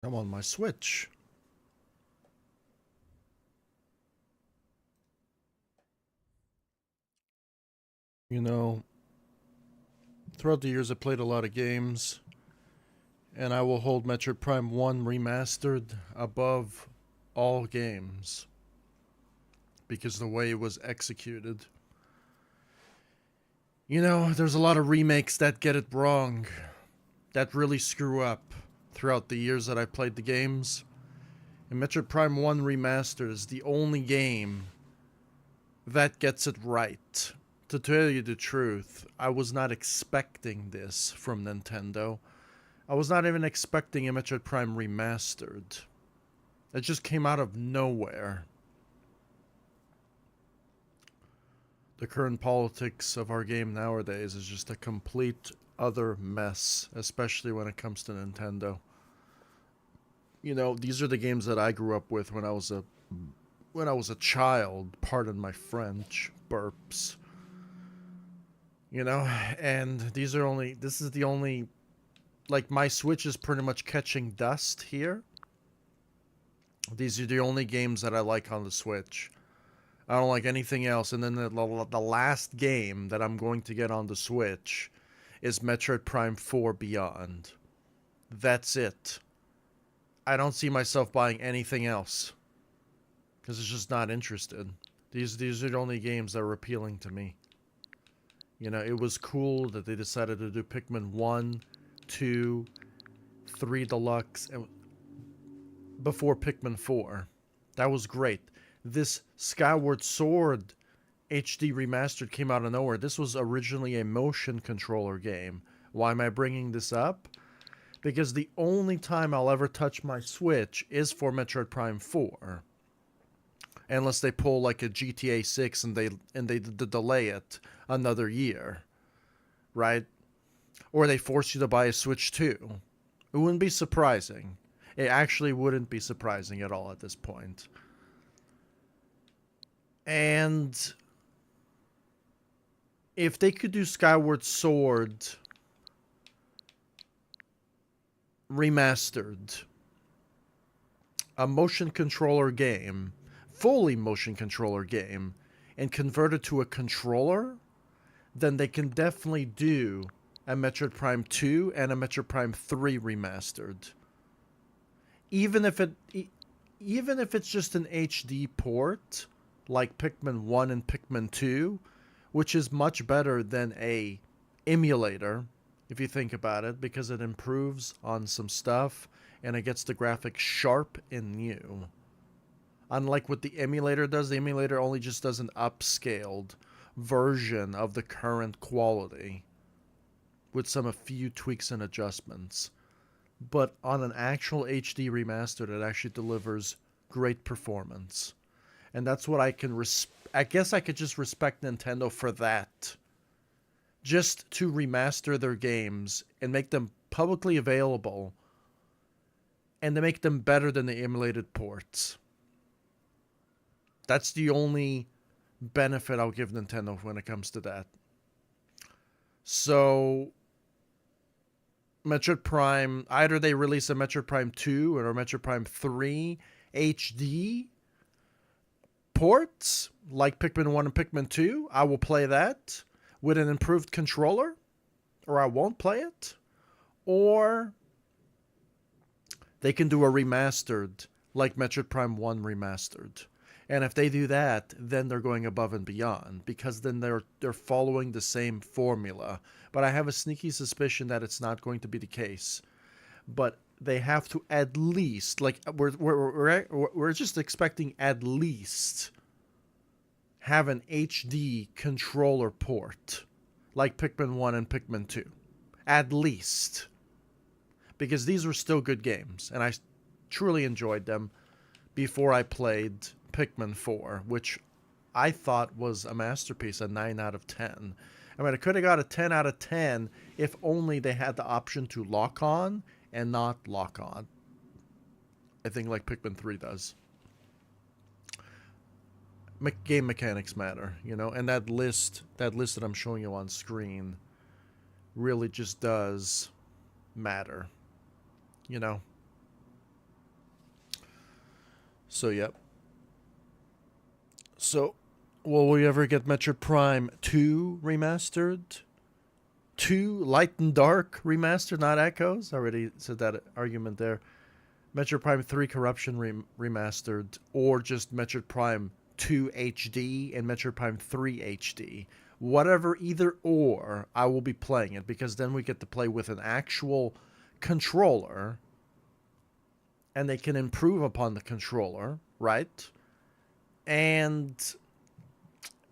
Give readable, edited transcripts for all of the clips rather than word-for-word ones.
I'm on my Switch. You know, throughout the years I played a lot of games, and I will hold Metroid Prime 1 Remastered above all games because the way it was executed. There's a lot of remakes that get it wrong, that really screw up throughout the years that I played the games. And Metroid Prime 1 Remastered is the only game that gets it right. To tell you the truth, I was not expecting this from Nintendo. I was not even expecting a Metroid Prime Remastered. It just came out of nowhere. The current politics of our game nowadays is just a complete other mess, especially when it comes to Nintendo. These are the games that I grew up with when I was a child, pardon my French, burps. And this is the only, like, my Switch is pretty much catching dust here. These are the only games that I like on the Switch. I don't like anything else. And then the last game that I'm going to get on the Switch is Metroid Prime 4 Beyond. That's it. I don't see myself buying anything else because it's just not interested. These are the only games that are appealing to me. It was cool that they decided to do Pikmin 1, 2, 3 Deluxe, and before Pikmin 4. That was great. This Skyward Sword HD Remastered came out of nowhere. This was originally a motion controller game. Why am I bringing this up? Because the only time I'll ever touch my Switch is for Metroid Prime 4. Unless they pull like a GTA 6 and they delay it another year, right? Or they force you to buy a Switch 2. It wouldn't be surprising. It actually wouldn't be surprising at all at this point. And if they could do Skyward Sword Remastered, a motion controller game, fully motion controller game, and convert it to a controller, then they can definitely do a Metroid Prime 2 and a Metroid Prime 3 Remastered. Even if it's just an HD port, like Pikmin 1 and Pikmin 2, which is much better than a emulator, if you think about it, because it improves on some stuff and it gets the graphics sharp and new. Unlike what the emulator does, the emulator only just does an upscaled version of the current quality with a few tweaks and adjustments. But on an actual HD remastered, it actually delivers great performance. And that's what I guess I could just respect Nintendo for that. Just to remaster their games and make them publicly available and to make them better than the emulated ports. That's the only benefit I'll give Nintendo when it comes to that. So, Metroid Prime, either they release a Metroid Prime 2 or a Metroid Prime 3 HD ports, like Pikmin 1 and Pikmin 2, I will play that with an improved controller, or I won't play it. Or they can do a remastered, like Metroid Prime 1 Remastered. And if they do that, then they're going above and beyond, because then they're following the same formula. But I have a sneaky suspicion that it's not going to be the case. But they have to at least, like, we're just expecting at least have an HD controller port, like Pikmin 1 and Pikmin 2. At least. Because these were still good games, and I truly enjoyed them before I played Pikmin 4, which I thought was a masterpiece, a 9 out of 10. I mean, I could have got a 10 out of 10 if only they had the option to lock on and not lock on. I think like Pikmin 3 does. Game mechanics matter, and that list that I'm showing you on screen really just does matter, you know. So, yep. So, will we ever get Metroid Prime 2 remastered? 2 Light and Dark remastered, not Echoes? I already said that argument there. Metroid Prime 3 Corruption remastered, or just Metroid Prime 2 HD and Metroid Prime 3 HD. Whatever, either or, I will be playing it, because then we get to play with an actual controller, and they can improve upon the controller, right? And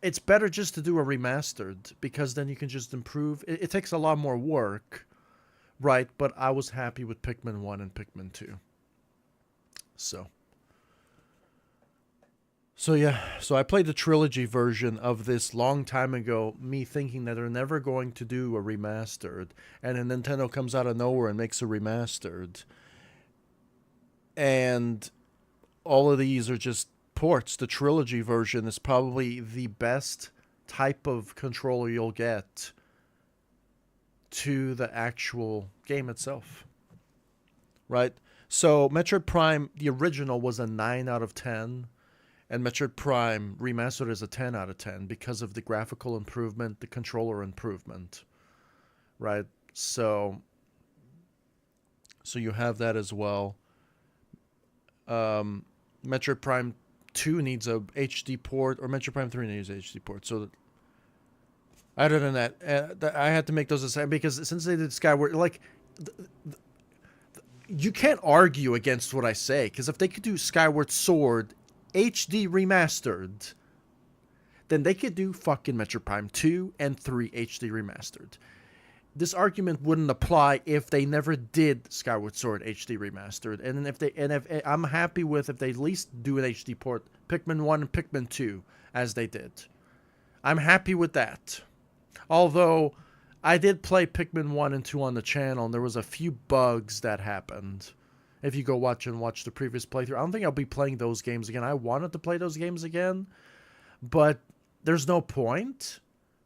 it's better just to do a remastered, because then you can just improve. It takes a lot more work, right? But I was happy with Pikmin 1 and Pikmin 2. So yeah, so I played the trilogy version of this long time ago, me thinking that they're never going to do a remastered, and then Nintendo comes out of nowhere and makes a remastered. And all of these are just ports. The trilogy version is probably the best type of controller you'll get to the actual game itself. Right? So Metroid Prime, the original, was a 9 out of 10. And Metroid Prime Remastered is a 10 out of 10 because of the graphical improvement, the controller improvement. Right? So you have that as well. Metroid Prime 2 needs a HD port, or Metroid Prime 3 needs a HD port. So other than that, I had to make those aside, because since they did Skyward, like, you can't argue against what I say, because if they could do Skyward Sword HD remastered, then they could do fucking Metroid Prime 2 and 3 HD remastered. This argument wouldn't apply if they never did Skyward Sword HD remastered. And if I'm happy with if they at least do an HD port, Pikmin 1 and Pikmin 2, as they did. I'm happy with that. Although I did play Pikmin 1 and 2 on the channel, and there was a few bugs that happened. If you go watch the previous playthrough, I don't think I'll be playing those games again. I wanted to play those games again, but there's no point,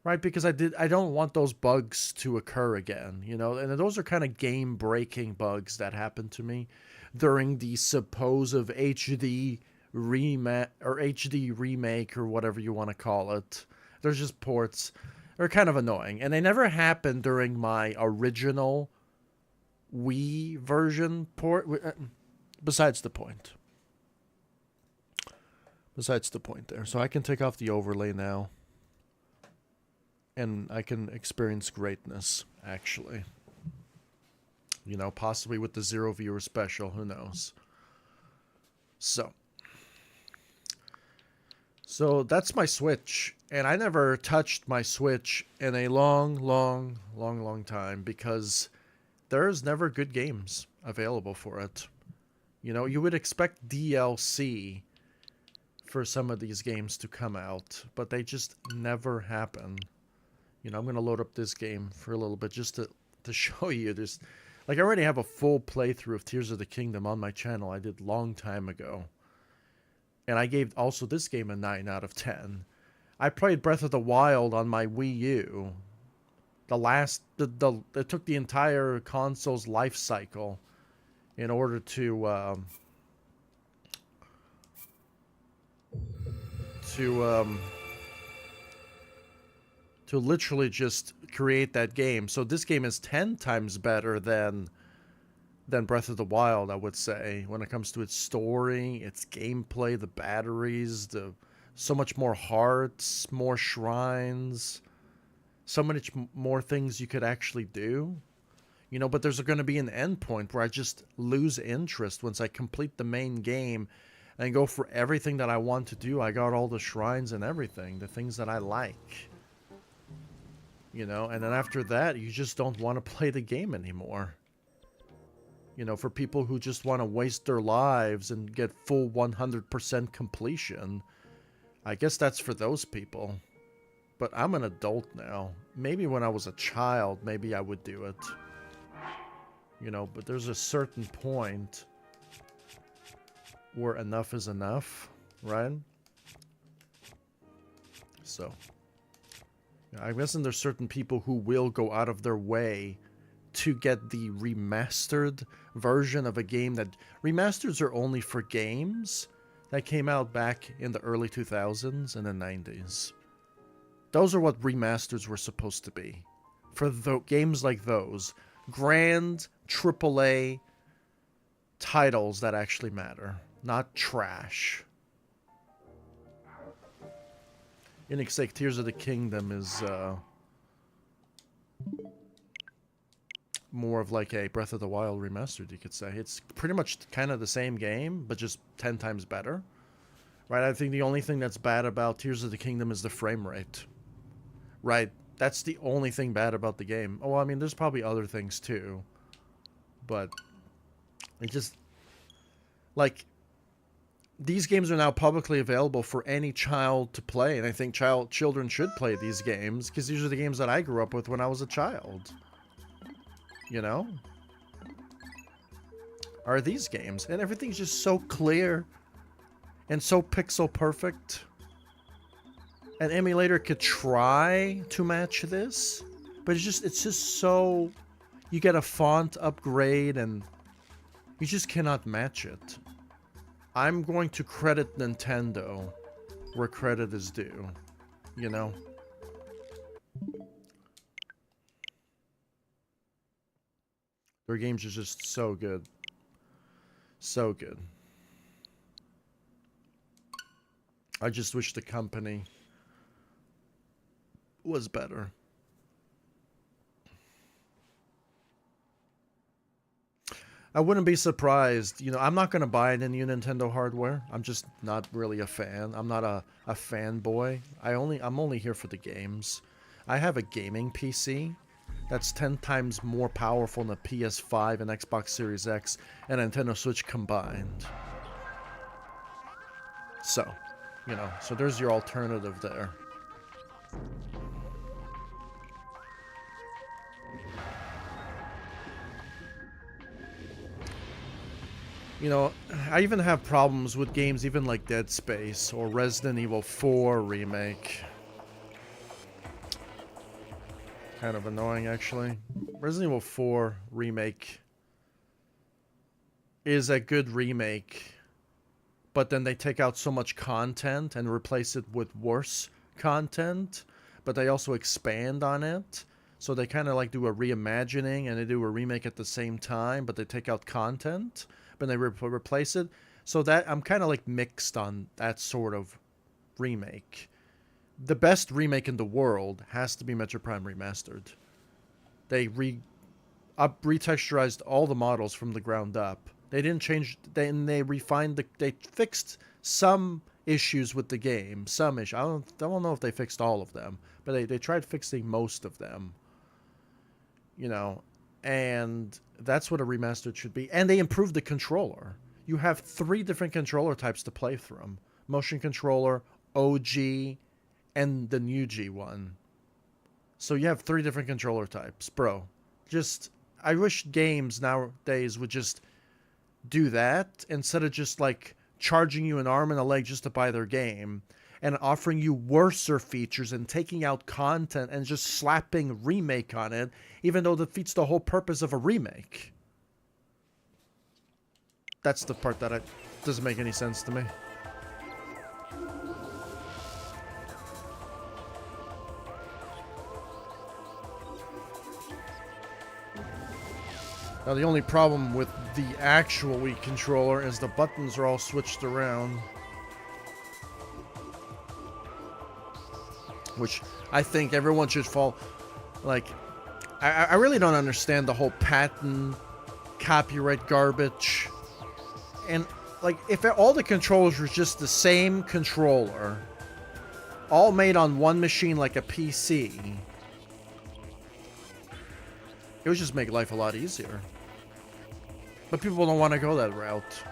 right? Because I don't want those bugs to occur again, you know? And those are kind of game-breaking bugs that happened to me during the supposed HD HD remake, or whatever you want to call it. There's just ports. They're kind of annoying, and they never happened during my original Wii version port. Besides the point. Besides the point there. So I can take off the overlay now. And I can experience greatness, actually. You know, possibly with the 0 viewer special. Who knows? So that's my Switch. And I never touched my Switch in a long time, because there's never good games available for it. You know, you would expect DLC for some of these games to come out, but they just never happen. You know, I'm going to load up this game for a little bit just to show you this. Like, I already have a full playthrough of Tears of the Kingdom on my channel. I did long time ago. And I gave also this game a 9 out of 10. I played Breath of the Wild on my Wii U. It took the entire console's life cycle in order to literally just create that game. So this game is 10 times better than Breath of the Wild, I would say, when it comes to its story, its gameplay, the batteries, so much more hearts, more shrines, so much more things you could actually do. You know, but there's going to be an end point where I just lose interest once I complete the main game and go for everything that I want to do. I got all the shrines and everything, the things that I like. You know, and then after that, you just don't want to play the game anymore. You know, for people who just want to waste their lives and get full 100% completion, I guess that's for those people. But I'm an adult now. Maybe when I was a child, maybe I would do it. You know, but there's a certain point where enough is enough, right? So, I'm guessing there's certain people who will go out of their way to get the remastered version of a game that... Remasters are only for games that came out back in the early 2000s and the 90s. Those are what remasters were supposed to be. For games like those. Grand AAA titles that actually matter. Not trash. Enix's like Tears of the Kingdom is more of like a Breath of the Wild remastered, you could say. It's pretty much kind of the same game, but just 10 times better. Right? I think the only thing that's bad about Tears of the Kingdom is the frame rate. Right? That's the only thing bad about the game. Oh, I mean, there's probably other things too. But it just... Like, these games are now publicly available for any child to play. And I think children should play these games, because these are the games that I grew up with when I was a child. You know? Are these games. And everything's just so clear. And so pixel perfect. An emulator could try to match this. But it's just so... You get a font upgrade and... You just cannot match it. I'm going to credit Nintendo where credit is due. You know? Their games are just so good. So good. I just wish the company was better. I wouldn't be surprised. You know, I'm not going to buy any new Nintendo hardware. I'm just not really a fan. I'm not a fanboy. I'm only here for the games. I have a gaming PC that's 10 times more powerful than a PS5 and Xbox Series X and Nintendo Switch combined. So, you know, so there's your alternative there. You know, I even have problems with games even like Dead Space or Resident Evil 4 Remake. Kind of annoying, actually. Resident Evil 4 Remake is a good remake, but then they take out so much content and replace it with worse content, but they also expand on it. So they kind of like do a reimagining and they do a remake at the same time, but they take out content. But they replace it. So that I'm kind of like mixed on that sort of remake. The best remake in the world has to be Metroid Prime Remastered. They retexturized all the models from the ground up. They didn't change. They refined they fixed some issues with the game. Some issues. I don't know if they fixed all of them, but they tried fixing most of them. You know. And that's what a remastered should be. And they improved the controller. You have 3 different controller types to play from. Motion controller, OG, and the new G one. So you have 3 different controller types. Bro, just... I wish games nowadays would just do that instead of just, like, charging you an arm and a leg just to buy their game. And offering you worser features and taking out content and just slapping remake on it, even though it defeats the whole purpose of a remake. That's the part that doesn't make any sense to me. Now the only problem with the actual Wii controller is the buttons are all switched around. Which I think everyone should fall... Like, I really don't understand the whole patent, copyright garbage. And, like, if all the controllers were just the same controller, all made on one machine like a PC, it would just make life a lot easier. But people don't want to go that route.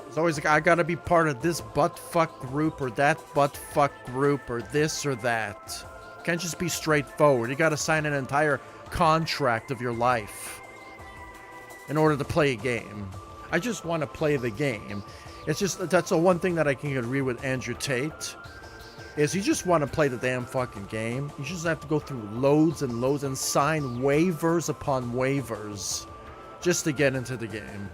It's always like, I gotta be part of this butt-fuck group or that butt-fuck group or this or that. You can't just be straightforward. You gotta sign an entire contract of your life in order to play a game. I just want to play the game. It's just, that's the one thing that I can agree with Andrew Tate, is you just want to play the damn fucking game. You just have to go through loads and loads and sign waivers upon waivers just to get into the game.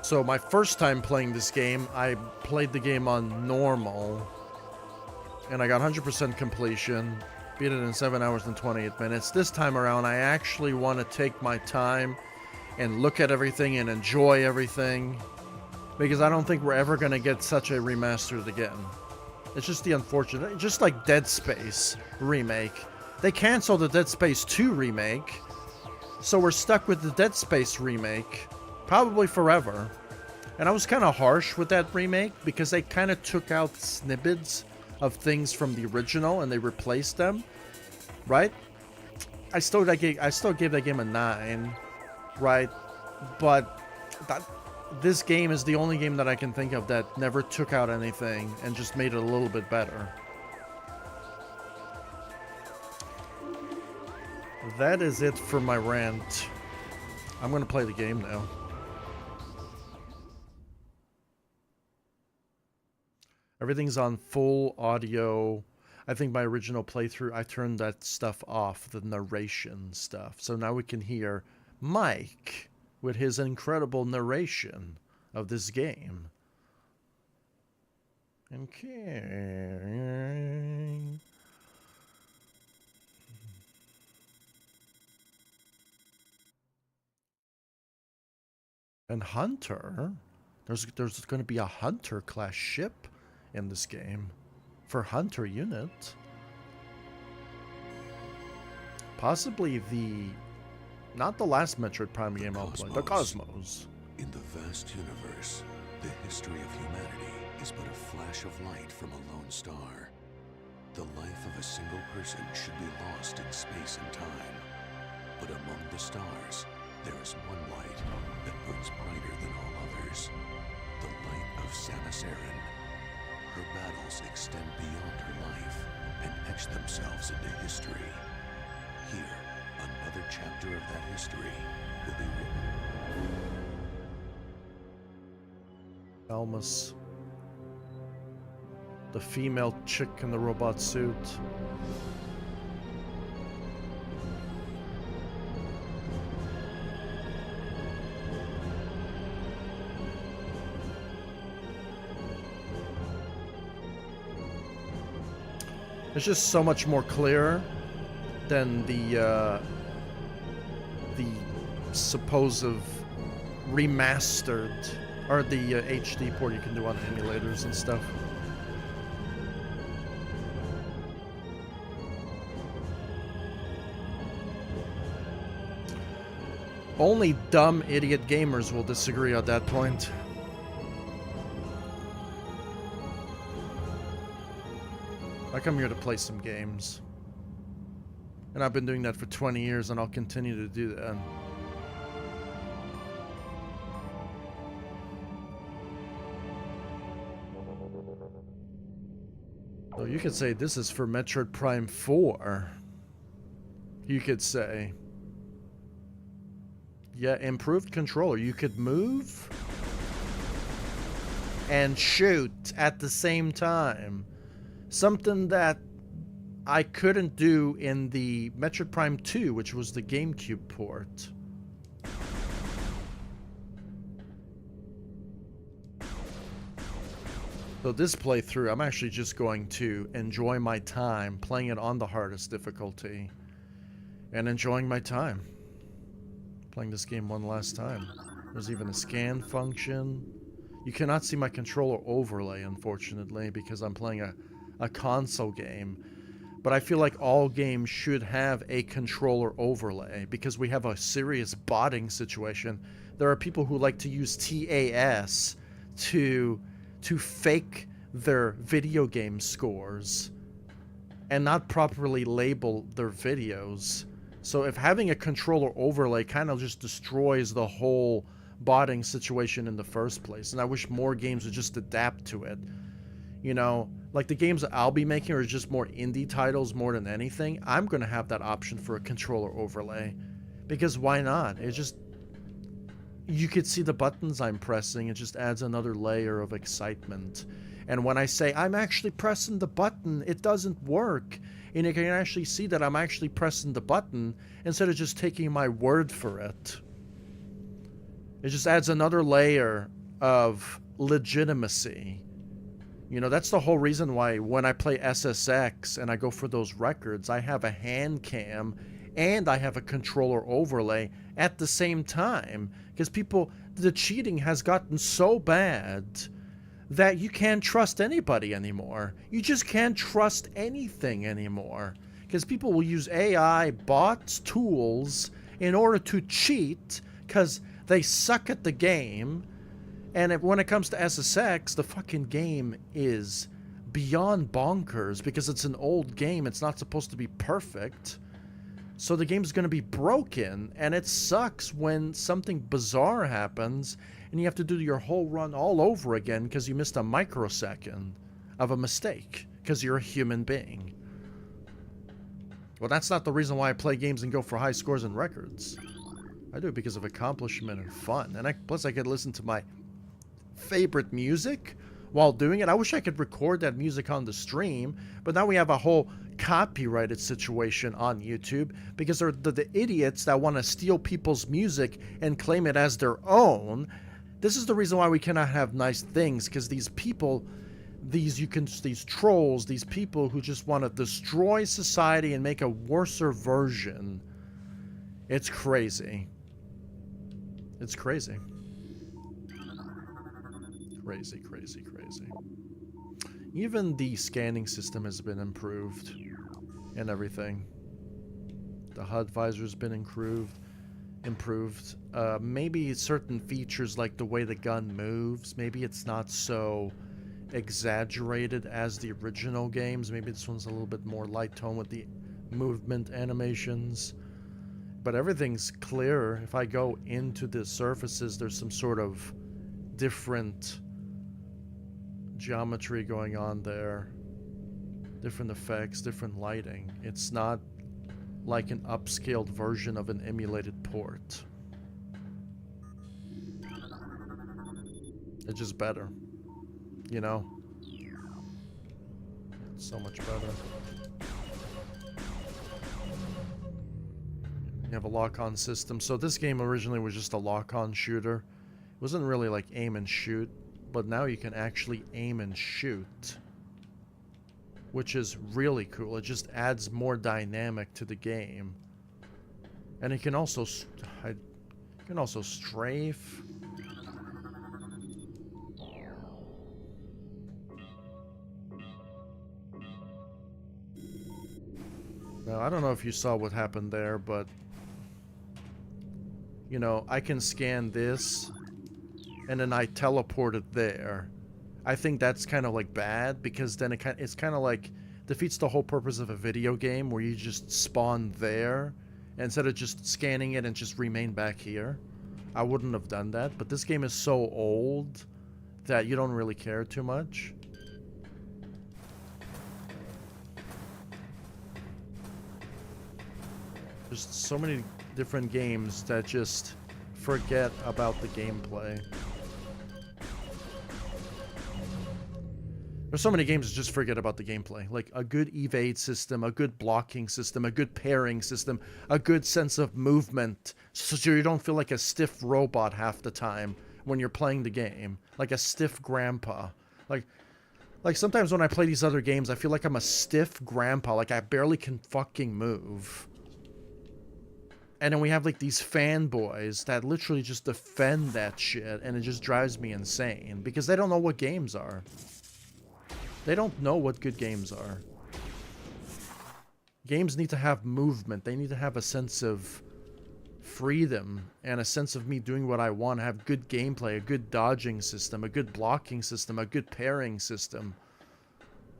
So my first time playing this game, I played the game on normal, and I got 100% completion, beat it in 7 hours and 28 minutes. This time around, I actually want to take my time and look at everything and enjoy everything, because I don't think we're ever going to get such a remastered again. It's just the unfortunate, just like Dead Space remake. They canceled the Dead Space 2 remake, so we're stuck with the Dead Space remake, probably forever. And I was kind of harsh with that remake, because they kind of took out snippets of things from the original and they replaced them, right? I still gave that game a 9, right? But this game is the only game that I can think of that never took out anything and just made it a little bit better. That is it for my rant. I'm gonna play the game now. Everything's on full audio. I think my original playthrough, I turned that stuff off, the narration stuff. So now we can hear Mike with his incredible narration of this game. Okay. And Hunter, there's going to be a Hunter class ship in this game for Hunter unit. Possibly not the last Metroid Prime game I'll play, the Cosmos. In the vast universe, the history of humanity is but a flash of light from a lone star. The life of a single person should be lost in space and time. But among the stars, there is one light that burns brighter than all others. The light of Samus Aran. Her battles extend beyond her life and etch themselves into history. Here, another chapter of that history will be written. Almus. The female chick in the robot suit. It's just so much more clear than the supposed remastered, or the HD port you can do on emulators and stuff. Only dumb idiot gamers will disagree at that point. I come here to play some games. And I've been doing that for 20 years, and I'll continue to do that. So you could say this is for Metroid Prime 4. You could say. Yeah, improved controller. You could move and shoot at the same time. Something that I couldn't do in the Metroid Prime 2, which was the GameCube port. So this playthrough, I'm actually just going to enjoy my time playing it on the hardest difficulty and enjoying my time playing this game one last time. There's even a scan function. You cannot see my controller overlay, unfortunately, because I'm playing a console game. But I feel like all games should have a controller overlay because we have a serious botting situation. There are people who like to use TAS to fake their video game scores and not properly label their videos. So if having a controller overlay kind of just destroys the whole botting situation in the first place, and I wish more games would just adapt to it. You know, like the games that I'll be making are just more indie titles more than anything. I'm going to have that option for a controller overlay because why not? It just, you could see the buttons I'm pressing. It just adds another layer of excitement. And when I say I'm actually pressing the button, it doesn't work. And you can actually see that I'm actually pressing the button instead of just taking my word for it. It just adds another layer of legitimacy. You know, that's the whole reason why when I play SSX and I go for those records, I have a hand cam and I have a controller overlay at the same time. Because the cheating has gotten so bad that you can't trust anybody anymore. You just can't trust anything anymore. Because people will use AI, bots, tools in order to cheat because they suck at the game. And when it comes to SSX, the fucking game is beyond bonkers because it's an old game. It's not supposed to be perfect. So the game's going to be broken, and it sucks when something bizarre happens and you have to do your whole run all over again because you missed a microsecond of a mistake because you're a human being. Well, that's not the reason why I play games and go for high scores and records. I do it because of accomplishment and fun. And plus I could listen to my favorite music while doing it. I wish I could record that music on the stream, but now we have a whole copyrighted situation on YouTube because they're the idiots that want to steal people's music and claim it as their own. This is the reason why we cannot have nice things, because these people, these trolls, these people who just want to destroy society and make a worser version. It's crazy. It's crazy. Crazy, crazy, crazy. Even the scanning system has been improved and everything. The HUD visor's been improved. Maybe certain features like the way the gun moves, maybe it's not so exaggerated as the original games. Maybe this one's a little bit more light tone with the movement animations. But everything's clearer. If I go into the surfaces, there's some sort of different geometry going on there. Different effects, different lighting. It's not like an upscaled version of an emulated port. It's just better. You know? It's so much better. You have a lock-on system. So this game originally was just a lock-on shooter. It wasn't really like aim and shoot, but now you can actually aim and shoot, which is really cool. It just adds more dynamic to the game. And it can also strafe. Now, I don't know if you saw what happened there, but you know, I can scan this and then I teleport it there. I think that's kind of like bad because then it's kind of like defeats the whole purpose of a video game where you just spawn there instead of just scanning it and just remain back here. I wouldn't have done that, but this game is so old that you don't really care too much. There's so many different games that just forget about the gameplay. There's so many games that just forget about the gameplay. Like a good evade system, a good blocking system, a good pairing system, a good sense of movement, so you don't feel like a stiff robot half the time when you're playing the game. Like a stiff grandpa. Like sometimes when I play these other games, I feel like I'm a stiff grandpa. Like I barely can fucking move. And then we have like these fanboys that literally just defend that shit, and it just drives me insane because they don't know what games are. They don't know what good games are. Games need to have movement. They need to have a sense of freedom and a sense of me doing what I want. Have good gameplay, a good dodging system, a good blocking system, a good pairing system.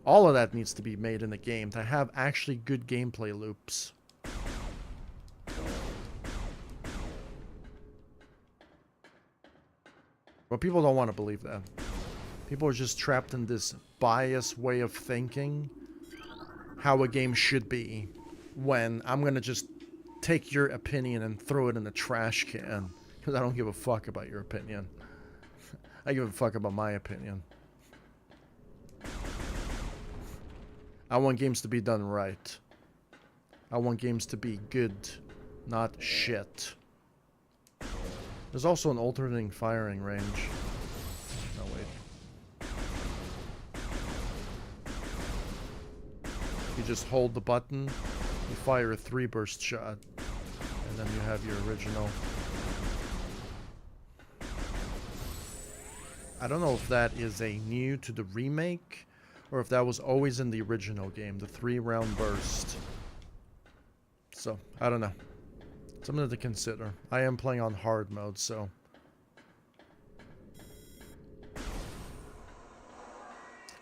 All of that needs to be made in the game to have actually good gameplay loops. But people don't want to believe that. People are just trapped in this biased way of thinking how a game should be, when I'm going to just take your opinion and throw it in the trash can, because I don't give a fuck about your opinion. I give a fuck about my opinion. I want games to be done right. I want games to be good, not shit. There's also an alternating firing range. You just hold the button, you fire a 3-burst shot, and then you have your original. I don't know if that is a new to the remake, or if that was always in the original game, the 3-round burst. So, I don't know. Something to consider. I am playing on hard mode, so...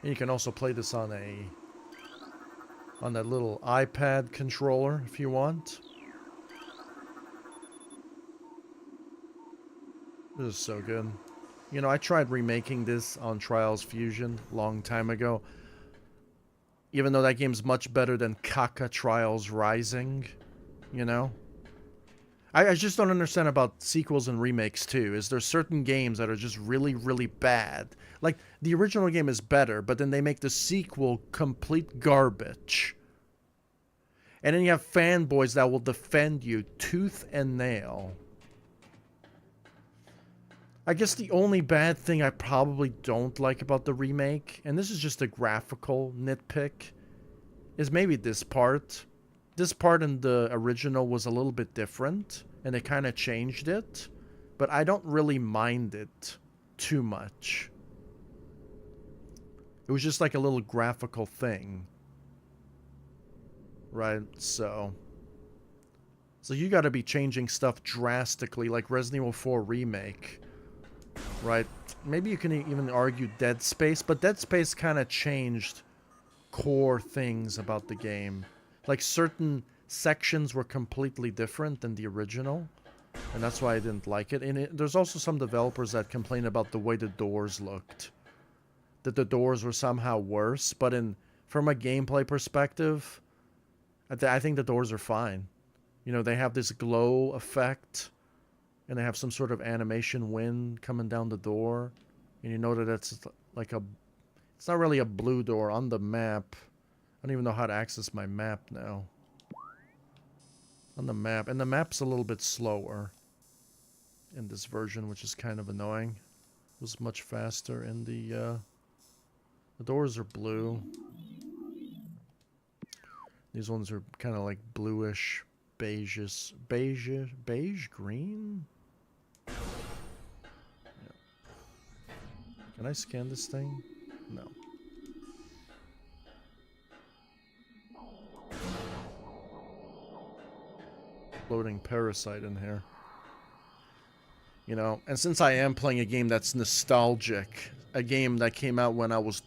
And you can also play this on that little iPad controller if you want. This is so good. You know, I tried remaking this on Trials Fusion a long time ago. Even though that game's much better than Kaka Trials Rising, you know? I just don't understand about sequels and remakes, too. Is there certain games that are just really, really bad? Like, the original game is better, but then they make the sequel complete garbage. And then you have fanboys that will defend you tooth and nail. I guess the only bad thing I probably don't like about the remake, and this is just a graphical nitpick, is maybe this part. This part in the original was a little bit different, and they kind of changed it, but I don't really mind it too much. It was just like a little graphical thing. Right, so you gotta be changing stuff drastically, like Resident Evil 4 Remake. Right? Maybe you can even argue Dead Space, but Dead Space kind of changed core things about the game. Like, certain sections were completely different than the original, and that's why I didn't like it. And there's also some developers that complain about the way the doors looked. That the doors were somehow worse, but from a gameplay perspective, I think the doors are fine. You know, they have this glow effect, and they have some sort of animation wind coming down the door, and you know that it's like it's not really a blue door on the map. I don't even know how to access my map now. On the map, and the map's a little bit slower in this version, which is kind of annoying. It was much faster in the doors are blue. These ones are kind of like bluish, beige green? Yeah. Can I scan this thing? No. Loading Parasite in here. You know, and since I am playing a game that's nostalgic, a game that came out when I was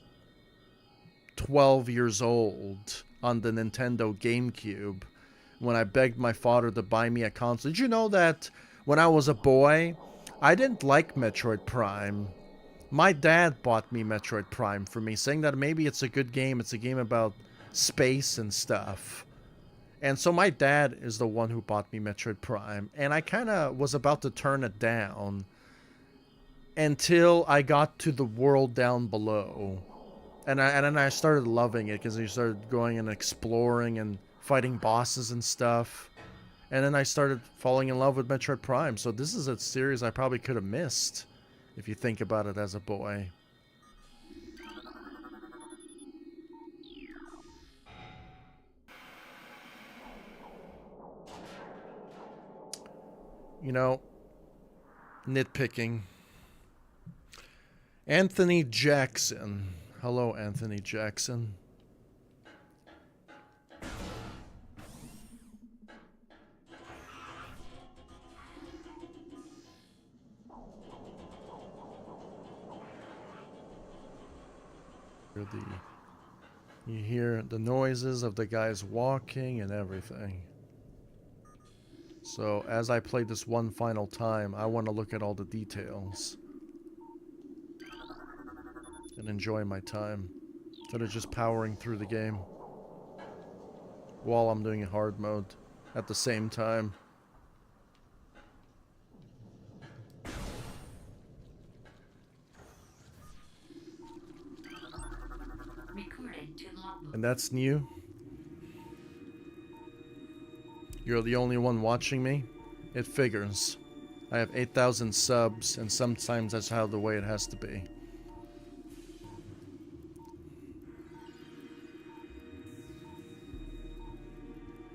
12 years old on the Nintendo GameCube, when I begged my father to buy me a console. Did you know that when I was a boy, I didn't like Metroid Prime? My dad bought me Metroid Prime for me, saying that maybe it's a good game. It's a game about space and stuff. And so my dad is the one who bought me Metroid Prime. And I kind of was about to turn it down until I got to the world down below. And then I started loving it because you started going and exploring and fighting bosses and stuff. And then I started falling in love with Metroid Prime. So this is a series I probably could have missed if you think about it as a boy. You know, nitpicking. Anthony Jackson. Hello, Anthony Jackson. You hear the noises of the guys walking and everything. So as I play this one final time, I want to look at all the details and enjoy my time instead of just powering through the game while I'm doing hard mode at the same time. And that's new. You're the only one watching me? It figures. I have 8,000 subs, and sometimes that's how the way it has to be.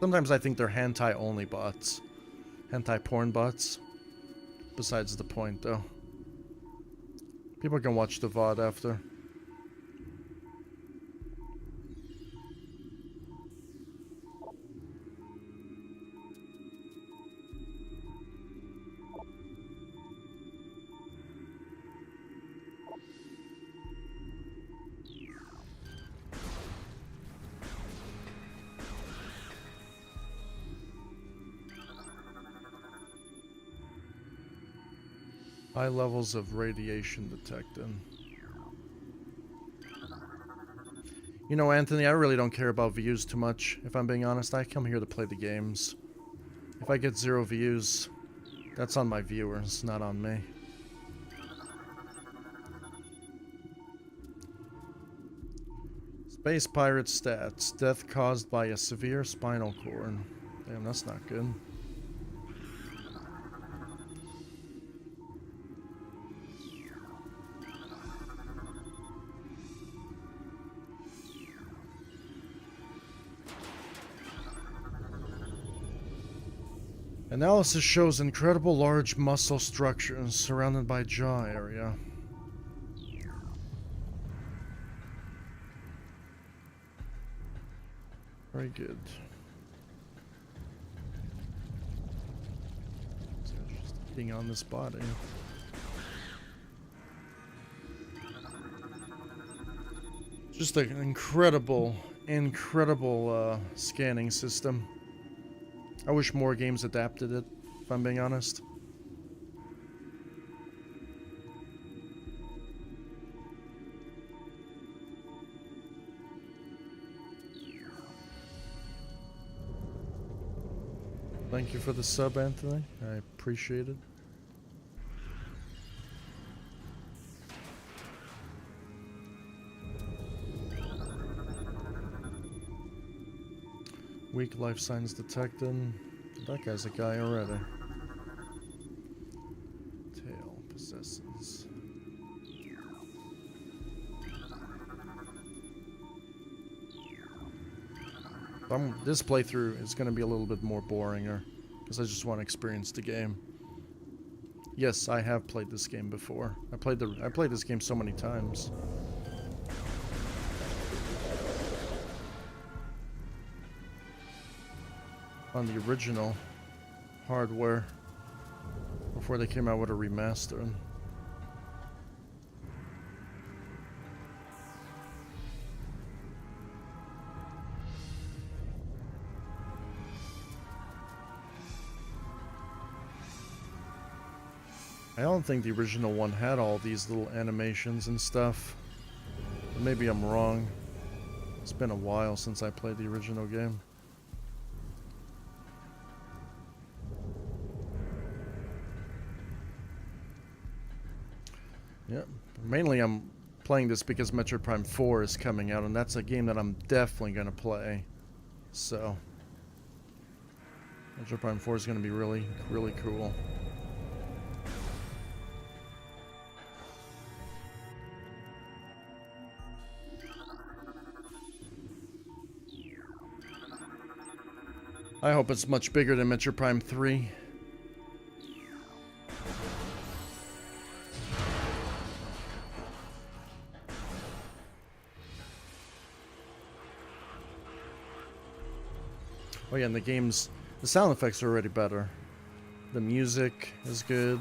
Sometimes I think they're hentai-only bots. Hentai porn bots. Besides the point, though. People can watch the VOD after. High levels of radiation detected. You know, Anthony, I really don't care about views too much. If I'm being honest, I come here to play the games. If I get 0 views, that's on my viewers, not on me. Space pirate stats. Death caused by a severe spinal cord. Damn, that's not good. Analysis shows incredible large muscle structures surrounded by jaw area. Very good. It's interesting on this body. Just an incredible scanning system. I wish more games adapted it, if I'm being honest. Thank you for the sub, Anthony. I appreciate it. Weak life signs detected. That guy's a guy already. Tail possesses. This playthrough is going to be a little bit more boring, because I just want to experience the game. Yes, I have played this game before. I played this game so many times. On the original hardware before they came out with a remastered. I don't think the original one had all these little animations and stuff. But maybe I'm wrong. It's been a while since I played the original game. Yeah, mainly I'm playing this because Metroid Prime 4 is coming out, and that's a game that I'm definitely going to play. So, Metroid Prime 4 is going to be really, really cool. I hope it's much bigger than Metroid Prime 3. Oh yeah, and the sound effects are already better. The music is good.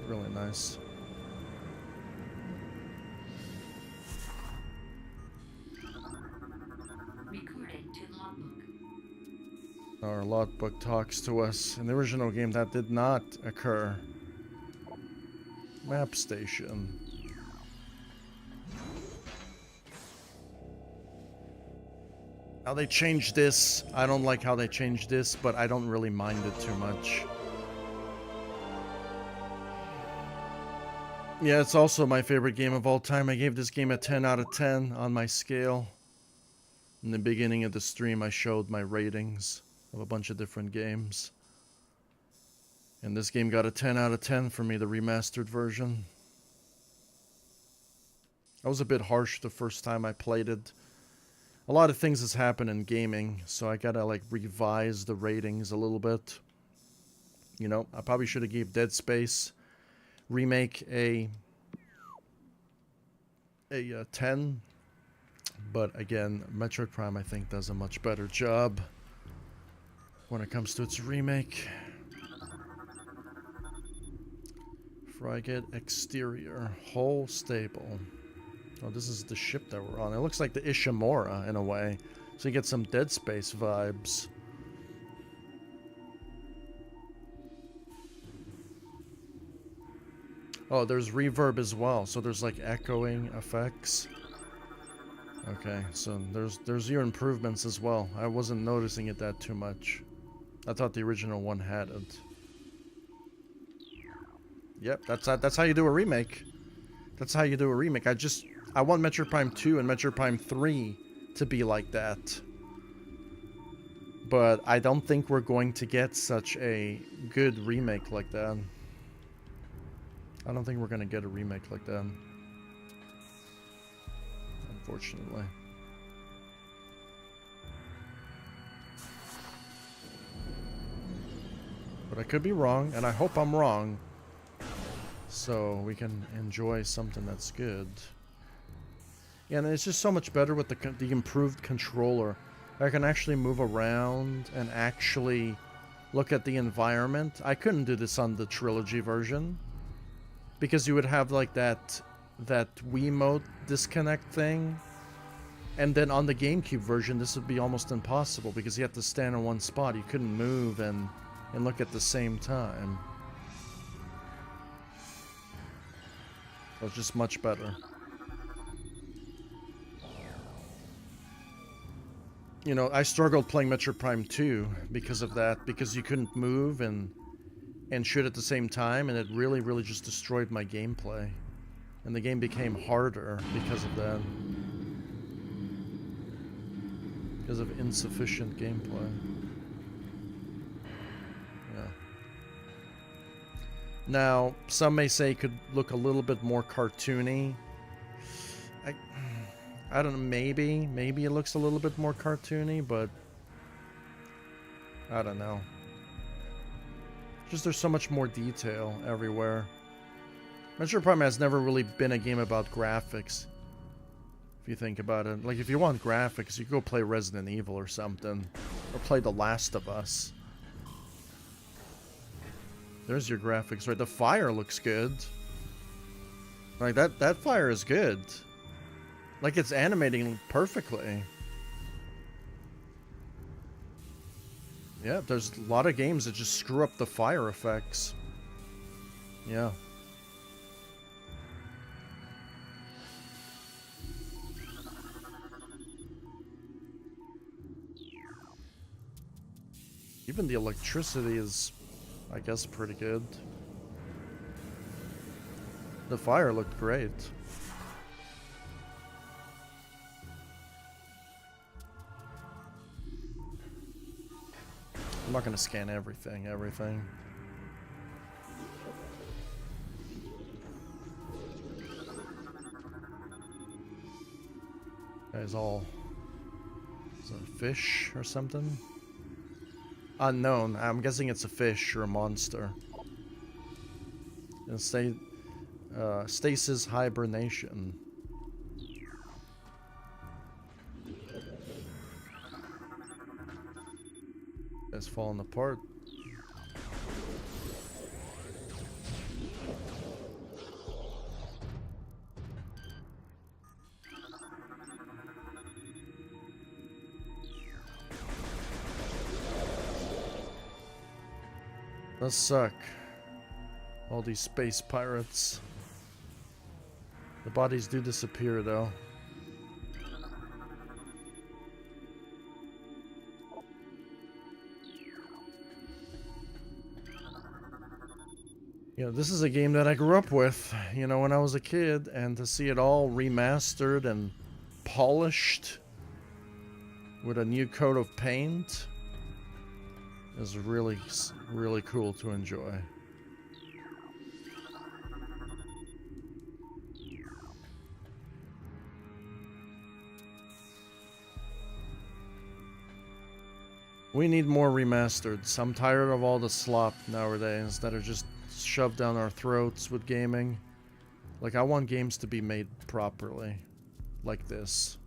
Really nice. Our logbook talks to us. In the original game, that did not occur. Map station. How they changed this, I don't like how they changed this, but I don't really mind it too much. Yeah, it's also my favorite game of all time. I gave this game a 10 out of 10 on my scale. In the beginning of the stream, I showed my ratings of a bunch of different games. And this game got a 10 out of 10 for me, the remastered version. I was a bit harsh the first time I played it. a lot of things has happened in gaming, so I gotta like revise the ratings a little bit. You know, I probably should have gave Dead Space remake a 10, but again, Metroid Prime I think does a much better job when it comes to its remake. Frigate exterior, hull stable. Oh, this is the ship that we're on. It looks like the Ishimura in a way, so you get some Dead Space vibes. Oh, there's reverb as well, so there's like echoing effects. Okay, so there's your improvements as well. I wasn't noticing it that too much. I thought the original one had it. Yep, that's how you do a remake. That's how you do a remake. I want Metroid Prime 2 and Metroid Prime 3 to be like that. But I don't think we're going to get such a good remake like that. I don't think we're going to get a remake like that. Unfortunately. But I could be wrong, and I hope I'm wrong. So we can enjoy something that's good. Yeah, and it's just so much better with the improved controller. I can actually move around and actually look at the environment. I couldn't do this on the trilogy version, because you would have like that Wiimote disconnect thing. And then on the GameCube version, this would be almost impossible because you have to stand in one spot. You couldn't move and look at the same time. So it's just much better. You know, I struggled playing Metroid Prime 2 because of that, because you couldn't move and shoot at the same time, and it really, really just destroyed my gameplay. And the game became harder because of that. Because of insufficient gameplay. Yeah. Now, some may say it could look a little bit more cartoony. I don't know, maybe it looks a little bit more cartoony, but I don't know. Just there's so much more detail everywhere. Metroid Prime has never really been a game about graphics, if you think about it. Like, if you want graphics, you go play Resident Evil or something, or play The Last of Us. There's your graphics, right? The fire looks good. Like, that fire is good. Like, it's animating perfectly. Yeah, there's a lot of games that just screw up the fire effects. Yeah. Even the electricity is, I guess, pretty good. The fire looked great. I'm not gonna scan everything. Guys, all... Is it a fish or something? Unknown. I'm guessing it's a fish or a monster. And stasis hibernation. It's falling apart. Does suck. All these space pirates. The bodies do disappear though. You know, this is a game that I grew up with, you know, when I was a kid, and to see it all remastered and polished with a new coat of paint is really, really cool to enjoy. We need more remasters. I'm tired of all the slop nowadays that are just shoved down our throats with gaming. Like, I want games to be made properly. Like this.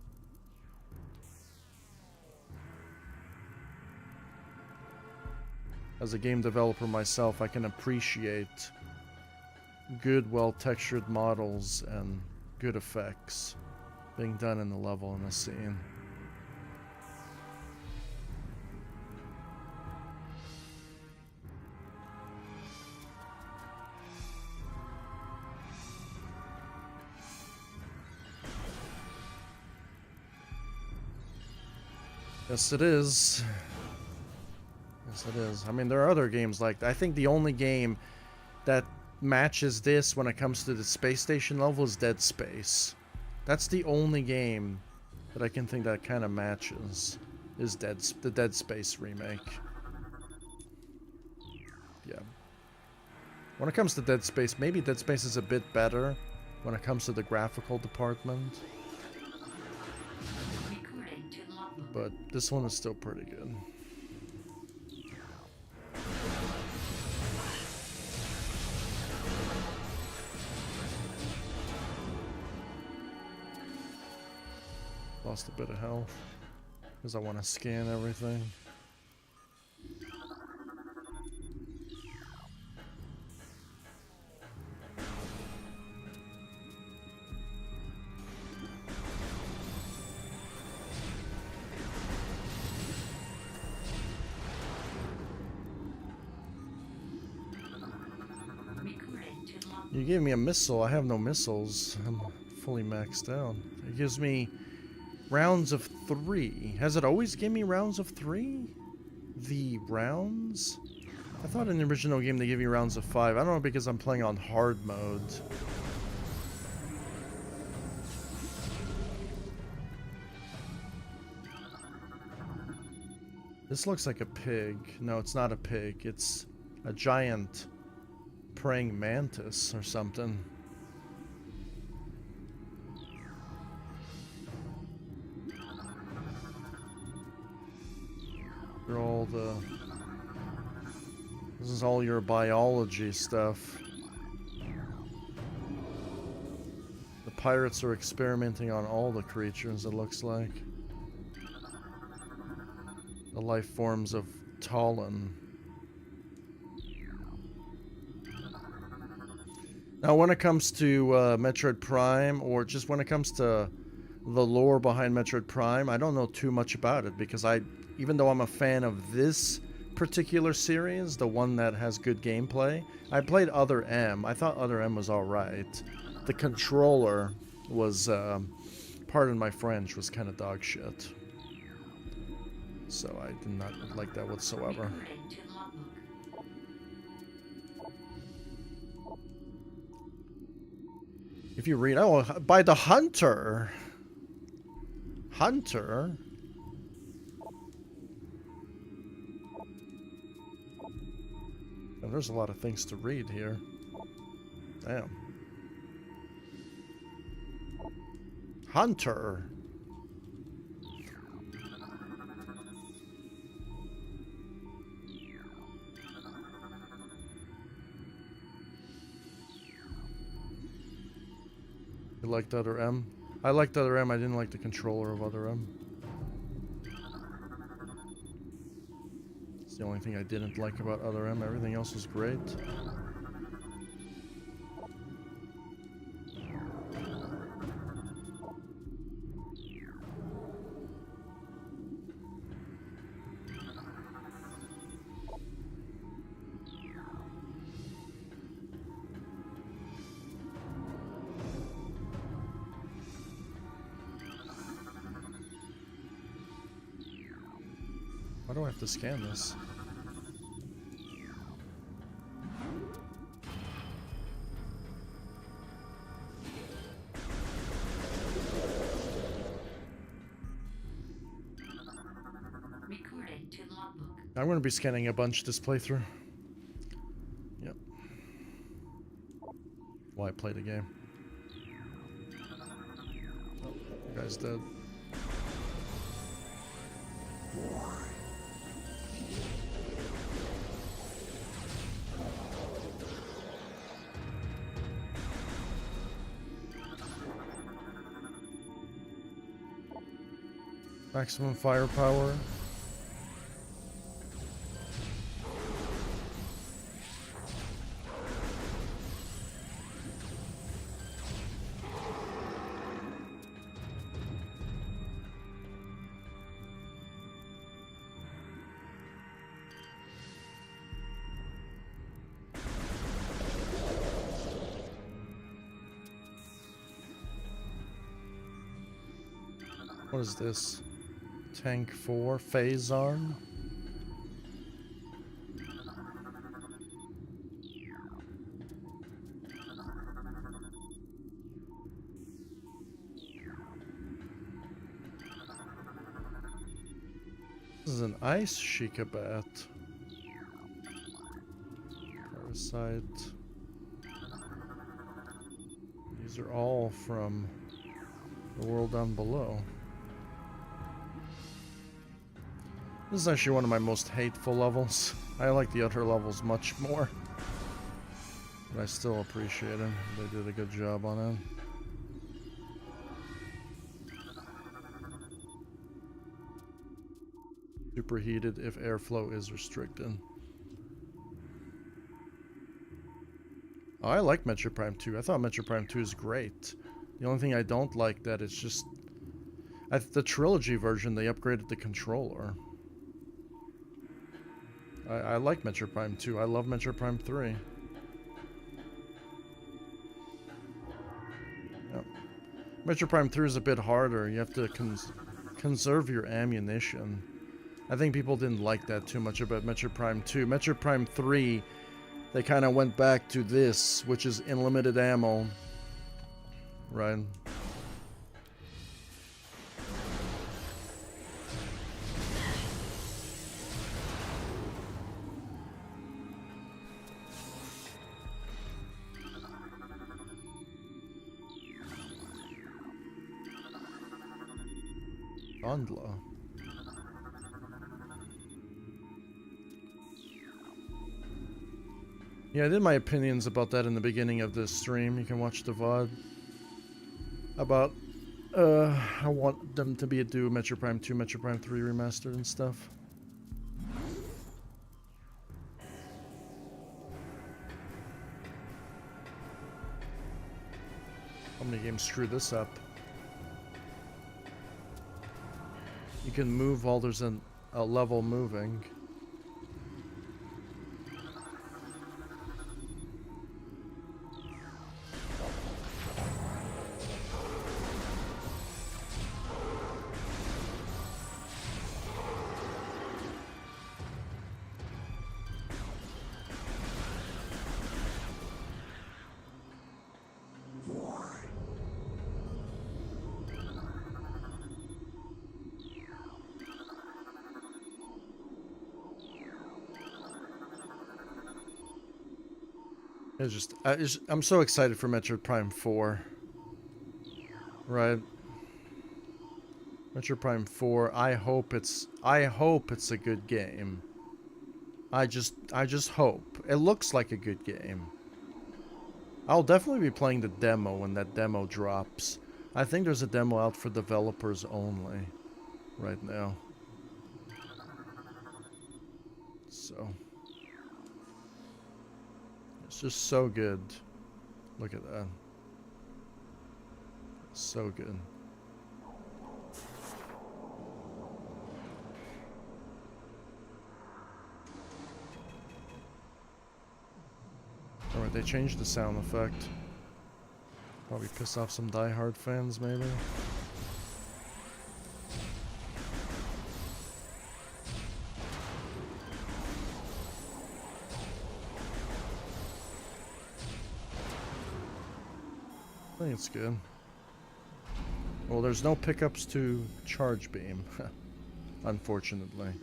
As a game developer myself, I can appreciate good, well-textured models and good effects being done in the level and the scene. Yes, it is. Yes, it is. I mean, there are other games like that. I think the only game that matches this when it comes to the space station level is Dead Space. That's the only game that I can think that kind of matches is the Dead Space remake. Yeah. When it comes to Dead Space, maybe Dead Space is a bit better when it comes to the graphical department. But this one is still pretty good. Lost a bit of health because I want to scan everything. You gave me a missile. I have no missiles. I'm fully maxed out. It gives me rounds of 3. Has it always given me rounds of 3? The rounds? I thought in the original game they give you rounds of 5. I don't know, because I'm playing on hard mode. This looks like a pig. No, it's not a pig. It's a giant praying mantis or something. They're all the... This is all your biology stuff. The pirates are experimenting on all the creatures, it looks like. The life forms of Talon. Now, when it comes to Metroid Prime, or just when it comes to the lore behind Metroid Prime, I don't know too much about it, because even though I'm a fan of this particular series, the one that has good gameplay, I played Other M. I thought Other M was alright. The controller was, pardon my French, was kind of dog shit. So I did not like that whatsoever. If you read, oh, by the Hunter. Hunter? Oh, there's a lot of things to read here. Damn. Hunter. You liked Other M? I liked Other M. I didn't like the controller of Other M. It's the only thing I didn't like about Other M. Everything else was great. Why do I have to scan this? I'm going to be scanning a bunch this playthrough. Yep. Why I play the game. Oh, the guy's dead. Maximum firepower. What is this? Tank 4, phase arm. This is an ice Shikabat. Parasite. These are all from the world down below. This is actually one of my most hateful levels. I like the other levels much more. But I still appreciate them. They did a good job on it. Superheated if airflow is restricted. Oh, I like Metroid Prime 2. I thought Metroid Prime 2 is great. The only thing I don't like that it's just... the trilogy version, they upgraded the controller. I like Metroid Prime 2. I love Metroid Prime 3. Yep. Metroid Prime 3 is a bit harder. You have to conserve your ammunition. I think people didn't like that too much about Metroid Prime 2. Metroid Prime 3, they kind of went back to this, which is unlimited ammo. Right? Gondla. Yeah, I did my opinions about that in the beginning of this stream. You can watch the VOD. About, I want them to do Metroid Prime 2, Metroid Prime 3 Remastered and stuff. How many games screw this up? You can move while there's a level moving. I'm so excited for Metroid Prime 4. Right? Metroid Prime 4, I hope it's a good game. I just hope. It looks like a good game. I'll definitely be playing the demo when that demo drops. I think there's a demo out for developers only right now. So it's just so good. Look at that. So good. Alright, they changed the sound effect. Probably piss off some Die-Hard fans, maybe. I think it's good. Well, there's no pickups to charge beam, unfortunately.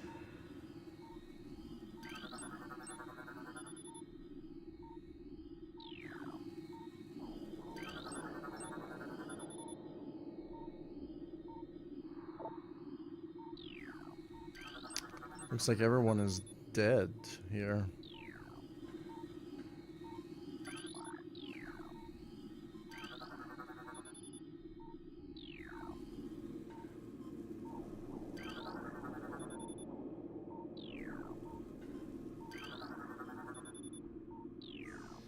Looks like everyone is dead here.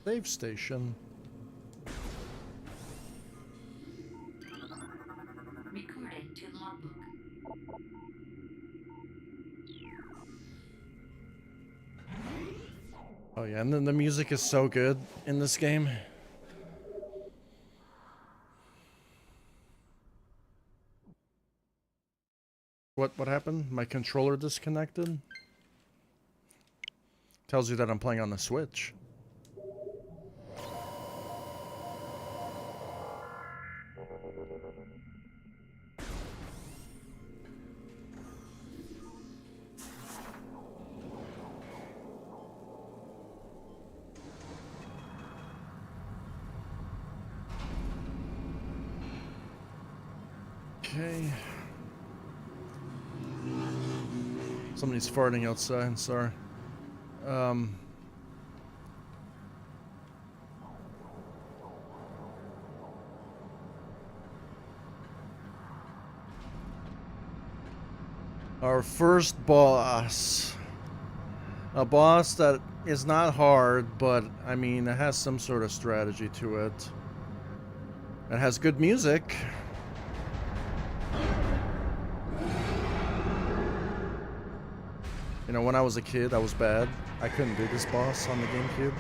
Save station. Recording to logbook. Oh yeah, and then the music is so good in this game. What happened? My controller disconnected? Tells you that I'm playing on the Switch. Okay. Somebody's farting outside, sorry. Our first boss. A boss that is not hard, but I mean, it has some sort of strategy to it. It has good music. You know, when I was a kid, I was bad. I couldn't do this boss on the GameCube.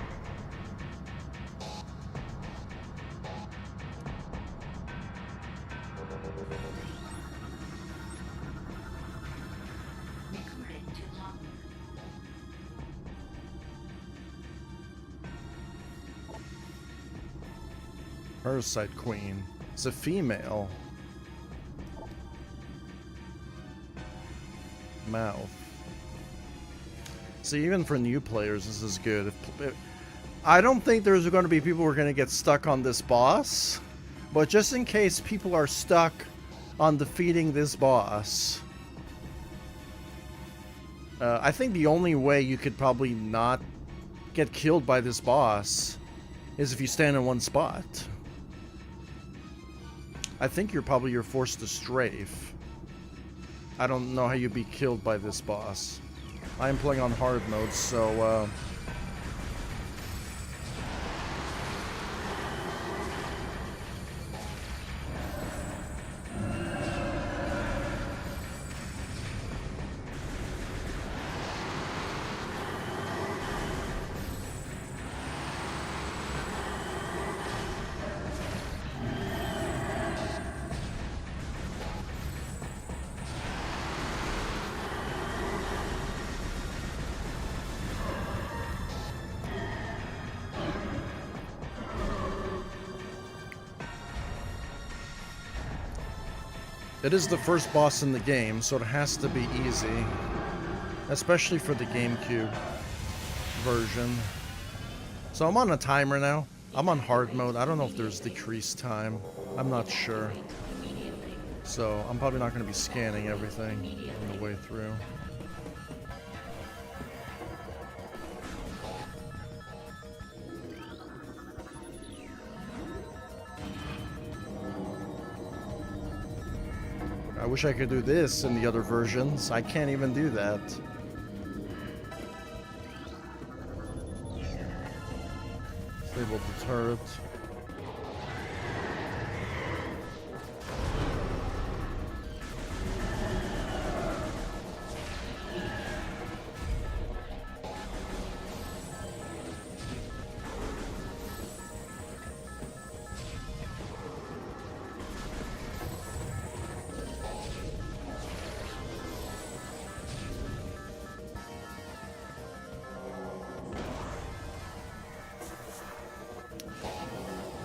Recording to logbook. Parasite Queen. It's a female. Mouth. See, even for new players, this is good. I don't think there's going to be people who are going to get stuck on this boss, but just in case people are stuck on defeating this boss, I think the only way you could probably not get killed by this boss is if you stand in one spot. I think you're forced to strafe. I don't know how you'd be killed by this boss. I am playing on hard mode, so it is the first boss in the game, so it has to be easy. Especially for the GameCube version. So I'm on a timer now. I'm on hard mode. I don't know if there's decreased time. I'm not sure. So I'm probably not going to be scanning everything on the way through. I wish I could do this in the other versions. I can't even do that. Disable the turret.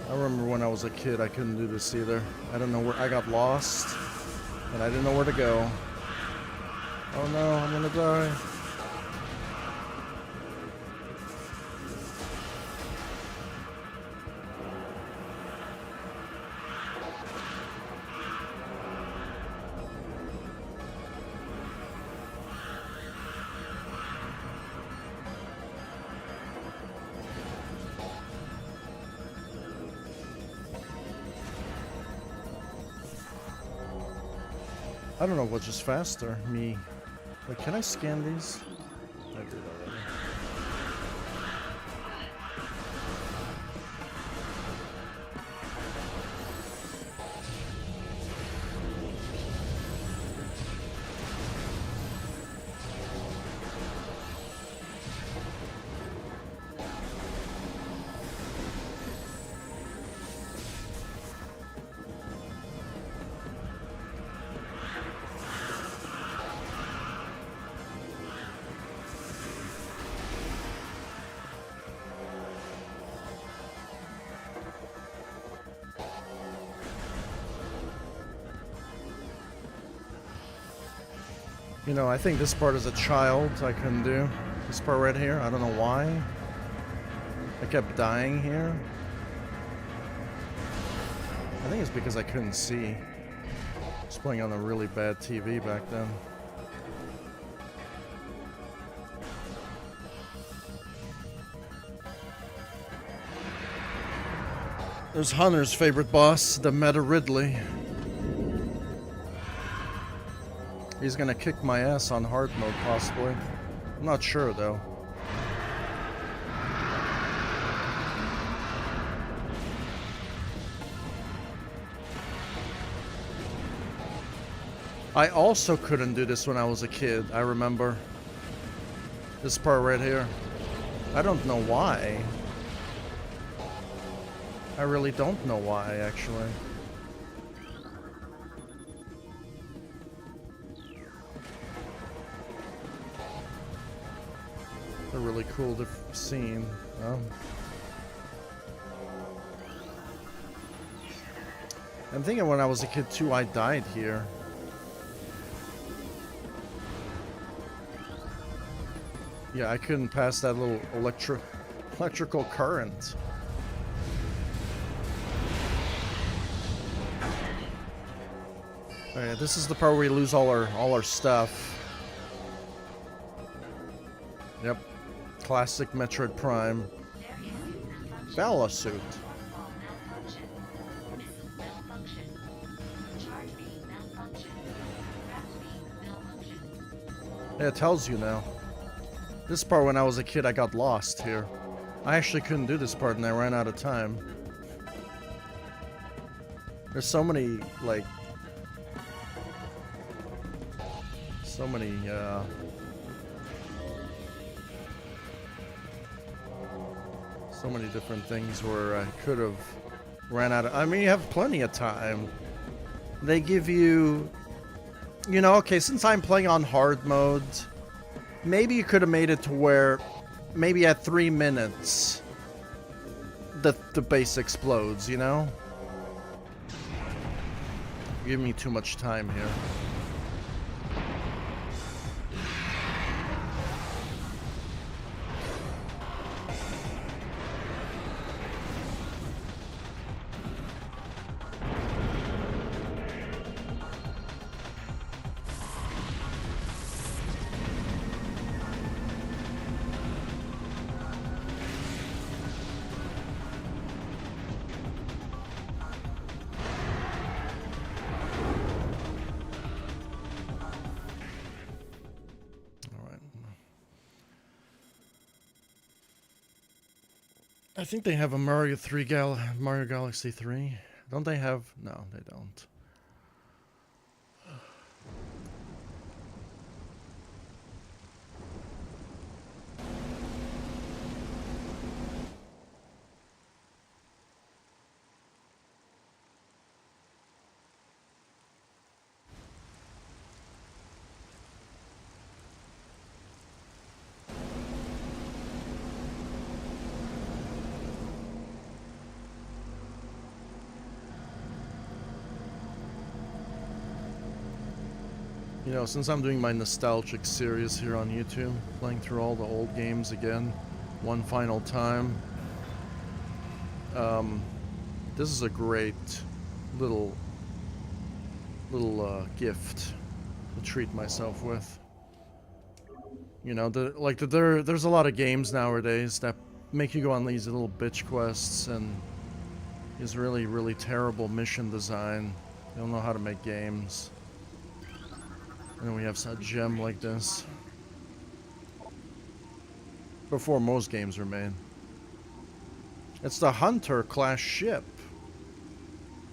I remember when I was a kid, I couldn't do this either. I don't know where I got lost, and I didn't know where to go. Oh no, I'm gonna die. I don't know what's just faster. Me. Like, can I scan these? I did already. You know, I think this part as a child I couldn't do. This part right here, I don't know why. I kept dying here. I think it's because I couldn't see. I was playing on a really bad TV back then. There's Hunter's favorite boss, the Meta Ridley. He's gonna kick my ass on hard mode, possibly. I'm not sure, though. I also couldn't do this when I was a kid, I remember. This part right here. I don't know why. I really don't know why, actually. A really cool scene. I'm thinking when I was a kid too, I died here. Yeah, I couldn't pass that little electrical current. Alright, this is the part where we lose all our stuff. Yep. Classic Metroid Prime. Bella suit. Yeah, it tells you now. This part, when I was a kid, I got lost here. I actually couldn't do this part and I ran out of time. There's so many, like... So many, so many different things where I could have ran out of... I mean, you have plenty of time. They give you... You know, okay, since I'm playing on hard mode, maybe you could have made it to where maybe at 3 minutes the base explodes, you know? Give me too much time here. I think they have a Mario Galaxy 3. Don't they have? No, they don't. You know, since I'm doing my nostalgic series here on YouTube, playing through all the old games again, one final time, this is a great little gift to treat myself with. You know, there's a lot of games nowadays that make you go on these little bitch quests and is really, really terrible mission design. They don't know how to make games. And then we have a gem like this. Before most games were made. It's the Hunter class ship.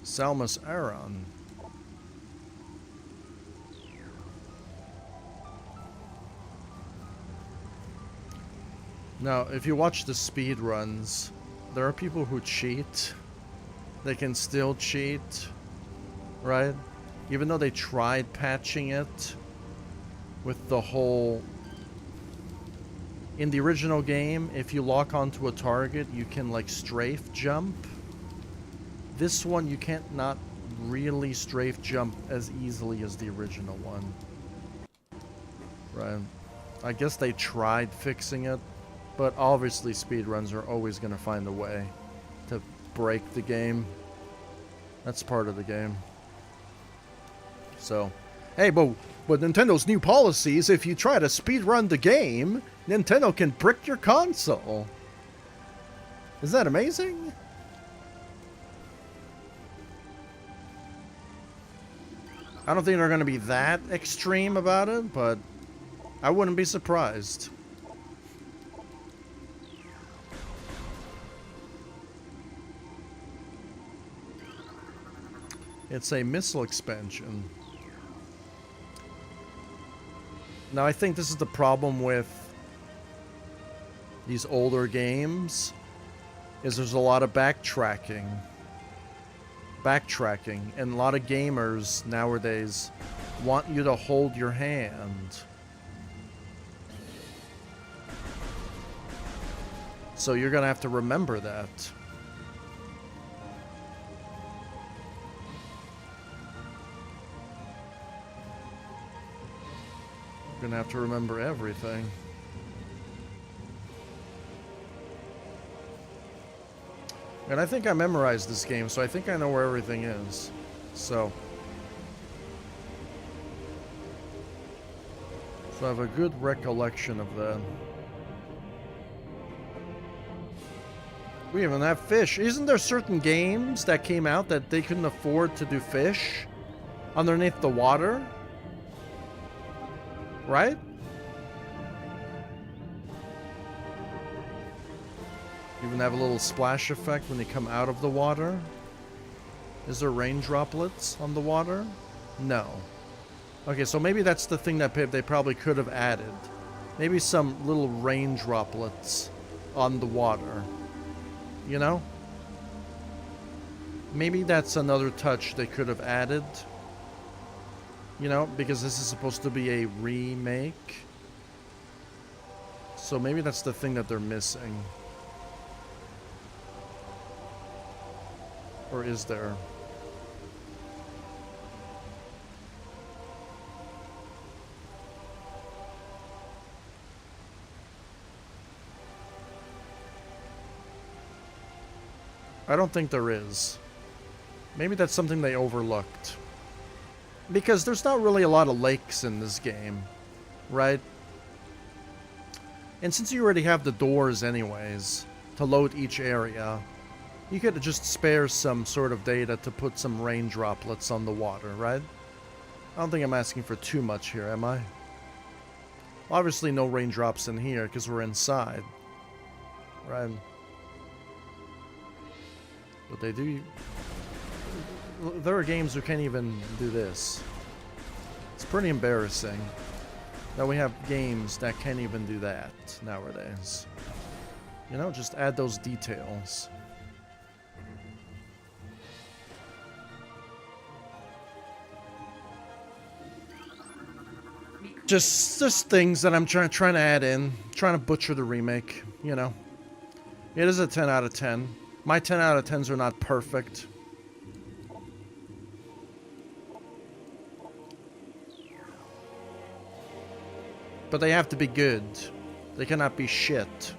Salmus Aran. Now, if you watch the speed runs, there are people who cheat. They can still cheat, right? Even though they tried patching it with the whole... In the original game, if you lock onto a target, you can like strafe jump. This one, you can't not really strafe jump as easily as the original one. Right. I guess they tried fixing it, but obviously speedruns are always going to find a way to break the game. That's part of the game. So, hey, but Nintendo's new policy is if you try to speedrun the game, Nintendo can brick your console. Is that amazing? I don't think they're going to be that extreme about it, but I wouldn't be surprised. It's a missile expansion. Now, I think this is the problem with these older games, is there's a lot of backtracking. And a lot of gamers nowadays want you to hold your hand. So you're gonna have to remember that. You're gonna have to remember everything. And I think I memorized this game, so I think I know where everything is. So I have a good recollection of that. We even have fish. Isn't there certain games that came out that they couldn't afford to do fish underneath the water? Right? Even have a little splash effect when they come out of the water. Is there rain droplets on the water? No. Okay, so maybe that's the thing that they probably could have added. Maybe some little rain droplets on the water. You know? Maybe that's another touch they could have added. You know, because this is supposed to be a remake. So maybe that's the thing that they're missing. Or is there? I don't think there is. Maybe that's something they overlooked. Because there's not really a lot of lakes in this game, right? And since you already have the doors anyways, to load each area, you could just spare some sort of data to put some rain droplets on the water, right? I don't think I'm asking for too much here, am I? Obviously no raindrops in here, because we're inside. Right? But they do... There are games who can't even do this. It's pretty embarrassing that we have games that can't even do that nowadays. You know, just add those details. Just things that I'm trying to add in. Trying to butcher the remake, you know. It is a 10 out of 10. My 10 out of 10s are not perfect. But they have to be good. They cannot be shit.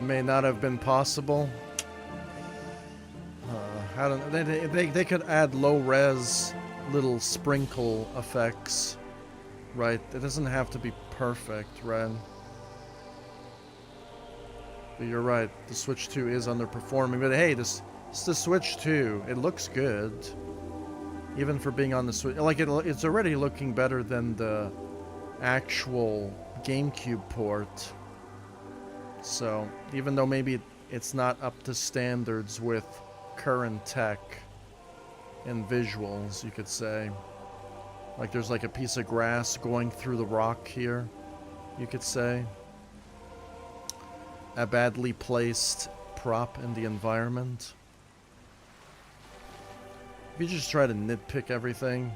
May not have been possible. I don't know. They could add low res little sprinkle effects, right? It doesn't have to be perfect, right? But you're right, the Switch 2 is underperforming. But hey, it's the Switch 2. It looks good, even for being on the Switch. Like it's already looking better than the actual GameCube port. So even though maybe it's not up to standards with current tech and visuals, you could say. Like there's like a piece of grass going through the rock here, you could say. A badly placed prop in the environment. If you just try to nitpick everything,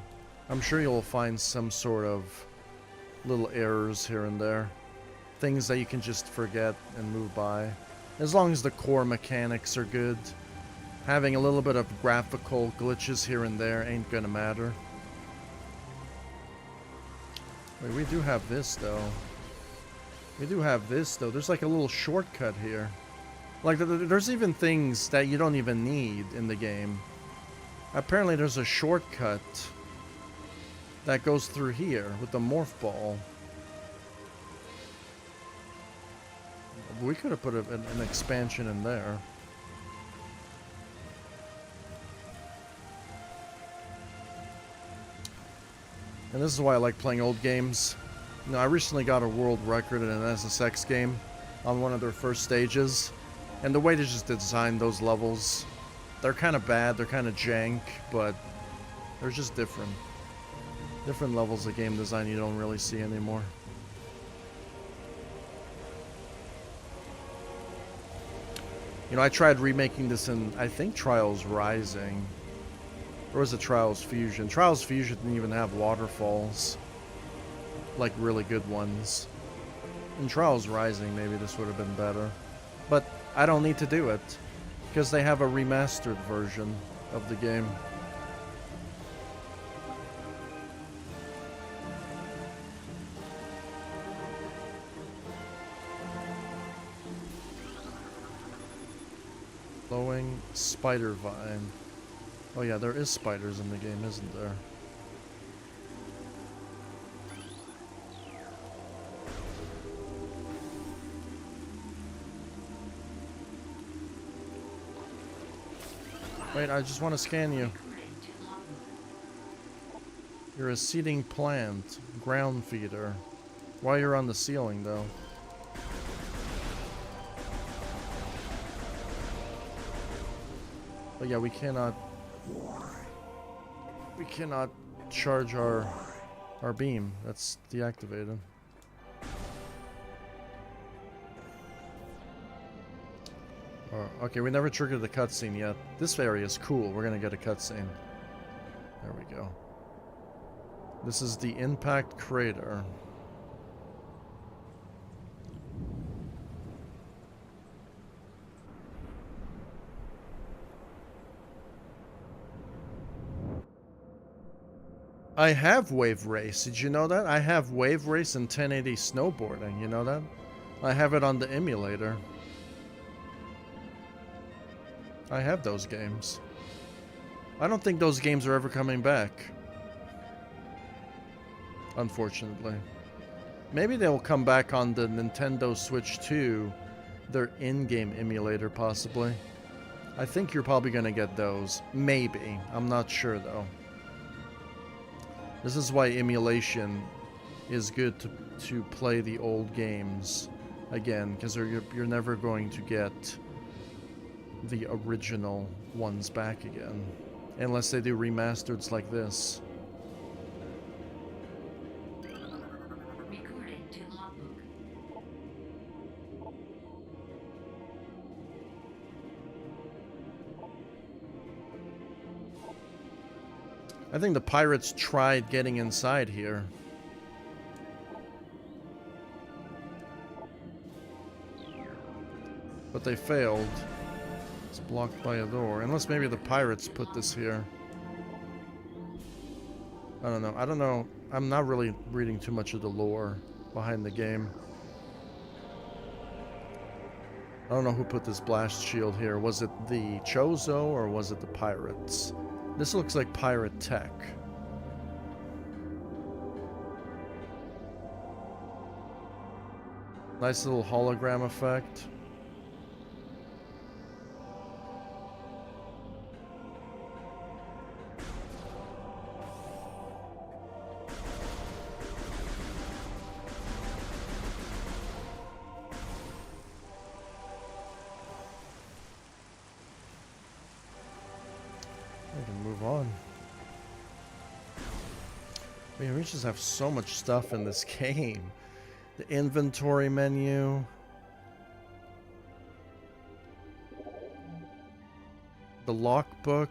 I'm sure you'll find some sort of little errors here and there. Things that you can just forget and move by. As long as the core mechanics are good, having a little bit of graphical glitches here and there ain't gonna matter. Wait, we do have this though. There's like a little shortcut here. Like there's even things that you don't even need in the game. Apparently there's a shortcut that goes through here with the morph ball. We could have put an expansion in there. And this is why I like playing old games. You know, I recently got a world record in an SSX game on one of their first stages. And the way they just designed those levels, they're kind of bad, they're kind of jank, but they're just different. Different levels of game design you don't really see anymore. You know, I tried remaking this in, I think, Trials Rising. Or was it Trials Fusion? Trials Fusion didn't even have waterfalls. Like, really good ones. In Trials Rising, maybe this would have been better. But I don't need to do it, because they have a remastered version of the game. Glowing spider vine. Oh yeah, there is spiders in the game, isn't there? Wait, I just want to scan you. You're a seeding plant, ground feeder. Why you're on the ceiling, though? But yeah, we cannot charge our beam. That's deactivated. Okay, we never triggered the cutscene yet. This area is cool. We're gonna get a cutscene. There we go. This is the impact crater. I have Wave Race. Did you know that? I have Wave Race and 1080 snowboarding. You know that? I have it on the emulator. I have those games. I don't think those games are ever coming back. Unfortunately. Maybe they will come back on the Nintendo Switch 2. Their in-game emulator, possibly. I think you're probably going to get those. Maybe. I'm not sure, though. This is why emulation is good to play the old games again, because you're never going to get the original ones back again, unless they do remasters like this. Recorded to logbook. I think the pirates tried getting inside here. But they failed. It's blocked by a door. Unless maybe the pirates put this here. I don't know. I'm not really reading too much of the lore behind the game. I don't know who put this blast shield here. Was it the Chozo or was it the pirates? This looks like pirate tech. Nice little hologram effect. I can move on. Man, we just have so much stuff in this game. The inventory menu. The lockbook.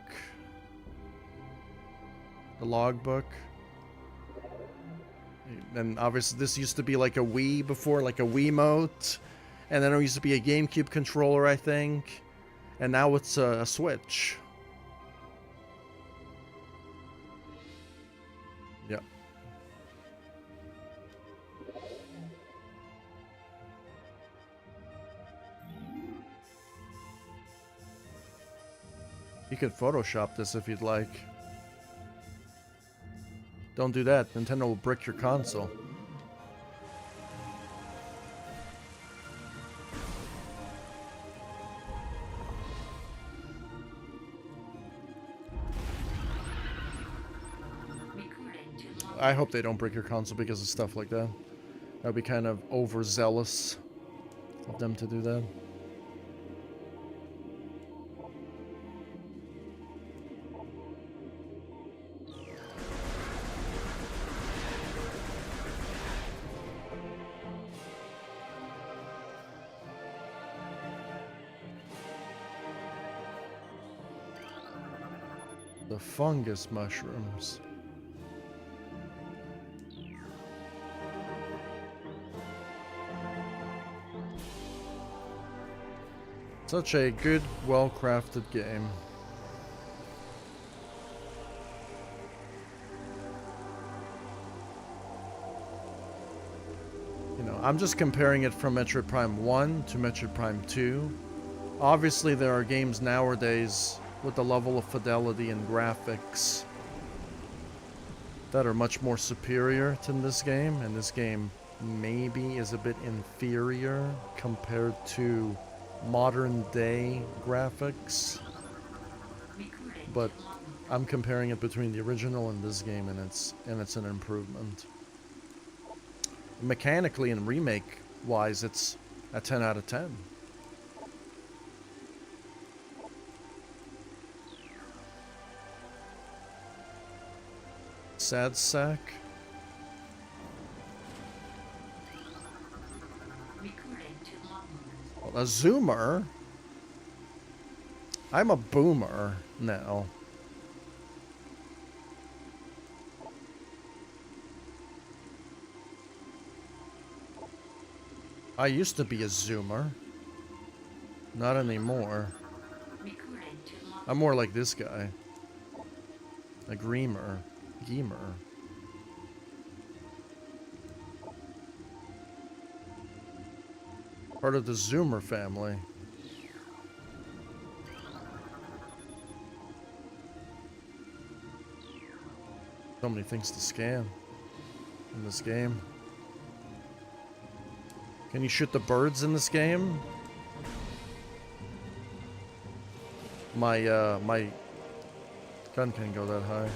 The logbook. And obviously this used to be like a Wii before, like a Wiimote. And then it used to be a GameCube controller, I think. And now it's a Switch. Yep. You could Photoshop this if you'd like. Don't do that. Nintendo will brick your console. I hope they don't break your console because of stuff like that. That would be kind of overzealous of them to do that. The fungus mushrooms. Such a good, well-crafted game. You know, I'm just comparing it from Metroid Prime 1 to Metroid Prime 2. Obviously, there are games nowadays with the level of fidelity and graphics that are much more superior to this game, and this game maybe is a bit inferior compared to modern day graphics, but I'm comparing it between the original and this game, and it's an improvement. Mechanically and remake wise, it's a 10 out of 10. Sad sack. Well, a zoomer? I'm a boomer now. I used to be a zoomer. Not anymore. I'm more like this guy. A Geemer. Part of the Zoomer family. So many things to scan in this game. Can you shoot the birds in this game? My gun can't go that high.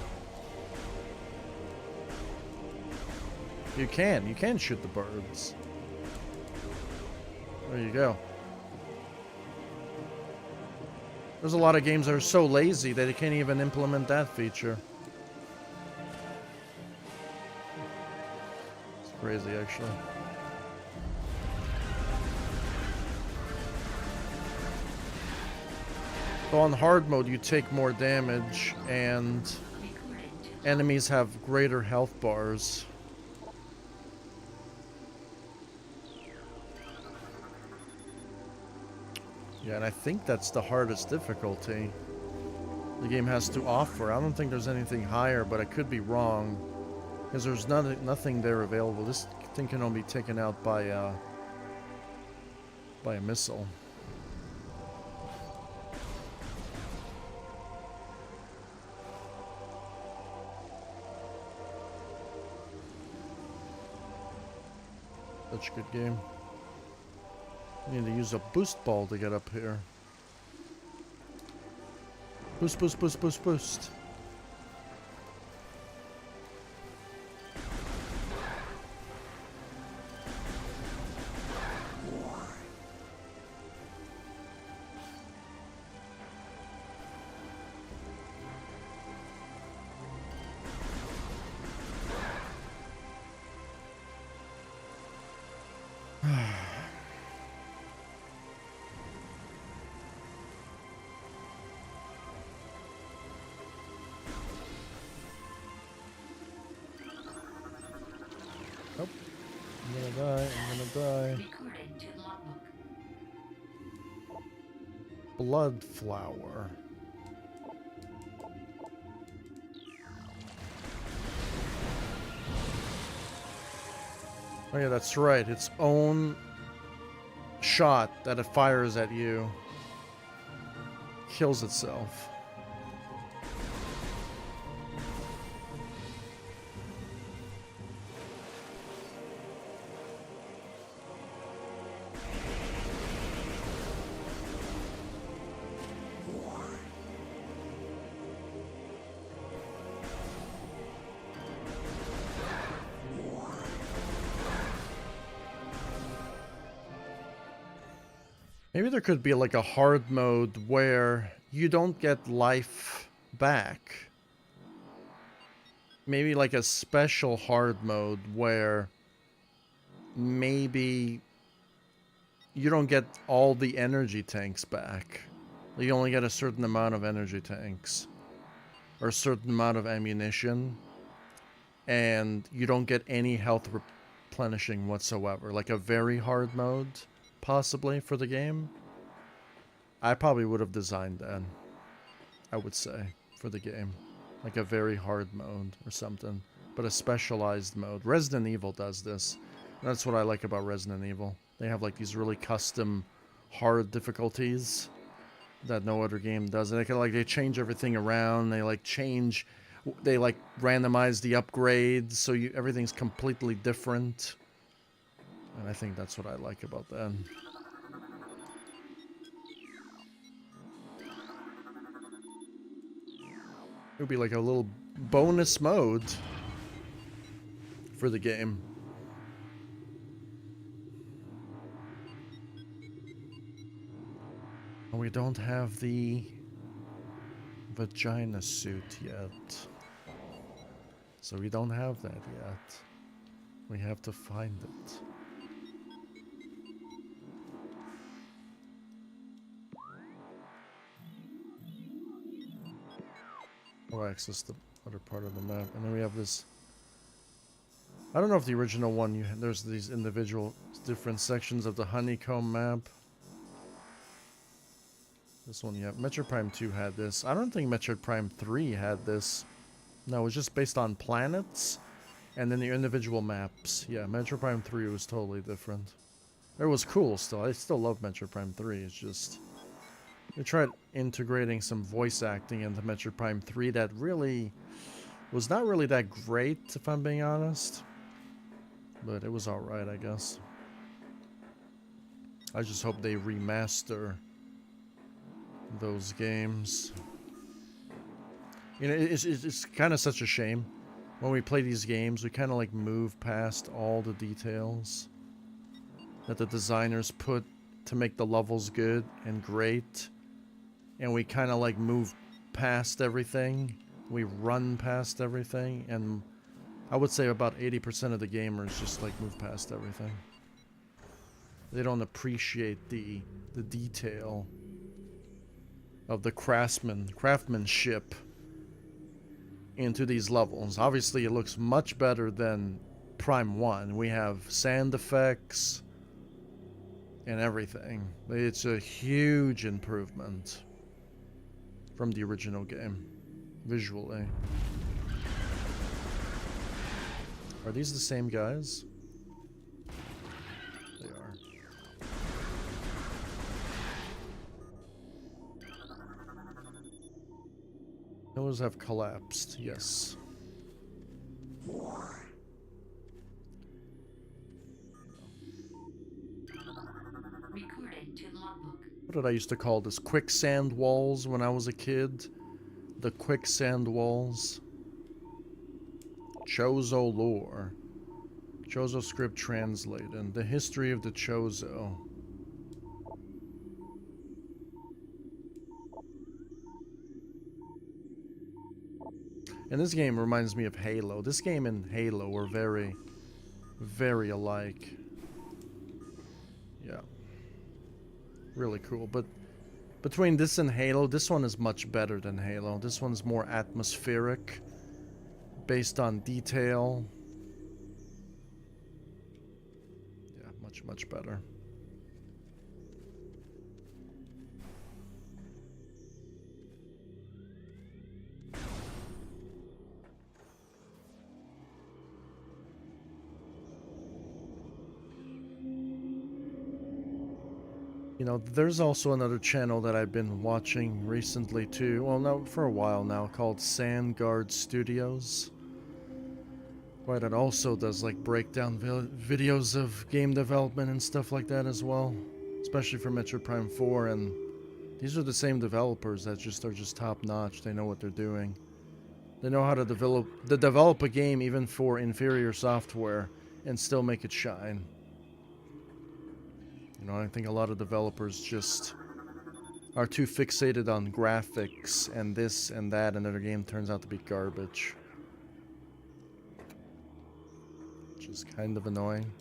You can shoot the birds. There you go. There's a lot of games that are so lazy that they can't even implement that feature. It's crazy, actually. So on hard mode, you take more damage, and enemies have greater health bars. Yeah, and I think that's the hardest difficulty the game has to offer. I don't think there's anything higher, but I could be wrong, because there's nothing there available. This thing can only be taken out by a missile. Such a good game. I need to use a boost ball to get up here. Boost, boost, boost, boost, boost. Nope. I'm gonna die. I'm gonna die. Recording to logbook. Blood flower. Oh yeah, that's right. Its own shot that it fires at you kills itself. Maybe there could be like a hard mode where you don't get life back. Maybe like a special hard mode where maybe you don't get all the energy tanks back. You only get a certain amount of energy tanks or a certain amount of ammunition, and you don't get any health replenishing whatsoever. Like a very hard mode, possibly, for the game. I probably would have designed that, I would say, for the game. Like a very hard mode or something, but a specialized mode. Resident Evil does this. That's what I like about Resident Evil. They have like these really custom hard difficulties that no other game does. And they change everything around. They randomize the upgrades so everything's completely different. And I think that's what I like about that. It would be like a little bonus mode for the game. And we don't have the vagina suit yet. So we don't have that yet. We have to find it. Or access the other part of the map. And then we have this... I don't know if the original one, there's these individual different sections of the honeycomb map. This one, yeah. Metroid Prime 2 had this. I don't think Metroid Prime 3 had this. No, it was just based on planets and then the individual maps. Yeah, Metroid Prime 3 was totally different. It was cool still. I still love Metroid Prime 3. It's just... They tried integrating some voice acting into Metroid Prime 3 that really was not really that great, if I'm being honest. But it was alright, I guess. I just hope they remaster those games. You know, it's kind of such a shame. When we play these games, we kind of like move past all the details that the designers put to make the levels good and great. And we kind of like move past everything. We run past everything. And I would say about 80% of the gamers just like move past everything. They don't appreciate the detail of the craftsmanship into these levels. Obviously, it looks much better than Prime 1. We have sand effects and everything. It's a huge improvement from the original game, visually. Are these the same guys? They are. Those have collapsed, yes. Recording What did I used to call this? Quicksand walls when I was a kid. The quicksand walls. Chozo lore. Chozo script translated. The history of the Chozo. And this game reminds me of Halo. This game and Halo are very, very alike. Yeah. Really cool. But between this and Halo, this one is much better than Halo. This one's more atmospheric, based on detail. Yeah, much, much better. You know, there's also another channel that I've been watching recently too. Well, no, for a while now, called Sandguard Studios. Right, it also does like breakdown videos of game development and stuff like that as well, especially for Metroid Prime 4. And these are the same developers that are just top notch. They know what they're doing. They know how to develop a game even for inferior software and still make it shine. You know, I think a lot of developers just are too fixated on graphics and this and that, and their game turns out to be garbage. Which is kind of annoying.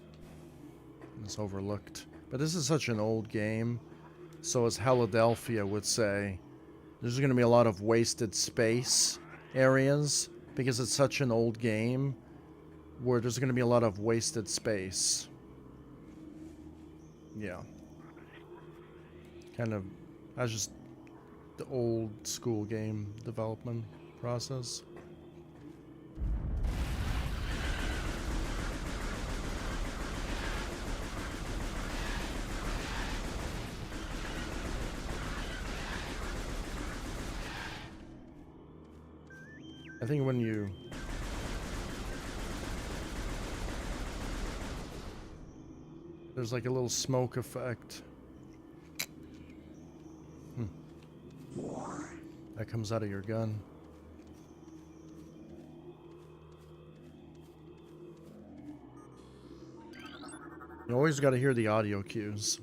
It's overlooked. But this is such an old game, so as Heladelphia would say, there's going to be a lot of wasted space areas, because it's such an old game, where there's going to be a lot of wasted space. Yeah. Kind of, that's just the old school game development process. I think when you... There's like a little smoke effect. That comes out of your gun. You always got to hear the audio cues.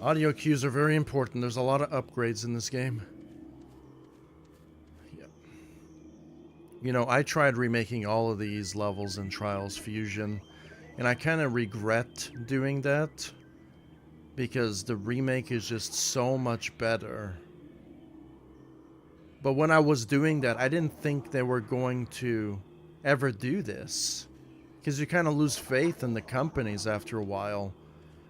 Audio cues are very important. There's a lot of upgrades in this game. Yep. You know, I tried remaking all of these levels in Trials Fusion, and I kind of regret doing that, because the remake is just so much better. But when I was doing that, I didn't think they were going to ever do this, because you kind of lose faith in the companies after a while,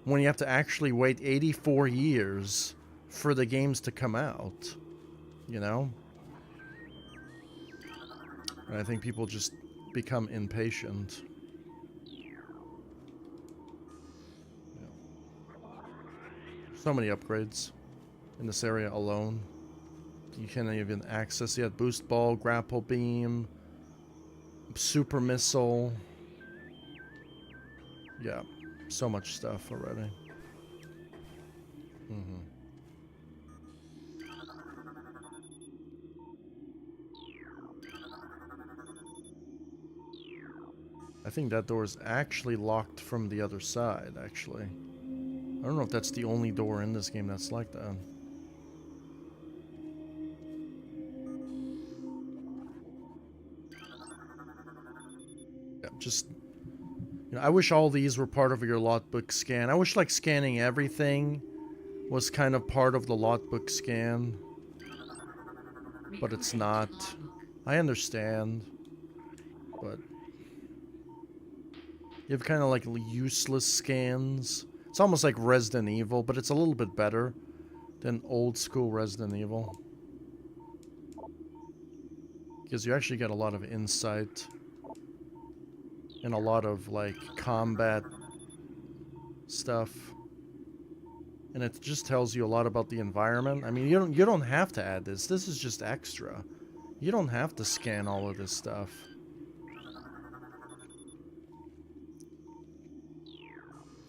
when you have to actually wait 84 years for the games to come out, you know? And I think people just become impatient. Yeah. So many upgrades in this area alone. You can't even access yet. Boost ball, grapple beam, super missile. Yeah. So much stuff already. I think that door is actually locked from the other side, actually. I don't know if that's the only door in this game that's like that. Yeah, just... You know, I wish all these were part of your logbook scan. I wish, like, scanning everything was kind of part of the logbook scan. But it's not. I understand. But... You have kind of, like, useless scans. It's almost like Resident Evil, but it's a little bit better than old school Resident Evil. Because you actually get a lot of insight. And a lot of, like, combat stuff. And it just tells you a lot about the environment. I mean, you don't have to add this. This is just extra. You don't have to scan all of this stuff.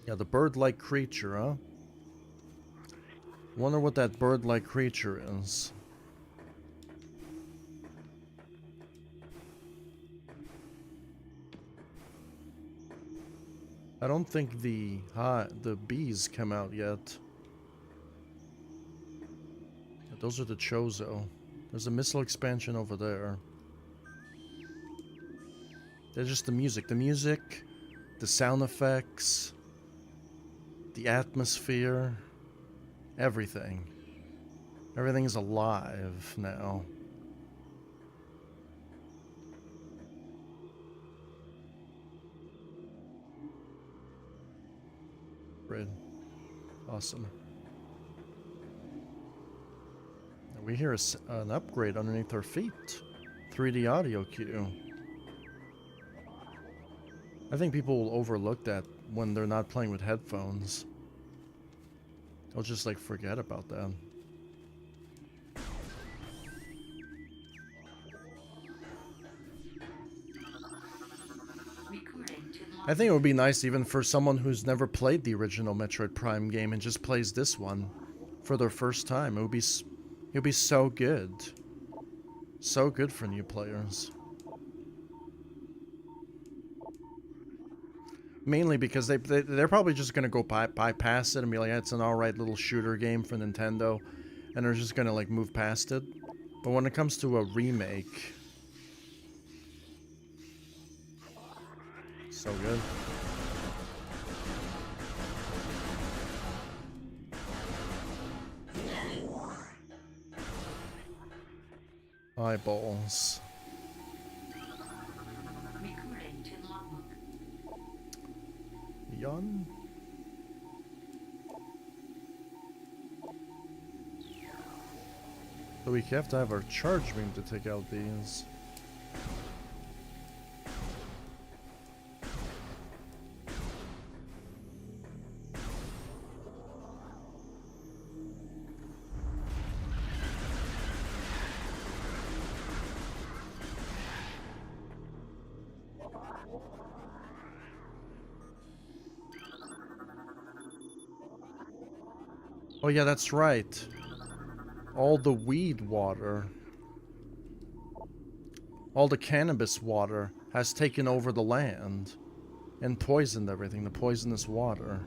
Yeah, the bird-like creature, huh? Wonder what that bird-like creature is. I don't think the bees come out yet. Yeah, those are the Chozo. There's a missile expansion over there. There's just the music. The music, the sound effects, the atmosphere, everything. Everything is alive now. Great. Awesome. We hear an upgrade underneath our feet. 3D audio cue. I think people will overlook that when they're not playing with headphones. They'll just like forget about that. I think it would be nice even for someone who's never played the original Metroid Prime game and just plays this one for their first time. It would be so good. So good for new players. Mainly because they're probably just going to go bypass it and be like, yeah, it's an alright little shooter game for Nintendo. And they're just going to like move past it. But when it comes to a remake... So good. Eyeballs. Recording to logbook. Yon? So we have to have our charge beam to take out these. Oh yeah, that's right. All the weed water, all the cannabis water has taken over the land and poisoned everything, the poisonous water.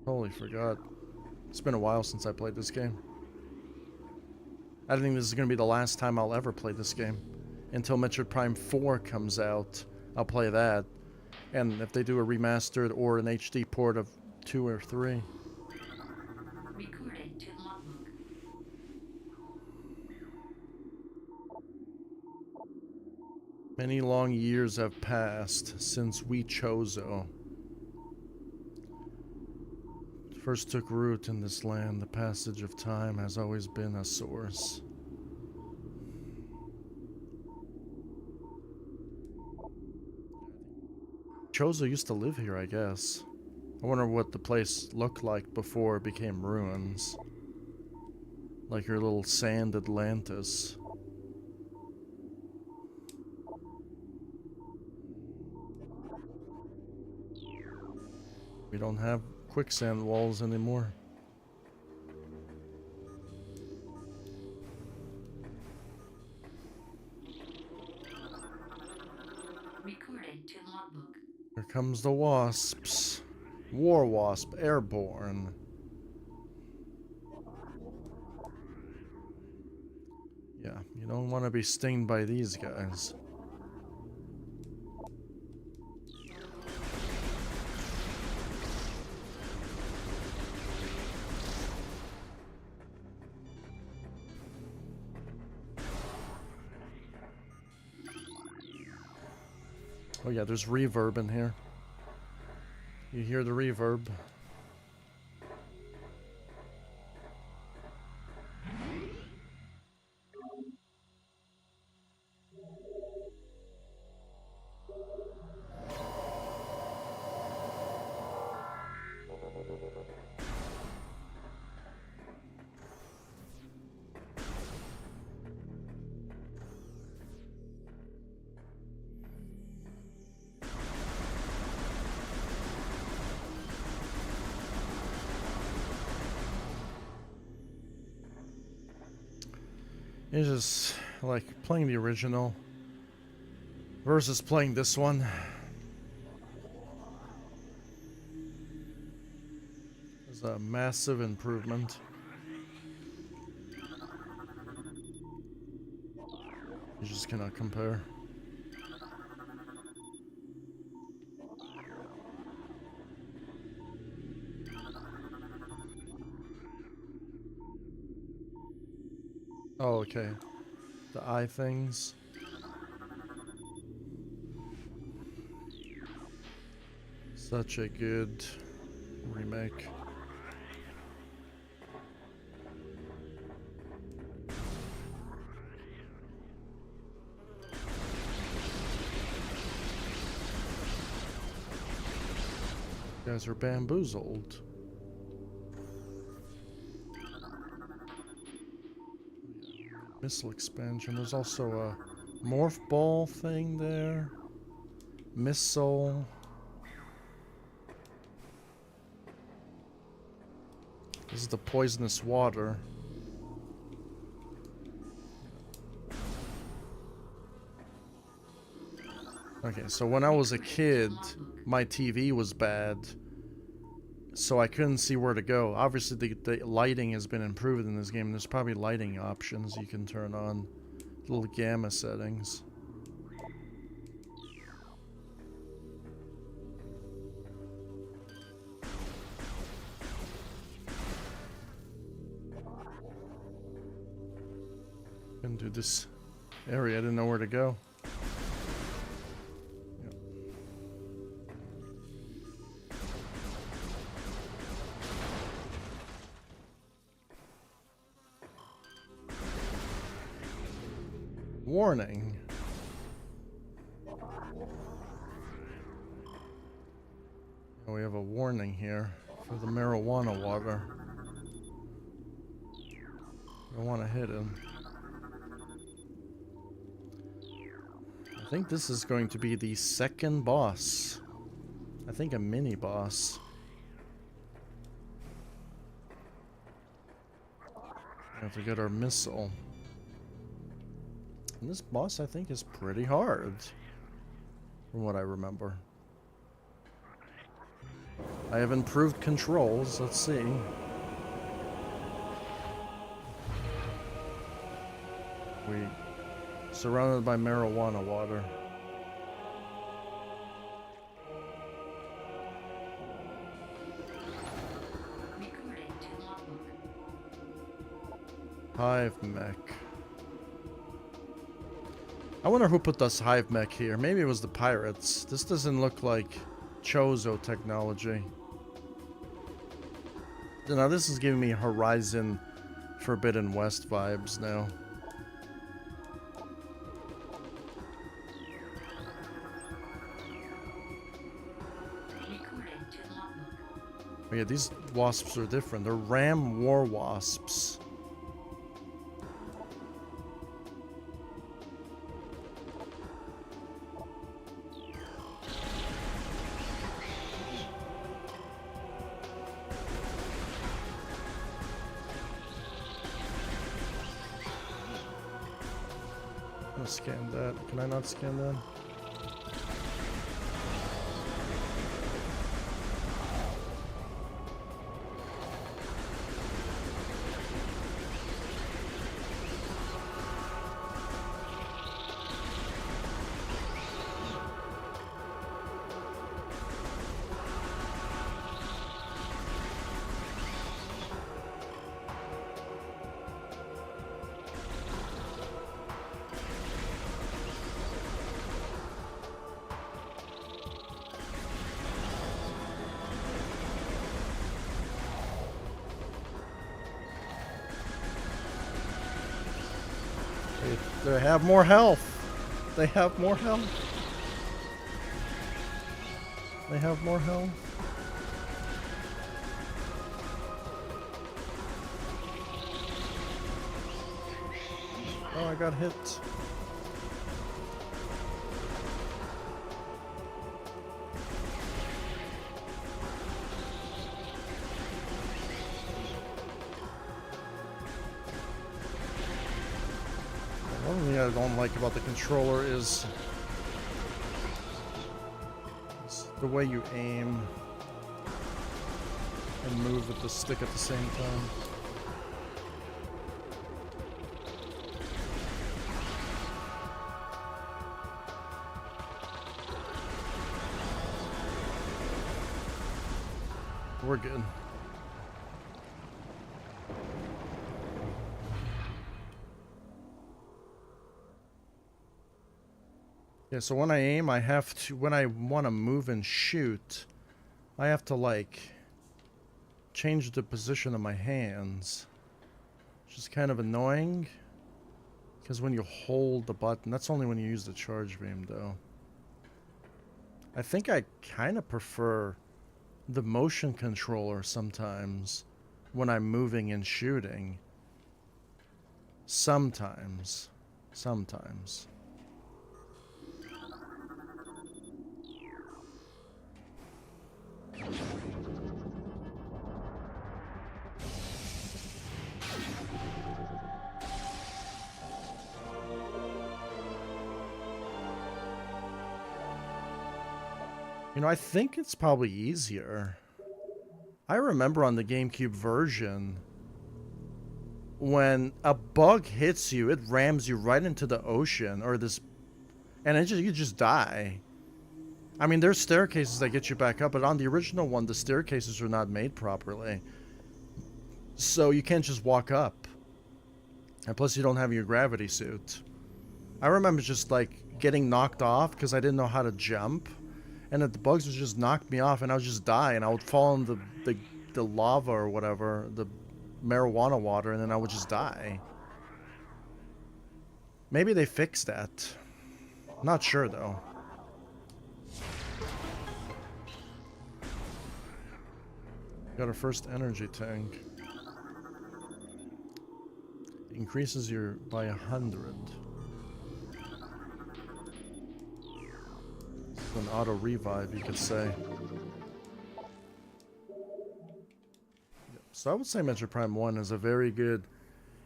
Totally forgot. It's been a while since I played this game. I don't think this is going to be the last time I'll ever play this game. Until Metroid Prime 4 comes out, I'll play that. And if they do a remastered or an HD port of 2 or 3. Recording to logbook. Many long years have passed since we Chozo first took root in this land. The passage of time has always been a source. Chozo used to live here, I guess. I wonder what the place looked like before it became ruins. Like your little sand Atlantis. We don't have quicksand walls anymore. Recording to logbook. Here comes the wasps. War wasp airborne. Yeah, you don't want to be stinged by these guys. Oh yeah, there's reverb in here. You hear the reverb. It's just like playing the original versus playing this one. It's a massive improvement. You just cannot compare. Oh, okay. The eye things. Such a good remake. You guys are bamboozled. Missile expansion. There's also a morph ball thing there. Missile. This is the poisonous water. Okay, so when I was a kid, my TV was bad, so I couldn't see where to go. Obviously, the lighting has been improved in this game. There's probably lighting options you can turn on. Little gamma settings. Couldn't do this area. I didn't know where to go. Warning. We have a warning here for the marijuana water. I want to hit him. I think this is going to be the second boss. I think a mini boss. We have to get our missile. And this boss, I think, is pretty hard, from what I remember. I have improved controls. Let's see. We surrounded by marijuana water. Recording to logbook. Hive mech. I wonder who put this hive mech here. Maybe it was the pirates. This doesn't look like Chozo technology. Now this is giving me Horizon Forbidden West vibes now. Recording to logbook. Oh yeah, these wasps are different. They're ram war wasps. I'm gonna scan that. Can I not scan that? They have more health. They have more health. They have more health. Oh, I got hit. One thing I don't like about the controller is the way you aim and move with the stick at the same time. We're good. Yeah, so when I aim, I have to, when I want to move and shoot, I have to like change the position of my hands, which is kind of annoying because when you hold the button, that's only when you use the charge beam though. I think I kind of prefer the motion controller sometimes when I'm moving and shooting. Sometimes. You know, I think it's probably easier. I remember on the GameCube version, when a bug hits you, it rams you right into the ocean or this, and you just die. I mean, there's staircases that get you back up, but on the original one, the staircases are not made properly. So you can't just walk up. And plus you don't have your gravity suit. I remember just like getting knocked off because I didn't know how to jump. And the bugs would just knock me off and I would just die and I would fall in the lava or whatever, the marijuana water, and then I would just die. Maybe they fixed that. Not sure though. Got our first energy tank. Increases your by 100. It's an auto revive, you could say. So I would say Metroid Prime 1 is a very good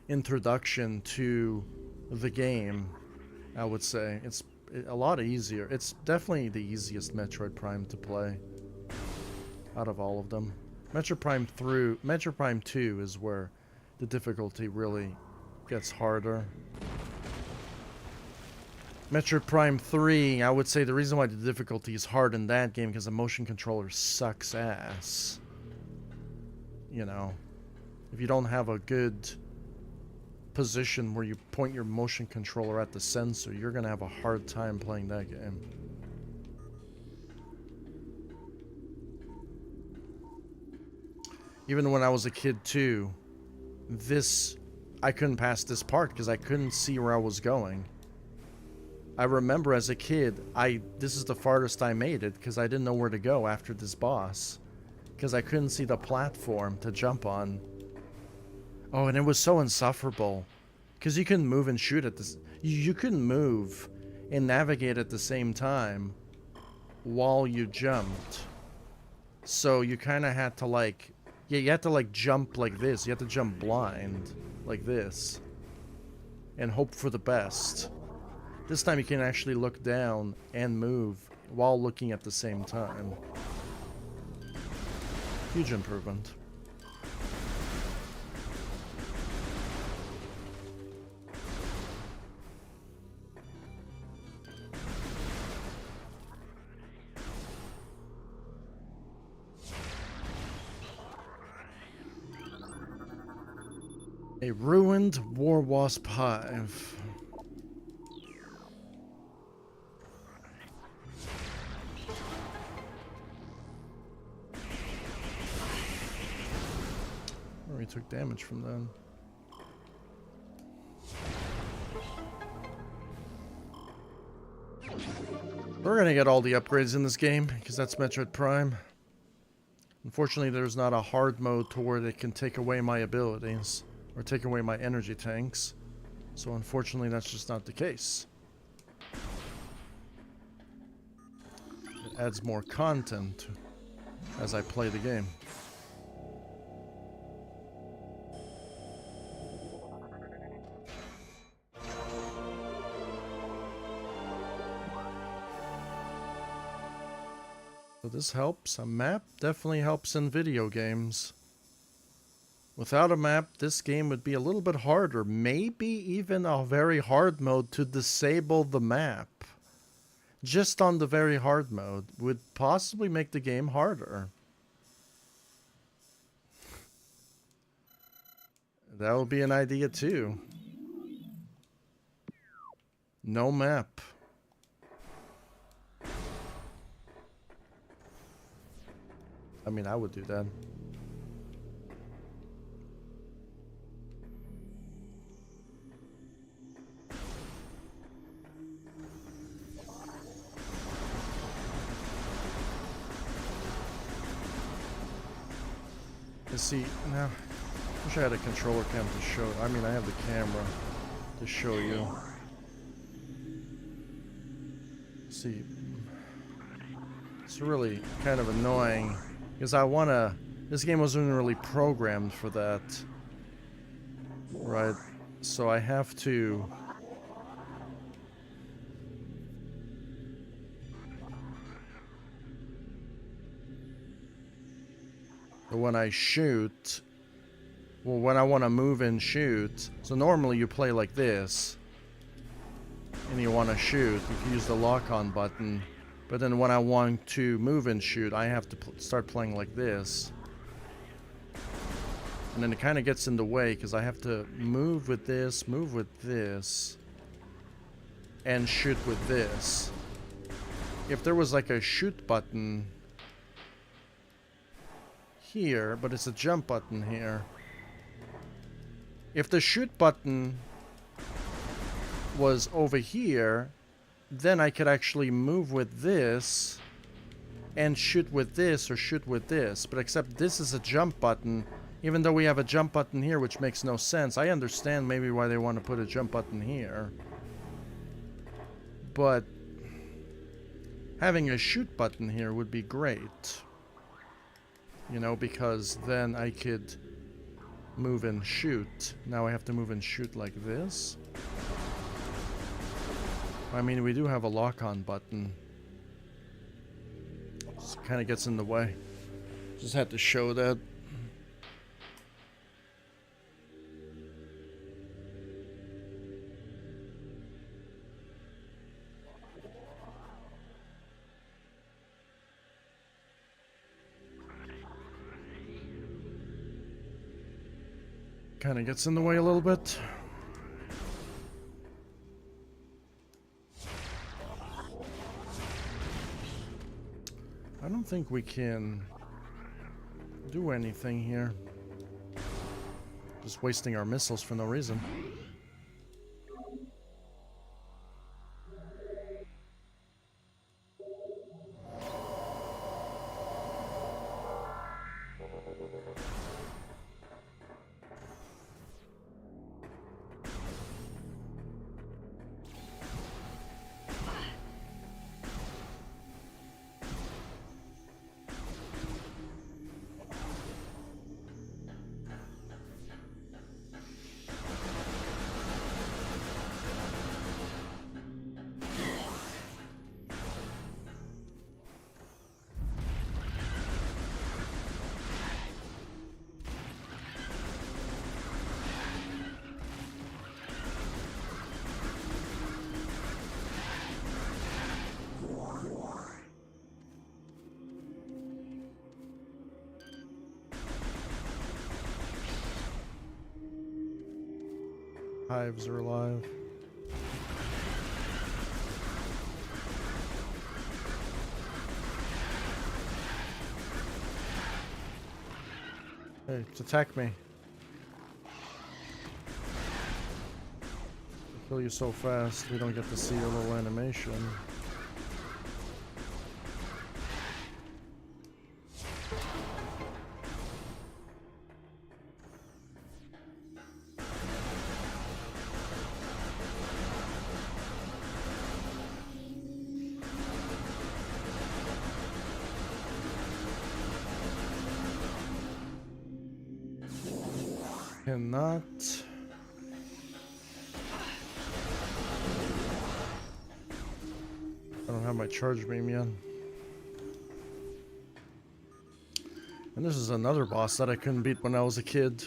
introduction to the game. I would say it's a lot easier. It's definitely the easiest Metroid Prime to play out of all of them. Metroid Prime 2 is where the difficulty really gets harder. Metroid Prime 3, I would say the reason why the difficulty is hard in that game because the motion controller sucks ass. You know, if you don't have a good position where you point your motion controller at the sensor, you're gonna have a hard time playing that game. Even when I was a kid too, I couldn't pass this part because I couldn't see where I was going. I remember as a kid, this is the farthest I made it because I didn't know where to go after this boss. Because I couldn't see the platform to jump on. Oh, and it was so insufferable. Because you couldn't move and shoot at this. You couldn't move and navigate at the same time while you jumped. So you kind of had to like... Yeah, you had to like jump like this. You had to jump blind like this. And hope for the best. This time you can actually look down and move while looking at the same time. Huge improvement. A ruined War Wasp hive. We took damage from them. We're gonna get all the upgrades in this game because that's Metroid Prime. Unfortunately, there's not a hard mode to where they can take away my abilities or take away my energy tanks. So unfortunately, that's just not the case. It adds more content as I play the game. So this helps. A map definitely helps in video games. Without a map, this game would be a little bit harder. Maybe even a very hard mode to disable the map. Just on the very hard mode would possibly make the game harder. That would be an idea too. No map. I mean, I would do that. You see, now, I wish I had a controller cam to show. I mean, I have the camera to show you. See, it's really kind of annoying because I want to. This game wasn't really programmed for that, right? So I have to. When I shoot, well, when I want to move and shoot, so normally you play like this, and you want to shoot, you can use the lock-on button, but then when I want to move and shoot, I have to start playing like this. And then it kind of gets in the way, because I have to move with this, and shoot with this. If there was like a shoot button here, but it's a jump button here. If the shoot button was over here, then I could actually move with this and shoot with this or shoot with this. But except this is a jump button, even though we have a jump button here, which makes no sense. I understand maybe why they want to put a jump button here. But having a shoot button here would be great. You know, because then I could move and shoot. Now I have to move and shoot like this. I mean, we do have a lock-on button. Just kind of gets in the way. Just had to show that. Kind of gets in the way a little bit. I don't think we can do anything here. Just wasting our missiles for no reason. Hives are alive. Hey, it's attack me. I kill you so fast, we don't get to see your little animation. Cannot. I don't have my charge beam yet. And this is another boss that I couldn't beat when I was a kid.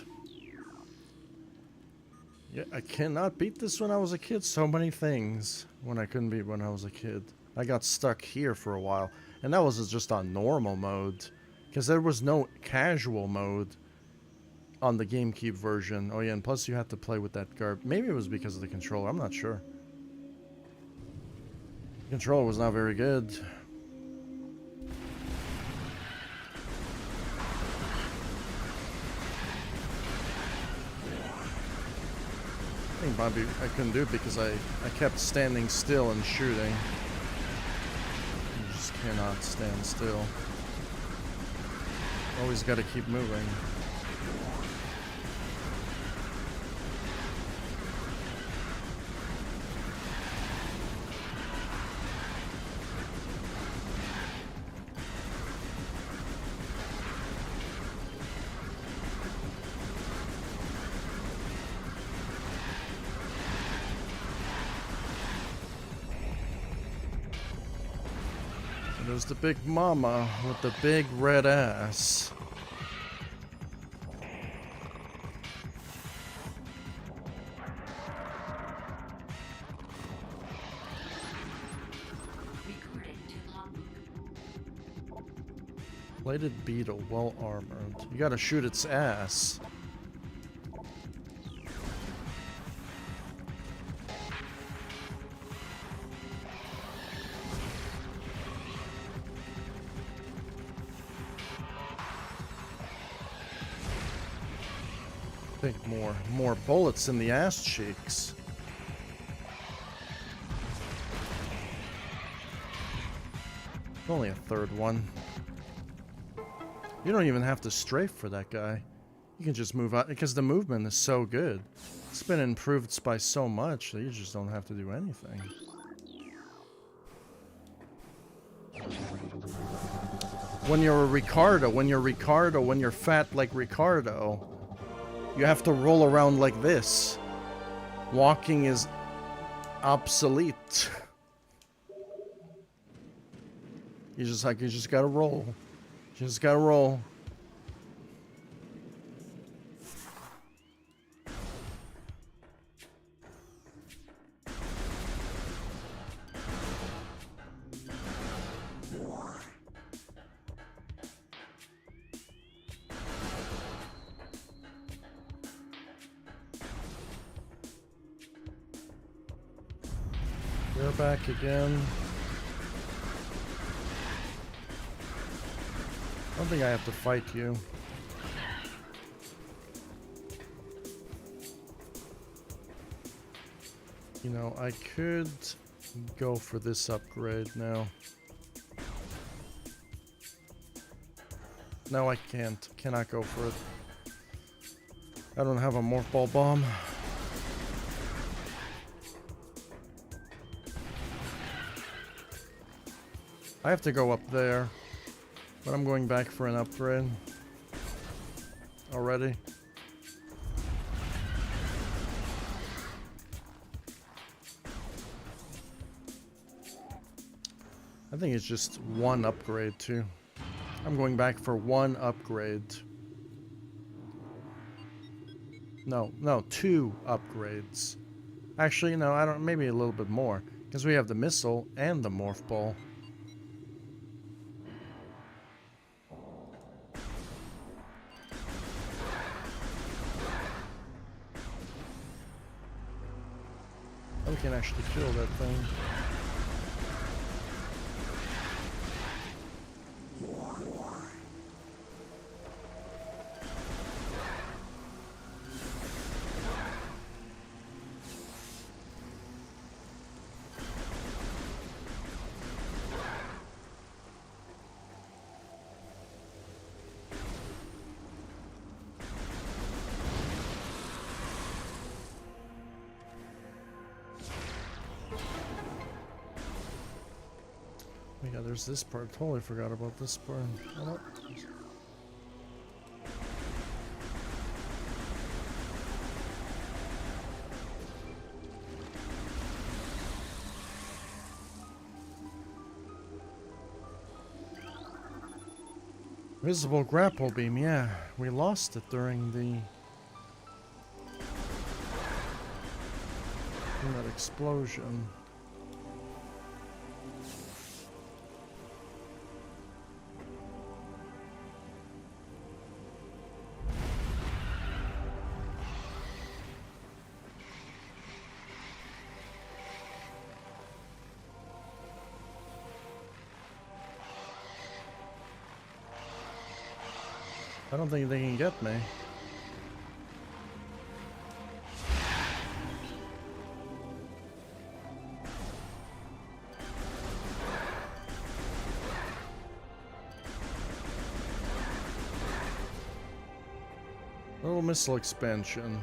Yeah, I cannot beat this when I was a kid. So many things when I couldn't beat when I was a kid. I got stuck here for a while. And that was just on normal mode. Because there was no casual mode on the GameCube version. Oh yeah, and plus you had to play with that garb. Maybe it was because of the controller. I'm not sure. The controller was not very good. I think Bobby, I couldn't do it because I kept standing still and shooting. You just cannot stand still. Always got to keep moving. There's the big mama with the big red ass. Recording to logbook. Plated beetle, well armored. You gotta shoot its ass. I think more bullets in the ass cheeks. Only a third one. You don't even have to strafe for that guy. You can just move out because the movement is so good. It's been improved by so much that you just don't have to do anything. When you're a Ricardo, when you're fat like Ricardo, you have to roll around like this. Walking is obsolete. You just gotta roll. You just gotta roll. We're back again. I don't think I have to fight you. You know, I could go for this upgrade now. No, I can't. Cannot go for it. I don't have a morph ball bomb. I have to go up there, but I'm going back for an upgrade already. I think it's just one upgrade too. I'm going back for one upgrade. No, two upgrades. Actually, no, I don't, maybe a little bit more, because we have the missile and the morph ball. We can actually kill that thing. Yeah, there's this part. Totally forgot about this part. Oh, Visible grapple beam, yeah. We lost it during that explosion. I don't think they can get me. Little missile expansion.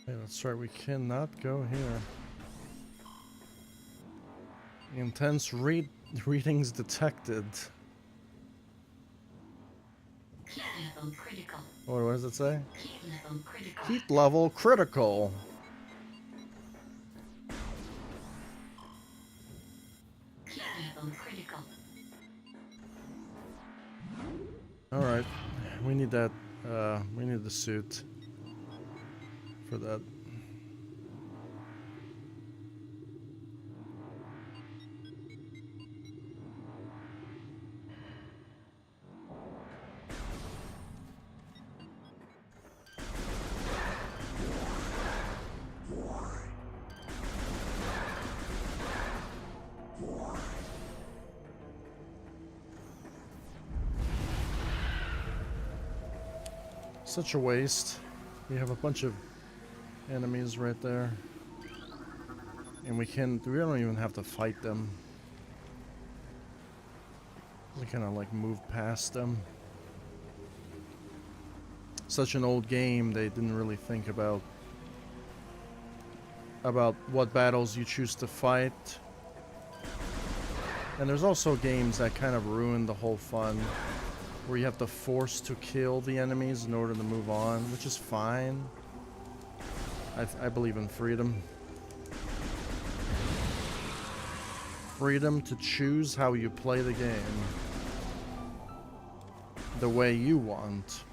Hey, that's right, we cannot go here. Intense readings detected. Heat level critical. What does it say? Heat level critical. Heat level critical. Heat level critical. Alright. We need that, we need the suit for that. Such a waste. We have a bunch of enemies right there. And we don't even have to fight them. We kind of like move past them. Such an old game, they didn't really think about what battles you choose to fight. And there's also games that kind of ruin the whole fun, where you have to force to kill the enemies in order to move on, which is fine. I believe in freedom. Freedom to choose how you play the game. The way you want.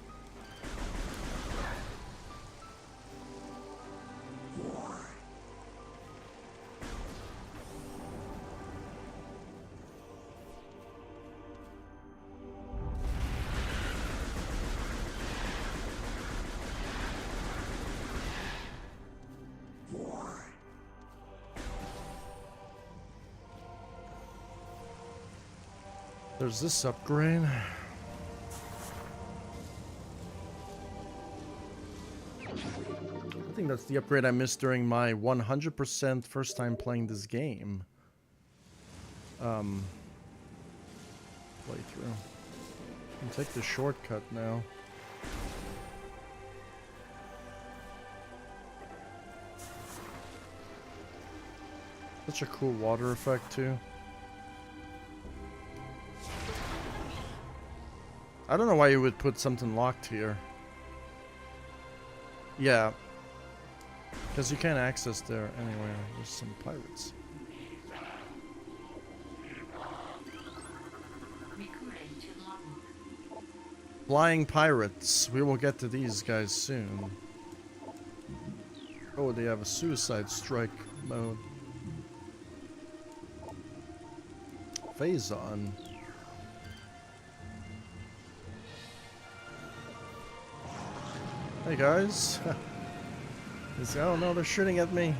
There's this upgrade. I think that's the upgrade I missed during my 100% first time playing this game. Playthrough. Can take the shortcut now. Such a cool water effect too. I don't know why you would put something locked here. Yeah. Because you can't access there anywhere. There's some pirates. Recruiting to logbook. Flying pirates. We will get to these guys soon. Oh, they have a suicide strike mode. Phase on. Hey guys. Oh no, they're shooting at me.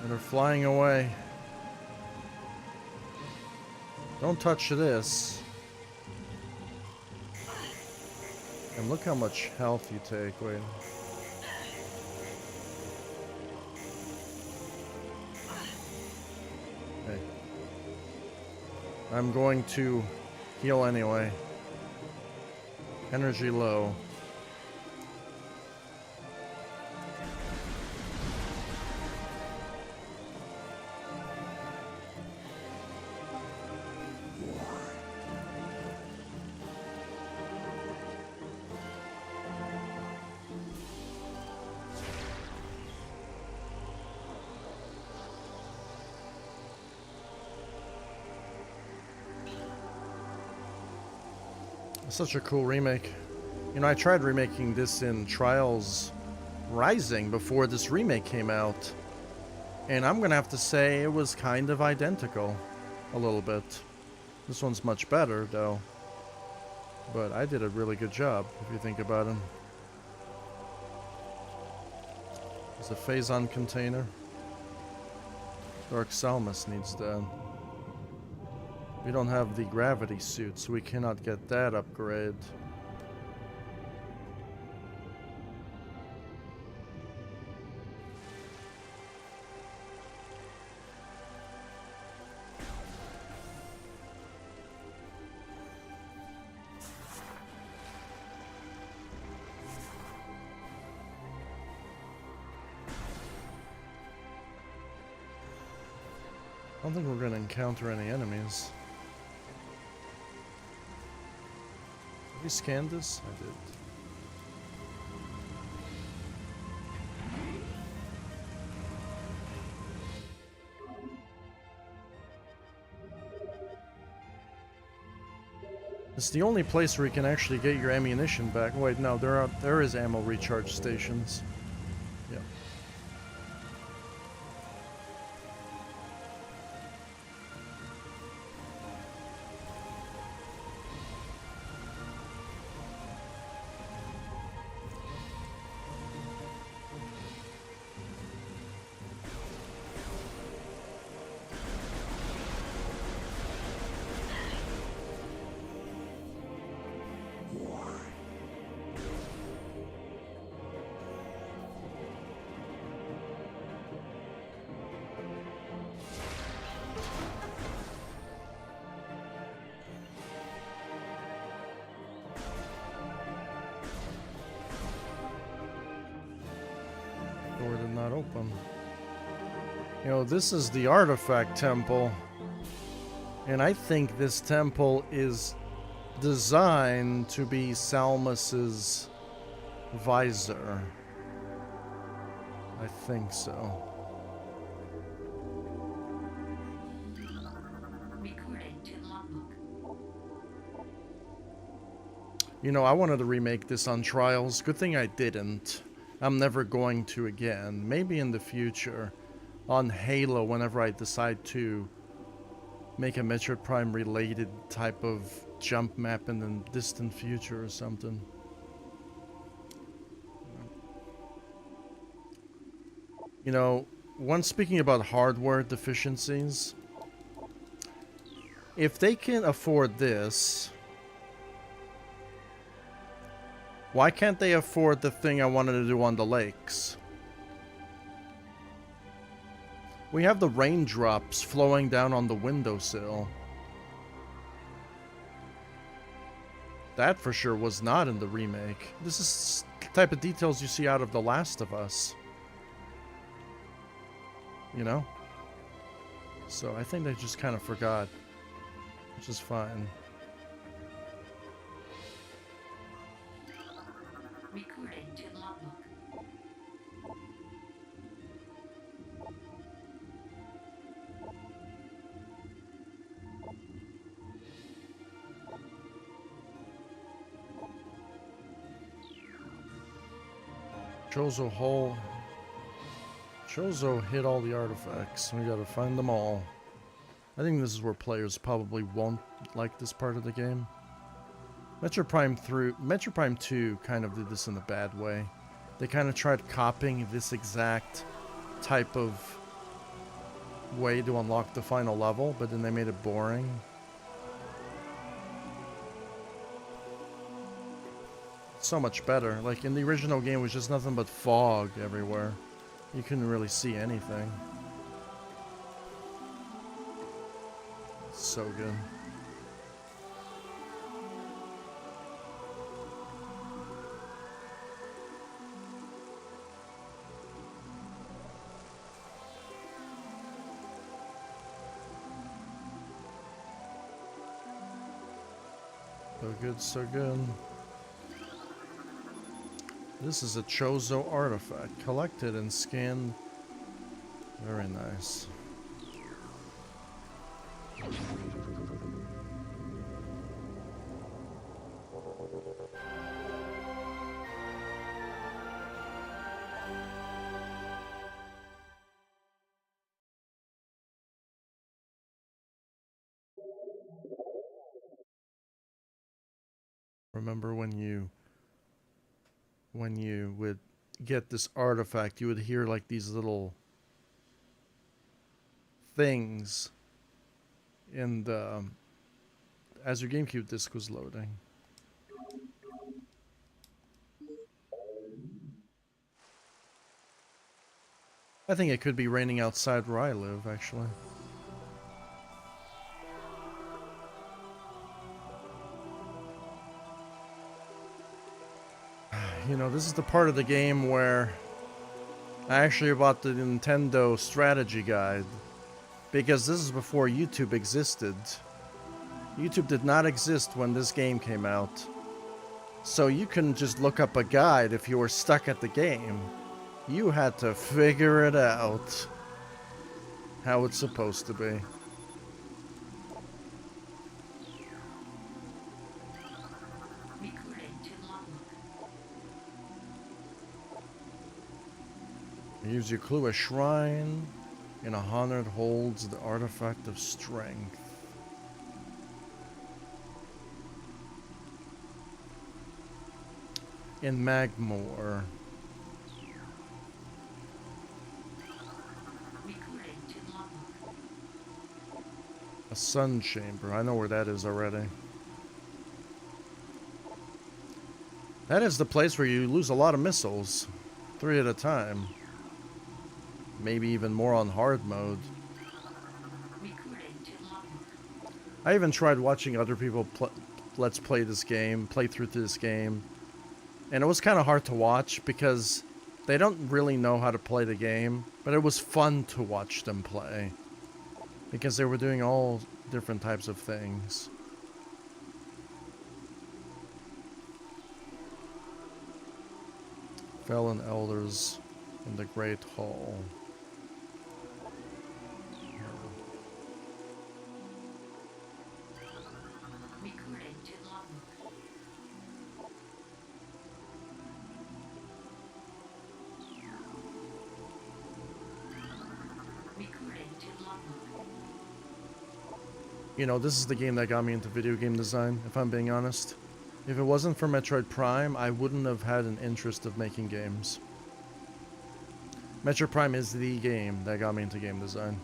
And they're flying away. Don't touch this. And look how much health you take. Wait. I'm going to heal anyway. Energy low. Such a cool remake. You know, I tried remaking this in Trials Rising before this remake came out. And I'm gonna have to say it was kind of identical. A little bit. This one's much better, though. But I did a really good job, if you think about it. There's a Phazon container. Dark Salmus needs that. We don't have the gravity suit, so we cannot get that upgrade. I don't think we're going to encounter any enemies. Did we scan this? I did. It's the only place where you can actually get your ammunition back. Wait, no, there is ammo recharge stations. Yeah. Door did not open. You know, this is the artifact temple. And I think this temple is designed to be Salmus's visor. I think so. Recorded to logbook. You know, I wanted to remake this on Trials. Good thing I didn't. I'm never going to again. Maybe in the future. On Halo, whenever I decide to make a Metroid Prime related type of jump map in the distant future or something. You know, when speaking about hardware deficiencies, if they can afford this, why can't they afford the thing I wanted to do on the lakes? We have the raindrops flowing down on the windowsill. That for sure was not in the remake. This is the type of details you see out of The Last of Us. You know? So I think they just kind of forgot. Which is fine. Recorded to logbook. Chozo hit all the artifacts. We gotta find them all. I think this is where players probably won't like this part of the game. Metroid Prime 2 kind of did this in a bad way. They kind of tried copying this exact type of way to unlock the final level, but then they made it boring. So much better. Like in the original game, it was just nothing but fog everywhere. You couldn't really see anything. So good. So good, so good. This is a Chozo artifact. Collected and scanned. Very nice. Remember when you would get this artifact, you would hear like these little things in the as your GameCube disc was loading. I think it could be raining outside where I live, actually. You know, this is the part of the game where I actually bought the Nintendo strategy guide because this is before YouTube existed. YouTube did not exist when this game came out. So you couldn't just look up a guide if you were stuck at the game. You had to figure it out how it's supposed to be. Recording to logbook. Gives you a clue. A shrine in a hundred holds the artifact of strength. In Magmore. Recording to logbook. A sun chamber. I know where that is already. That is the place where you lose a lot of missiles. 3 at a time. Maybe even more on hard mode. Recording to logbook. I even tried watching other people let's play this game, play through this game. And it was kind of hard to watch because they don't really know how to play the game. But it was fun to watch them play. Because they were doing all different types of things. Fallen Elders in the Great Hall. Recording to logbook. Recording to logbook. You know, this is the game that got me into video game design, if I'm being honest. If it wasn't for Metroid Prime, I wouldn't have had an interest of making games. Metroid Prime is the game that got me into game design.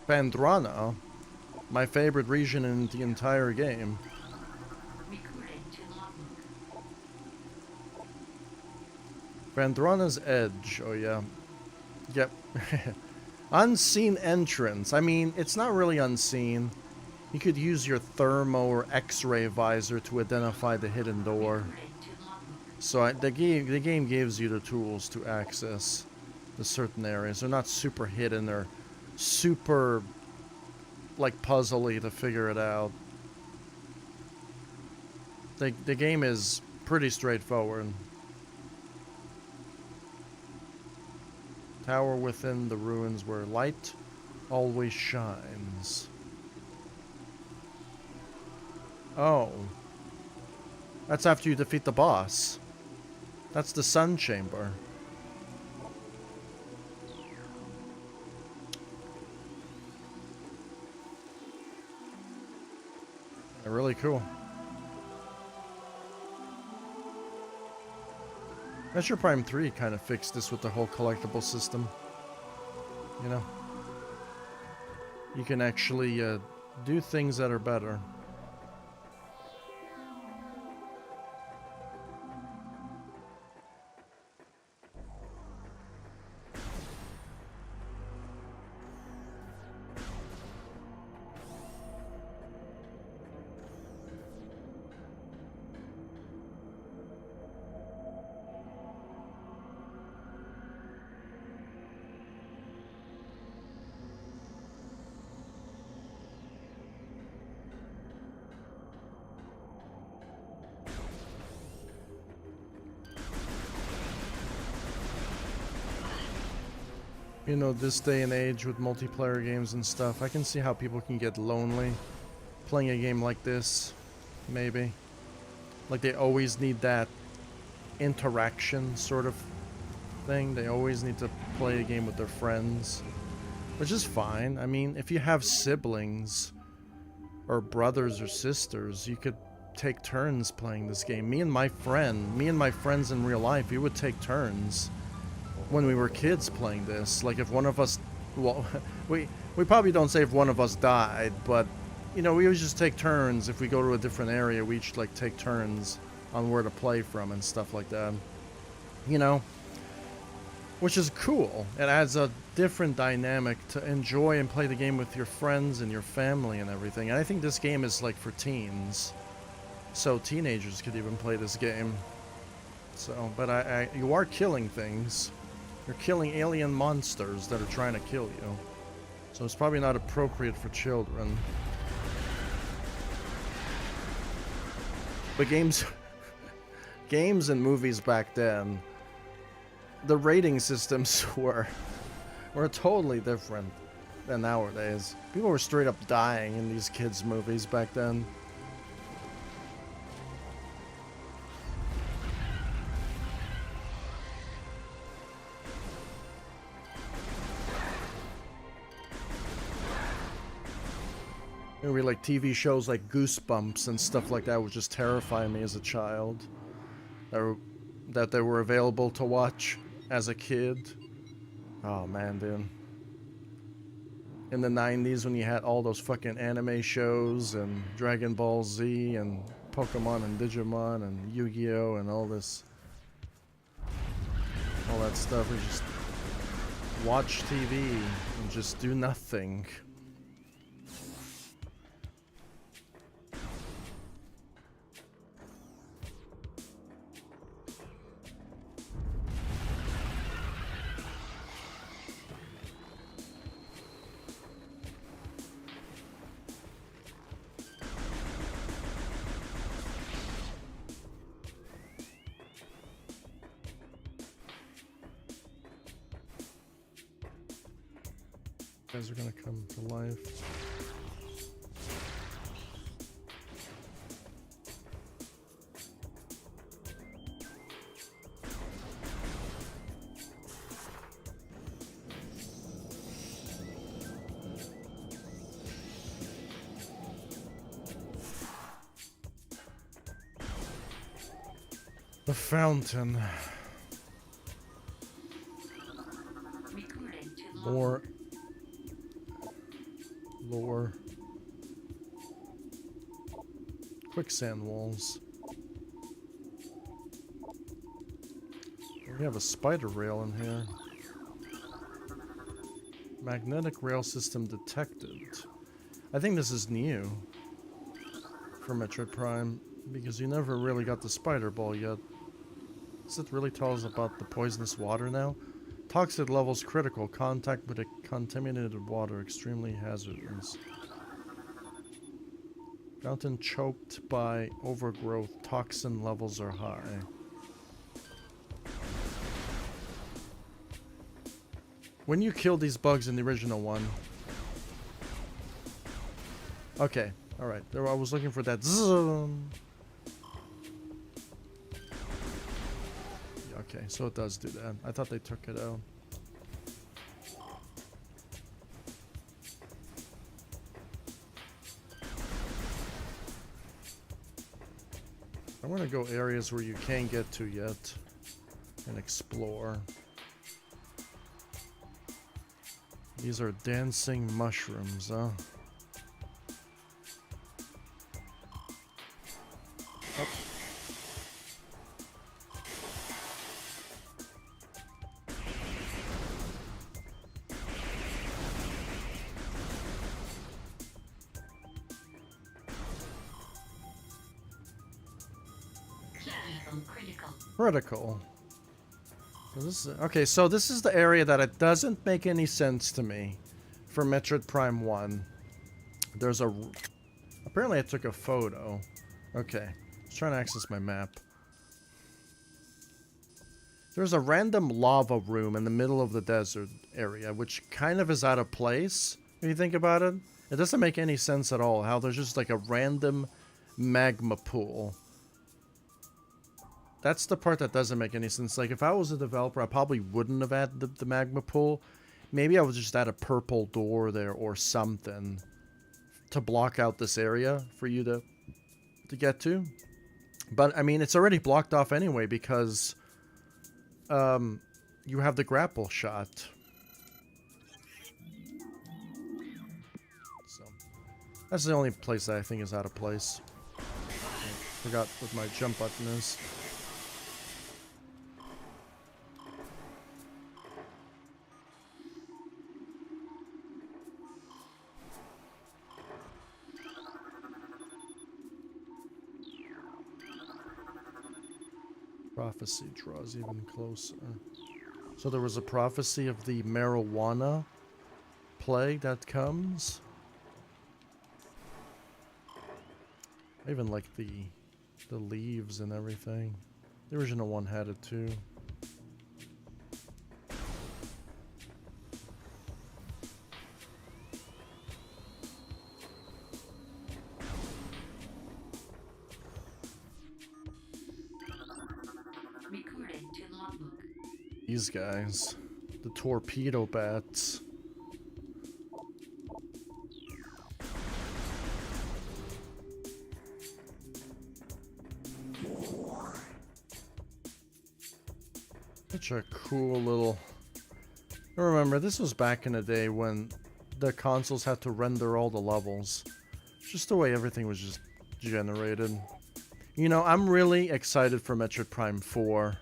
Phandrana, my favorite region in the entire game. Recording to logbook. Phandrana's Edge, oh yeah. Yep. Unseen entrance. I mean, it's not really unseen. You could use your thermo or X-ray visor to identify the hidden door. Recording to logbook. So the game gives you the tools to access the certain areas. They're not super hidden or super like puzzly to figure it out. The game is pretty straightforward. Tower within the ruins where light always shines. Oh. That's after you defeat the boss. That's the sun chamber. Really cool. Metroid Prime 3 kind of fixed this with the whole collectible system. You know? You can actually do things that are better. You know, this day and age with multiplayer games and stuff, I can see how people can get lonely playing a game like this, maybe. Like they always need that interaction sort of thing. They always need to play a game with their friends, which is fine. I mean, if you have siblings or brothers or sisters, you could take turns playing this game. Me and my friends in real life, we would take turns when we were kids playing this. Like if one of us, well, we probably don't say if one of us died, but you know, we would just take turns. If we go to a different area, we each like take turns on where to play from and stuff like that. You know, which is cool. It adds a different dynamic to enjoy and play the game with your friends and your family and everything. And I think this game is like for teens, so teenagers could even play this game. So, but you are killing things. You're killing alien monsters that are trying to kill you. So it's probably not appropriate for children. But games and movies back then, the rating systems were totally different than nowadays. People were straight up dying in these kids' movies back then. Maybe like TV shows like Goosebumps and stuff like that would just terrify me as a child. That they were available to watch as a kid. Oh man, dude. In the 90s when you had all those fucking anime shows and Dragon Ball Z and Pokemon and Digimon and Yu-Gi-Oh and all this. All that stuff. We just watch TV and just do nothing. Guys are gonna come to life. The fountain. Recruiting to More lore. Quicksand walls. We have a spider rail in here. Magnetic rail system detected. I think this is new for Metroid Prime because you never really got the spider ball yet. Does it really tell us about the poisonous water now? Toxic levels critical. Contact with a contaminated water extremely hazardous. Fountain choked by overgrowth. Toxin levels are high. When you killed these bugs in the original one. Okay, alright. There I was looking for that. Okay, so it does do that. I thought they took it out. I want to go areas where you can't get to yet and explore. These are dancing mushrooms, huh? Oh. Critical. Okay, so this is the area that it doesn't make any sense to me for Metroid Prime 1. There's a... Apparently I took a photo. Okay, I was trying to access my map. There's a random lava room in the middle of the desert area, which kind of is out of place when you think about it. It doesn't make any sense at all how there's just like a random magma pool. That's the part that doesn't make any sense. Like, if I was a developer, I probably wouldn't have added the magma pool. Maybe I would just add a purple door there or something to block out this area for you to get to. But, I mean, it's already blocked off anyway because you have the grapple shot. So, that's the only place that I think is out of place. I forgot what my jump button is. Prophecy draws even closer. So there was a prophecy of the marijuana plague that comes. I even like the leaves and everything. The original one had it too. Recording to logbook. These guys, the torpedo bats. Such a cool little... Remember, this was back in the day when the consoles had to render all the levels. Just the way everything was just generated. You know, I'm really excited for Metroid Prime 4.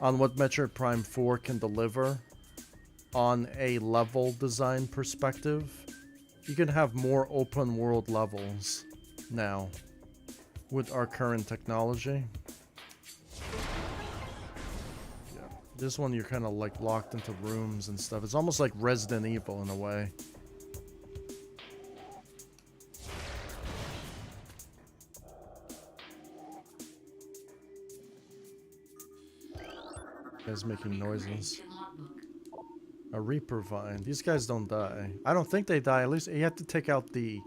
On what Metroid Prime 4 can deliver on a level design perspective. You can have more open world levels now with our current technology. Yeah, this one you're kind of like locked into rooms and stuff. It's almost like Resident Evil in a way. Guys making noises. To logbook. A Reaper Vine. These guys don't die. I don't think they die. At least you have to take out the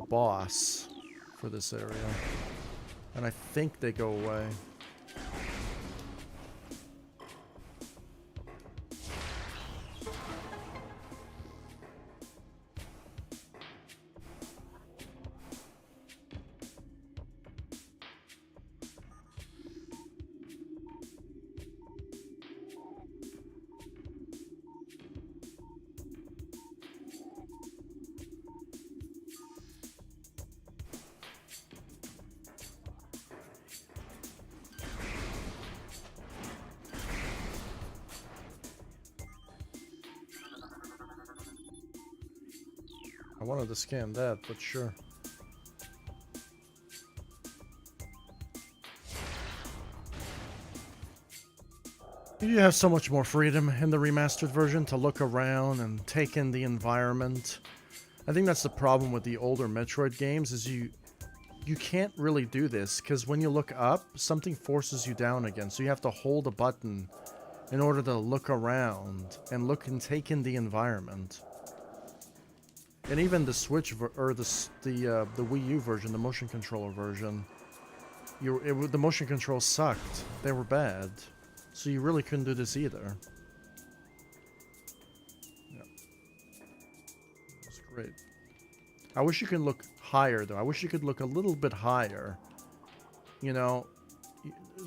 boss for this area. And I think they go away. I wanted to scan that, but sure. You have so much more freedom in the remastered version to look around and take in the environment. I think that's the problem with the older Metroid games is you can't really do this because when you look up, something forces you down again. So you have to hold a button in order to look around and look and take in the environment. And even the Switch or the Wii U version, the motion controller version, the motion controls sucked. They were bad, so you really couldn't do this either. Yeah, it's great. I wish you could look higher though. I wish you could look a little bit higher. You know,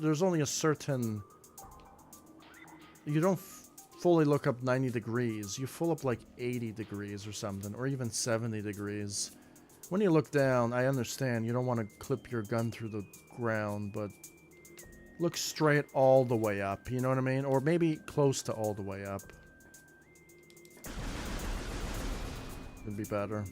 there's only a certain. You don't fully look up 90 degrees. You full up like 80 degrees or something, or even 70 degrees. When you look down, I understand you don't want to clip your gun through the ground, but look straight all the way up, you know what I mean? Or maybe close to all the way up. It'd be better.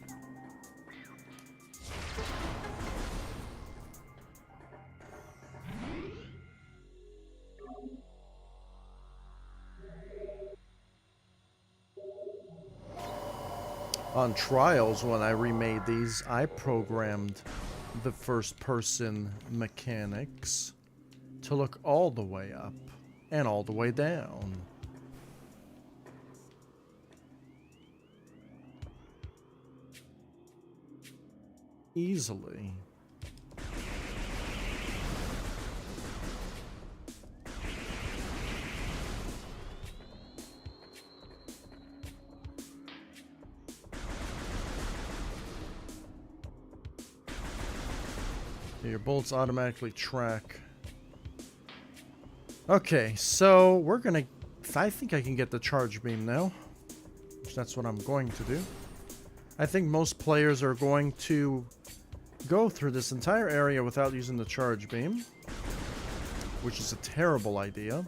On Trials, when I remade these, I programmed the first-person mechanics to look all the way up. and all the way down. Easily. Your bullets automatically track. Okay, so we're gonna... I think I can get the charge beam now. That's what I'm going to do. I think most players are going to go through this entire area without using the charge beam, which is a terrible idea.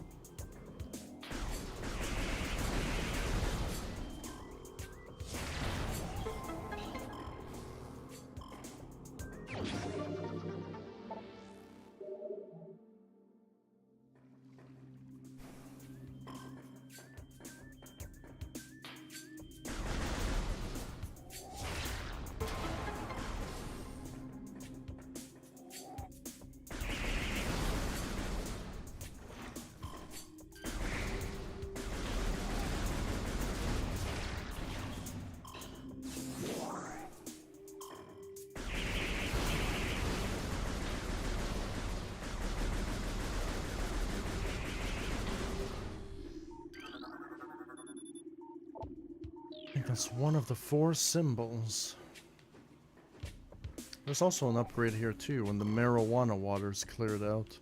I think that's one of the 4 symbols. There's also an upgrade here too when the marijuana water's cleared out.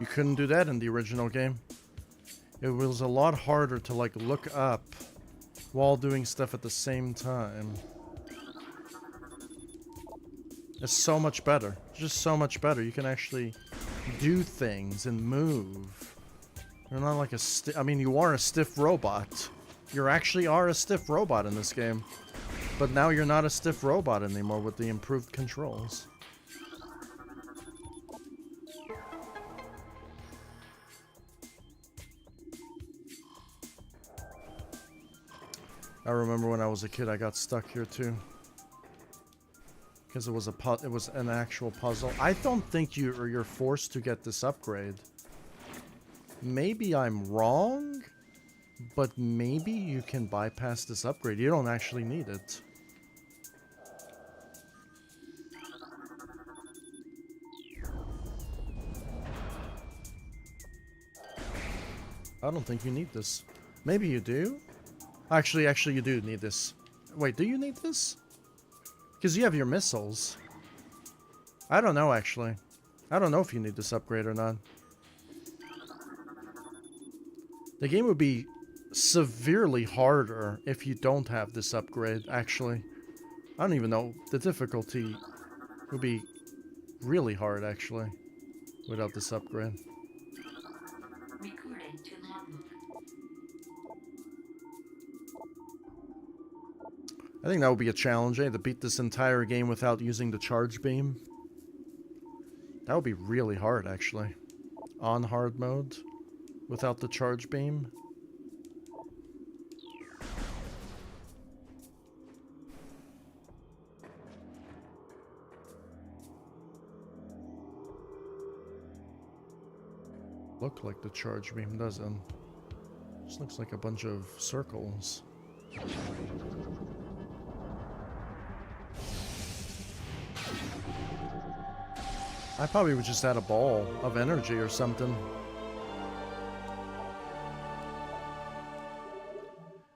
You couldn't do that in the original game. It was a lot harder to like look up while doing stuff at the same time. It's so much better. Just so much better. You can actually do things and move. You're not like a I mean, you are a stiff robot. You actually are a stiff robot in this game. But now you're not a stiff robot anymore with the improved controls. I remember when I was a kid, I got stuck here too. Because it was an actual puzzle. I don't think you're forced to get this upgrade. Maybe I'm wrong, but maybe you can bypass this upgrade. You don't actually need it. I don't think you need this. Maybe you do? Actually, you do need this. Wait, do you need this? Because you have your missiles. I don't know, actually. I don't know if you need this upgrade or not. The game would be severely harder if you don't have this upgrade, actually. I don't even know. The difficulty would be really hard, actually, without this upgrade. Recorded to logbook. I think that would be a challenge, eh? To beat this entire game without using the charge beam. That would be really hard, actually. On hard mode, without the charge beam. Look like the charge beam doesn't. Just looks like a bunch of circles. I probably would just add a ball of energy or something.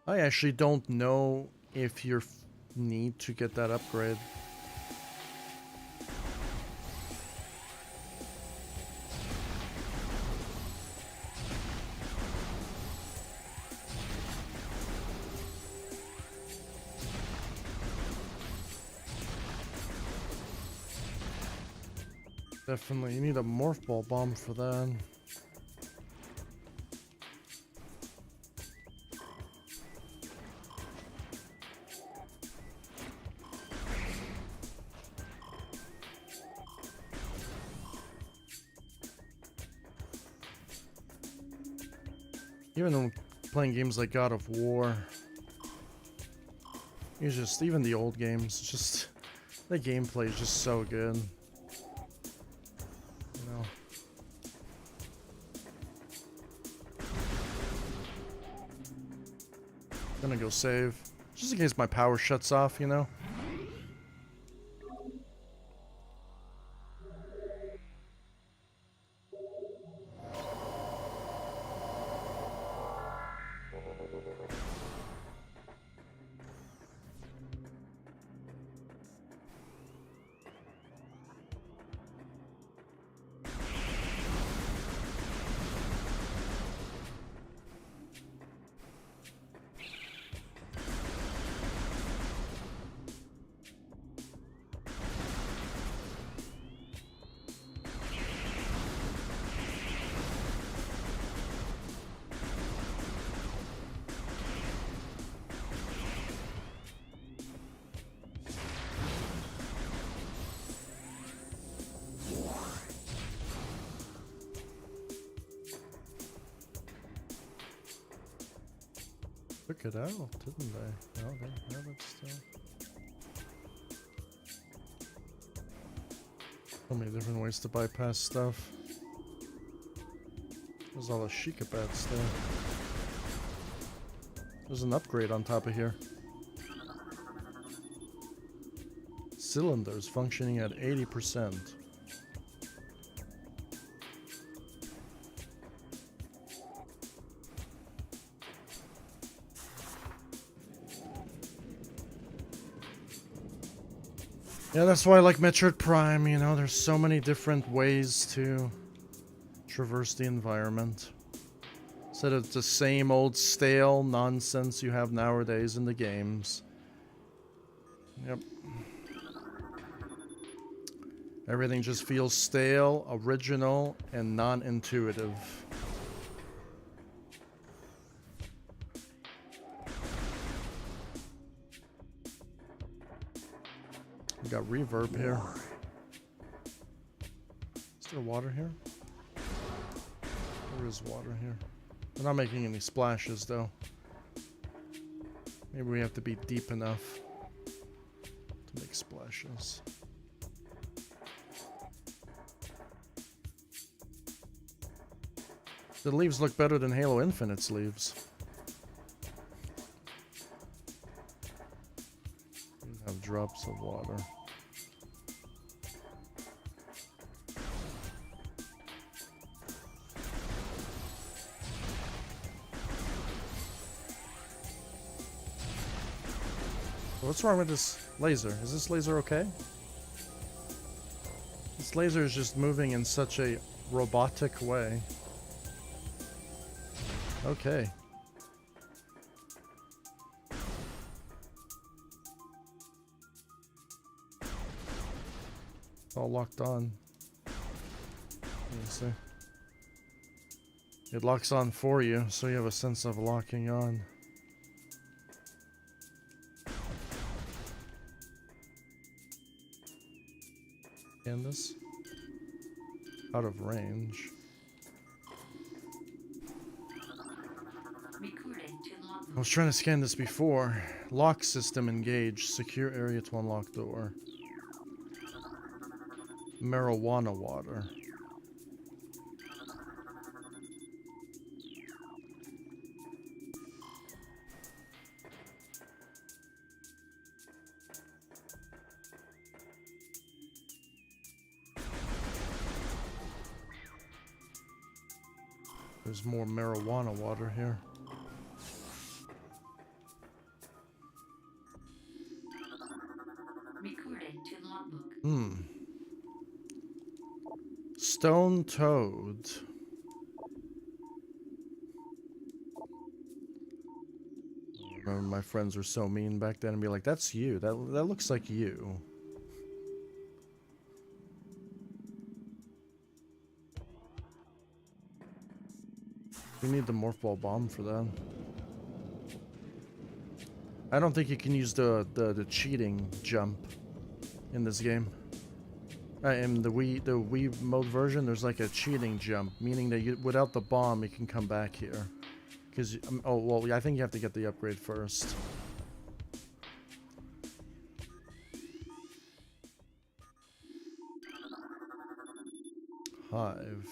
I actually don't know if you need to get that upgrade. Definitely, you need a morph ball bomb for that. Even when playing games like God of War, it's just, even the old games, it's just, the gameplay is just so good. You know? Gonna go save. Just in case my power shuts off, you know? Took it out, didn't they? No, they have it still. So many different ways to bypass stuff. There's all the Sheikah bats there. There's an upgrade on top of here. Cylinders functioning at 80%. Yeah, that's why I like Metroid Prime, you know, there's so many different ways to traverse the environment. Instead of the same old stale nonsense you have nowadays in the games. Yep. Everything just feels stale, original, and non-intuitive. We got reverb here. Is there water here? There is water here. We're not making any splashes though. Maybe we have to be deep enough to make splashes. The leaves look better than Halo Infinite's leaves. We have drops of water. What's wrong with this laser? Is this laser okay? This laser is just moving in such a robotic way. Okay. All locked on. Let me see. It locks on for you, so you have a sense of locking on. And this? Out of range. I was trying to scan this before. Lock system engaged. Secure area to unlock door. Marijuana water. There's more marijuana water here. Stone toad. I remember my friends were so mean back then and be like, that's you. That looks like you. We need the morph ball bomb for that. I don't think you can use the cheating jump in this game. In the Wii mode version, there's like a cheating jump, meaning that without the bomb, you can come back here. Because, oh, well, yeah, I think you have to get the upgrade first. Hive.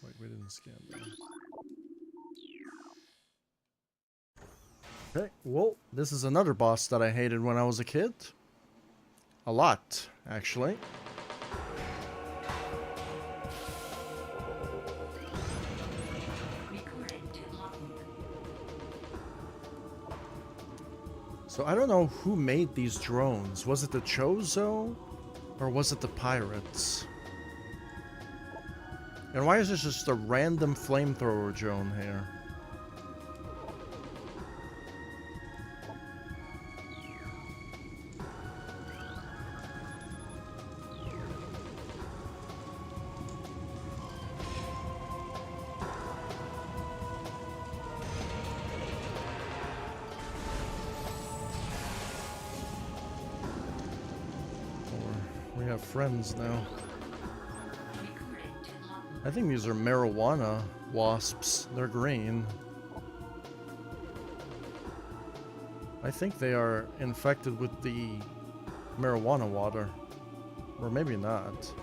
Wait, we didn't scan that. Okay, well, this is another boss that I hated when I was a kid. A lot, actually. Recorded to logbook. So I don't know who made these drones. Was it the Chozo? Or was it the pirates? And why is this just a random flamethrower drone here? We have friends now. Recorded to logbook. I think these are marijuana wasps. They're green. I think they are infected with the marijuana water. Or maybe not.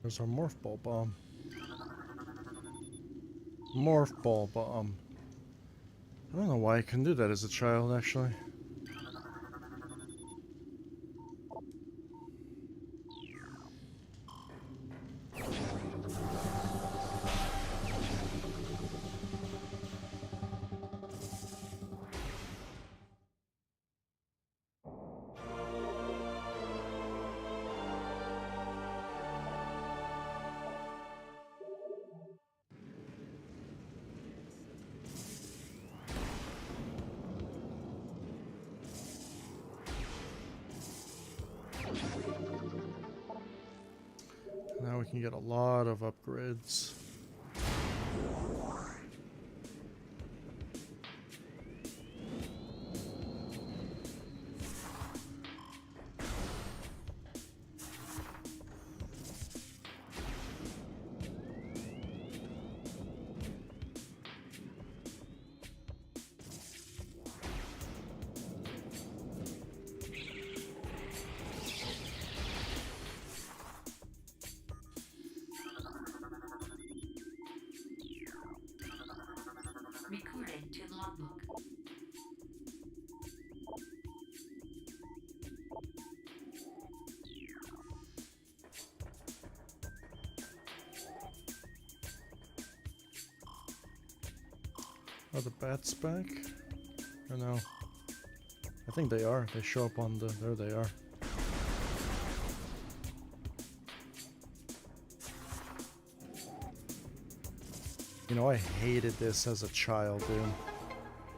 There's our morph ball bomb. Morph ball bomb. I don't know why I couldn't do that as a child, actually. Now we can get a lot of upgrades. Recorded to logbook. Are the bats back? Or no? I think they are. They show up on the... There they are. You know, I hated this as a child, dude.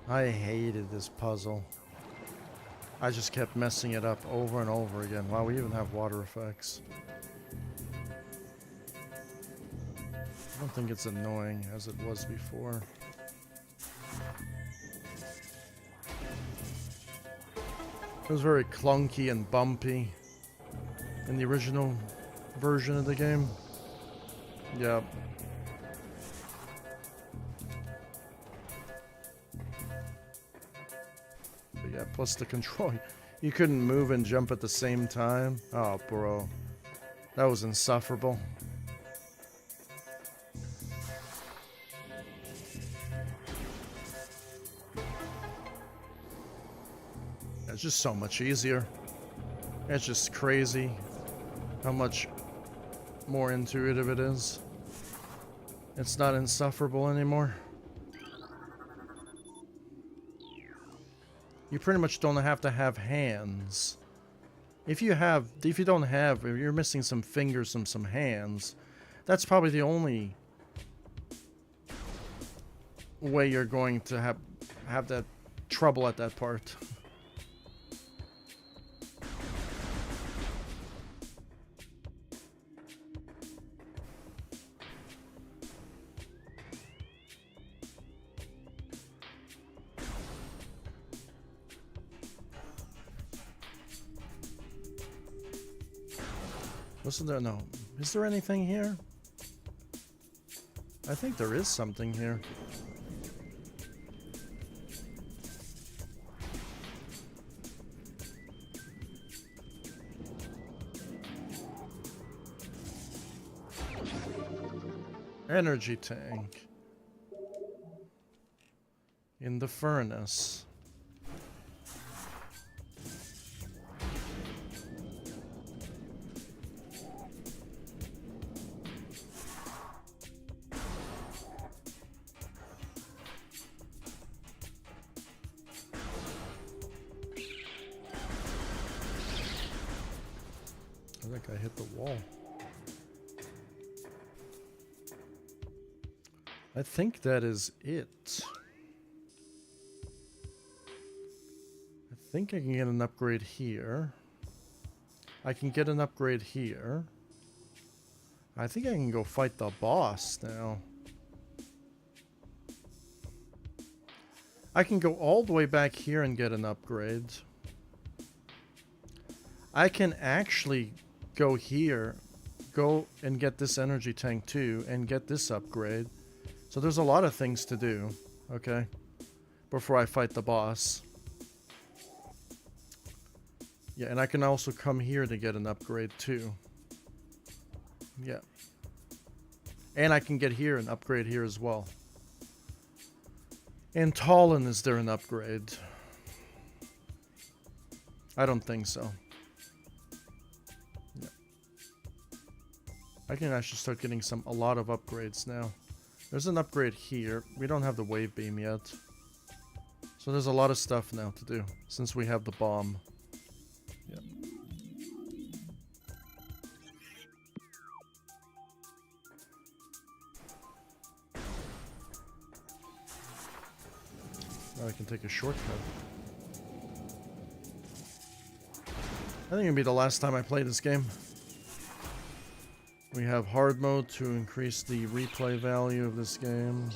I hated this puzzle. I just kept messing it up over and over again. Wow, we even have water effects. I don't think it's annoying as it was before. It was very clunky and bumpy in the original version of the game. Yep. Plus the control. You couldn't move and jump at the same time. Oh, bro. That was insufferable. It's just so much easier. It's just crazy how much more intuitive it is. It's not insufferable anymore. You pretty much don't have to have hands. If you don't have, if you're missing some fingers and some hands, that's probably the only way you're going to have that trouble at that part. Wasn't there? No. Is there anything here? I think there is something here. Energy tank. In the furnace. I think I hit the wall. I think that is it. I think I can get an upgrade here. I can get an upgrade here. I think I can go fight the boss now. I can go all the way back here and get an upgrade. I can actually go here, go and get this energy tank too, and get this upgrade. So there's a lot of things to do, okay, before I fight the boss. Yeah, and I can also come here to get an upgrade too. Yeah. And I can get here and upgrade here as well. And Tallinn, is there an upgrade? I don't think so. Yeah. I can actually start getting a lot of upgrades now. There's an upgrade here. We don't have the wave beam yet. So there's a lot of stuff now to do since we have the bomb. Yep. Now I can take a shortcut. I think it'll be the last time I play this game. We have hard mode to increase the replay value of this game.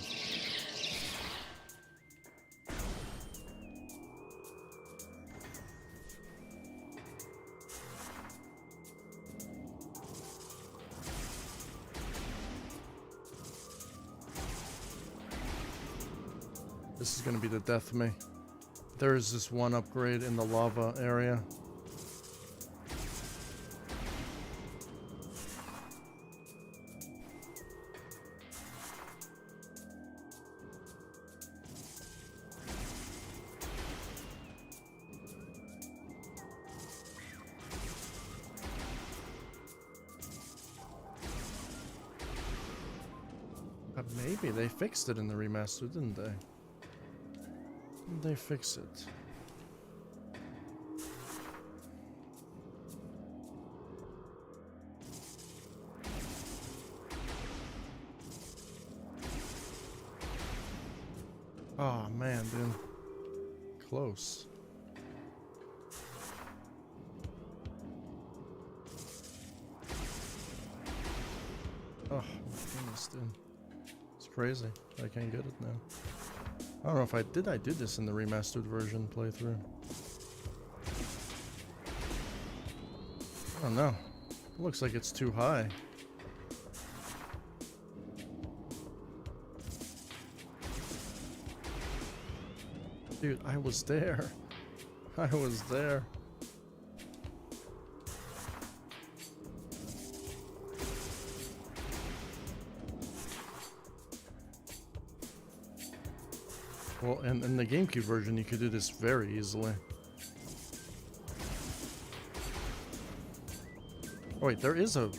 This is going to be the death of me. There is this one upgrade in the lava area. Maybe they fixed it in the remaster, didn't they? Didn't they fix it? Oh man, dude. Close. Oh my goodness, dude. Crazy. I can't get it now. I don't know if I did this in the remastered version playthrough. I don't know. It looks like it's too high. Dude, I was there. I was there. Well, and in the GameCube version, you could do this very easily. Oh, wait, there is a...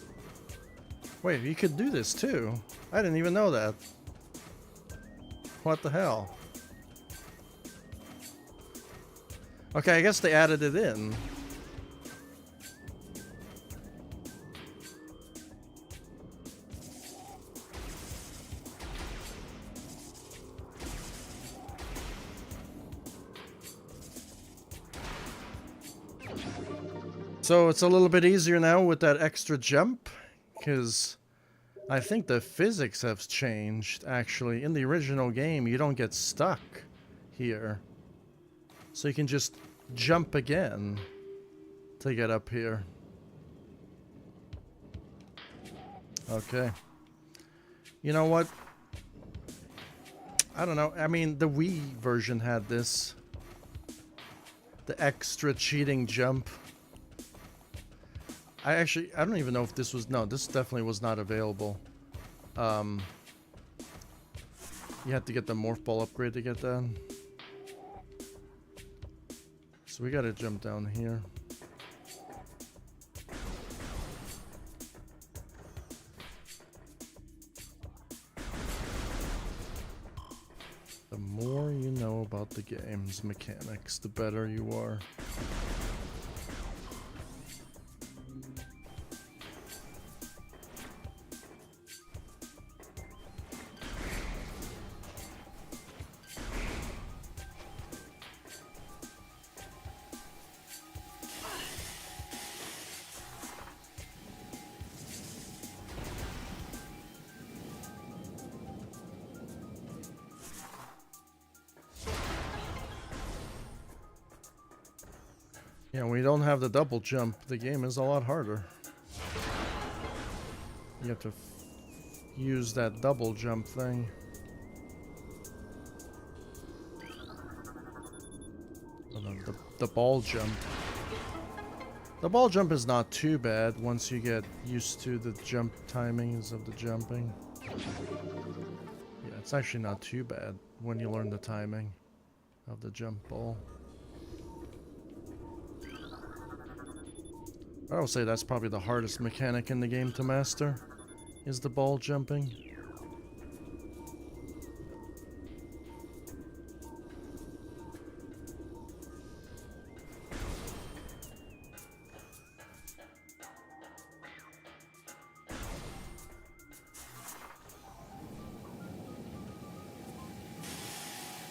Wait, you could do this too. I didn't even know that. What the hell? Okay, I guess they added it in. So it's a little bit easier now with that extra jump, because I think the physics have changed, actually. In the original game, you don't get stuck here. So you can just jump again to get up here. Okay. You know what? I don't know. I mean, the Wii version had this. The extra cheating jump. I don't even know if this was... No, this definitely was not available. You had to get the Morph Ball upgrade to get that. So we gotta jump down here. The more you know about the game's mechanics, the better you are. Yeah, when you don't have the double jump, the game is a lot harder. You have to use that double jump thing. Oh, no, the ball jump. The ball jump is not too bad once you get used to the jump timings of the jumping. Yeah, it's actually not too bad when you learn the timing of the jump ball. I would say that's probably the hardest mechanic in the game to master, is the ball jumping.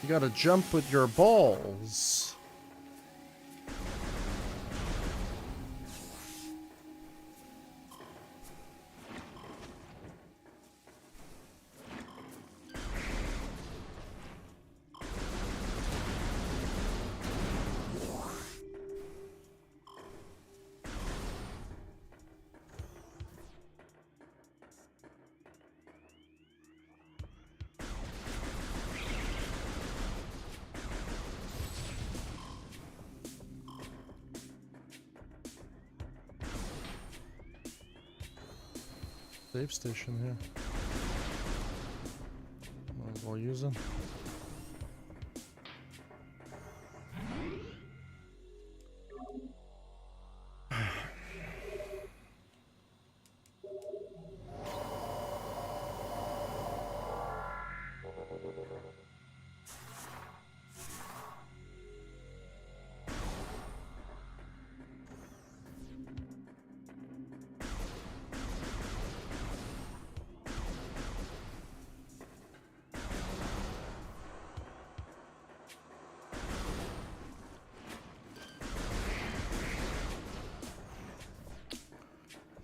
You gotta jump with your balls. Save station here. Might as well use it.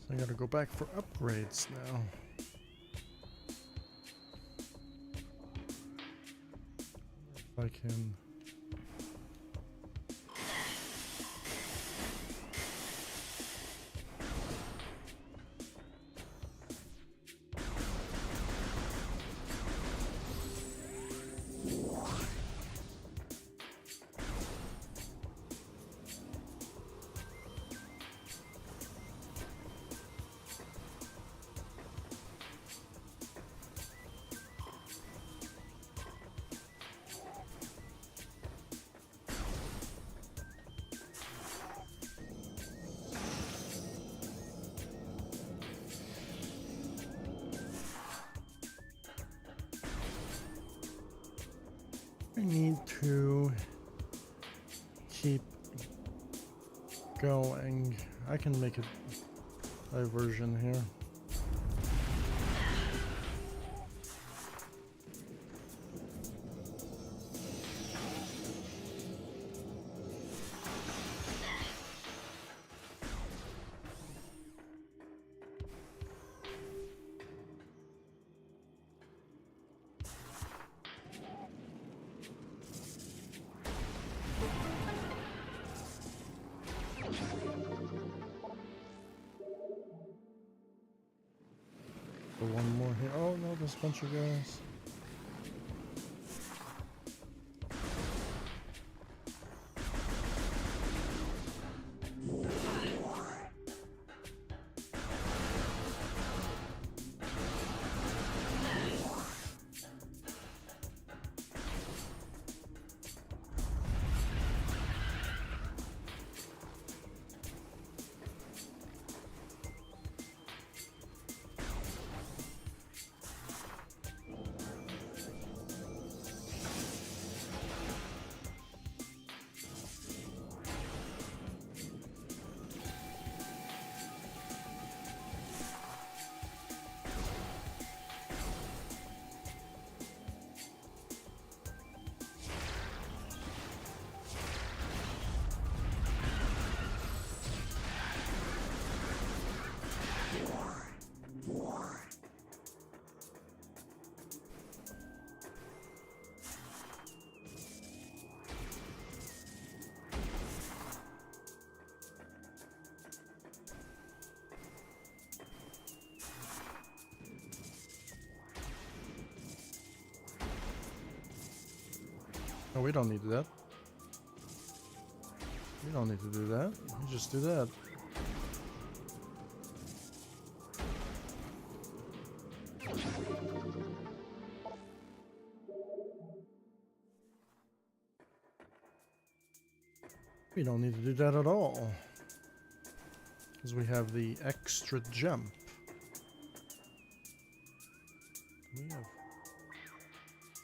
I gotta go back for upgrades now. If I can... I need to keep going. I can make a diversion here. One more here. Oh no, there's a bunch of guys. No, we don't need that. We don't need to do that. We just do that. We don't need to do that at all. Because we have the extra jump. We have...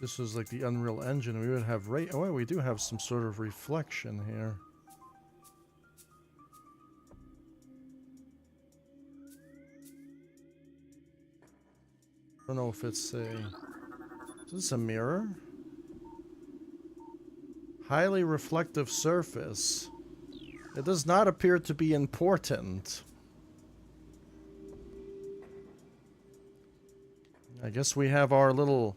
This was like the Unreal Engine. We would have oh wait, we do have some sort of reflection here. I don't know if it's a... Is this a mirror? Highly reflective surface. It does not appear to be important. I guess we have our little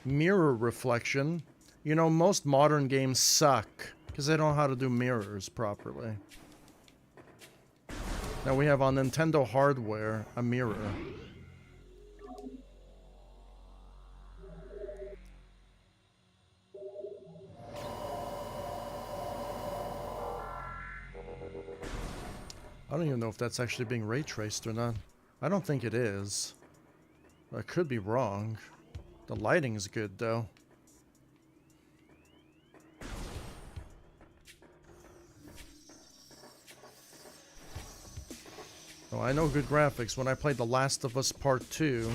mirror reflection. You know, most modern games suck because they don't know how to do mirrors properly. Now we have on Nintendo hardware a mirror. I don't even know if that's actually being ray traced or not. I don't think it is. I could be wrong. The lighting is good though. Oh, I know good graphics. When I played The Last of Us Part 2,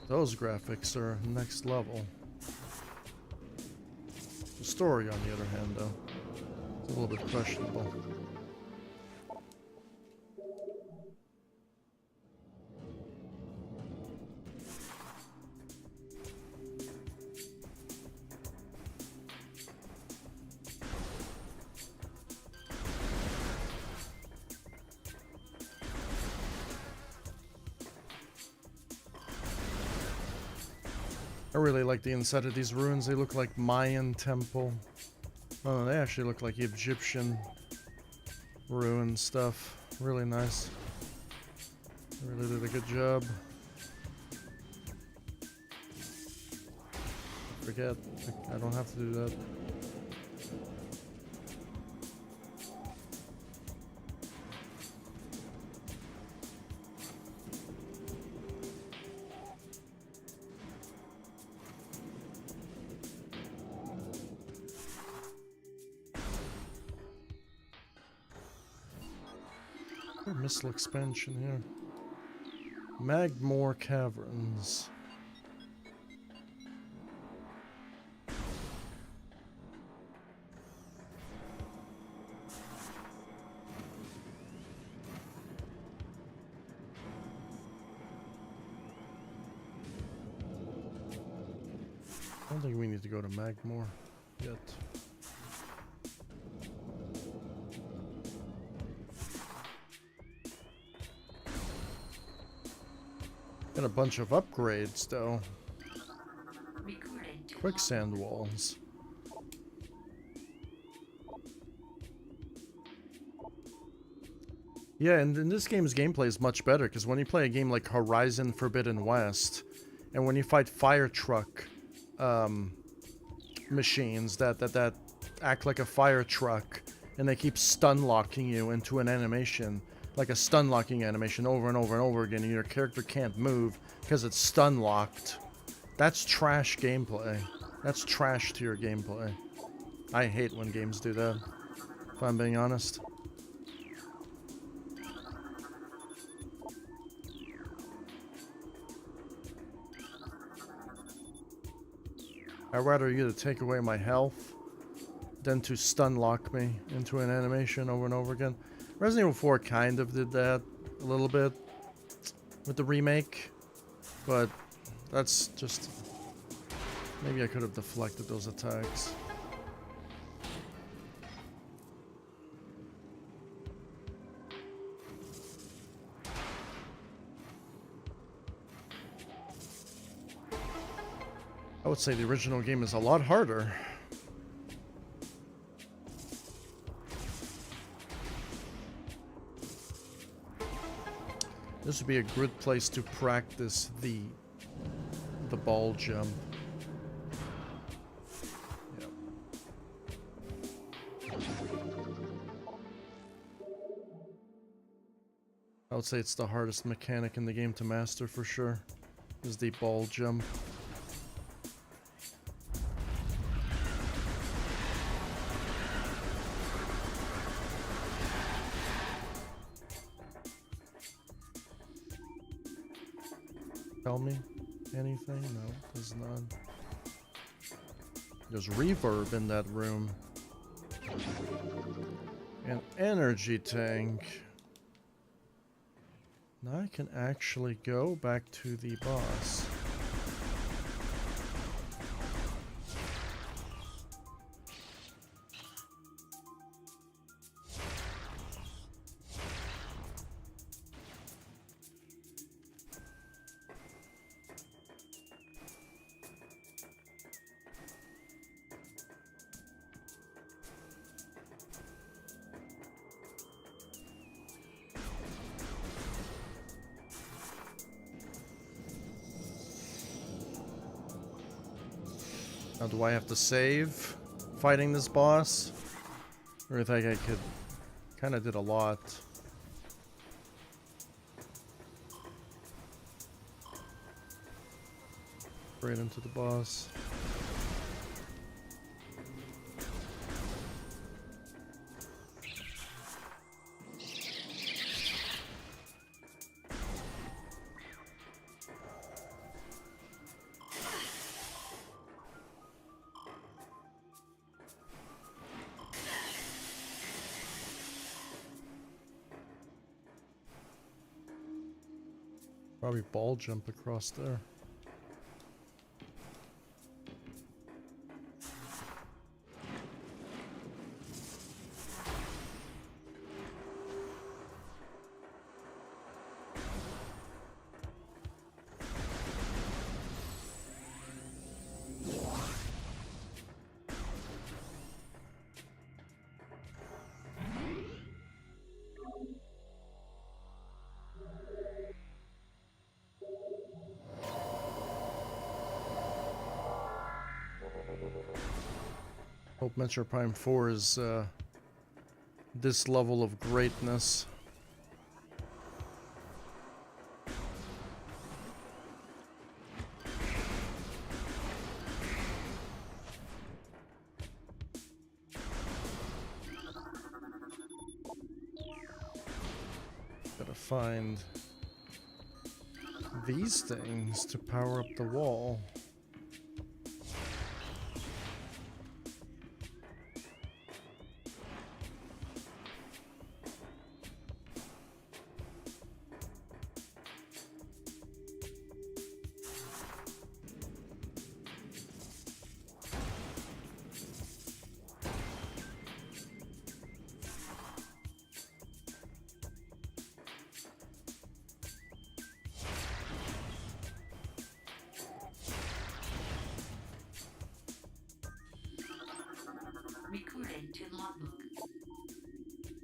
those graphics are next level. The story, on the other hand, though, it's a little bit questionable. I really like the inside of these ruins. They look like Mayan temple. Oh, no, they actually look like Egyptian ruin stuff. Really nice. They really did a good job. Forget, I don't have to do that. Missile expansion here. Magmore Caverns. don't think we need to go to Magmore yet. Got a bunch of upgrades though. Recording to Quicksand walls. Yeah, and in this game's gameplay is much better because when you play a game like Horizon Forbidden West, and when you fight fire truck machines that act like a fire truck, and they keep stun locking you into an animation, like a stun locking animation over and over and over again, and your character can't move because it's stun locked. That's trash gameplay. That's trash to your gameplay. I hate when games do that, if I'm being honest. I'd rather you to take away my health than to stun lock me into an animation over and over again. Resident Evil 4 kind of did that a little bit with the remake, but that's just... maybe I could have deflected those attacks. I would say the original game is a lot harder. This would be a good place to practice the ball jump. Yep. I would say it's the hardest mechanic in the game to master for sure, is the ball jump. Tell me anything? No, there's none. There's reverb in that room. An energy tank. Now I can actually go back to the boss. Now, do I have to save fighting this boss? Or I think I could... kind of did a lot. Right into the boss. Probably ball jump across there. Hope Metroid Prime 4 is this level of greatness. Gotta find these things to power up the wall.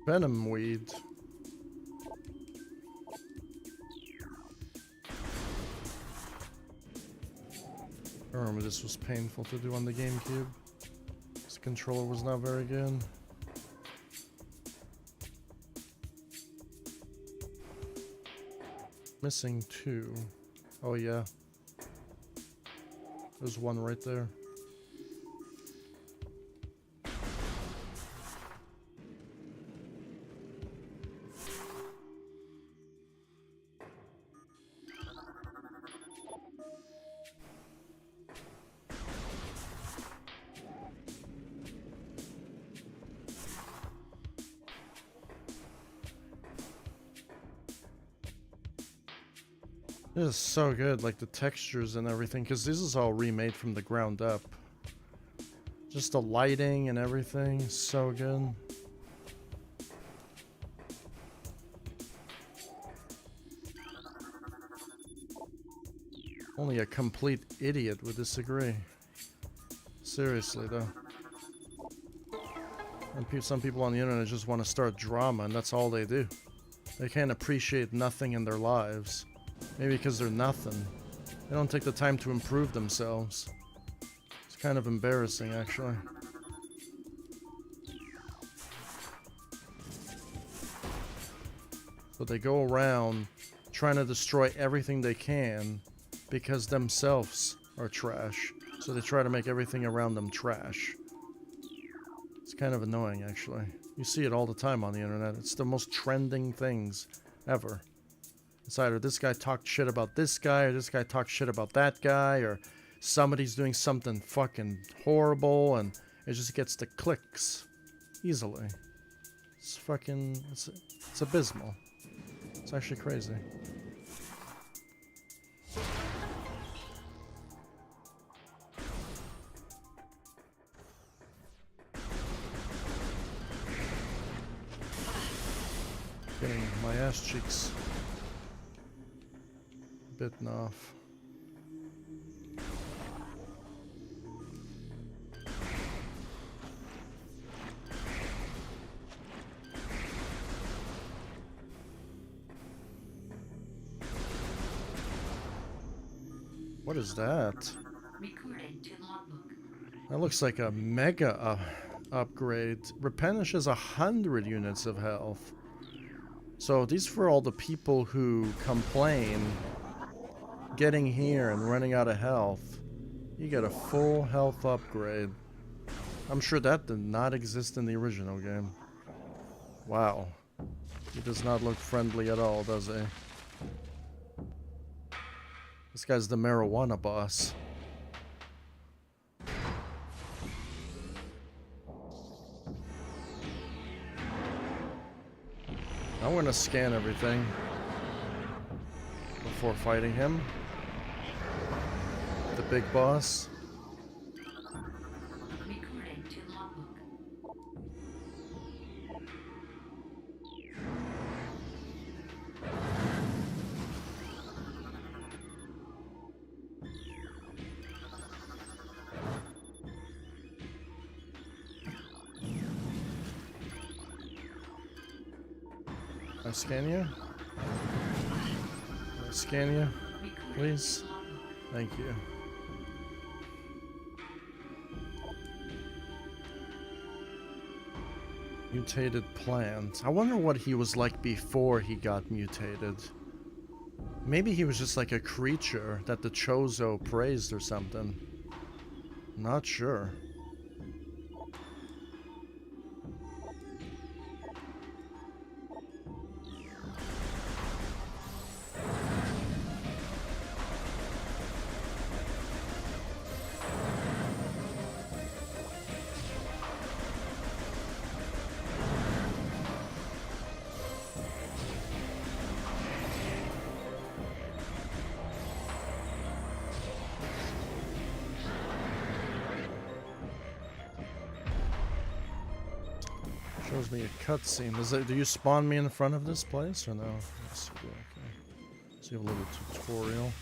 Venom weed. I remember this was painful to do on the GameCube. This controller was not very good. Missing 2. Oh yeah. There's one right there. This is so good, like the textures and everything, because this is all remade from the ground up. Just the lighting and everything, so good. Only a complete idiot would disagree. Seriously, though. And some people on the internet just want to start drama, and that's all they do. They can't appreciate nothing in their lives. Maybe because they're nothing. They don't take the time to improve themselves. It's kind of embarrassing, actually. So they go around trying to destroy everything they can because themselves are trash. So they try to make everything around them trash. It's kind of annoying, actually. You see it all the time on the internet. It's the most trending things ever. It's either this guy talked shit about this guy, or this guy talked shit about that guy, or somebody's doing something fucking horrible, and it just gets the clicks easily. It's fucking... It's abysmal. It's actually crazy. Getting my ass cheeks bitten off. What is that? Recorded to logbook. That looks like a mega upgrade. Replenishes 100 units of health. So these for all the people who complain getting here and running out of health. You get a full health upgrade. I'm sure that did not exist in the original game. Wow. He does not look friendly at all, does he? This guy's the marijuana boss. I'm gonna scan everything before fighting him. The big boss. Recorded to logbook. I scan you? I scan you, please? Thank you. Mutated plant. I wonder what he was like before he got mutated. Maybe he was just like a creature that the Chozo praised or something. Not sure. Shows me a cutscene. Do you spawn me in front of this place or no? Let's see. Okay. See a little tutorial.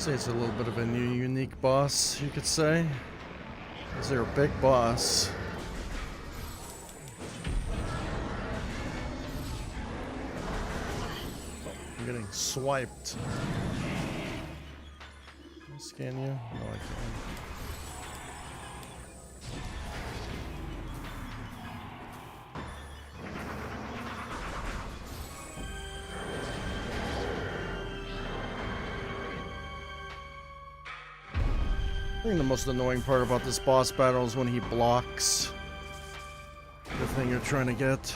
Say it's a little bit of a new, unique boss, you could say. Is there a big boss? I'm getting swiped. Can I scan you? No, I can't. I think the most annoying part about this boss battle is when he blocks the thing you're trying to get.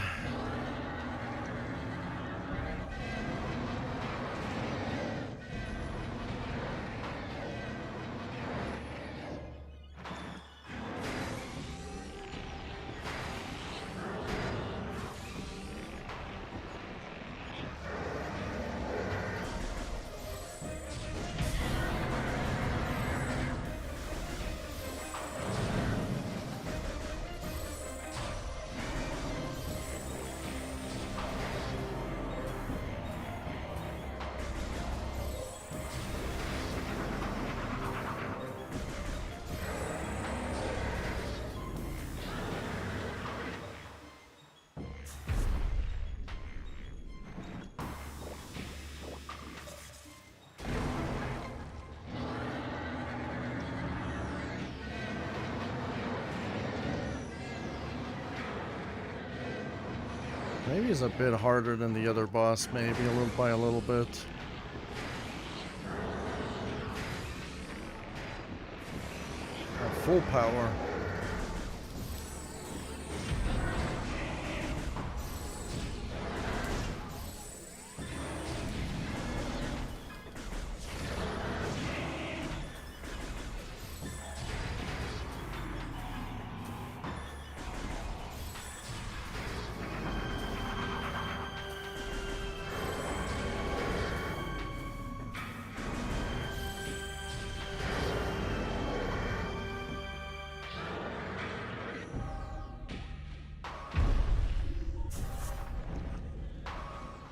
Maybe he's a bit harder than the other boss, maybe a little by a little bit. At full power.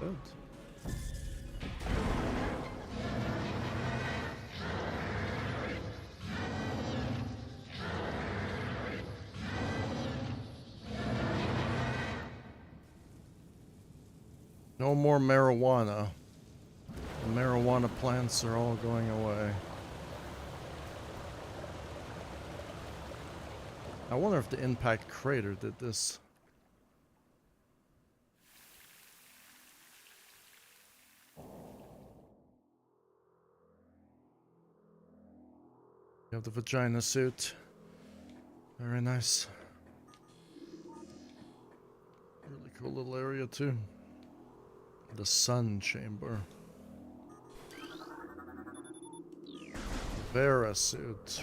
Good. No more marijuana. The marijuana plants are all going away. I wonder if the impact crater did this. You have the vagina suit. Very nice. Really cool little area too. The sun chamber. Vera suit.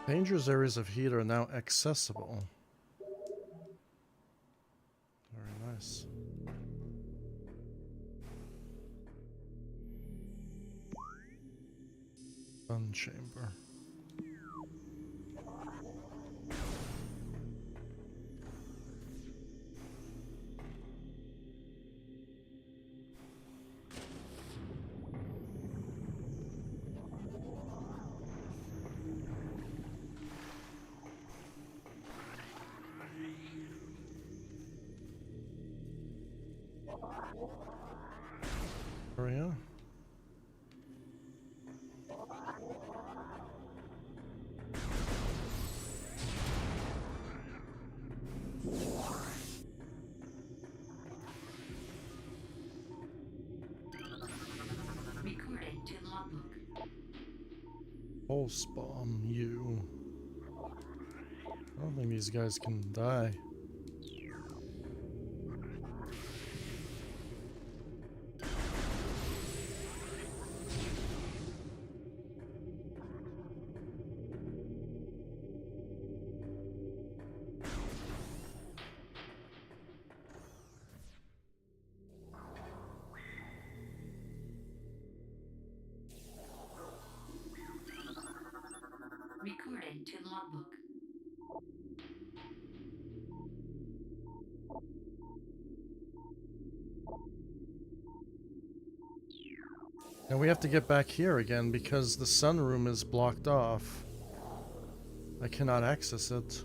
Dangerous areas of heat are now accessible. Very nice. Sun chamber. Area. Recorded to logbook. Pulse bomb you. I don't think these guys can die. Recording to logbook. And we have to get back here again because the sunroom is blocked off. I cannot access it.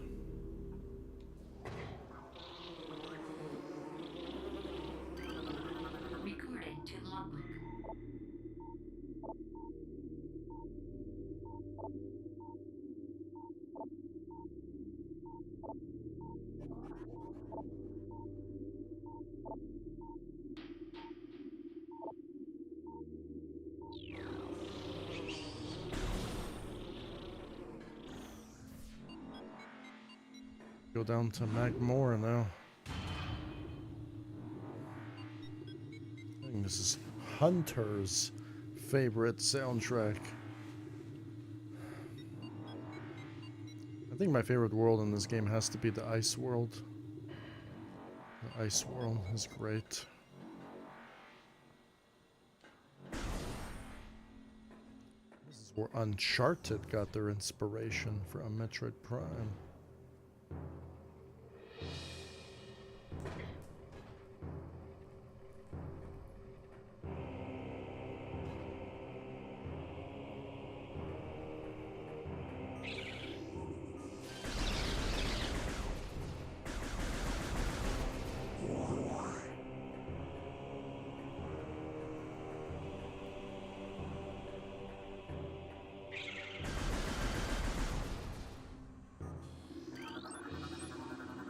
Recording to logbook. Go down to Magmore now. I think this is Hunter's favorite soundtrack. I think my favorite world in this game has to be the Ice World. The Ice World is great. This is where Uncharted got their inspiration from Metroid Prime.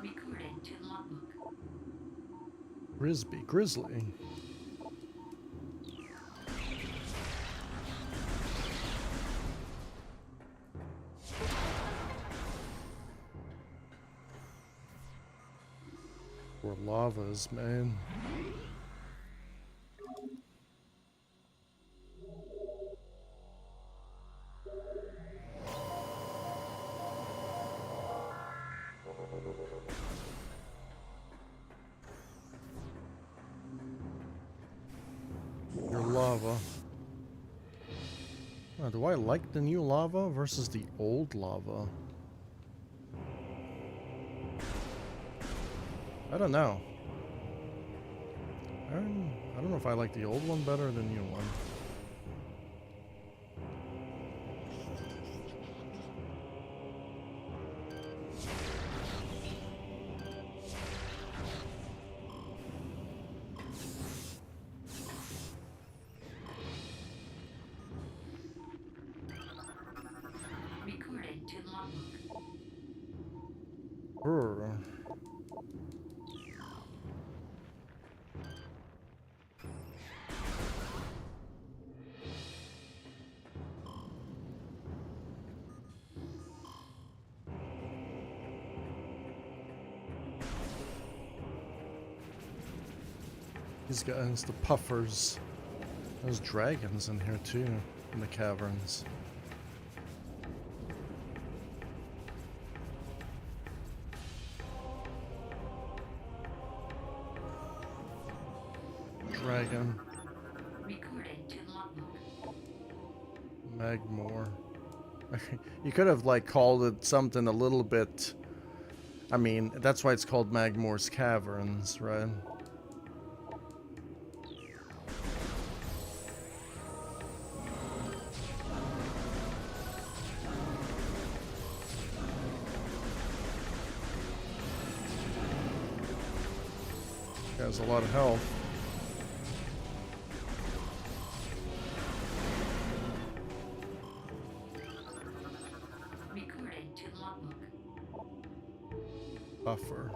Recording to logbook. Grizzly. Or lavas, man. Your lava. Do I like the new lava versus the old lava? I don't know. I don't know if I like the old one better than the new one. Recording to logbook. Brr. These guys, the puffers. There's dragons in here too, in the caverns. Dragon. Recording to logbook. Magmore. You could have like called it something a little bit. I mean, that's why it's called Magmore's Caverns, right? Has a lot of health. Recording to logbook. Buffer.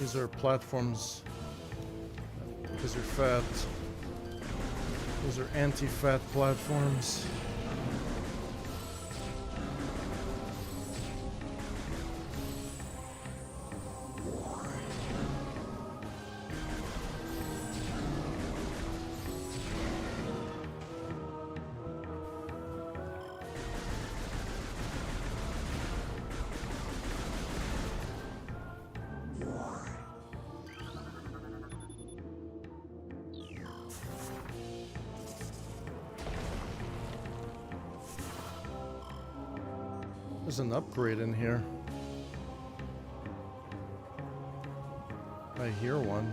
These are platforms because you're fat. These are anti-fat platforms. There's an upgrade in here. I hear one.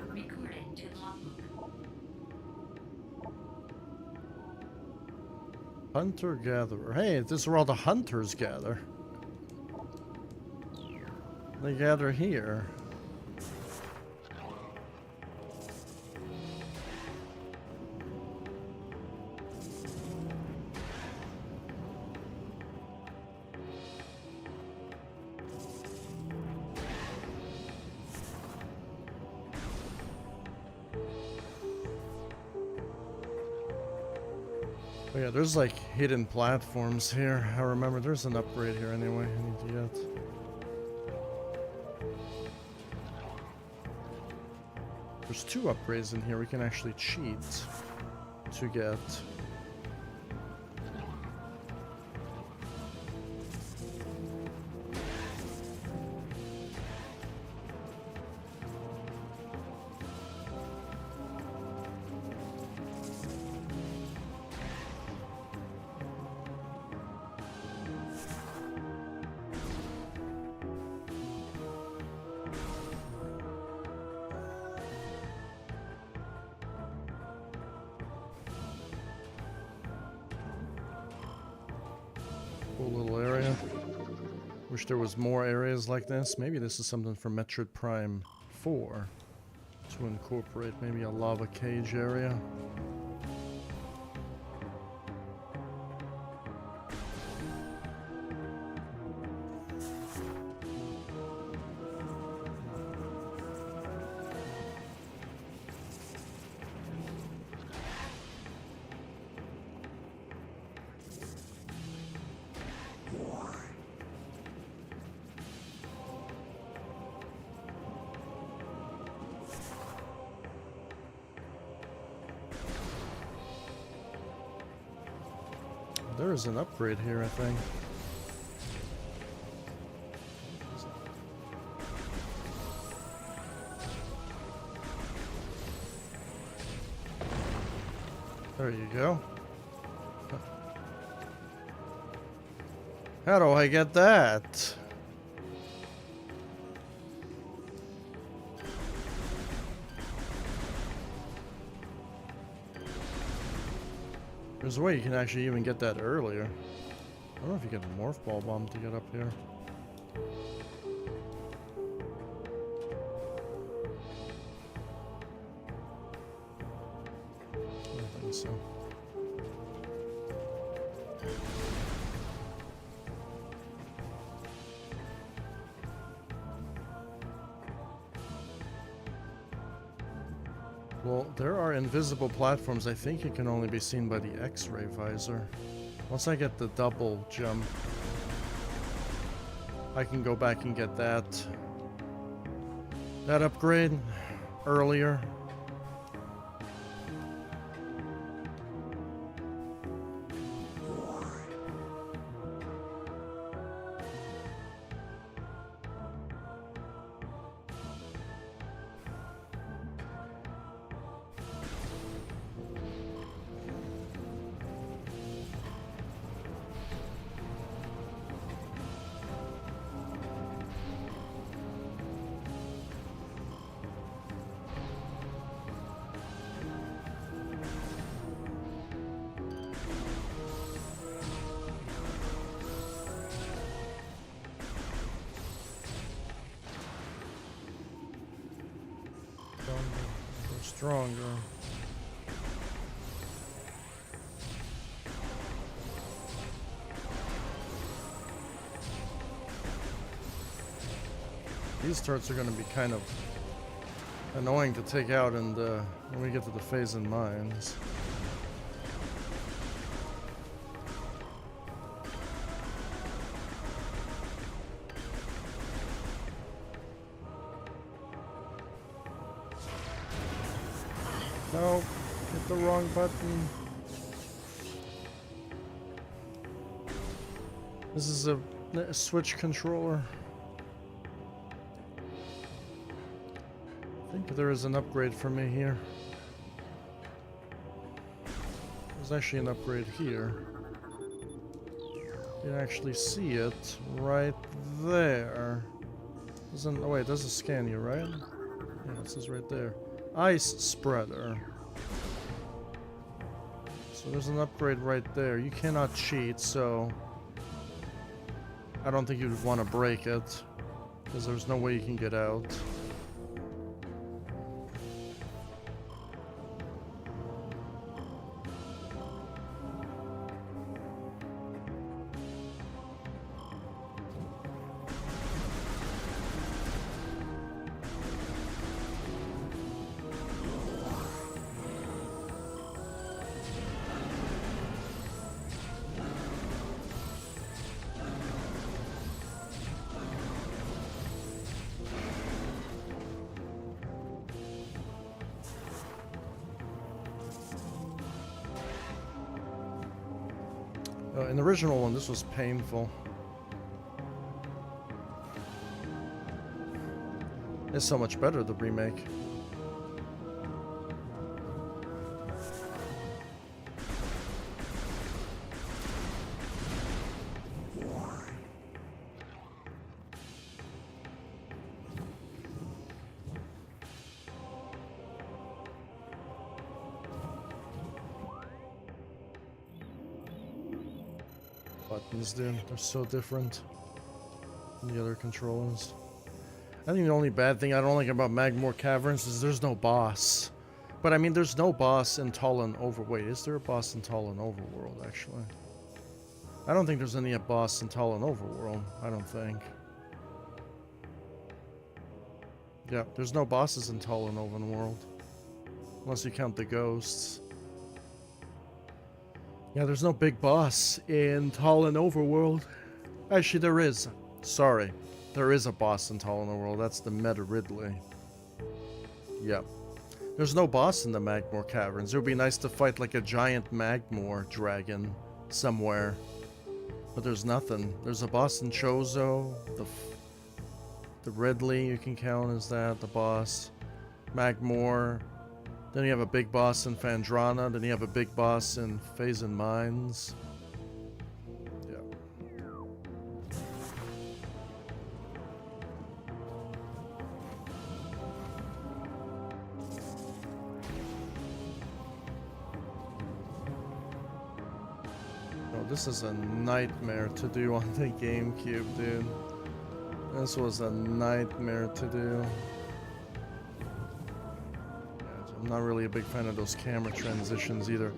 Recorded to logbook. Hunter-gatherer. Hey, this is where all the hunters gather. They gather here. Oh yeah, there's like hidden platforms here. I remember there's an upgrade here anyway I need to get. There's 2 upgrades in here we can actually cheat to get. Cool little area. Wish there was more areas like this. Maybe this is something for Metroid Prime 4 to incorporate maybe a lava cage area. There is an upgrade here, I think. There you go. How do I get that? There's a way you can actually even get that earlier. I don't know if you get a morph ball bomb to get up here. I don't think so. Well, there are invisible platforms. I think it can only be seen by the X-ray visor. Once I get the double jump, I can go back and get that upgrade earlier. Stronger. These turrets are going to be kind of annoying to take out and when we get to the phase in mines. No, hit the wrong button. This is a Switch controller. I think there is an upgrade for me here. There's actually an upgrade here. You can actually see it right there. Doesn't, oh wait, it doesn't scan you, right? Yeah, it says right there. Ice spreader. So there's an upgrade right there. You cannot cheat, so I don't think you'd want to break it, because there's no way you can get out. In the original one, this was painful. It's so much better, the remake. Buttons, dude, they're so different from the other controllers. I think the only bad thing I don't like about Magmore Caverns is there's no boss. But I mean, there's no boss in Talon Overweight. Is there a boss in Talon Overworld, actually? I don't think there's any boss in Talon Overworld. I don't think. Yeah, there's no bosses in Talon Overworld. Unless you count the ghosts. Yeah, there's no big boss in Talon Overworld. Actually, there is. Sorry. There is a boss in Talon Overworld. That's the Meta Ridley. Yep. There's no boss in the Magmore Caverns. It would be nice to fight like a giant Magmore dragon somewhere. But there's nothing. There's a boss in Chozo. The Ridley, you can count as that. The boss. Magmore. Then you have a big boss in Phandrana. Then you have a big boss in Phazon Mines. Yeah. Oh, this is a nightmare to do on the GameCube, dude. This was a nightmare to do. I'm not really a big fan of those camera transitions either,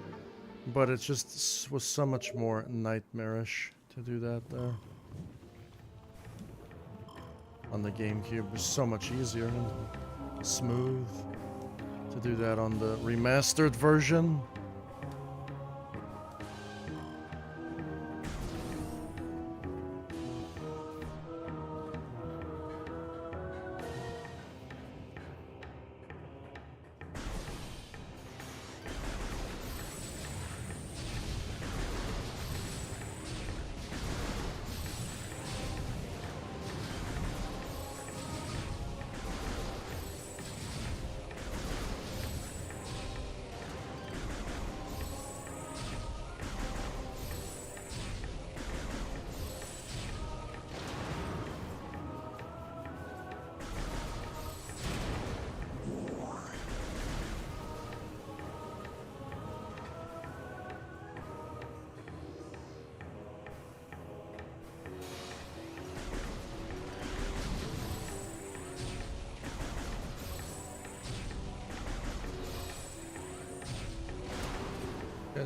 but it just was so much more nightmarish to do that there. On the GameCube, it was so much easier and smooth to do that on the remastered version.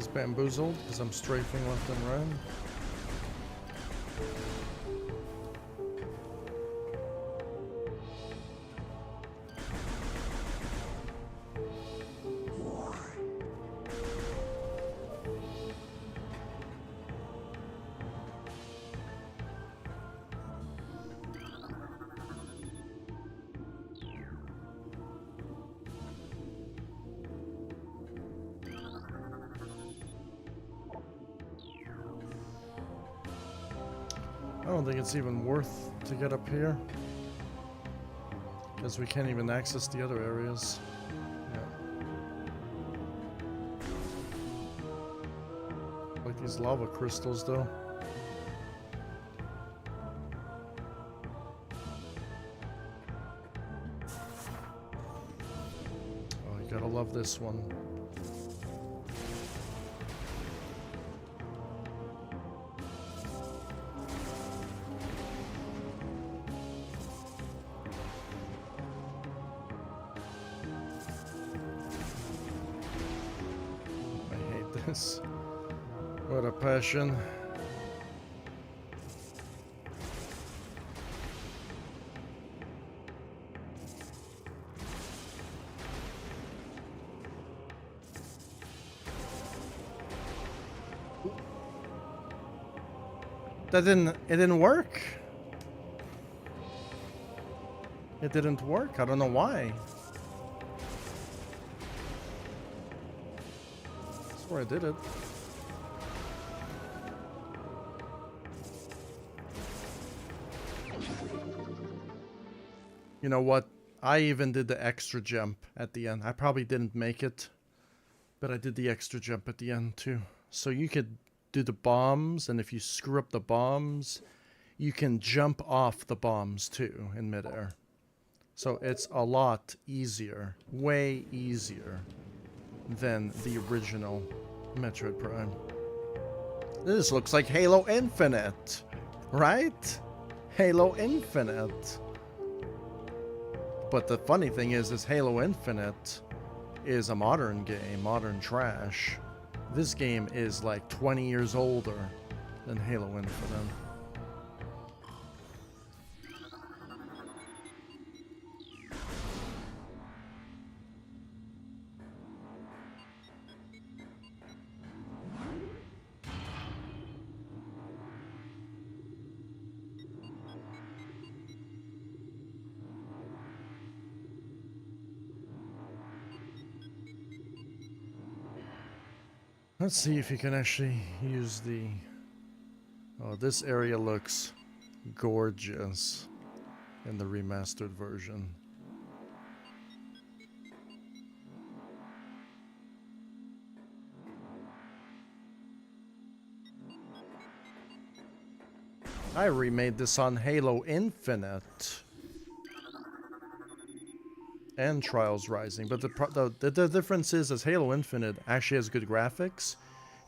Guys bamboozled because I'm strafing left and right. I don't think it's even worth to get up here. Because we can't even access the other areas. Yeah. Like these lava crystals though. Oh, you gotta love this one. What a passion. It didn't work. It didn't work. I don't know why. That's where I did it. You know what? I even did the extra jump at the end. I probably didn't make it, but I did the extra jump at the end too. So you could do the bombs, and if you screw up the bombs, you can jump off the bombs too in midair. So it's a lot easier, way easier than the original Metroid Prime. This looks like Halo Infinite, right? Halo Infinite. But the funny thing is Halo Infinite is a modern game, modern trash. This game is like 20 years older than Halo Infinite. Let's see if you can actually use the... Oh, this area looks gorgeous in the remastered version. I remade this on Halo Infinite and Trials Rising, but the difference is Halo Infinite actually has good graphics,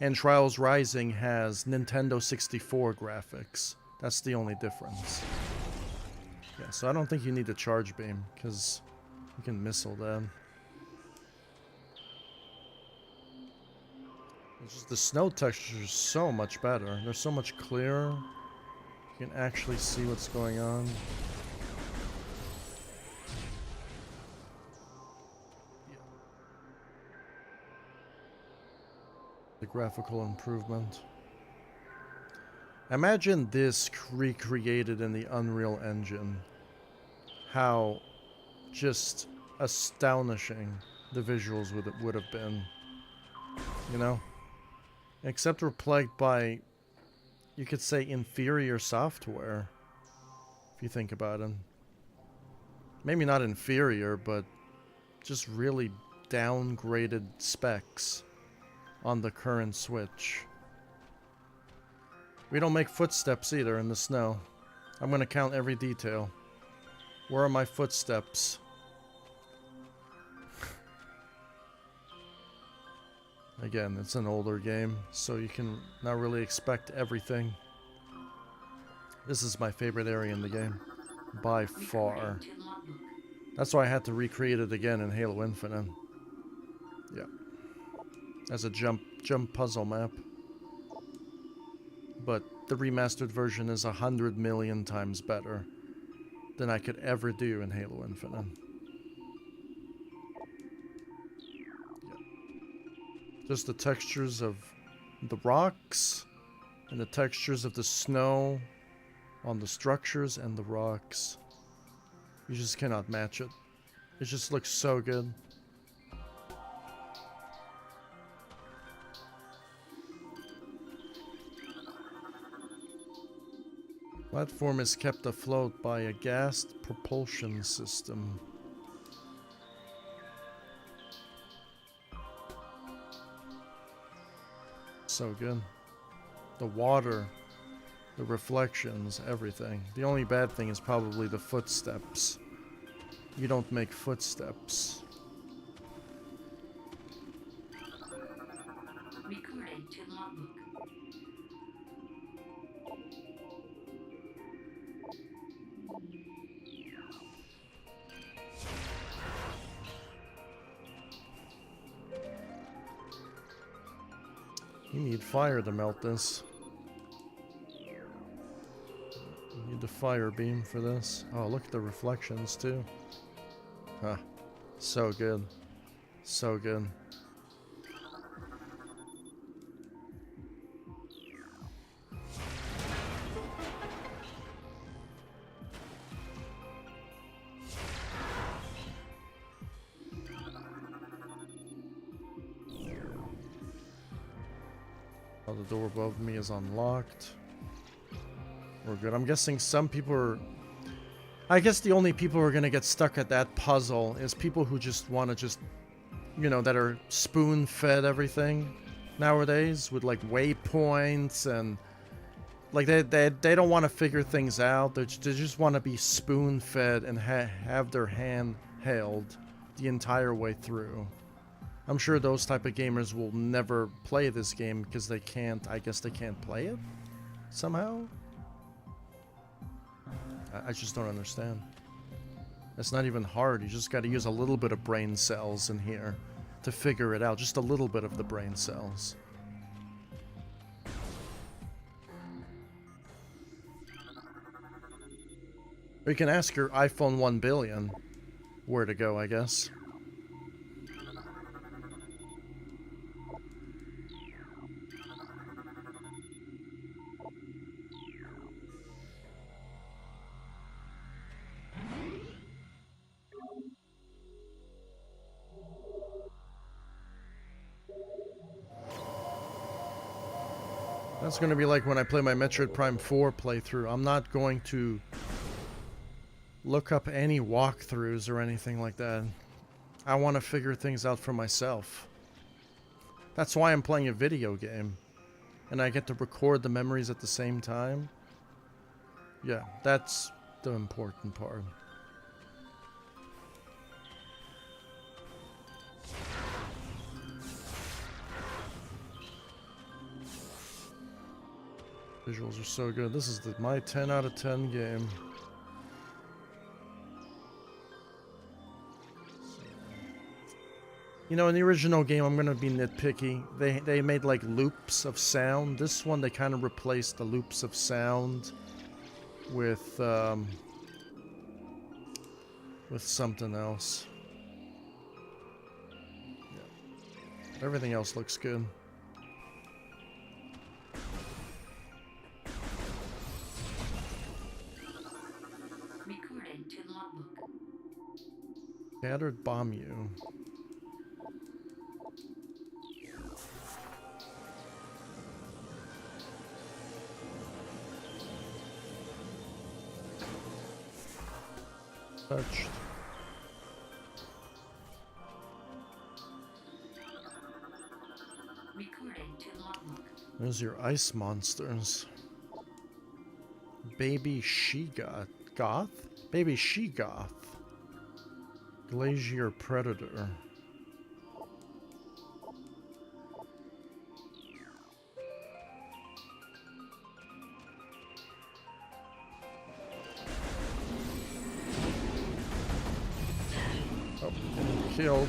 and Trials Rising has Nintendo 64 graphics. That's the only difference. Yeah, so I don't think you need the charge beam, because you can missile that. It's just the snow texture is so much better. They're so much clearer. You can actually see what's going on. The graphical improvement. Imagine this recreated in the Unreal Engine. How just astonishing the visuals would have been. You know? Except we're plagued by, you could say, inferior software. If you think about it. Maybe not inferior, but just really downgraded specs on the current Switch. We don't make footsteps either in the snow. I'm gonna count every detail. Where are my footsteps? Again, it's an older game, so you can not really expect everything. This is my favorite area in the game, by far. That's why I had to recreate it again in Halo Infinite. Yeah. as a jump puzzle map. But the remastered version is 100 million times better than I could ever do in Halo Infinite. Yeah. Just the textures of the rocks and the textures of the snow on the structures and the rocks. You just cannot match it. It just looks so good. Platform is kept afloat by a gas propulsion system. So good. The water, the reflections, everything. The only bad thing is probably the footsteps. You don't make footsteps. Recorded to logbook. You need fire to melt this. You need the fire beam for this. Oh, look at the reflections too. Huh. So good. So good. Oh, the door above me is unlocked. We're good. I'm guessing some people are... I guess the only people who are gonna get stuck at that puzzle is people who just want to just... You know, that are spoon-fed everything nowadays with, like, waypoints and... Like, they don't want to figure things out. They just want to be spoon-fed and have their hand held the entire way through. I'm sure those type of gamers will never play this game because they can't... I guess they can't play it somehow? I just don't understand. It's not even hard. You just got to use a little bit of brain cells in here to figure it out. Just a little bit of the brain cells. Or you can ask your iPhone 1 billion where to go, I guess. That's going to be like when I play my Metroid Prime 4 playthrough. I'm not going to look up any walkthroughs or anything like that. I want to figure things out for myself. That's why I'm playing a video game. And I get to record the memories at the same time. Yeah, that's the important part. Visuals are so good. This is my 10 out of 10 game. You know, in the original game, I'm gonna be nitpicky. They made like loops of sound. This one, they kind of replaced the loops of sound with something else. Yeah. Everything else looks good. Recorded to logbook. Scattered bomb you. Touched. Recorded to logbook. Those are your ice monsters. Baby She-Goth. Goth? Baby She-Goth. Glacier Predator. Oh, killed.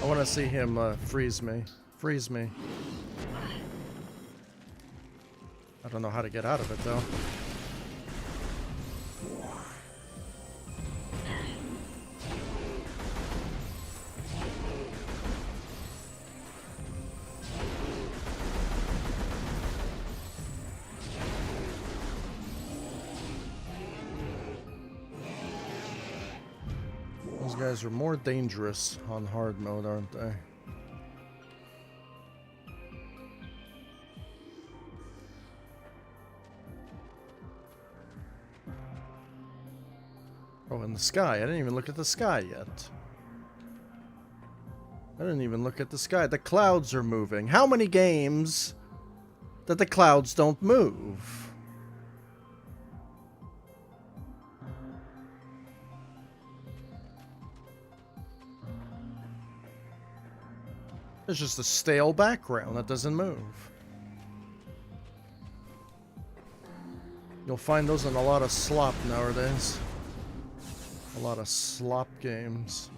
I want to see him freeze me. Freeze me. I don't know how to get out of it, though. Those guys are more dangerous on hard mode, aren't they? Oh, in the sky. I didn't even look at the sky yet. I didn't even look at the sky. The clouds are moving. How many games that the clouds don't move? There's just a stale background that doesn't move. You'll find those in a lot of slop nowadays. A lot of slop games.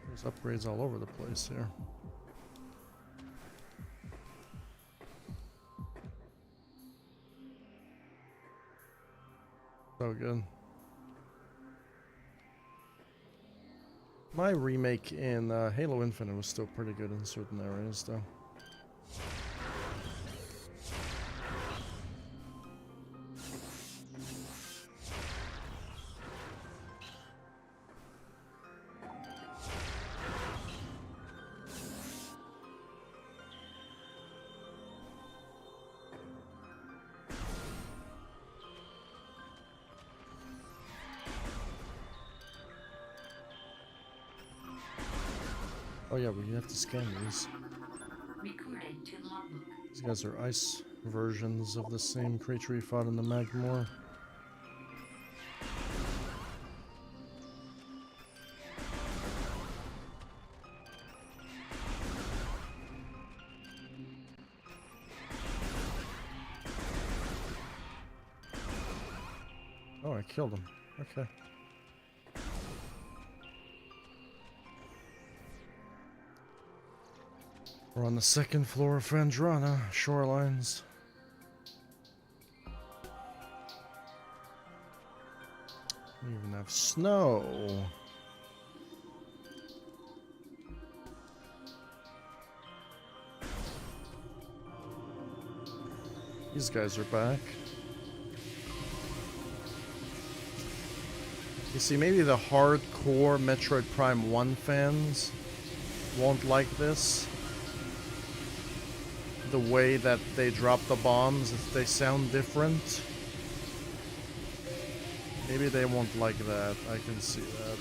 There's upgrades all over the place here. So good. My remake in Halo Infinite was still pretty good in certain areas, though. Oh yeah, we have to scan these. Recorded to logbook. These guys are ice versions of the same creature we fought in the Magmore. Oh, I killed him. Okay. We're on the second floor of Fandrana, Shorelines. We even have snow. These guys are back. You see, maybe the hardcore Metroid Prime 1 fans won't like this. The way that they drop the bombs, if they sound different. Maybe they won't like that. I can see that.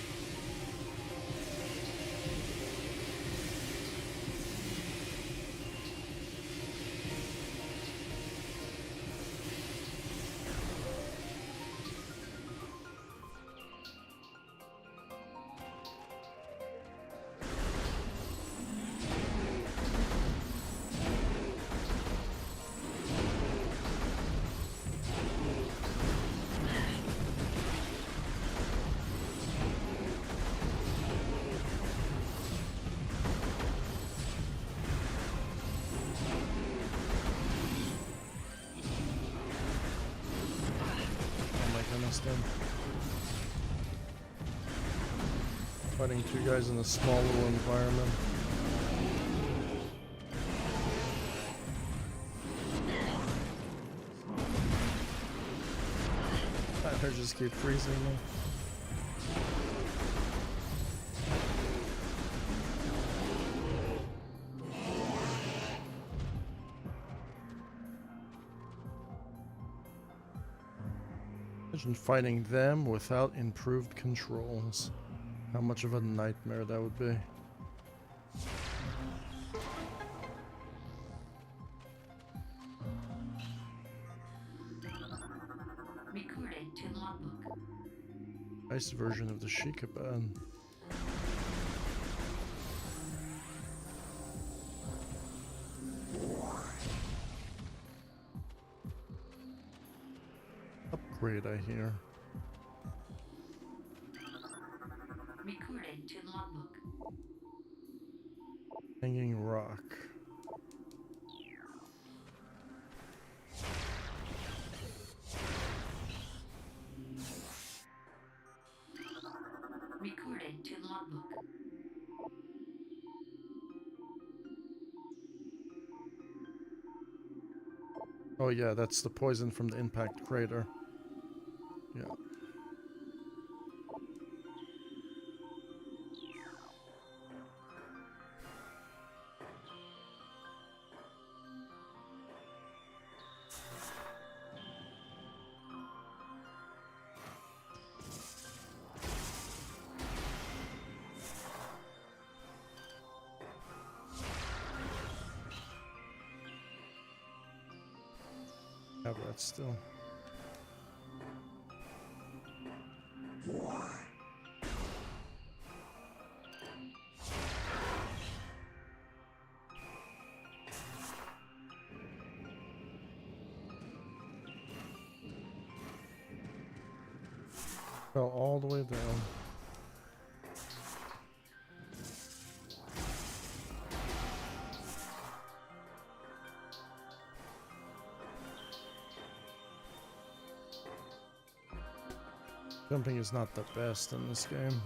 Fighting two guys in a small little environment. I just keep freezing me. Imagine fighting them without improved controls. How much of a nightmare that would be. Recorded to logbook. Nice version of the Shikaban. Upgrade, I hear. Recorded to logbook. Hanging rock. Recorded to logbook. Oh yeah, that's the poison from the impact crater. Yeah. Have that still. Fell all the way down. Jumping is not the best in this game.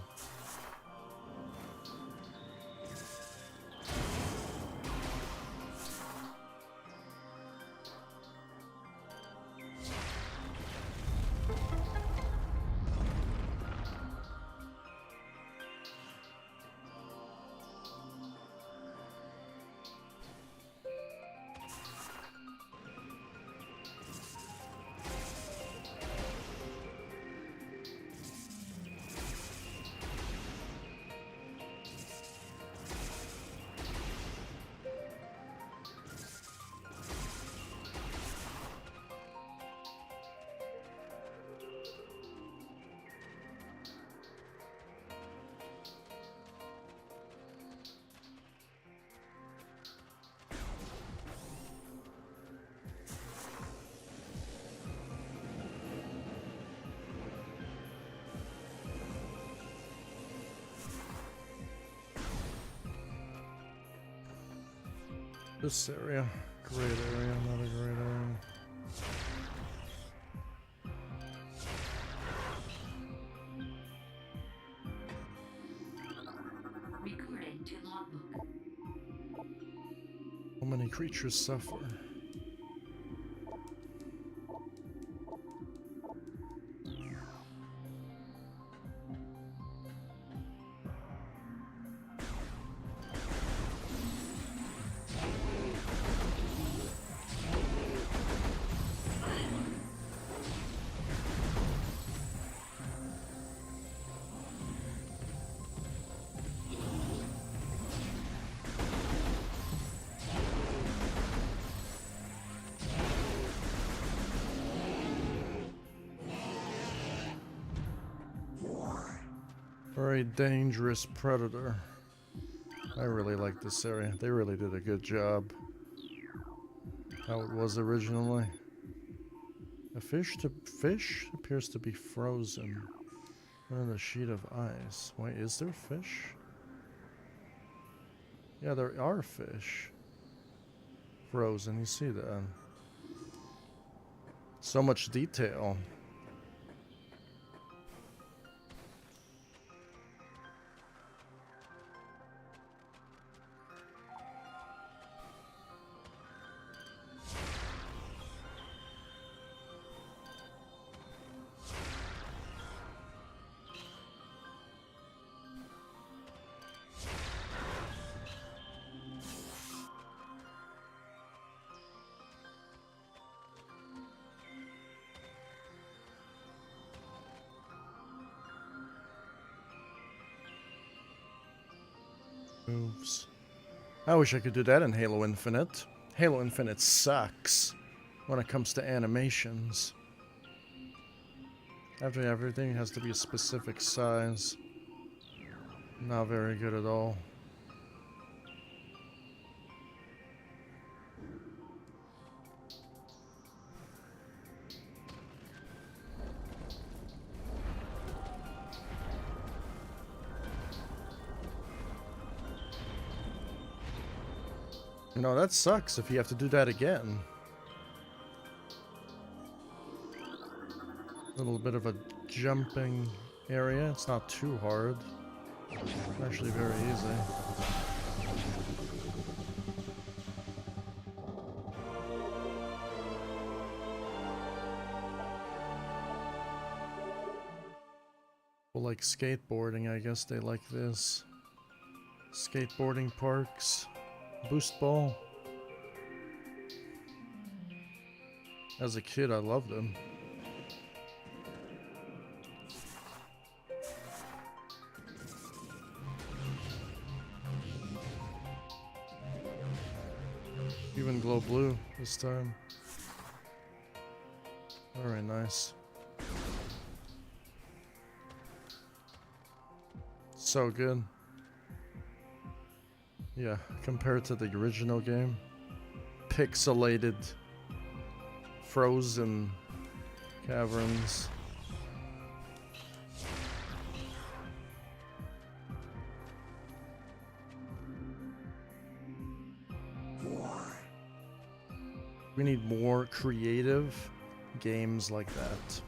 This area, great area, not a great area. Recorded to logbook. How many creatures suffer? Very dangerous predator. I really like this area. They really did a good job. How it was originally. A fish appears to be frozen on a sheet of ice. Wait, is there fish? Yeah, there are fish. Frozen, you see that. So much detail. Moves. I wish I could do that in Halo Infinite. Halo Infinite sucks when it comes to animations. After everything has to be a specific size. Not very good at all. You know, that sucks if you have to do that again. A little bit of a jumping area. It's not too hard. It's actually very easy. Well, like skateboarding, I guess they like this. Skateboarding parks. Boost ball. As a kid, I loved them. Even glow blue this time. Very nice. So good. Yeah, compared to the original game. Pixelated, frozen caverns. We need more creative games like that.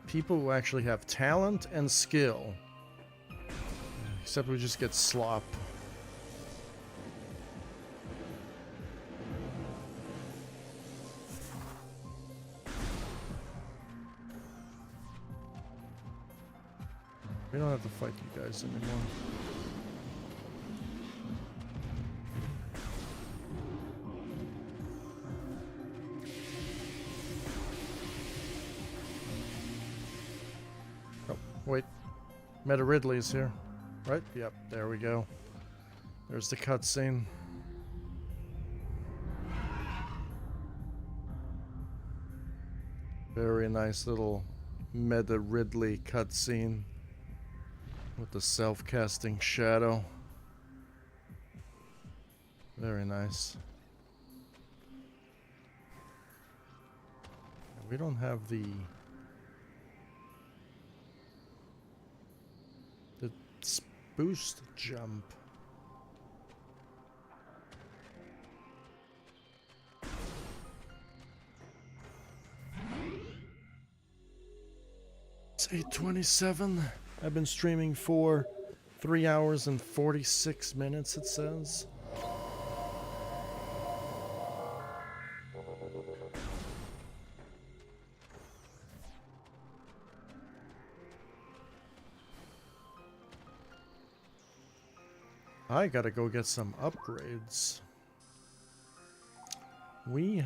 People who actually have talent and skill. Except we just get slop. We don't have to fight you guys anymore. Oh, wait. Meta Ridley's here. Right? Yep, there we go. There's the cutscene. Very nice little Meta Ridley cutscene with the self-casting shadow. Very nice. We don't have the boost jump. It's 8:27. I've been streaming for 3 hours and 46 minutes, it says. I gotta go get some upgrades. We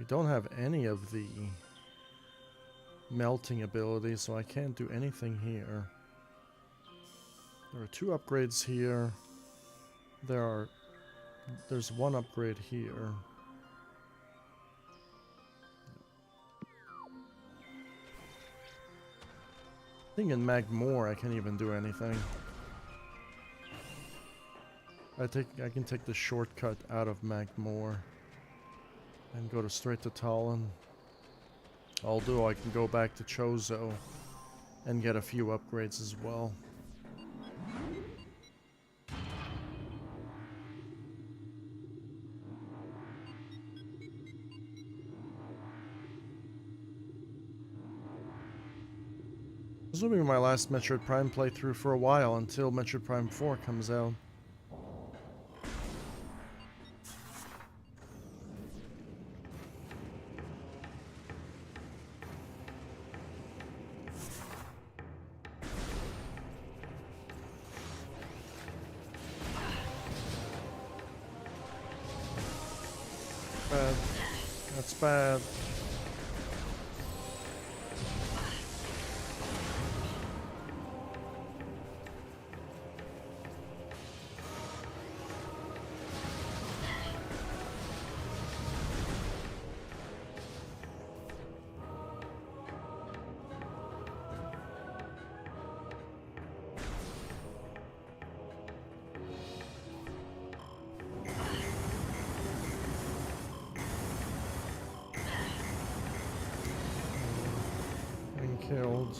don't have any of the melting ability, so I can't do anything here. There are 2 upgrades here. There's 1 upgrade here. I think in Magmore I can't even do anything. I can take the shortcut out of Magmore and go straight to Talon. Although I can go back to Chozo and get a few upgrades as well. This will be my last Metroid Prime playthrough for a while until Metroid Prime 4 comes out. Bad. That's bad. Killed.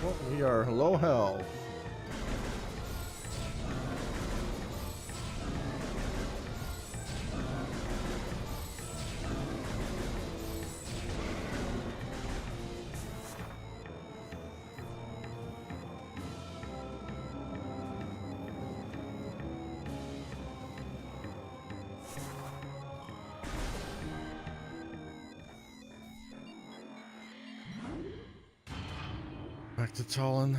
Well, we are low health. Back to Tallinn.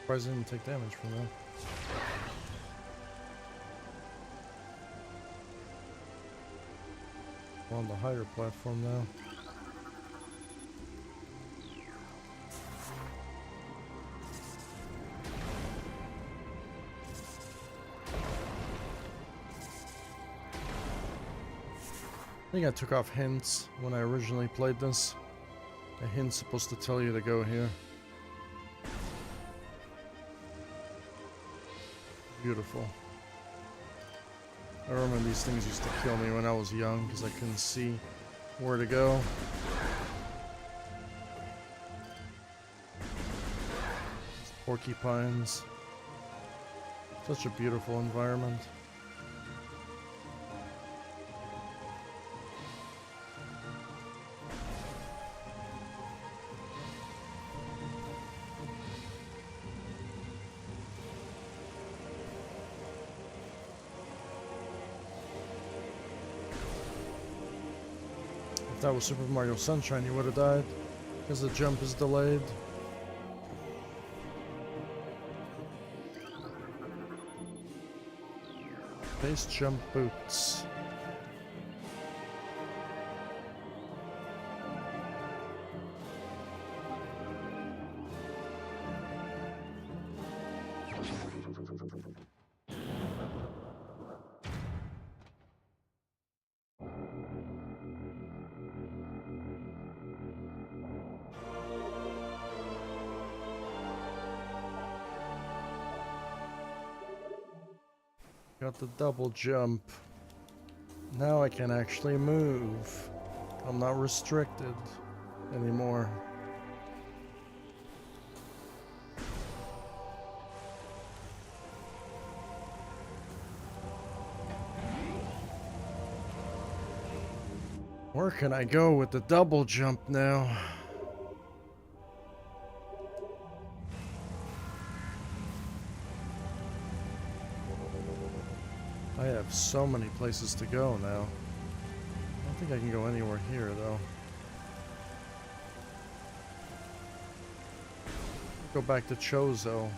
Surprised I didn't take damage from that. We're on the higher platform now. I think I took off hints when I originally played this. A hint's supposed to tell you to go here. Beautiful. I remember these things used to kill me when I was young because I couldn't see where to go. These porcupines. Such a beautiful environment. If that was Super Mario Sunshine, you would have died because the jump is delayed. Base jump boots. Got the double jump. Now I can actually move. I'm not restricted anymore. Where can I go with the double jump now? I have so many places to go now. I don't think I can go anywhere here, though. Go back to Chozo.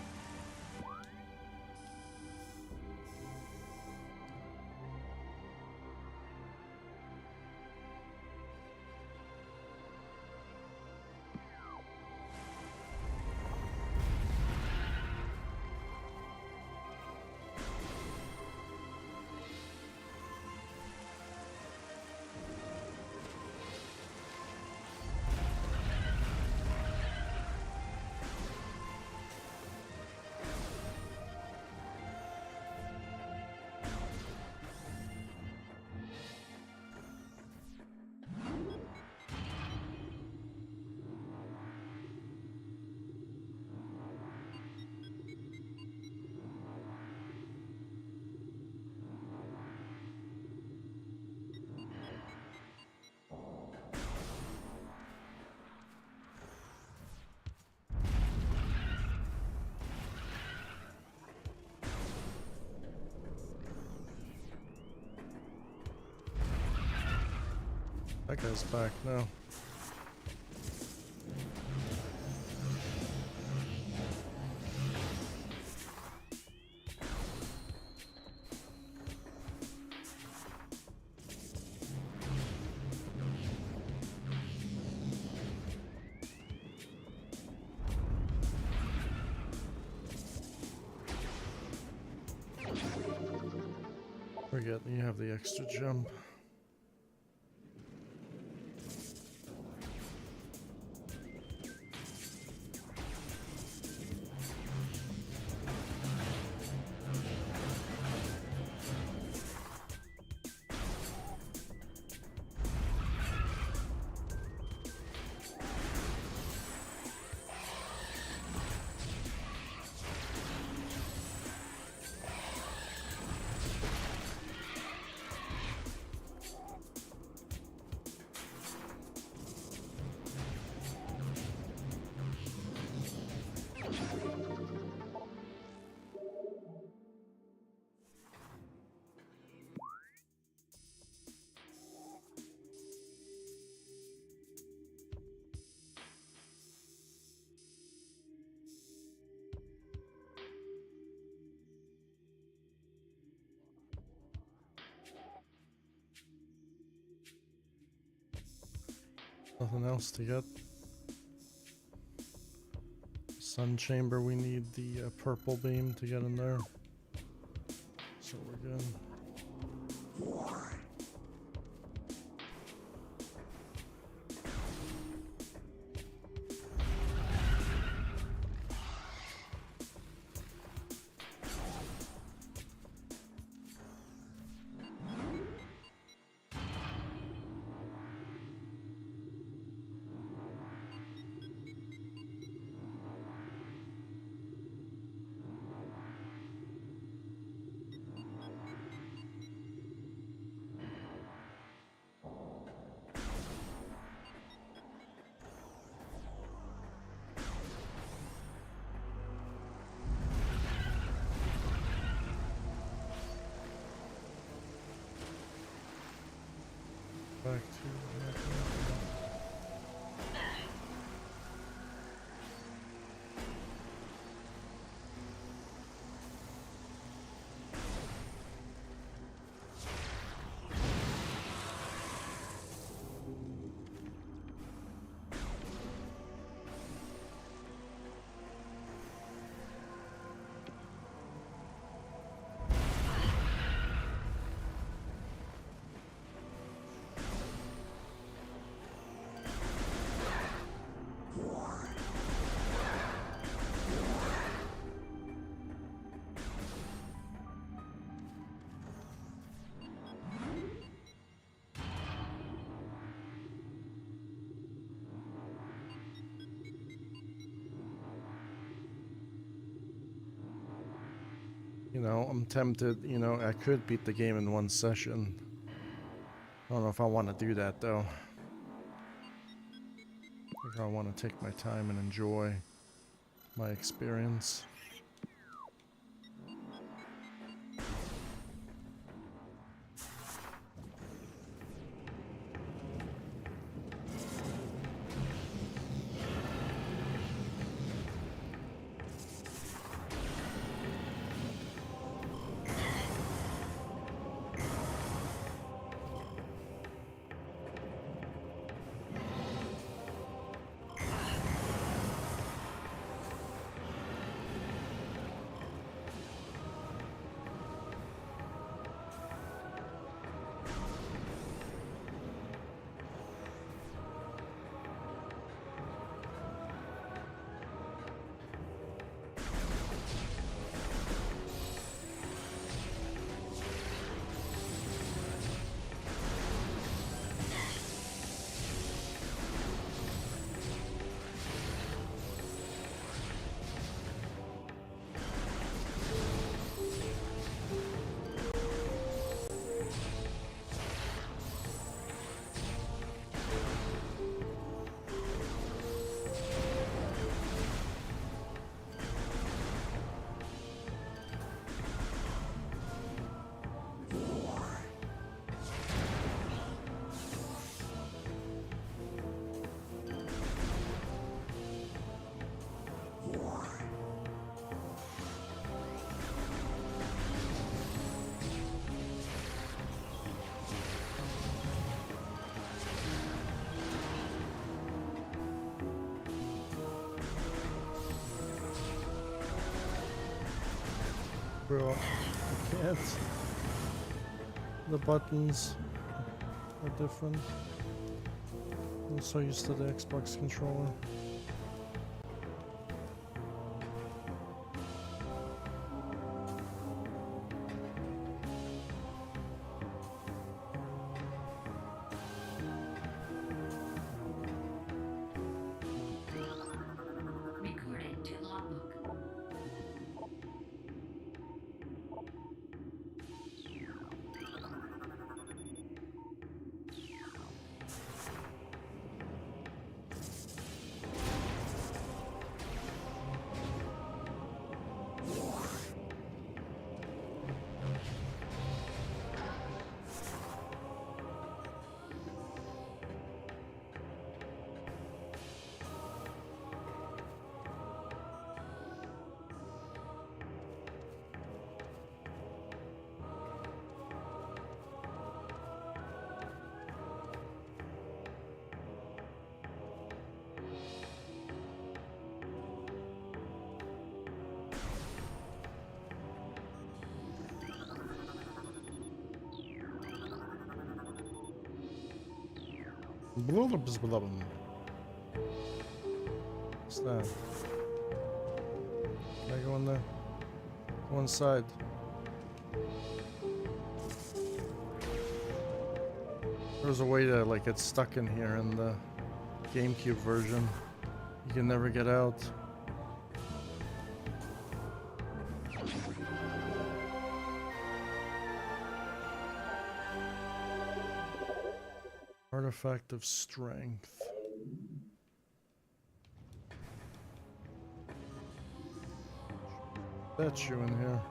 That guy's back now. Forget you have the extra jump. Nothing else to get. Sun chamber, we need the purple beam to get in there. So we're good. Back to You know, I'm tempted, you know, I could beat the game in one session. I don't know if I want to do that though. I think I want to take my time and enjoy my experience. Bro, I can't. The buttons are different. I'm so used to the Xbox controller. Recorded to logbook. What's that? Can I go in there? Go inside. There's a way to like get stuck in here in the GameCube version. You can never get out. Artifact of Strength. That's you in here.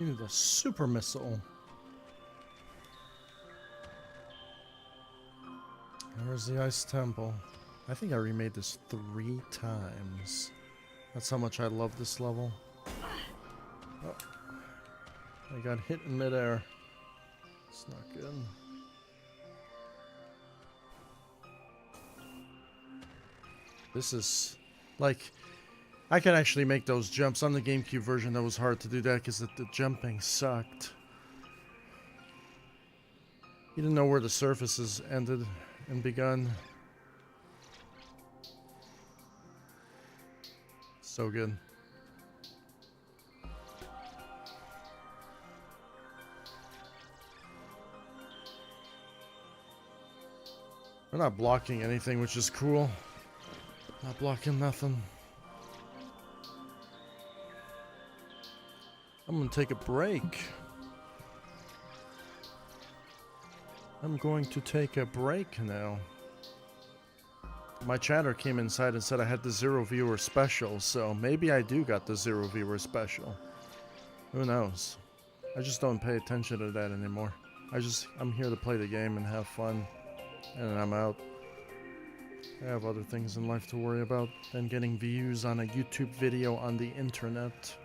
You need a super missile. There's the Ice Temple. I think I remade this 3 times. That's how much I love this level. Oh. I got hit in midair. It's not good. This is like, I can actually make those jumps. On the GameCube version, that was hard to do that because the jumping sucked. You didn't know where the surfaces ended and begun. So good. We're not blocking anything, which is cool. Not blocking nothing. I'm gonna take a break. I'm going to take a break now. My chatter came inside and said I had the 0 viewer special, so maybe I do got the 0 viewer special. Who knows? I just don't pay attention to that anymore. I'm here to play the game and have fun, and I'm out. I have other things in life to worry about than getting views on a YouTube video on the internet.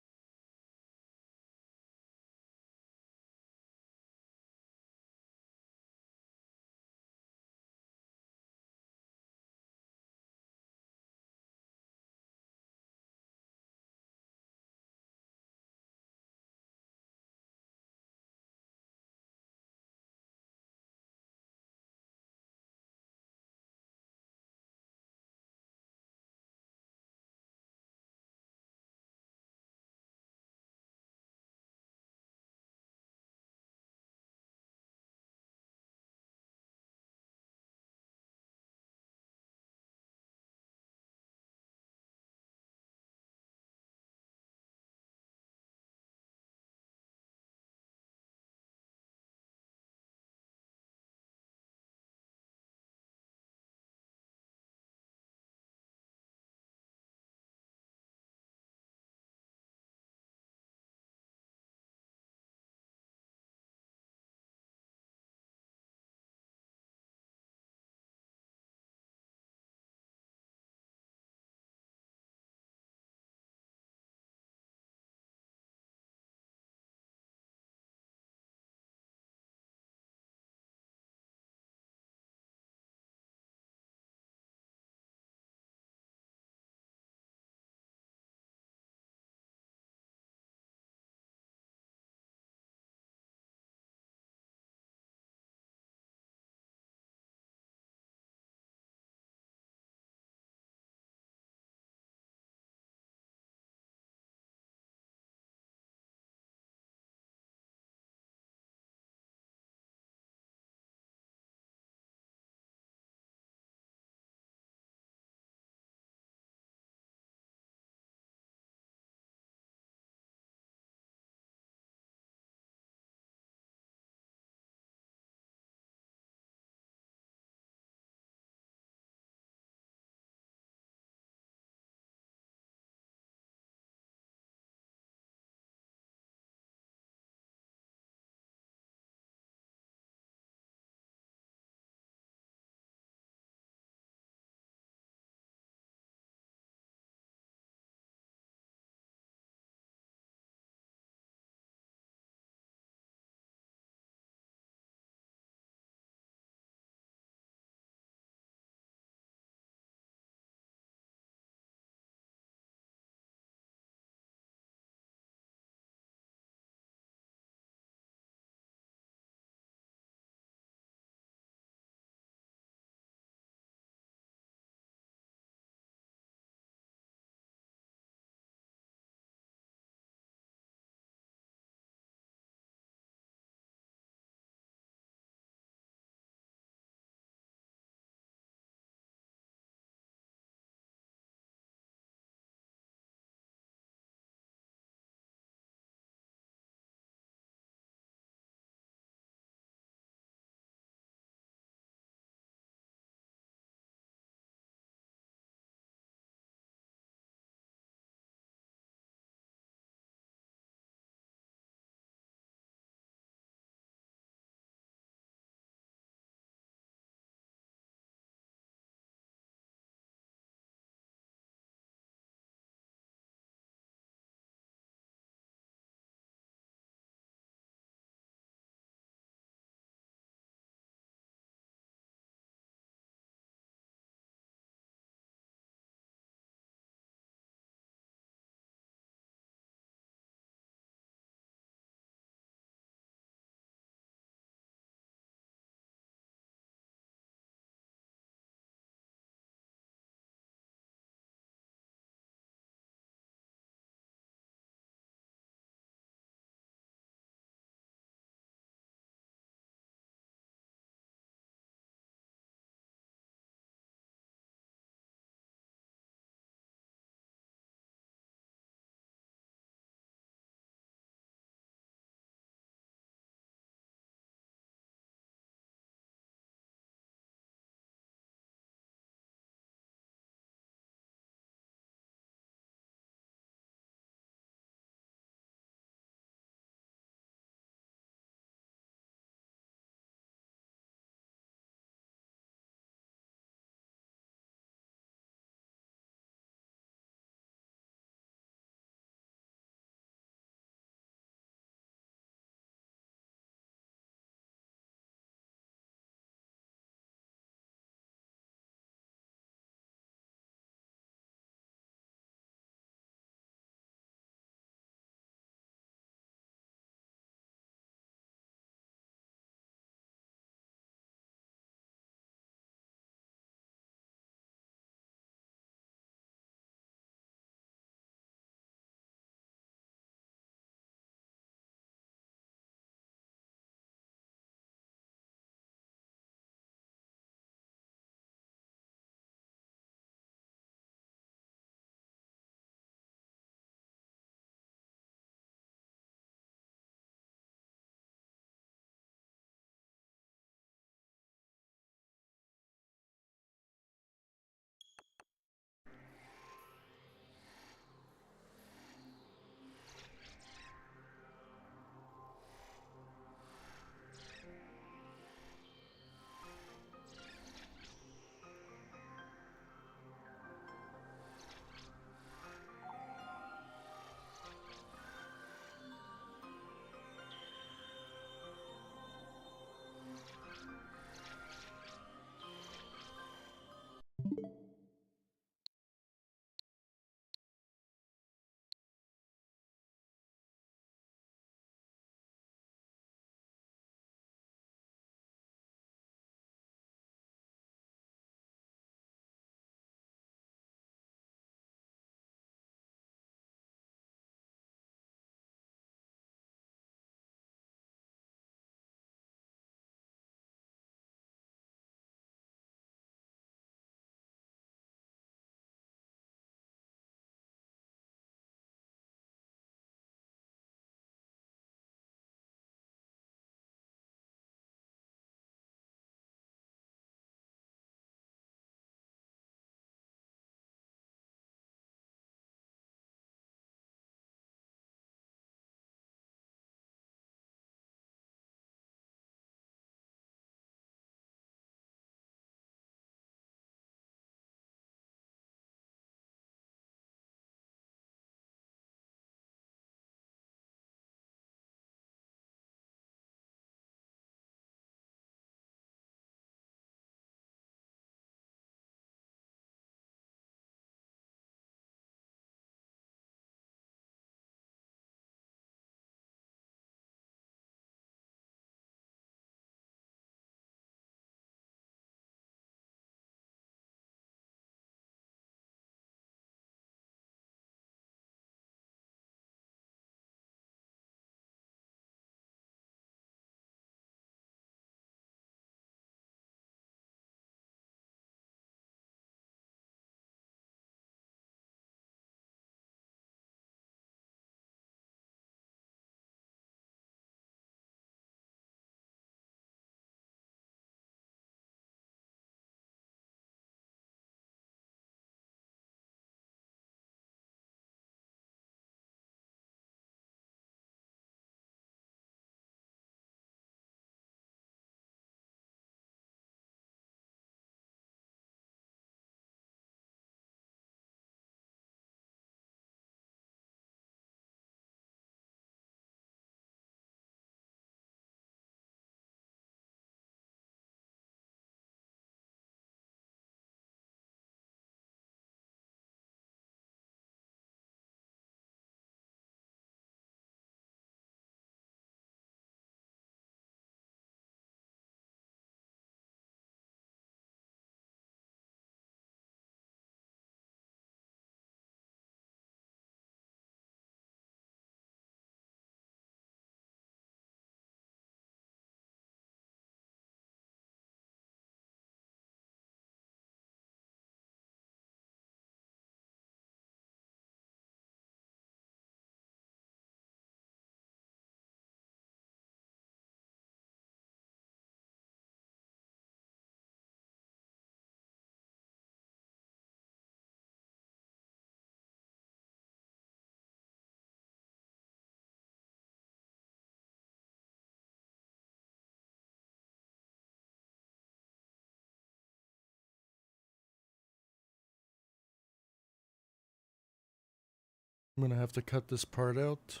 I'm gonna have to cut this part out.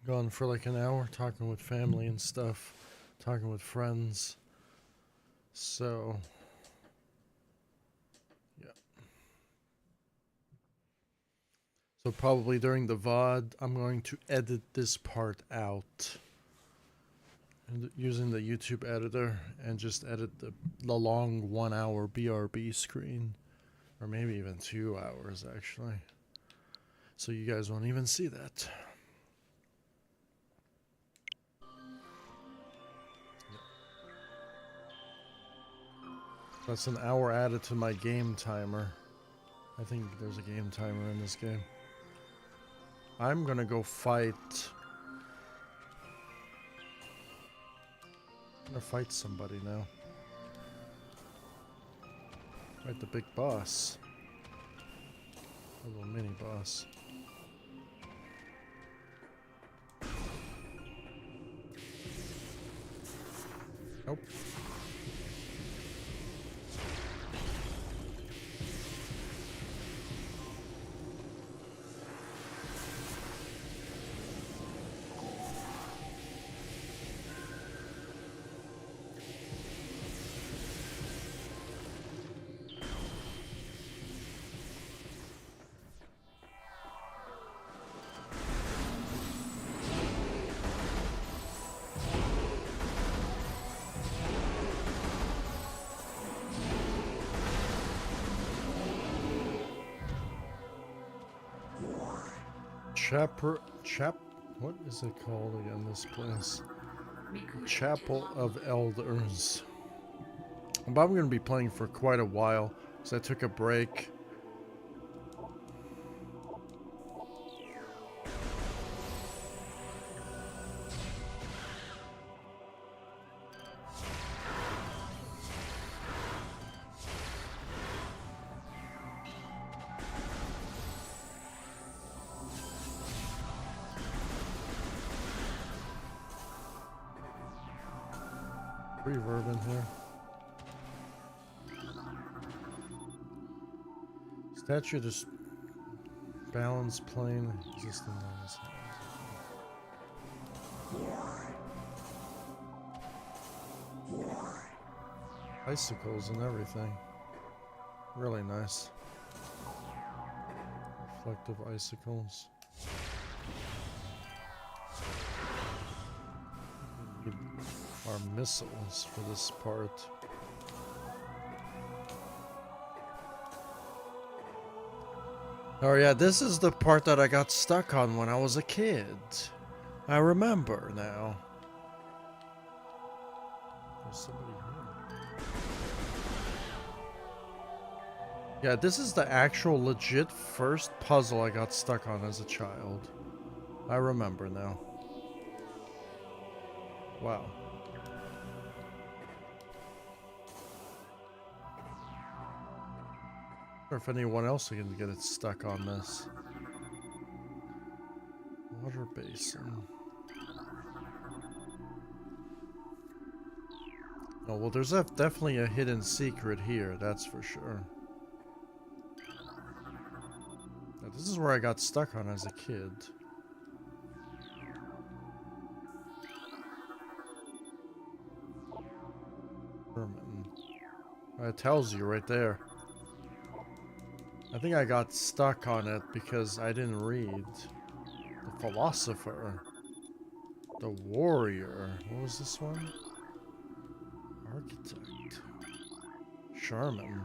Gone for like an hour talking with family and stuff, talking with friends. So, yeah. So probably during the VOD, I'm going to edit this part out. And using the YouTube editor and just edit the long 1 hour BRB screen. Or maybe even 2 hours actually. So you guys won't even see that. That's an hour added to my game timer. I think there's a game timer in this game. I'm gonna go fight. I'm gonna fight somebody now. Fight the big boss. A little mini boss. Nope. What is it called again, this place? Chapel of Elders. But I'm going to be playing for quite a while, because I took a break. Reverb in here. Statue just balance plane existing lines. Icicles and everything. Really nice. Reflective icicles. Our missiles for this part. Oh yeah, this is the part that I got stuck on when I was a kid. I remember now. There's somebody here. Yeah, this is the actual legit first puzzle I got stuck on as a child. I remember now. Wow. Or if anyone else can get it stuck on this. Water basin. Oh, well, there's definitely a hidden secret here, that's for sure. Now, this is where I got stuck on as a kid. It tells you right there. I think I got stuck on it because I didn't read. The philosopher. The warrior. What was this one? Architect. Sherman.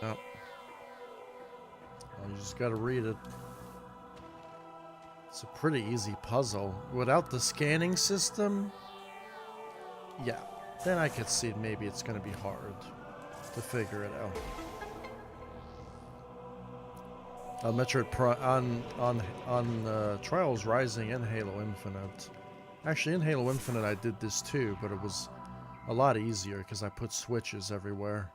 Nope. Oh, you just gotta read it. It's a pretty easy puzzle. Without the scanning system, yeah, then I could see maybe it's gonna be hard to figure it out. Metroid on Trials Rising and Halo Infinite. Actually, in Halo Infinite I did this too, but it was a lot easier because I put switches everywhere.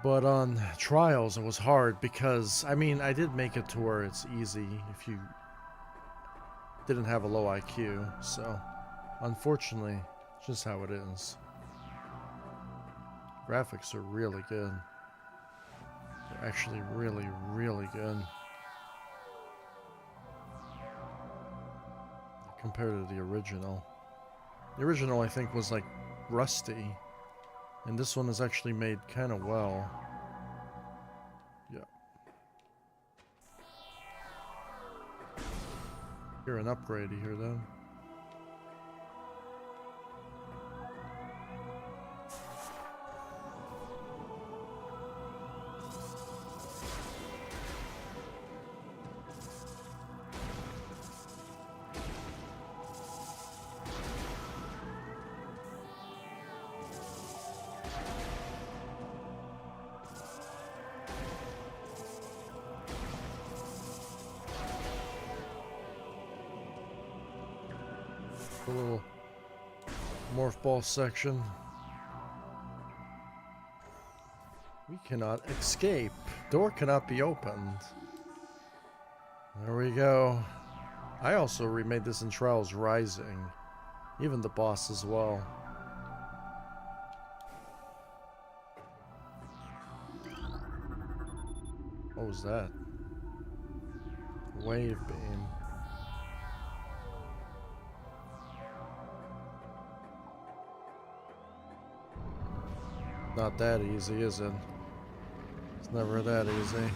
But on Trials it was hard because, I mean, I did make it to where it's easy if you didn't have a low IQ, so Unfortunately, just how it is. Graphics are really good. They're actually really, really good. Compared to the original. The original, I think, was like rusty. And this one is actually made kind of well. Yeah. Hear an upgrade here, though. A little morph ball section. We cannot escape. Door cannot be opened. There we go. I also remade this in Trials Rising. Even the boss as well. What was that? Wave beam. Not that easy, is it? It's never that easy.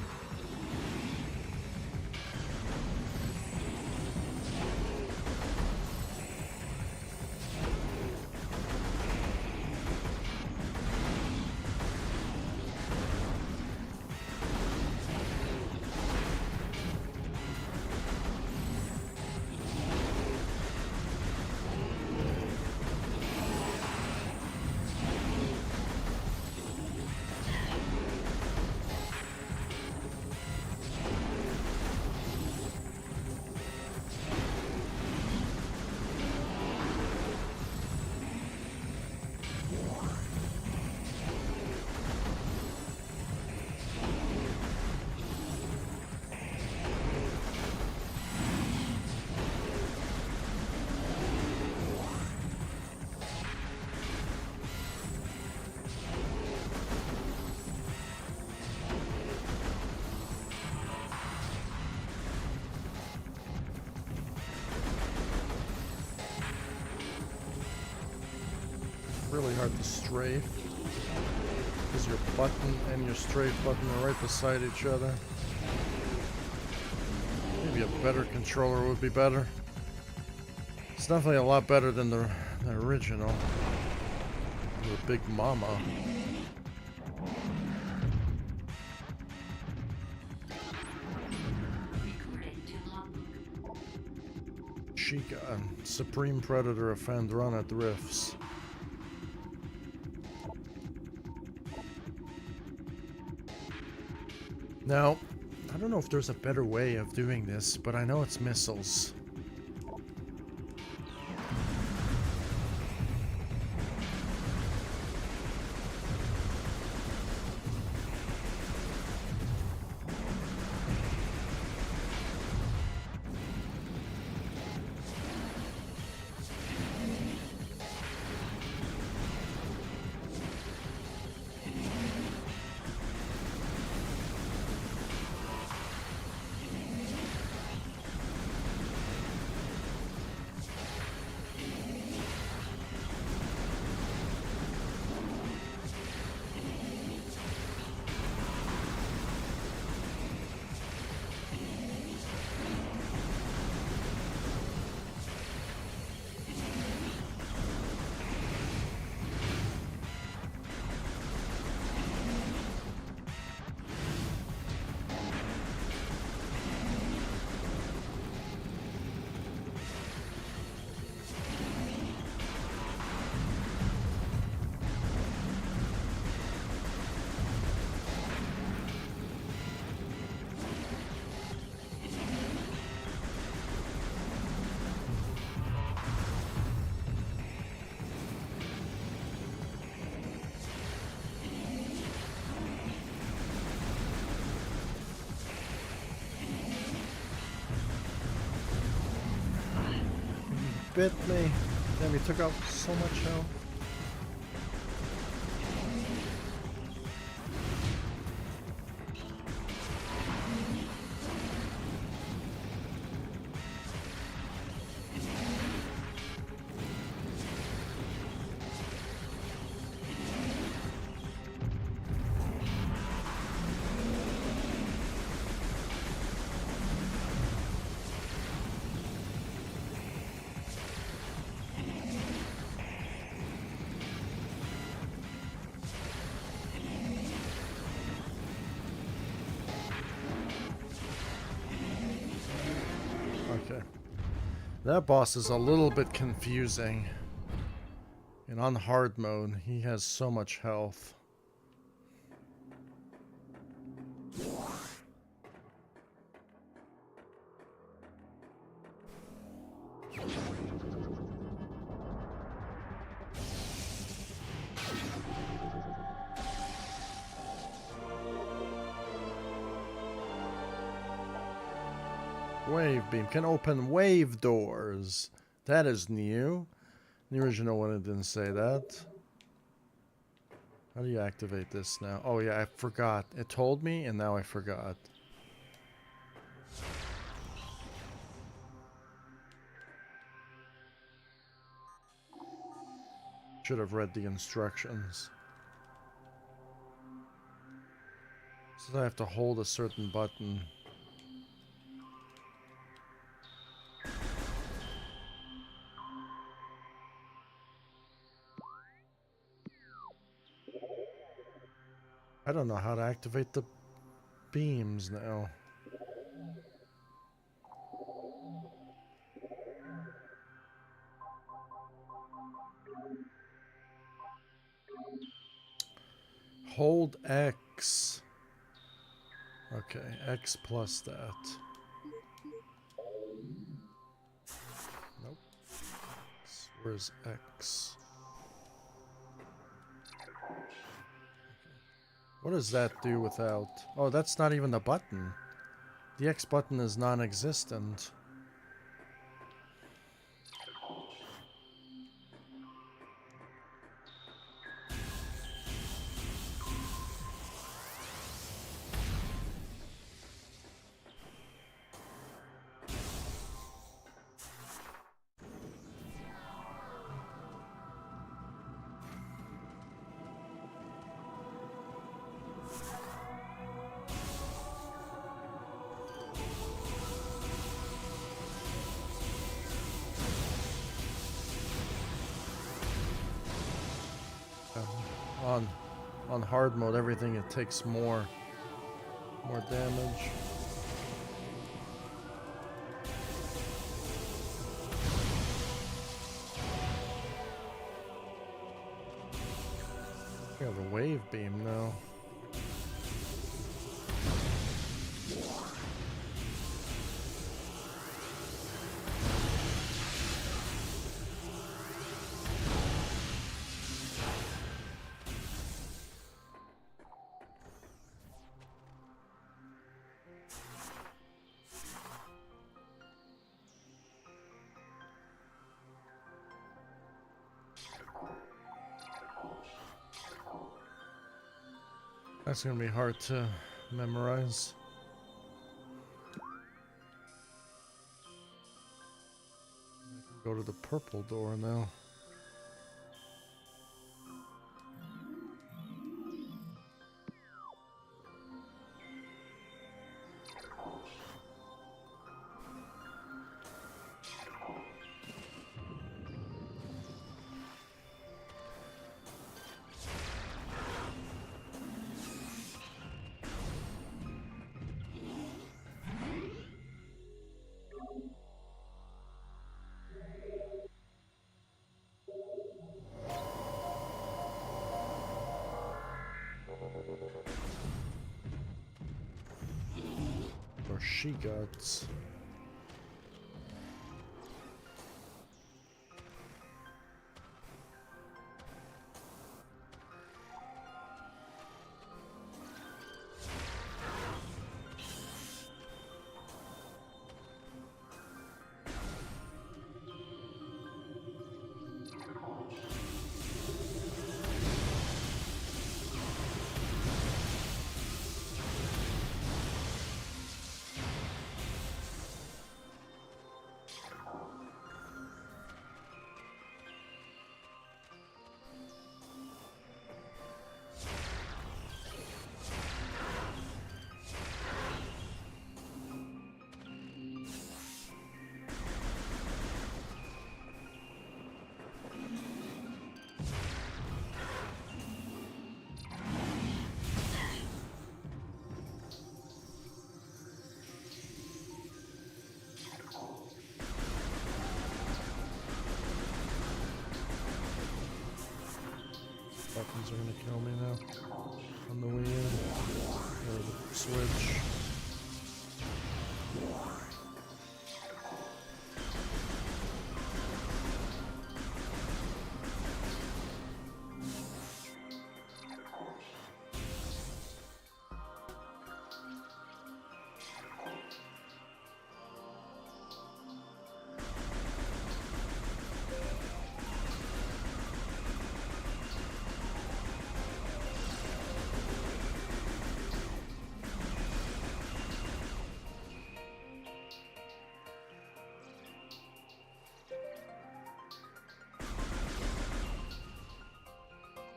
Really hard to strafe because your button and your strafe button are right beside each other. Maybe a better controller would be better. It's definitely a lot better than the original. The Big Mama. Chica, Supreme Predator offend run at the Rifts. Now, I don't know if there's a better way of doing this, but I know it's missiles. Bit me. Damn, he took out so much health. Okay. That boss is a little bit confusing. And on hard mode, he has so much health. Wave beam can open wave doors. That is new. The original one, it didn't say that. How do you activate this now? Oh yeah, I forgot. It told me and now I forgot. Should have read the instructions. So I have to hold a certain button. I don't know how to activate the beams now. Hold X. Okay, X plus that. Nope. Where's X? What does that do without... Oh, that's not even a button. The X button is non-existent. On hard mode, everything it takes more damage. I have a wave beam now. That's gonna be hard to memorize. I can go to the purple door now. Or she guts. Buttons are gonna kill me now. On the Wii U. Or the Switch.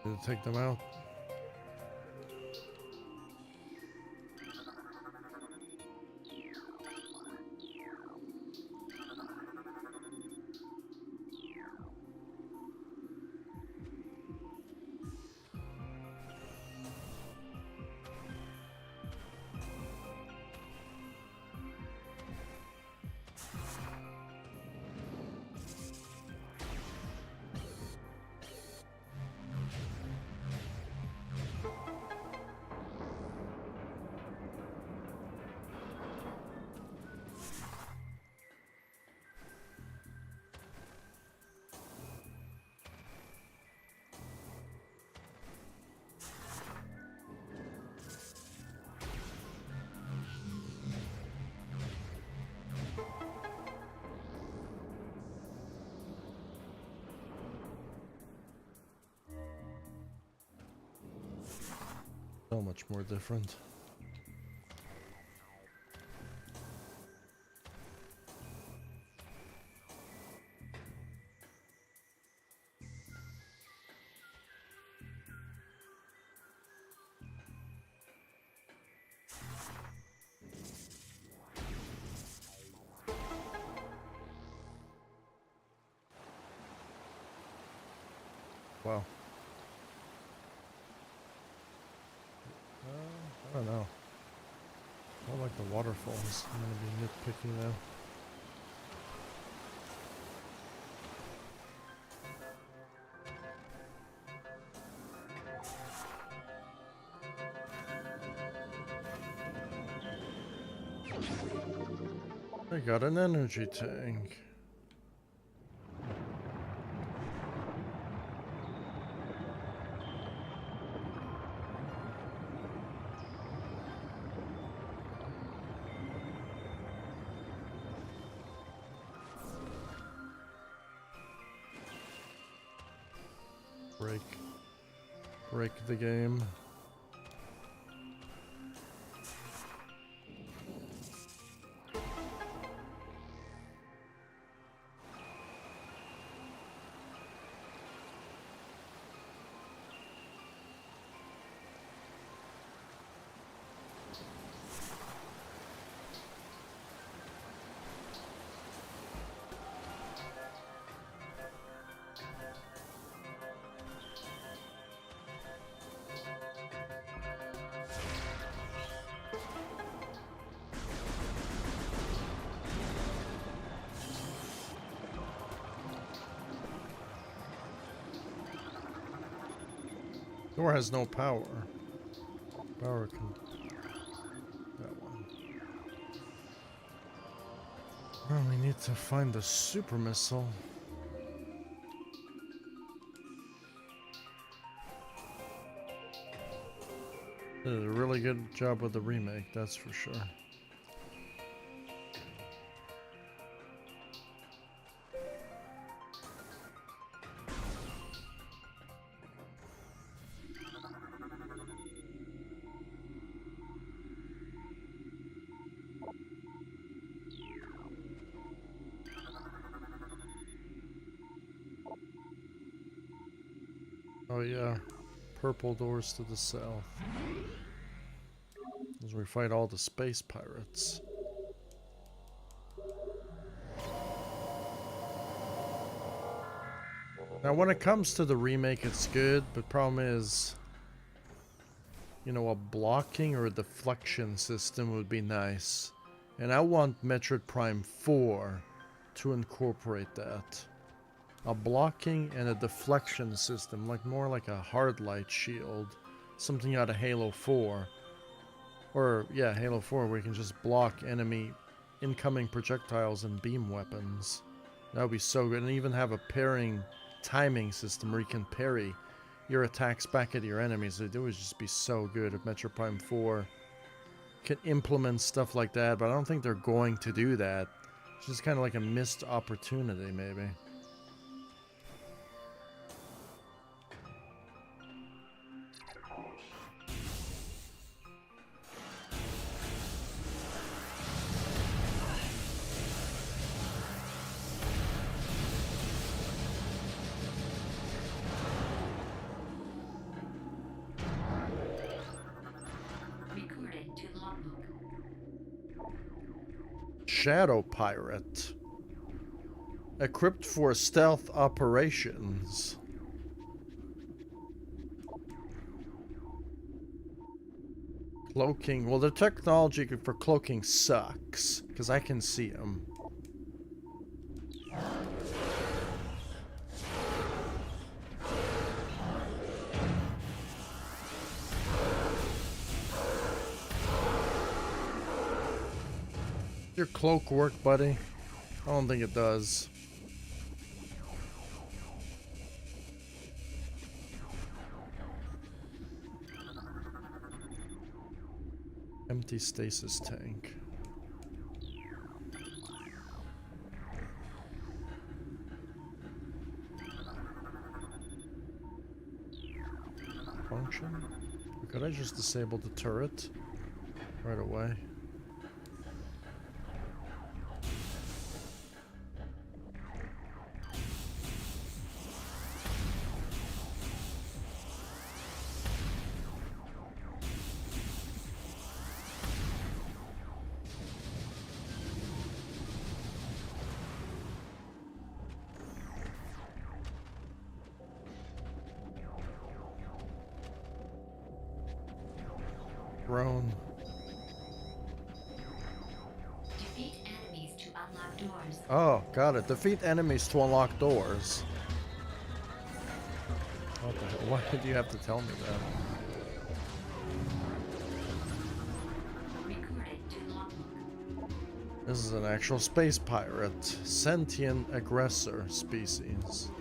To take them out. So much more different. Wow. I don't know. I don't like the waterfalls. I'm gonna be nitpicking now. I got an energy tank. Break the game. Door has no power. Power can... That one. Well, we need to find the super missile. Did a really good job with the remake, that's for sure. Oh yeah, purple doors to the south. As we fight all the space pirates. Now when it comes to the remake, it's good, but problem is, you know, a blocking or a deflection system would be nice. And I want Metroid Prime 4 to incorporate that. a blocking and a deflection system, like more like a hard light shield, something out of Halo 4, or yeah, Halo 4, where you can just block enemy incoming projectiles and beam weapons. That would be so good, and even have a pairing timing system where you can parry your attacks back at your enemies. It would just be so good if Metro Prime 4 can implement stuff like that, but I don't think they're going to do that. It's just kind of like a missed opportunity, maybe. Recorded to logbook. Shadow Pirate. Equipped for stealth operations. Cloaking. Well, the technology for cloaking sucks, because I can see them. Your cloak work, buddy? I don't think it does. Empty stasis tank. Function? Could I just disable the turret right away? Drone. Defeat enemies to unlock doors. Oh, got it. Defeat enemies to unlock doors. What the hell? Why did you have to tell me that? Recorded to logbook. This is an actual space pirate. Sentient aggressor species.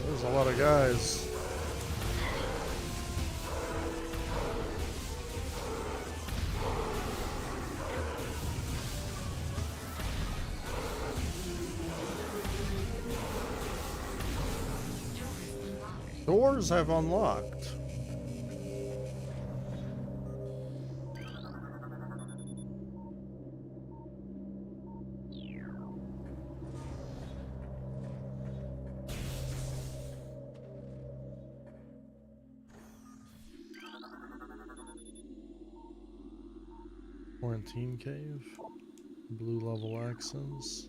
There's a lot of guys. Doors have unlocked. Quarantine cave. Blue level accents.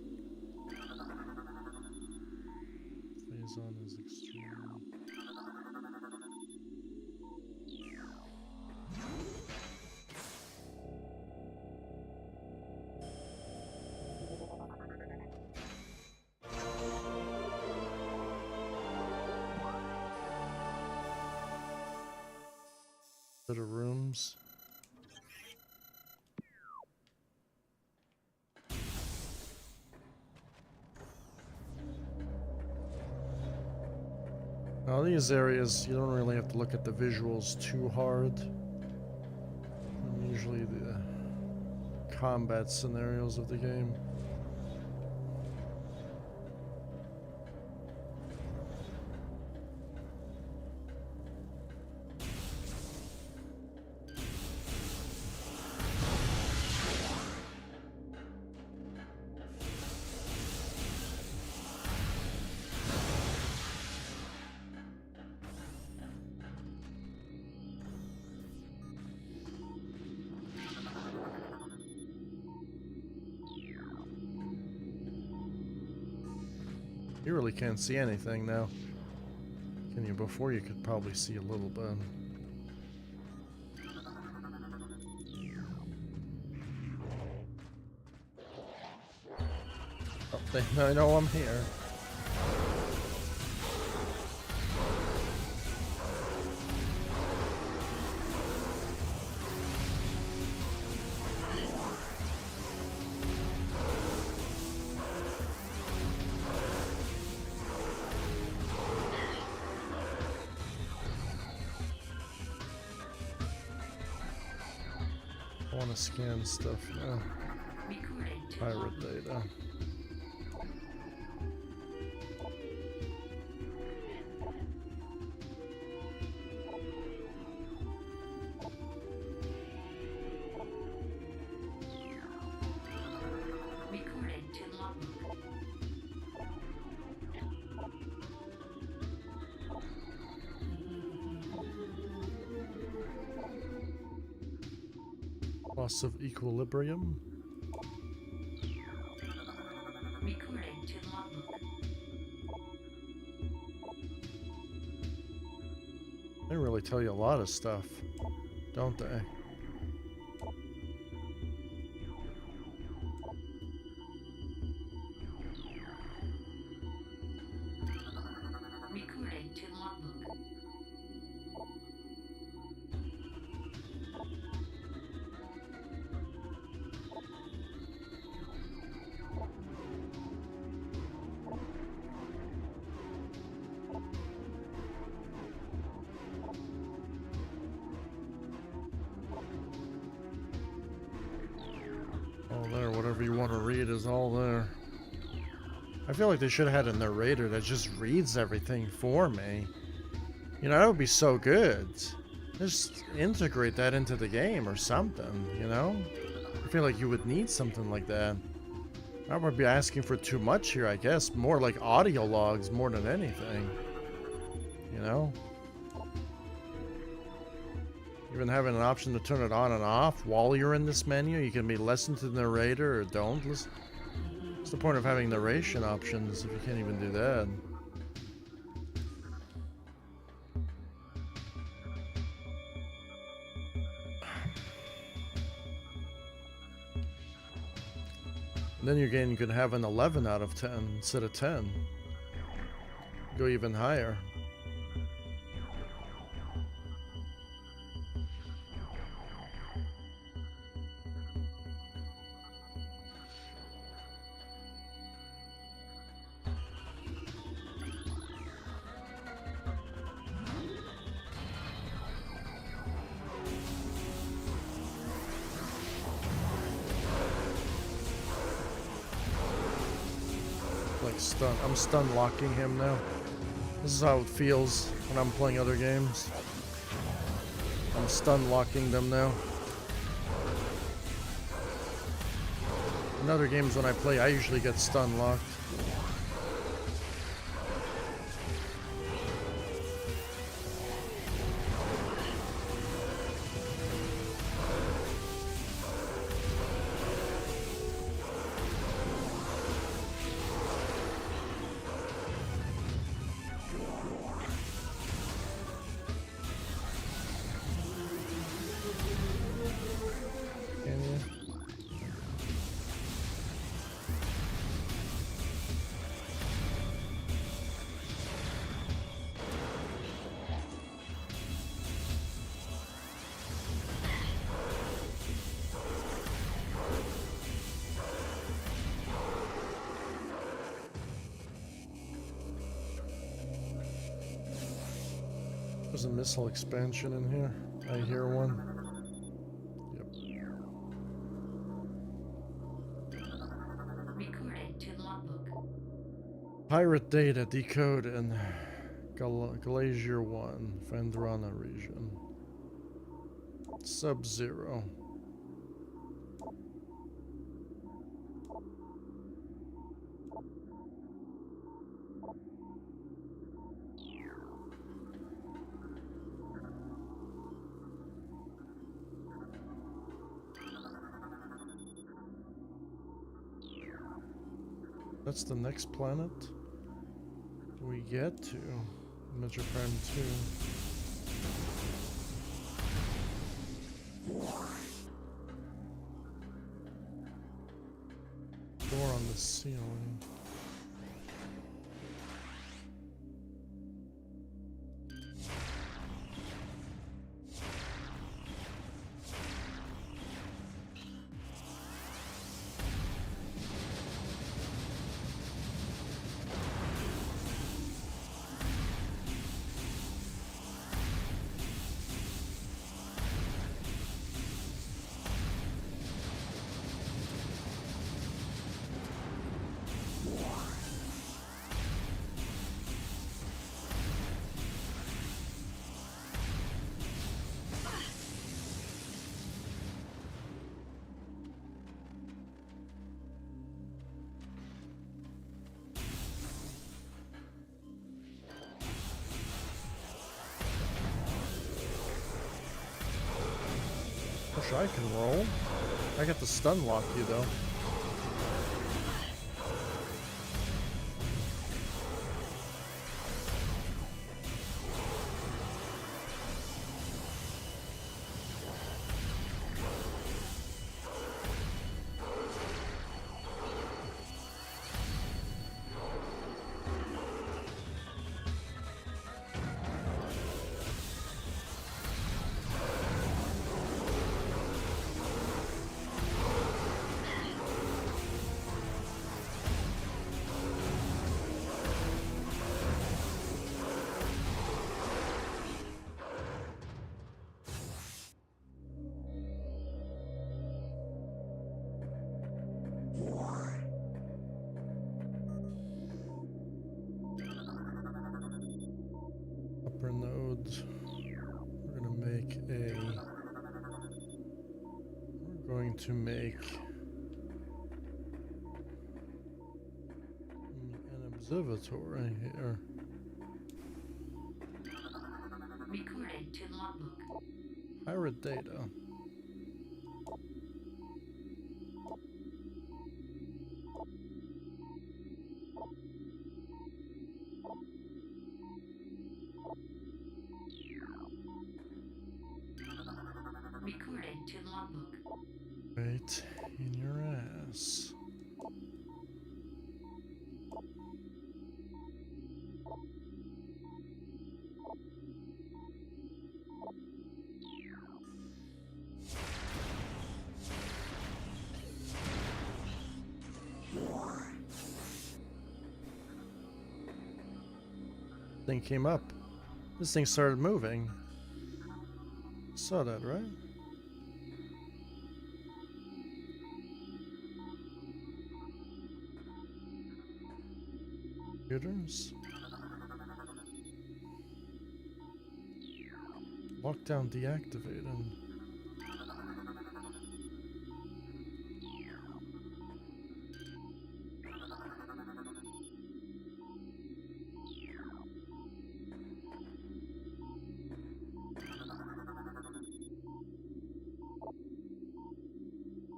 Phazon is extreme. Bit of rooms. Now these areas, you don't really have to look at the visuals too hard. Usually the combat scenarios of the game. You really can't see anything now. Can you? Before you could probably see a little bit. Oh, they know I'm here. I want to scan stuff now. Pirate data. Loss of equilibrium. Recording to logbook. They really tell you a lot of stuff, don't they? Recording to logbook. All there, whatever you want to read is all there. I feel like they should have had a narrator that just reads everything for me. You know, that would be so good. Just integrate that into the game or something, you know? I feel like you would need something like that. I would be asking for too much here, I guess. More like audio logs more than anything. You know? Even having an option to turn it on and off while you're in this menu. You can be listen to the narrator or don't listen. What's the point of having narration options if you can't even do that? And then your game could have an 11 out of 10 instead of 10. Go even higher. Like I'm stun locking him now. This is how it feels when I'm playing other games. I'm stun locking them now. In other games when I play, I usually get stun locked. Can you? There's a missile expansion in here. I hear one. Recording to logbook. Pirate data decode in Glacier 1, Fendrana region. Sub-Zero. That's the next planet. we get to Metroid Prime 2. Door on the ceiling. Wish I can roll. I get to stun lock you though. Upper nodes. We're going to make an observatory here. Recorded to logbook. Pirate data. Recorded to logbook. Right in your ass. Thing came up. This thing started moving. Saw that, right? Computers. Lockdown deactivated.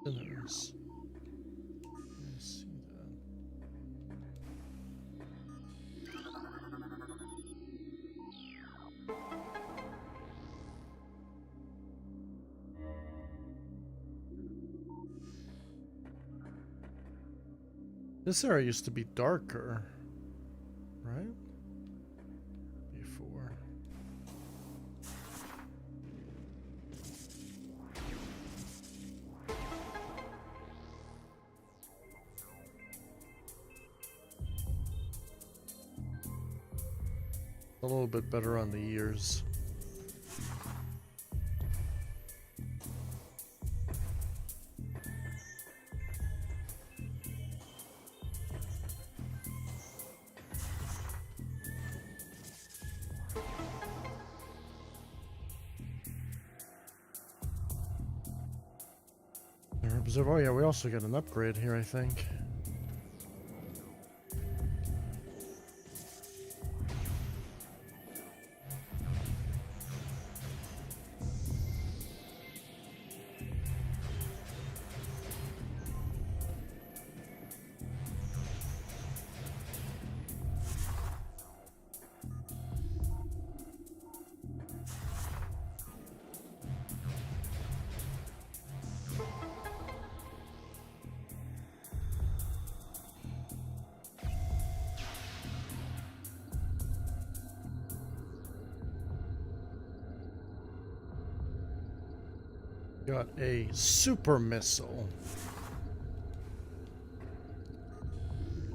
Sinners. I see that. This area used to be darker, right? Before. A little bit better on the ears. Oh yeah, we also got an upgrade here, I think. Got a super missile.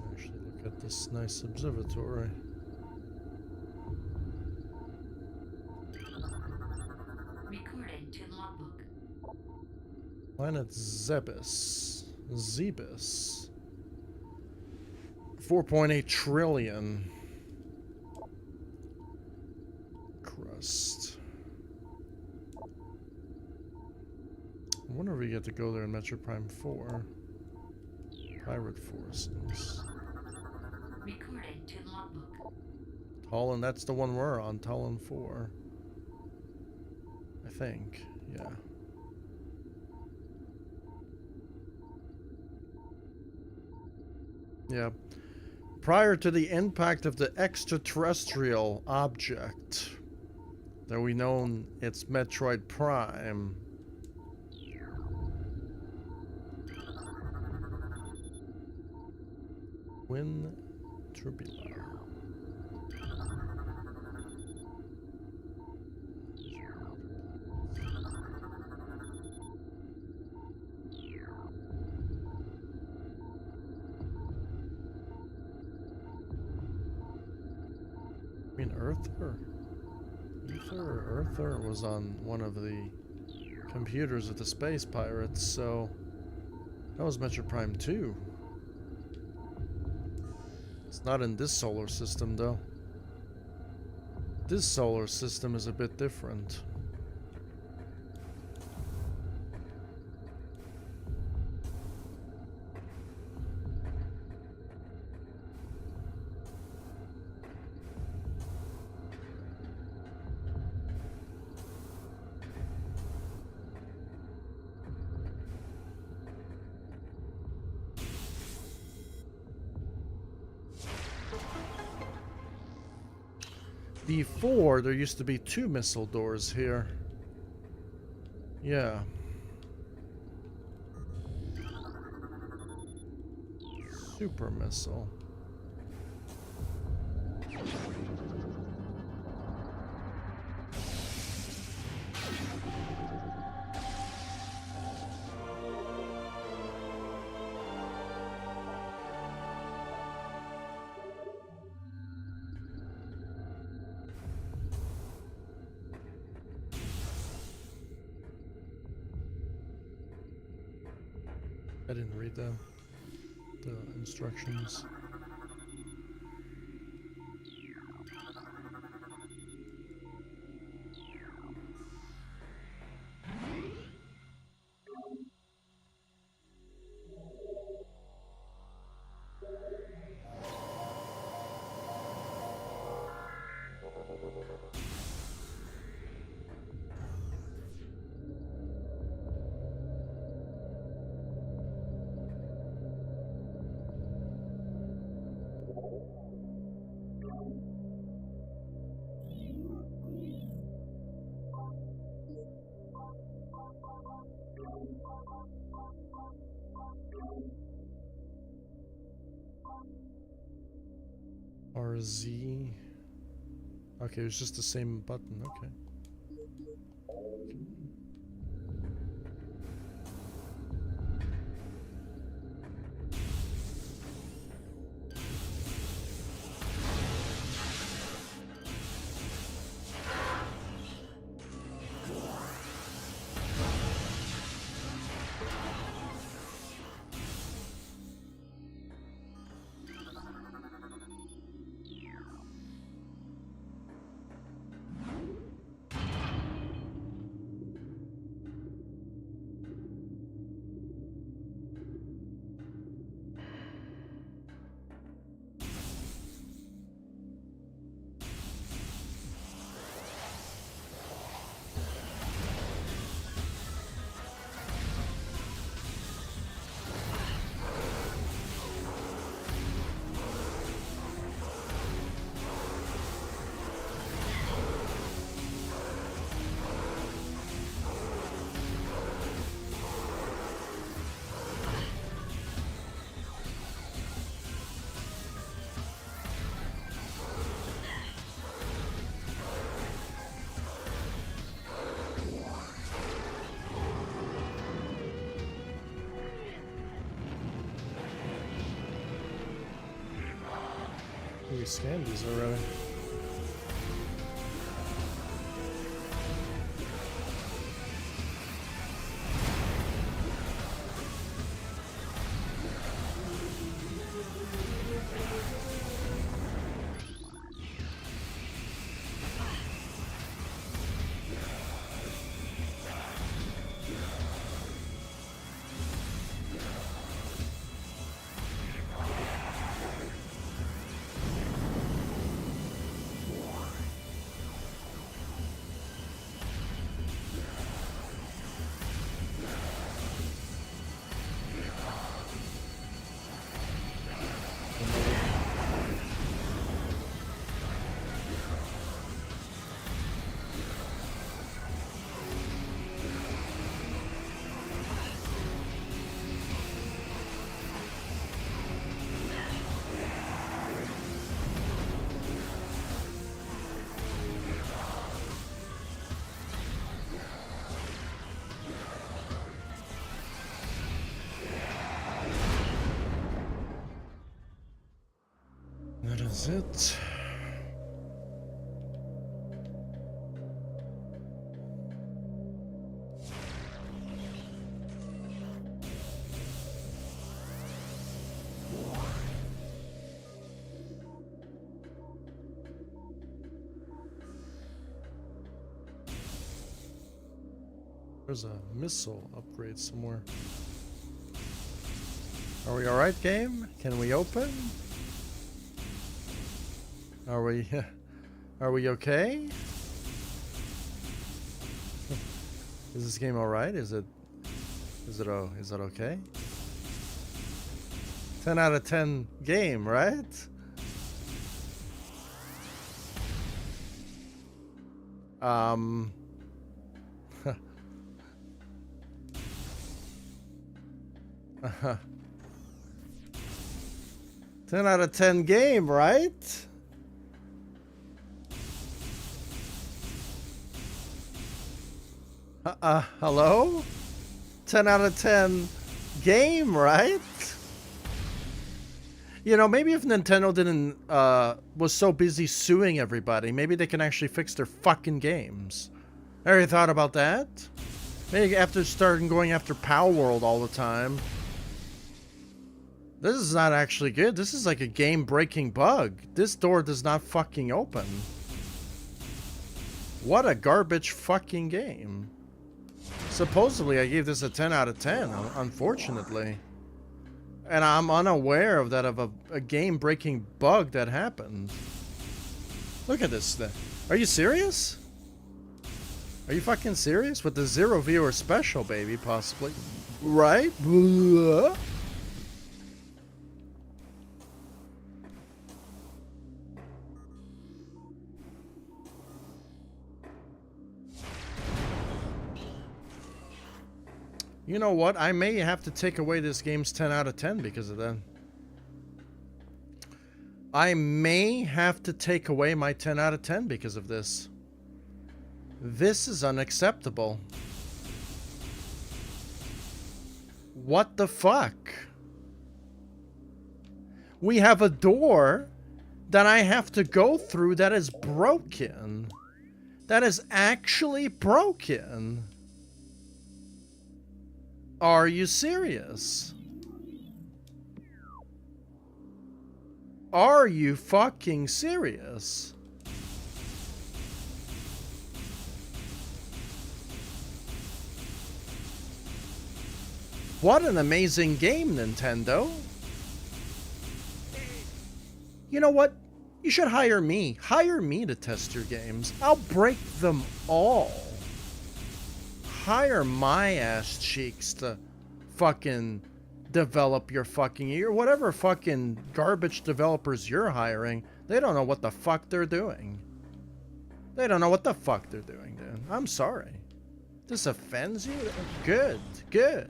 Actually, look at this nice observatory. Recorded to logbook. Planet Zebus. Zebus. 4.8 trillion. Crust. I wonder if we get to go there in Metroid Prime 4. Pirate Forces. Recorded to logbook. Talon, that's the one we're on. Talon 4. I think. Yeah. Yeah. Prior to the impact of the extraterrestrial object that we know it's Metroid Prime. Twin Turbula. I mean, Earther? Ether or Earther was on one of the computers of the Space Pirates, so that was Metroid Prime 2. It's not in this solar system, though. This solar system is a bit different. Before, there used to be 2 missile doors here. Yeah. Super missile. I didn't read the instructions. RZ. Okay, it's just the same button. Okay. We scanned these already. That is it. There's a missile upgrade somewhere. Are we alright, game? Can we open? Are we okay? Is this game alright? Is it okay? 10 out of 10 game, right? Uh-huh. 10 out of 10 game, right? Hello? 10 out of 10 game, right? You know, maybe if Nintendo didn't, was so busy suing everybody, maybe they can actually fix their fucking games. Ever thought about that? Maybe after starting going after Power World all the time. This is not actually good. This is like a game-breaking bug. This door does not fucking open. What a garbage fucking game. Supposedly, I gave this a 10 out of 10, unfortunately. And I'm unaware of that, of a game-breaking bug that happened. Look at this thing. Are you serious? Are you fucking serious? With the 0 viewer special, baby, possibly. Right? You know what? I may have to take away this game's 10 out of 10 because of that. I may have to take away my 10 out of 10 because of this. This is unacceptable. What the fuck? We have a door that I have to go through that is broken. That is actually broken. Are you serious? Are you fucking serious? What an amazing game, Nintendo. You know what? You should hire me. Hire me to test your games. I'll break them all. Hire my ass cheeks to fucking develop your fucking year. Whatever fucking garbage developers you're hiring, they don't know what the fuck they're doing. They don't know what the fuck they're doing, dude. I'm sorry. This offends you? Good, good.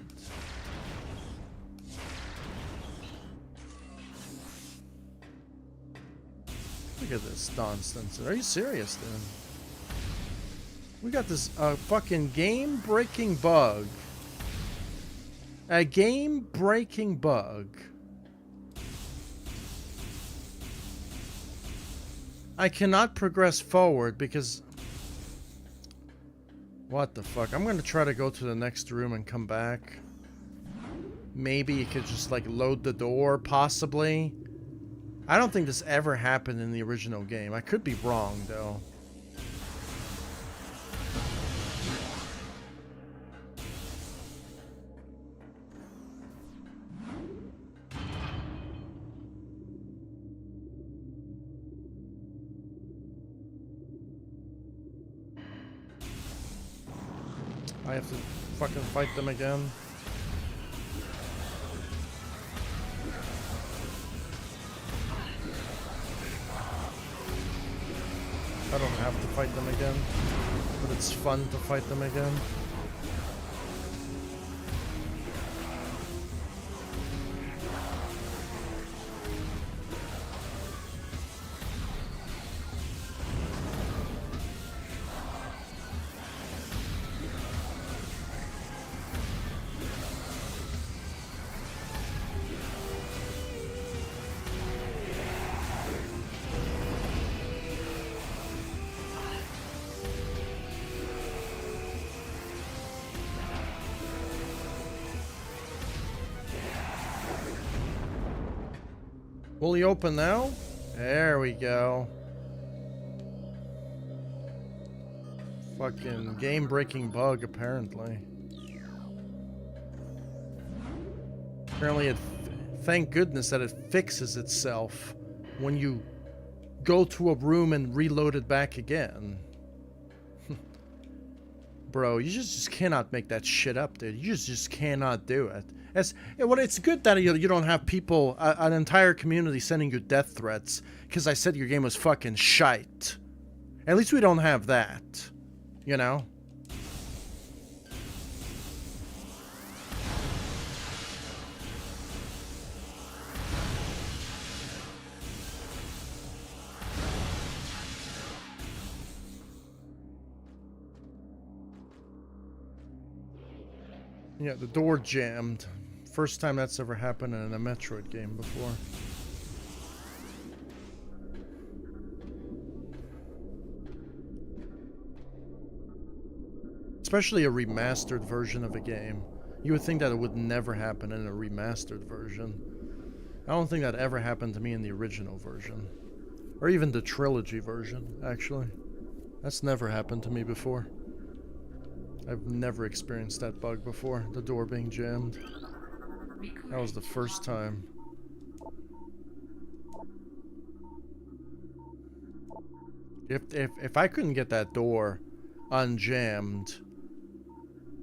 Look at this nonsense. Are you serious, dude? We got this fucking game-breaking bug. A game-breaking bug. I cannot progress forward because... What the fuck? I'm gonna try to go to the next room and come back. Maybe you could just, like, load the door, possibly. I don't think this ever happened in the original game. I could be wrong, though. I have to fucking fight them again. I don't have to fight them again, but it's fun to fight them again. Will he open now? There we go. Fucking game-breaking bug, apparently. Apparently it... Thank goodness that it fixes itself when you go to a room and reload it back again. Bro, you just cannot make that shit up, dude. You just cannot do it. It's good that you don't have people, an entire community sending you death threats because I said your game was fucking shite. At least we don't have that, you know? Yeah, the door jammed. First time that's ever happened in a Metroid game before. Especially a remastered version of a game. You would think that it would never happen in a remastered version. I don't think that ever happened to me in the original version. Or even the trilogy version, actually. That's never happened to me before. I've never experienced that bug before, the door being jammed. That was the first time. If I couldn't get that door unjammed,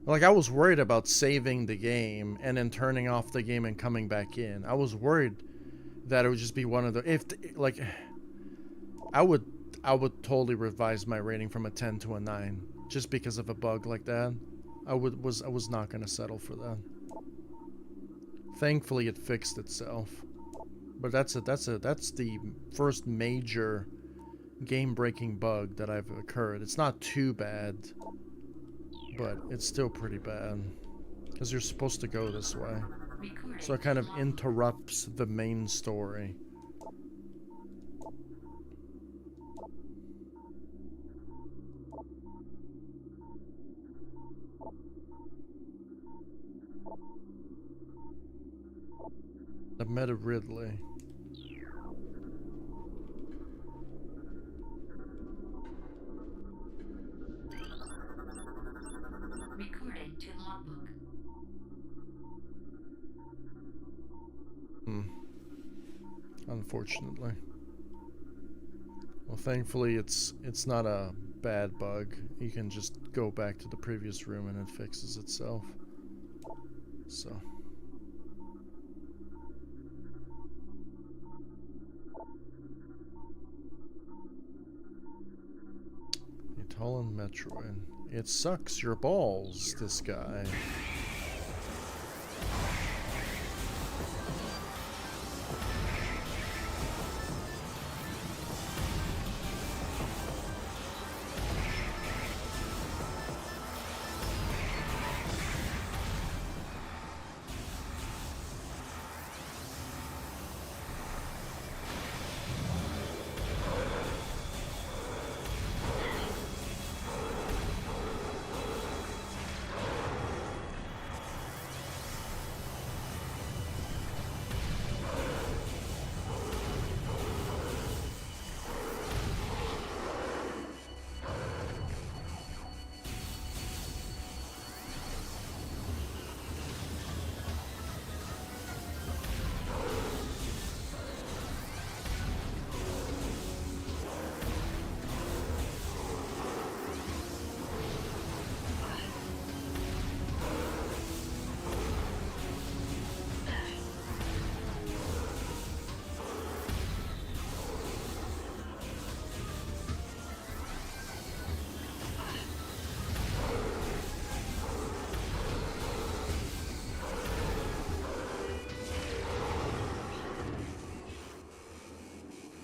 like I was worried about saving the game and then turning off the game and coming back in. I was worried that it would just be one of the I would totally revise my rating from a 10 to a 9 just because of a bug like that. I was not gonna settle for that. Thankfully, it fixed itself. But that's the first major game-breaking bug that I've occurred. It's not too bad, but it's still pretty bad because you're supposed to go this way, so it kind of interrupts the main story. I met a Ridley. Recorded to logbook. Unfortunately. Well, thankfully it's not a bad bug. You can just go back to the previous room and it fixes itself. So... Holland Metroid. It sucks your balls, this guy.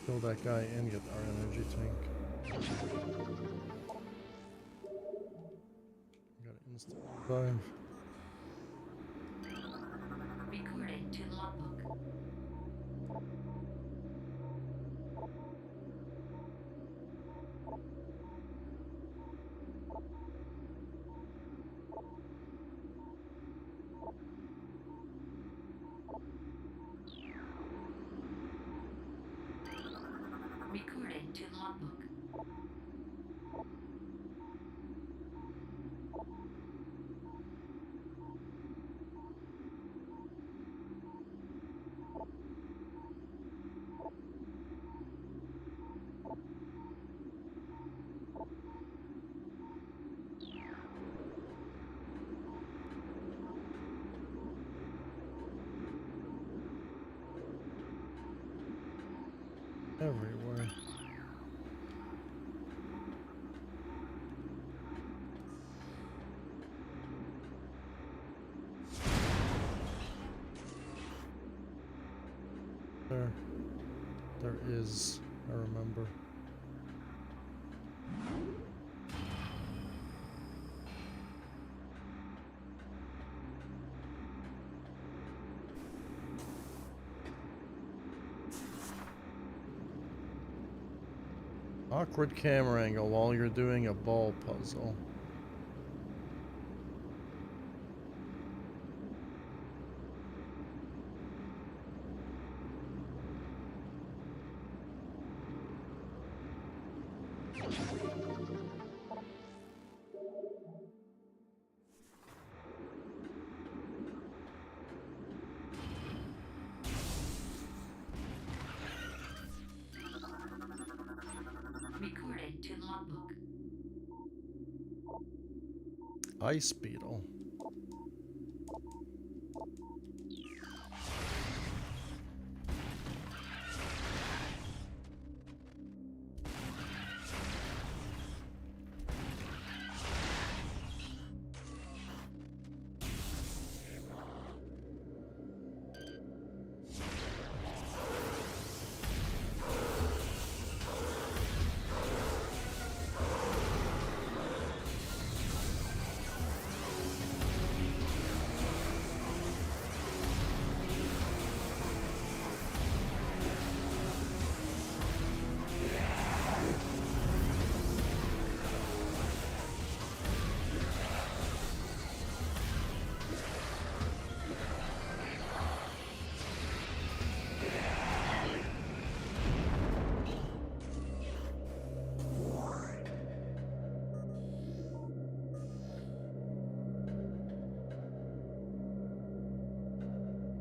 Kill that guy and get our energy tank. Got an instant revive. Recorded to logbook. Recorded to logbook. Everywhere. There is, I remember. Awkward camera angle while you're doing a ball puzzle. Recorded to logbook. Ice beetle.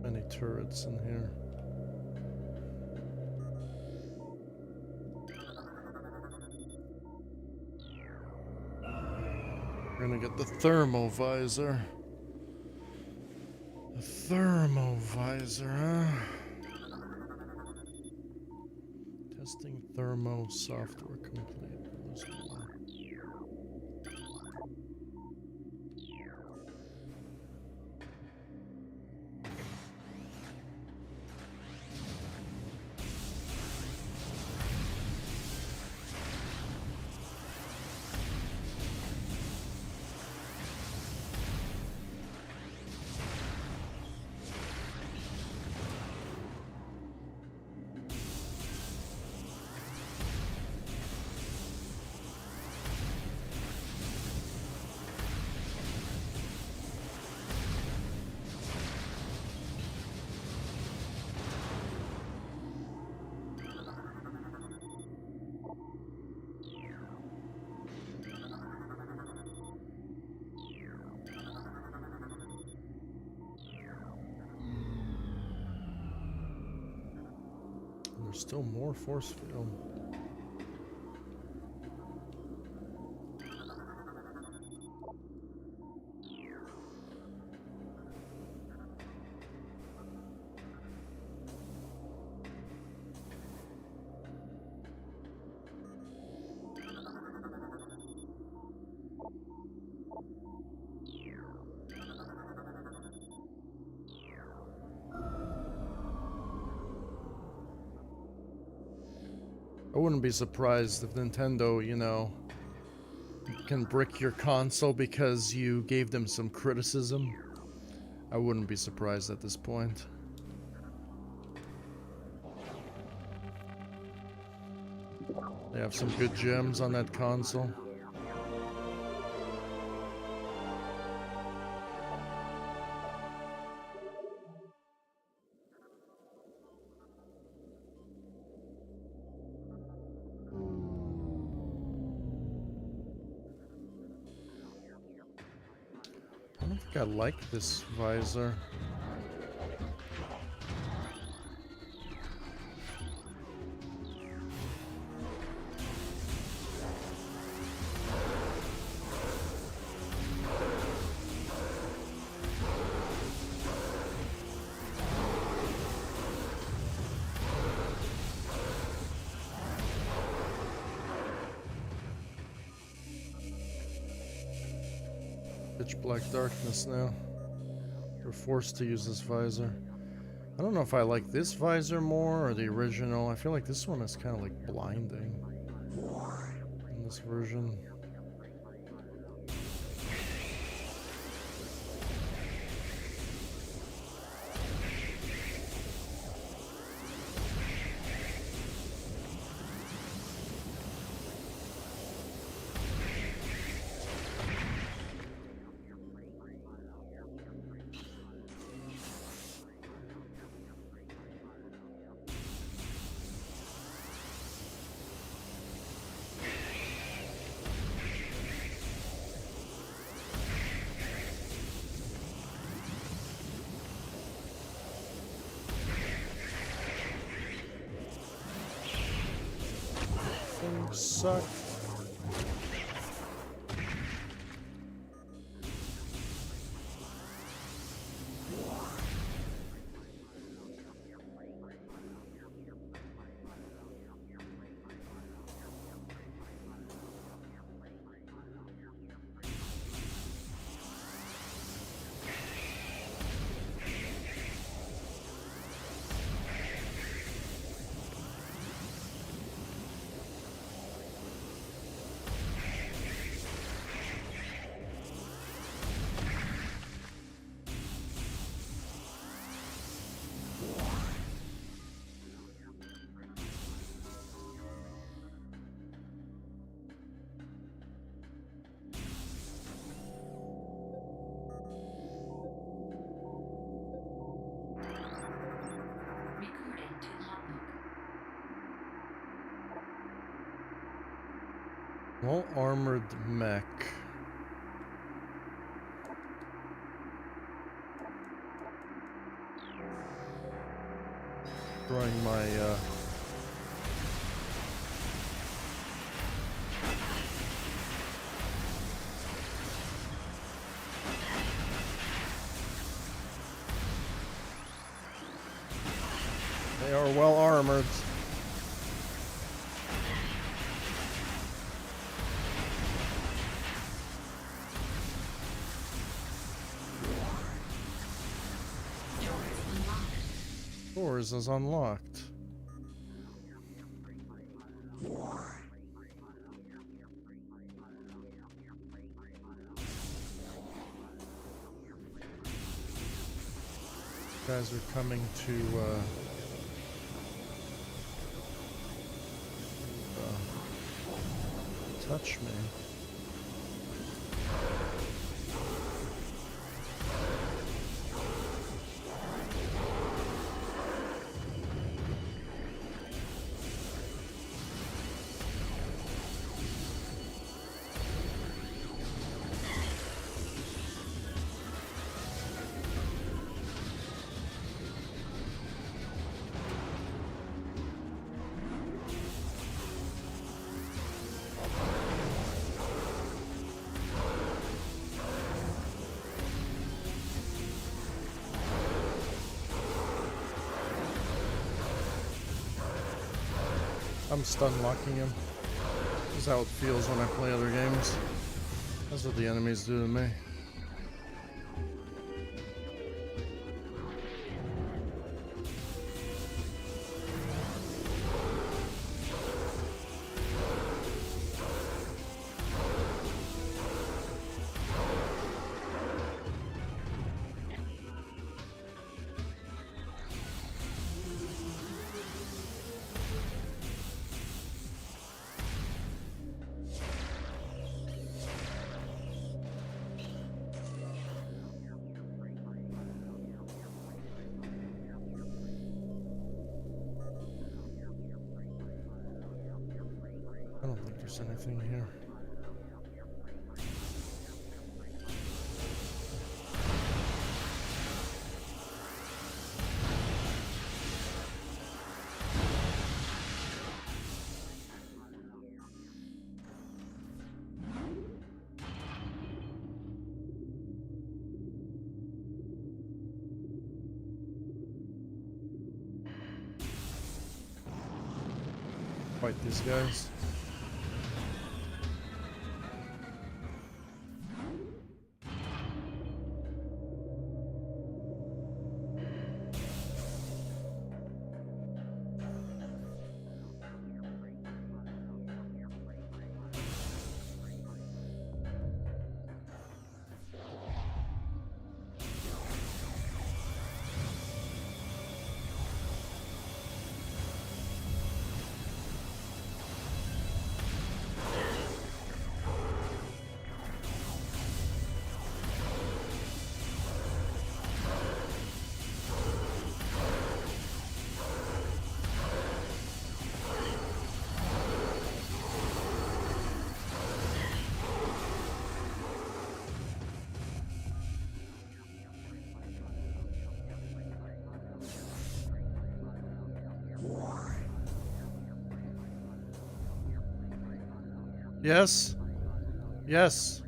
Many turrets in here. We're gonna get the thermo visor. The thermo visor, huh? Testing thermo software complete. There's more. There's still more force field. I wouldn't be surprised if Nintendo, you know, can brick your console because you gave them some criticism. I wouldn't be surprised at this point. They have some good gems on that console. I don't think I like this visor. Pitch black darkness now. We're forced to use this visor. I don't know if I like this visor more or the original. I feel like this one is kind of like blinding in this version. Things suck. Recording to logbook. Well, armored mech. Drawing my they are well armored. Doors is unlocked. Guys are coming to touch me. I'm stun locking him. This is how it feels when I play other games. That's what the enemies do to me. I don't think there's anything here. Fight these guys. Yes. Yes.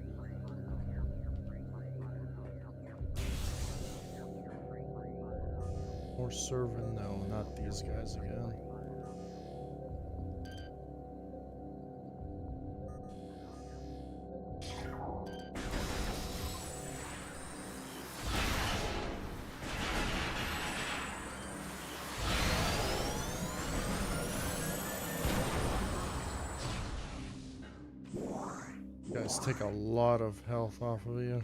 More servant? No, not these guys again. Guys take a lot of health off of you.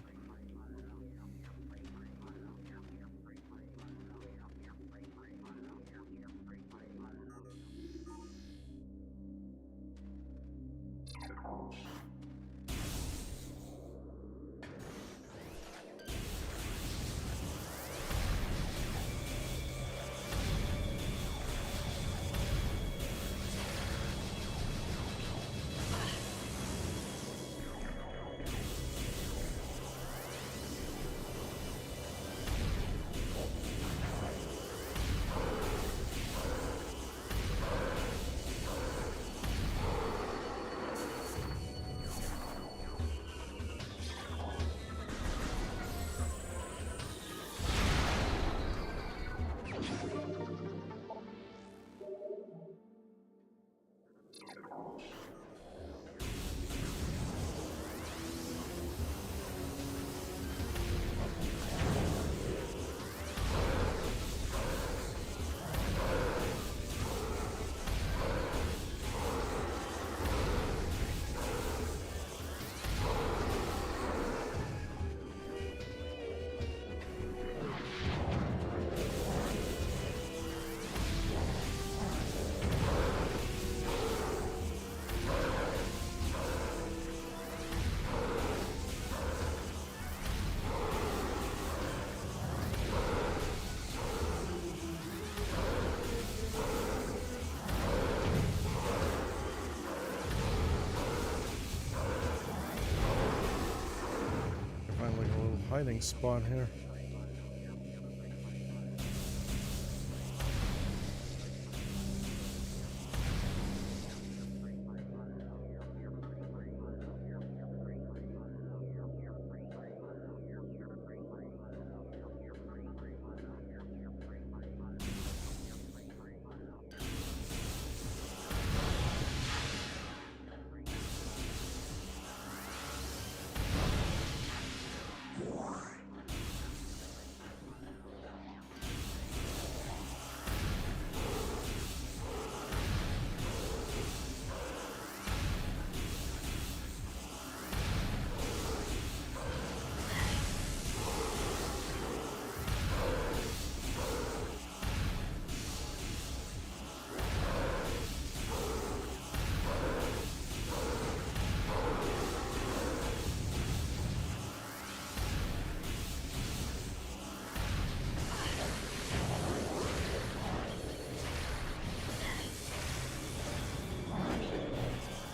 Find like a little hiding spot here.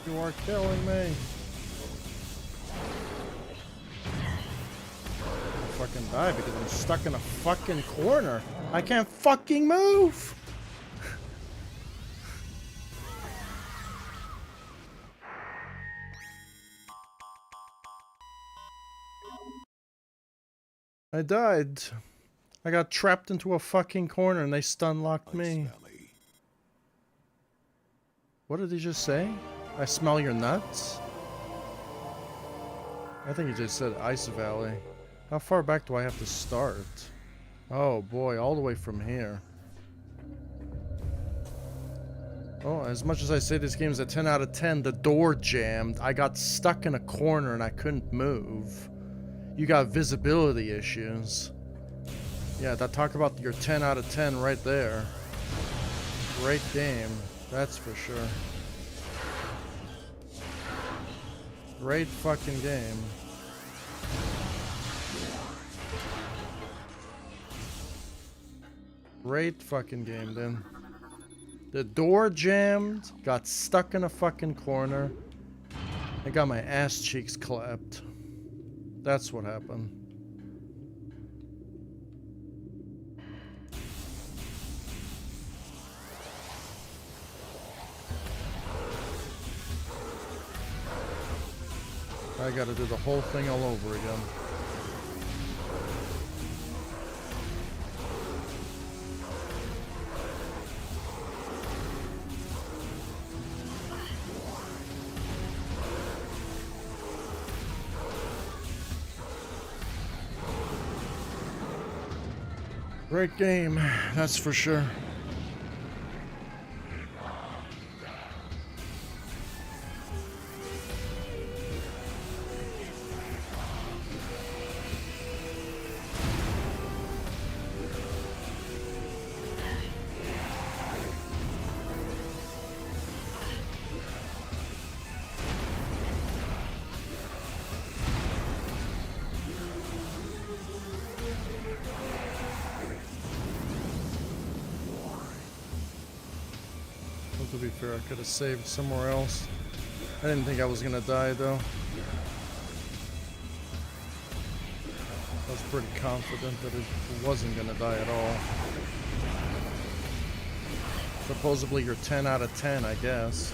You are killing me. I'll fucking die because I'm stuck in a fucking corner. I can't fucking move. I died. I got trapped into a fucking corner and they stun locked me. Valley. What did he just say? I smell your nuts? I think he just said Ice Valley. How far back do I have to start? Oh boy, all the way from here. Oh, as much as I say this game's a 10 out of 10, the door jammed. I got stuck in a corner and I couldn't move. You got visibility issues. Yeah, that talk about your 10 out of 10 right there. Great game, that's for sure. Great fucking game. Great fucking game, then. The door jammed, got stuck in a fucking corner, I got my ass cheeks clapped. That's what happened. I gotta do the whole thing all over again. Great game, that's for sure. To be fair, I could have saved somewhere else. I didn't think I was gonna die though. I was pretty confident that it wasn't gonna die at all. Supposedly you're 10 out of 10, I guess.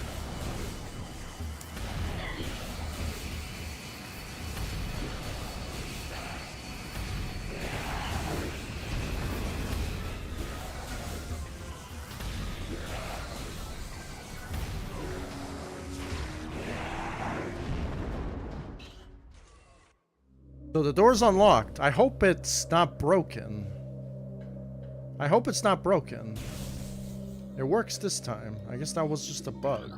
So the door's unlocked. I hope it's not broken. I hope it's not broken. It works this time. I guess that was just a bug.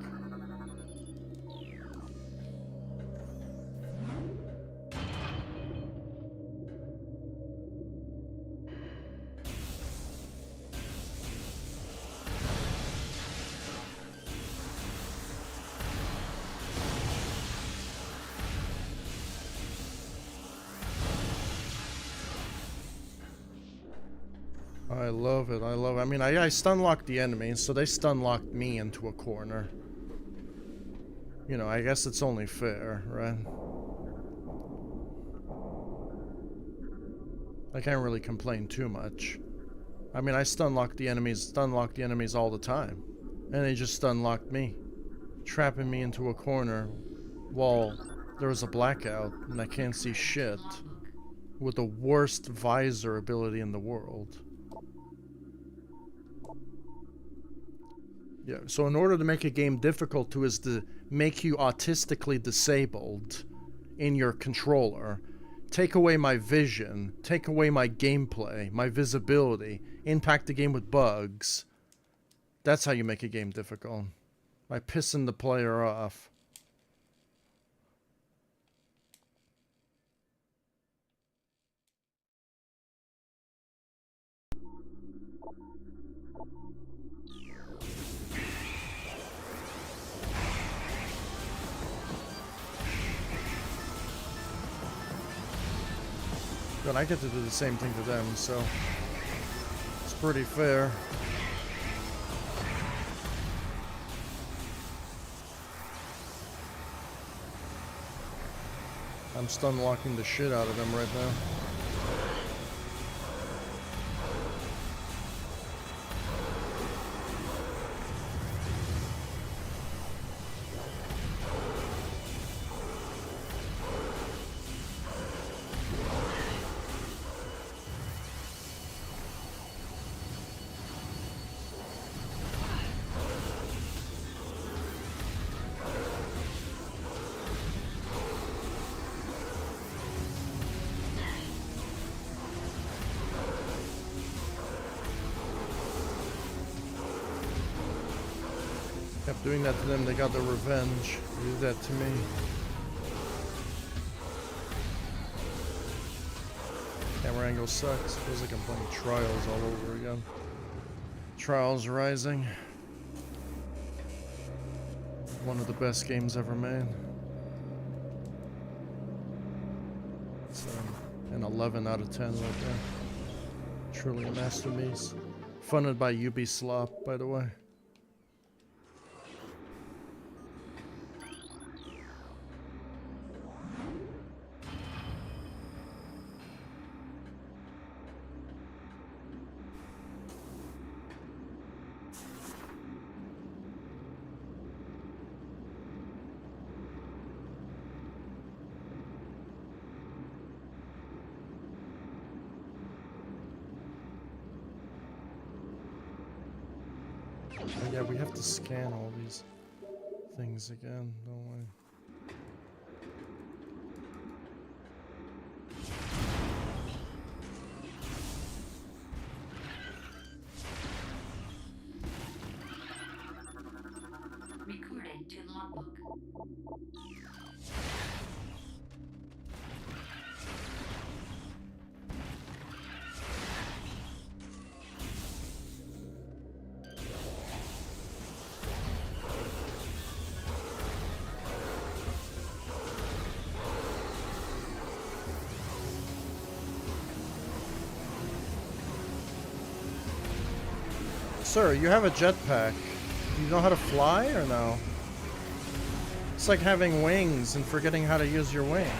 I love it, I love it. I mean, I stun-locked the enemies, so they stun-locked me into a corner. You know, I guess it's only fair, right? I can't really complain too much. I mean, I stun-lock the enemies all the time. And they just stun-locked me. Trapping me into a corner while there was a blackout and I can't see shit. With the worst visor ability in the world. Yeah, so in order to make a game difficult to is to make you autistically disabled in your controller, take away my vision, take away my gameplay, my visibility, impact the game with bugs. That's how you make a game difficult. By pissing the player off. But I get to do the same thing to them, so it's pretty fair. I'm stun locking the shit out of them right now. Kept doing that to them, they got their revenge. They did that to me. Camera angle sucks. Feels like I'm playing Trials all over again. Trials Rising. One of the best games ever made. It's an 11 out of 10 right there. Truly a masterpiece. Funded by Ubisoft, by the way. Oh, yeah, we have to scan all these things again, don't we? Recorded to logbook. Sir, you have a jetpack. Do you know how to fly or no? It's like having wings and forgetting how to use your wings.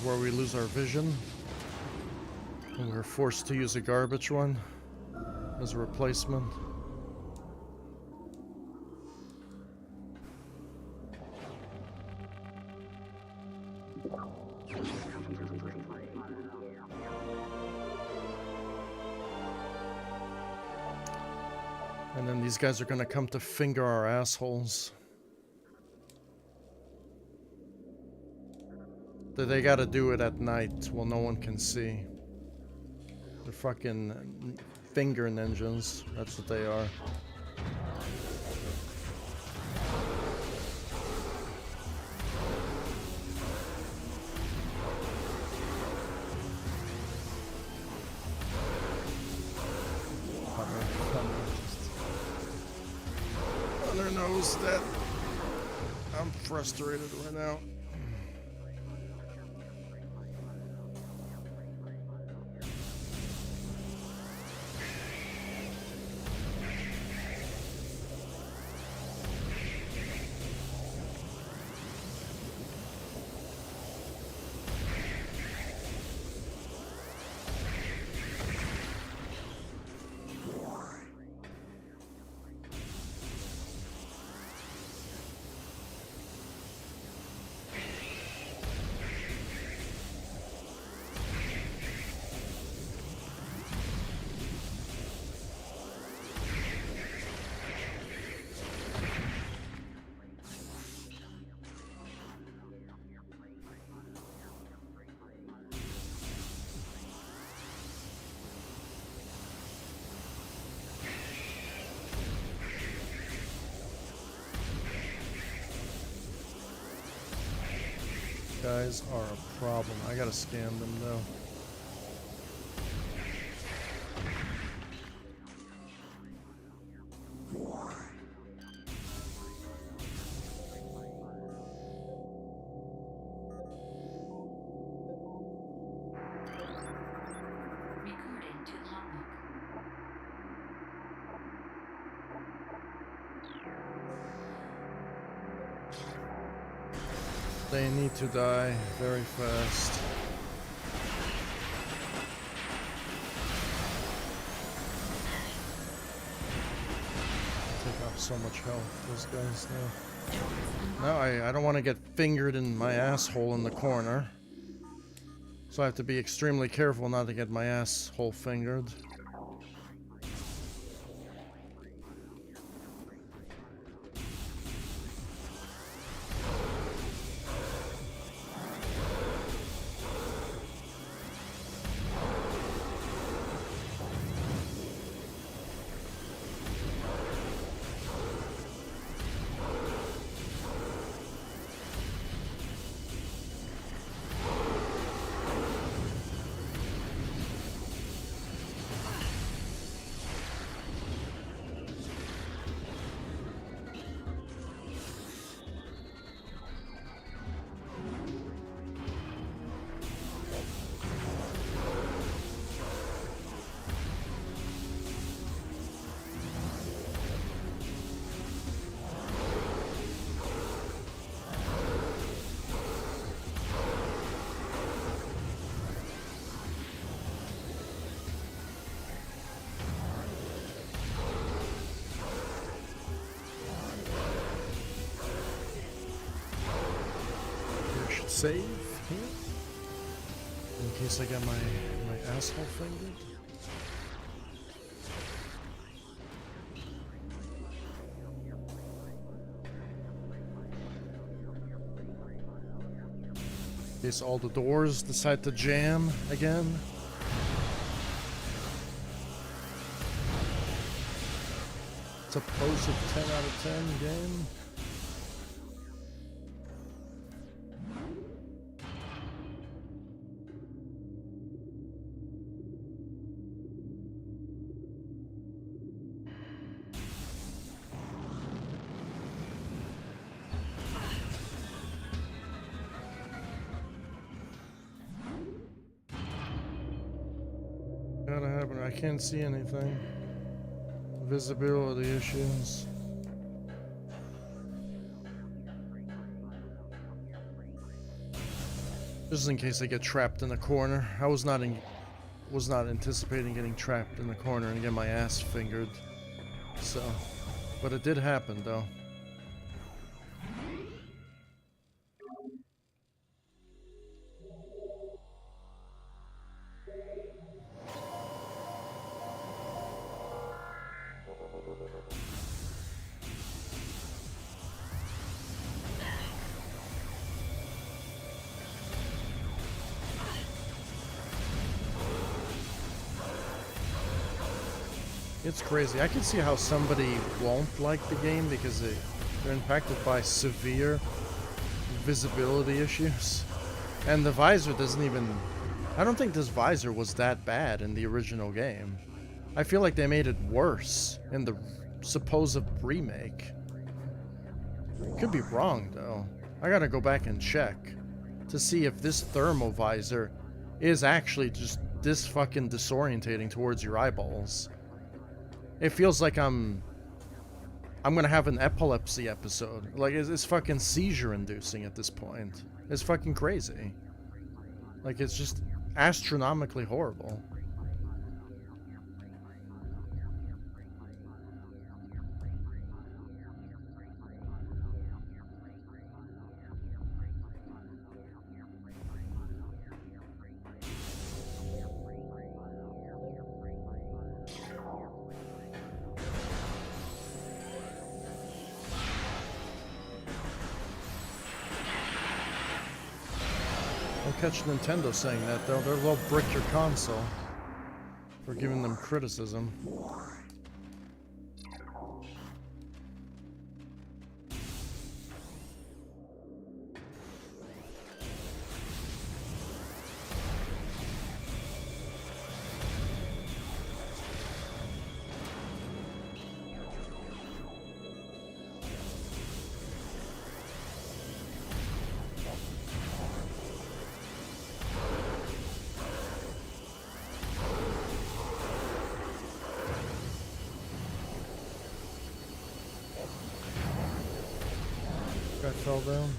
Where we lose our vision and we're forced to use a garbage one as a replacement. And then these guys are gonna come to finger our assholes. They gotta do it at night while no one can see. They're fucking finger ninjas. That's what they are. Hunter knows that I'm frustrated right now. guys are a problem. I gotta scan them though. Recorded to logbook. They need to die very fast. Take off so much health, those guys now. No, I don't want to get fingered in my asshole in the corner. So I have to be extremely careful not to get my asshole fingered. Save here in case I get my asshole fingered. In case all the doors decide to jam again. It's a positive 10 out of 10 game. Gotta happen. I can't see anything. Visibility issues. Just in case I get trapped in a corner. I was not anticipating getting trapped in the corner and get my ass fingered. So, but it did happen though. It's crazy. I can see how somebody won't like the game because they're impacted by severe visibility issues. And the visor doesn't even... I don't think this visor was that bad in the original game. I feel like they made it worse in the supposed remake. Could be wrong, though. I gotta go back and check to see if this thermal visor is actually just this fucking disorientating towards your eyeballs. It feels like I'm gonna have an epilepsy episode. Like, it's fucking seizure-inducing at this point. It's fucking crazy. Like, it's just astronomically horrible. I'll catch Nintendo saying that, though. They'll brick your console for giving them criticism. Guy fell down.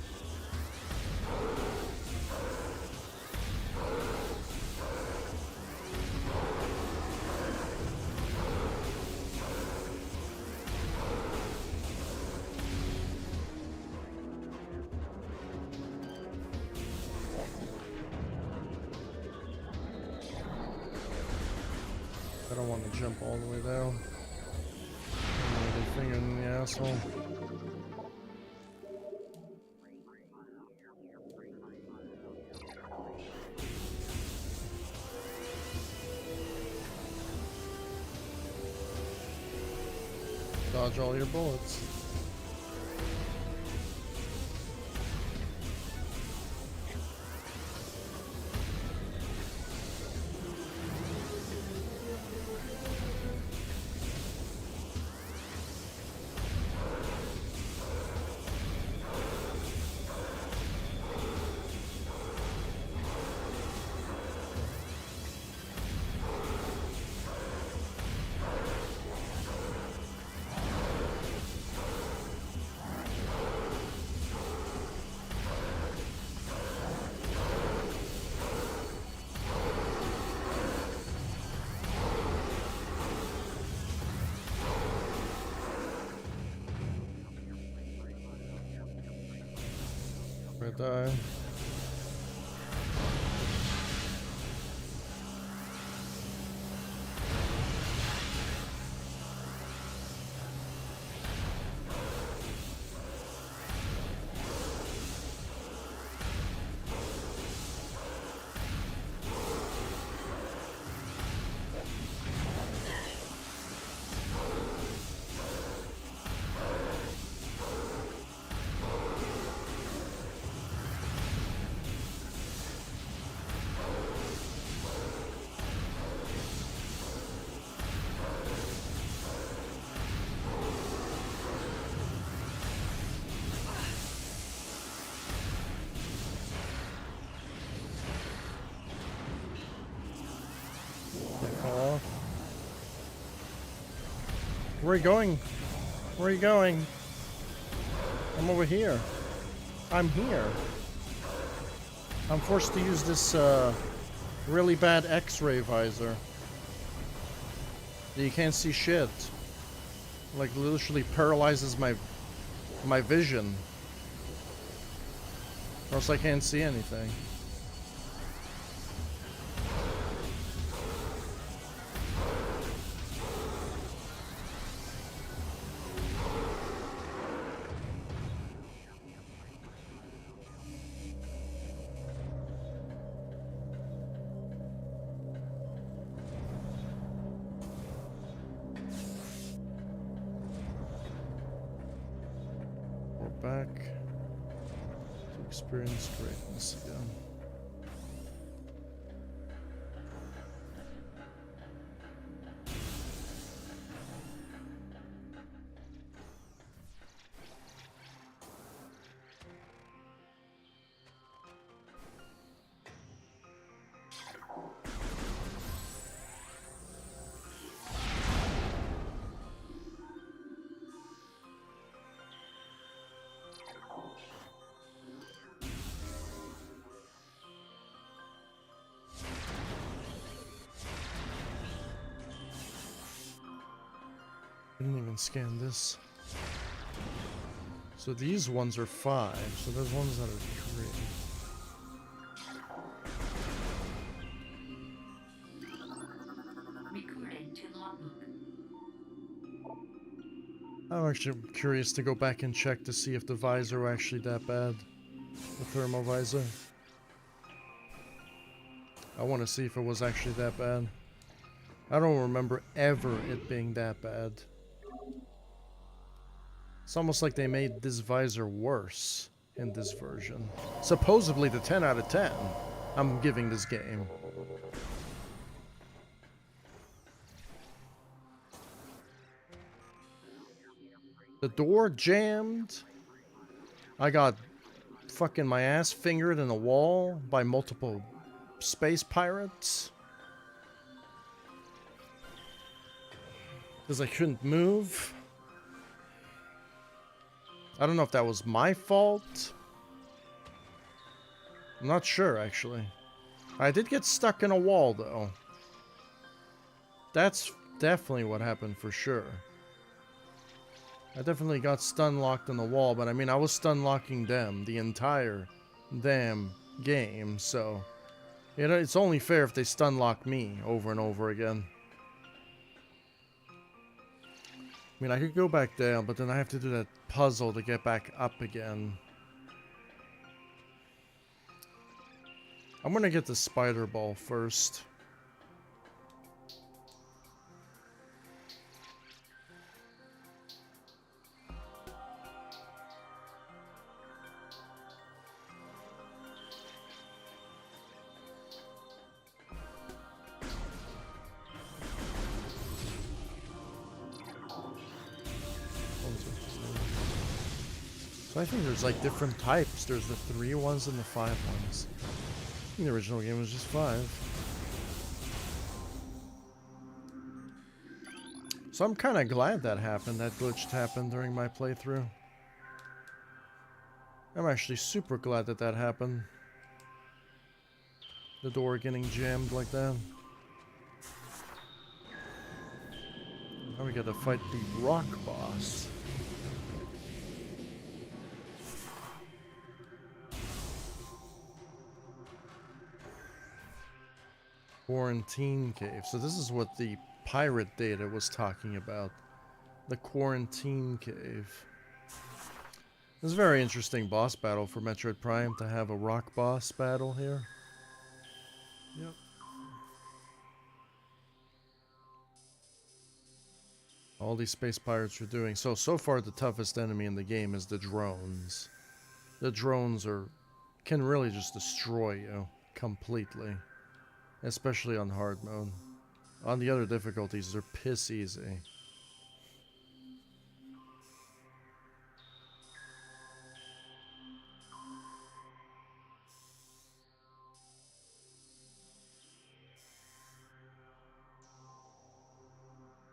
I don't want to jump all the way down. Finger in the asshole. Dodge all your bullets. I die. Where are you going? Where are you going? I'm over here. I'm here. I'm forced to use this really bad X-ray visor. You can't see shit. Like literally paralyzes my vision. Or else I can't see anything. Back to experience greatness again. Didn't even scan this. So these ones are 5, so there's ones that are 3. Recorded to logbook. I'm actually curious to go back and check to see if the visor were actually that bad. The thermal visor. I want to see if it was actually that bad. I don't remember ever it being that bad. It's almost like they made this visor worse in this version. Supposedly the 10 out of 10 I'm giving this game. The door jammed. I got fucking my ass fingered in a wall by multiple space pirates. Because I couldn't move. I don't know if that was my fault. I'm not sure, actually. I did get stuck in a wall, though. That's definitely what happened for sure. I definitely got stun locked in the wall, but I mean, I was stun locking them the entire damn game, so you know, it's only fair if they stun lock me over and over again. I mean, I could go back down, but then I have to do that puzzle to get back up again. I'm gonna get the spider ball first. So I think there's like different types. There's the 3 ones and the 5 ones. I think the original game was just 5. So I'm kind of glad that happened. That glitch happened during my playthrough. I'm actually super glad that that happened. The door getting jammed like that. Now we gotta fight the rock boss. Quarantine cave. So this is what the pirate data was talking about. The quarantine cave. This is a very interesting boss battle for Metroid Prime to have a rock boss battle here. Yep. All these space pirates are doing. So far the toughest enemy in the game is the drones. The drones can really just destroy you completely. Especially on hard mode. On the other difficulties, they're piss easy.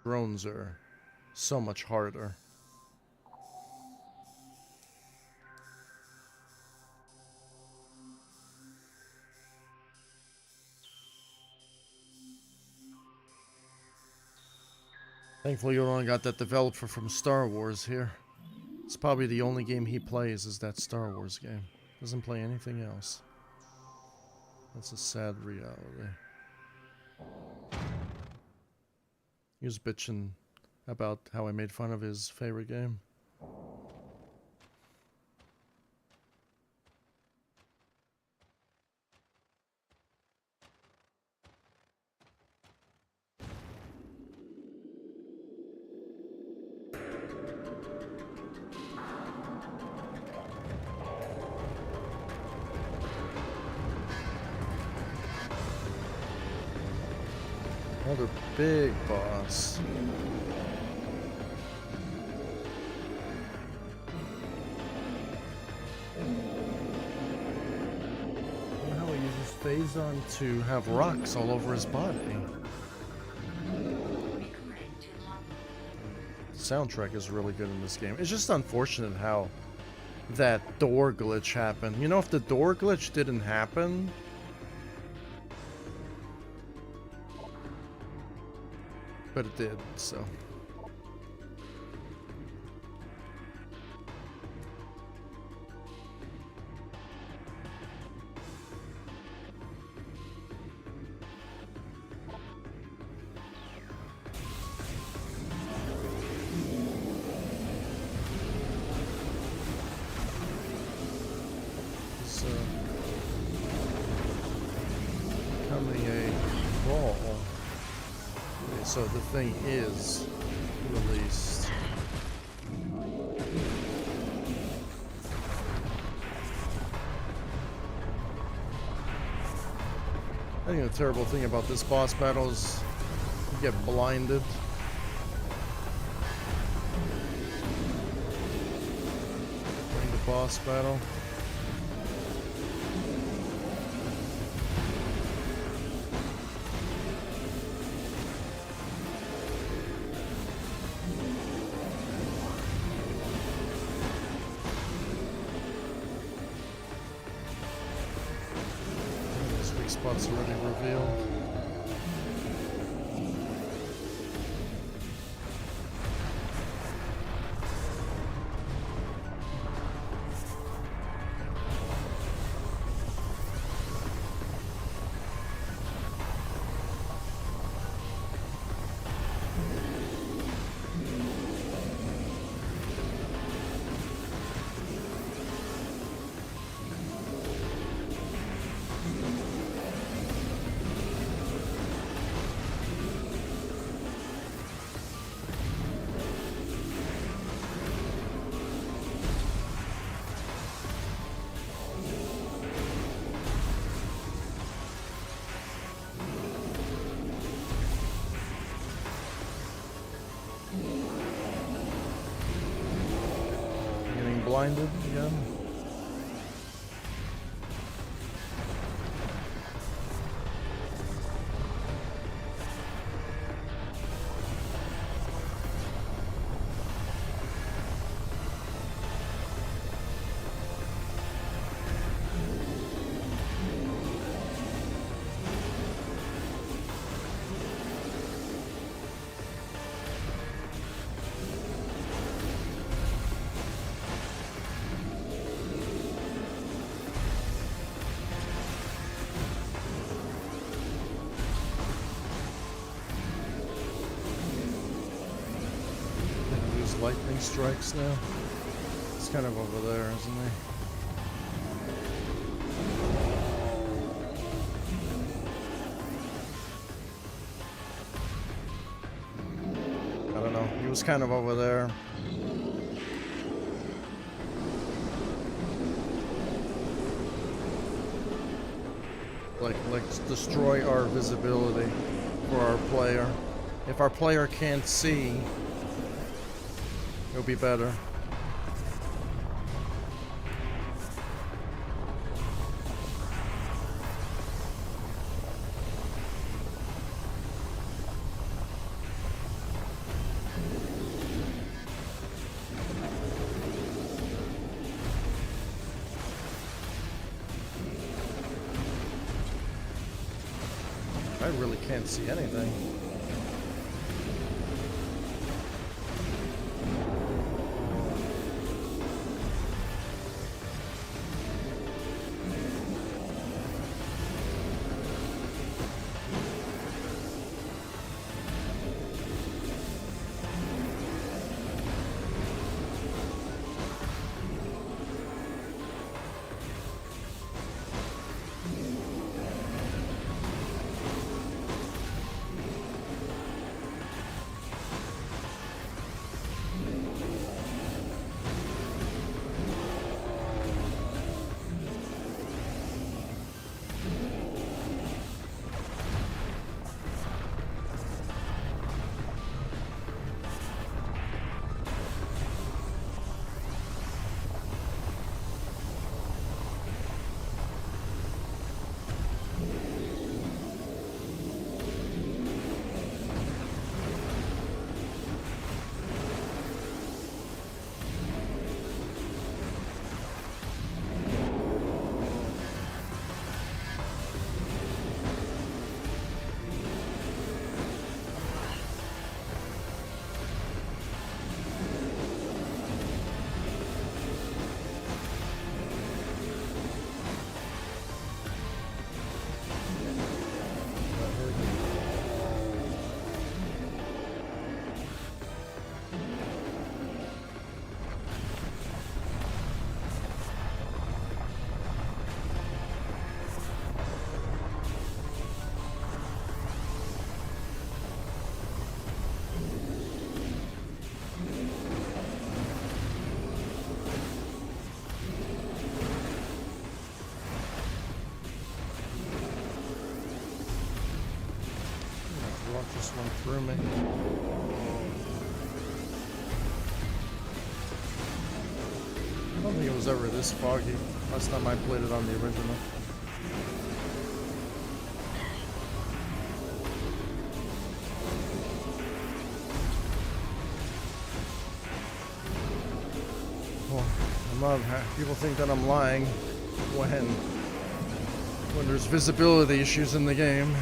Drones are so much harder. Thankfully, you only got that developer from Star Wars here. It's probably the only game he plays is that Star Wars game. Doesn't play anything else. That's a sad reality. He was bitching about how I made fun of his favorite game. Another big boss. How he uses Phazon to have rocks all over his body. The soundtrack is really good in this game. It's just unfortunate how that door glitch happened. You know, if the door glitch didn't happen, but it did, so. So, becoming a ball. Okay, so the thing is released. I think the terrible thing about this boss battle is you get blinded. During the boss battle. spot's already revealed. Blinded again. Lightning strikes now. It's kind of over there, isn't he? I don't know. He was kind of over there. Like destroy our visibility for our player. If our player can't see, it'll be better. I really can't see anything. Just went through me. I don't think it was ever this foggy. Last time I played it on the original. Well, people think that I'm lying when when there's visibility issues in the game.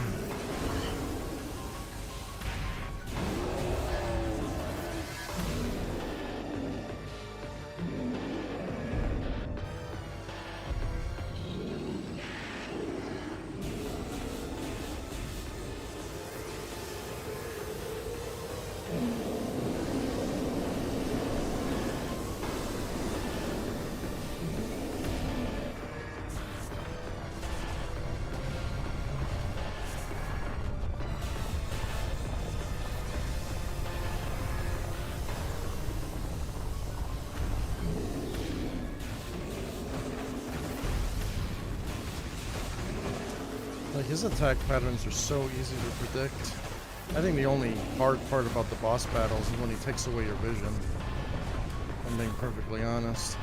Like, his attack patterns are so easy to predict. I think the only hard part about the boss battles is when he takes away your vision. I'm being perfectly honest.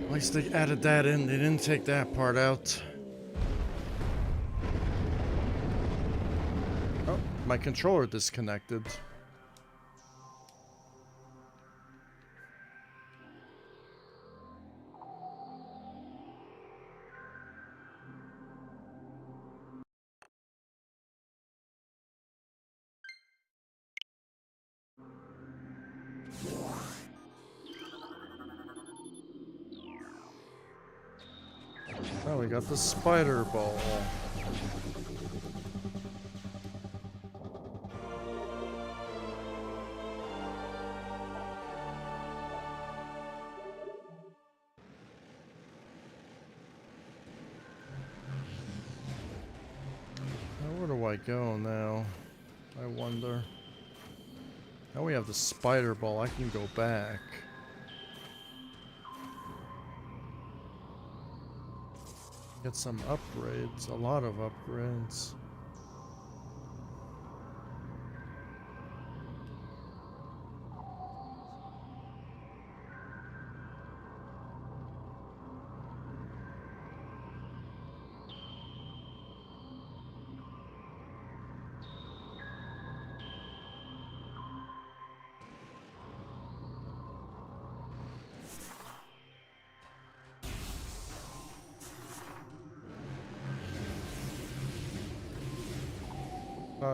At least they added that in, they didn't take that part out. Oh, my controller disconnected. Oh, we got the spider ball. Now, where do I go now? I wonder. Now we have the spider ball, I can go back. Get some upgrades, a lot of upgrades.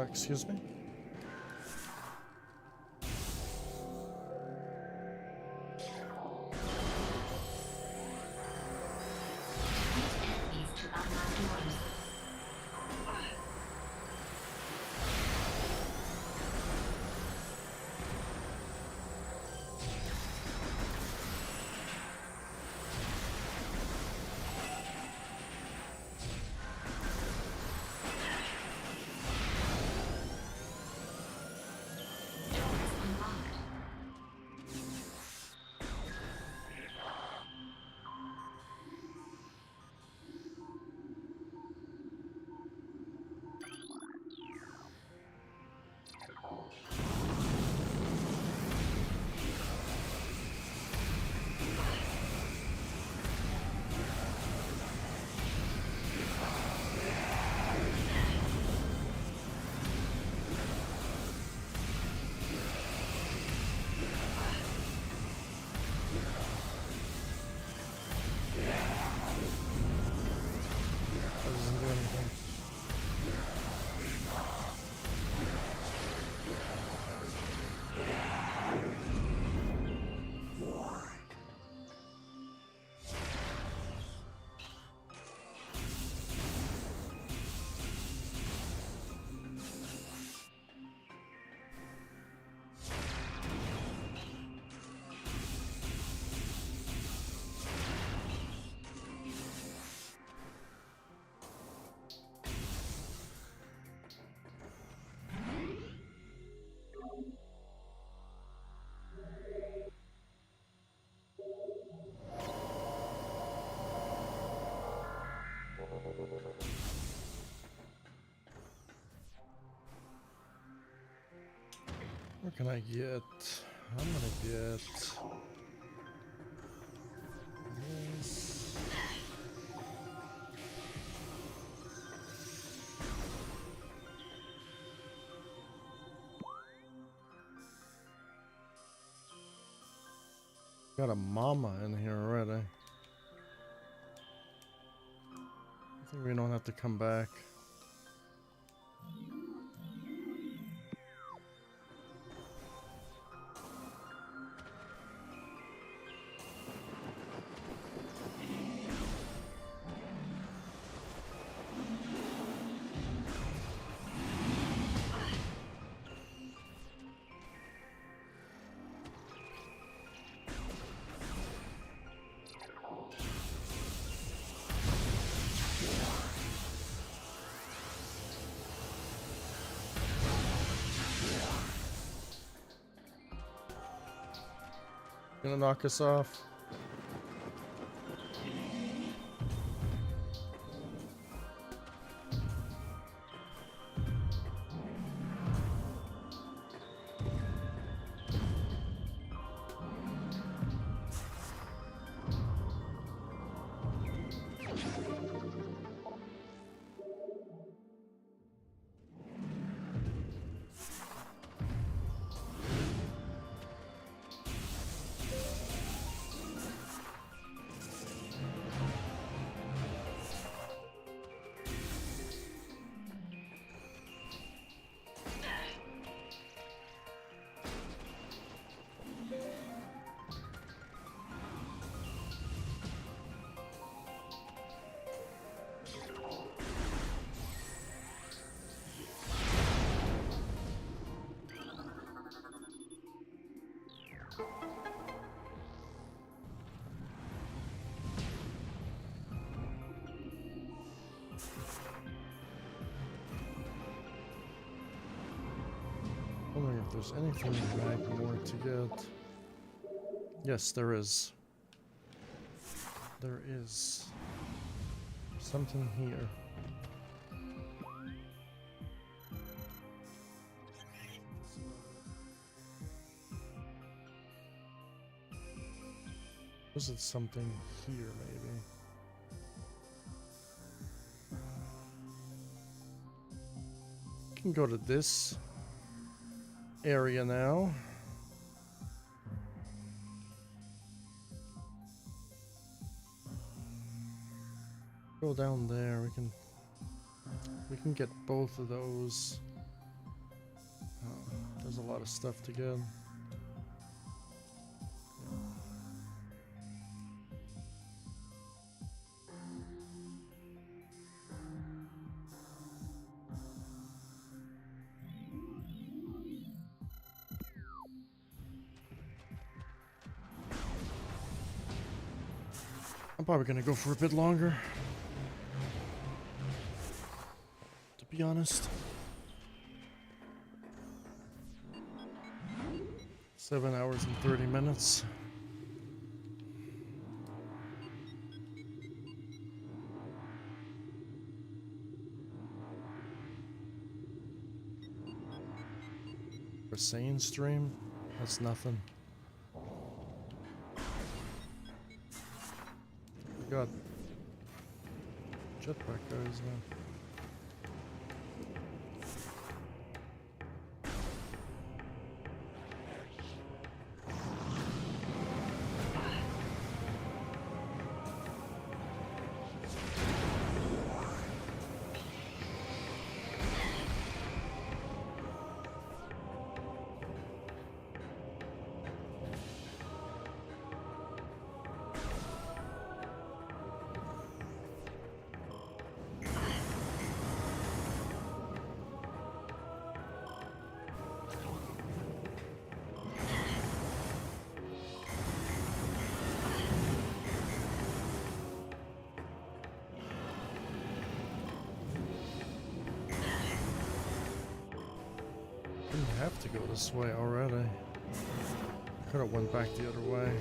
Excuse me? Enemies to unlock doors. can I get? I'm gonna get this. Got a mama in here already. I think we don't have to come back. Gonna knock us off. Wondering if there's anything back more to get. Yes, there is. There is something here. Was it something here, maybe? Can go to this area now. Go down there. We can get both of those. Oh, there's a lot of stuff to get. I'm probably gonna go for a bit longer, to be honest. 7 hours and 30 minutes. For a sane stream? That's nothing. We got jetpack guys now. Didn't have to go this way already. Could have went back the other way.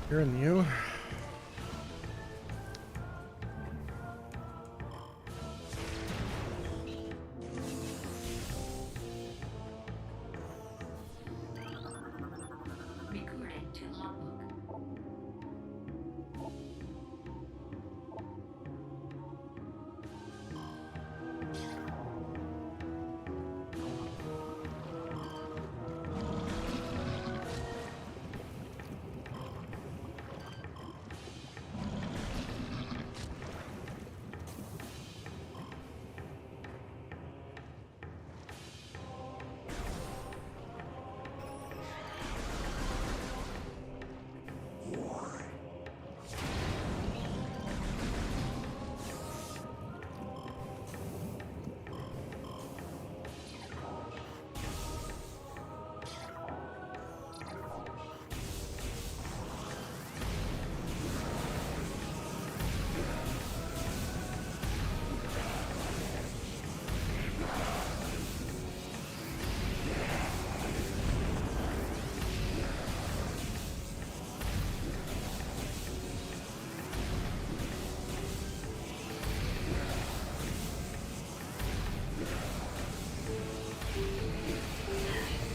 You're new. Recording to logbook.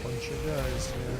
Bunch of guys here.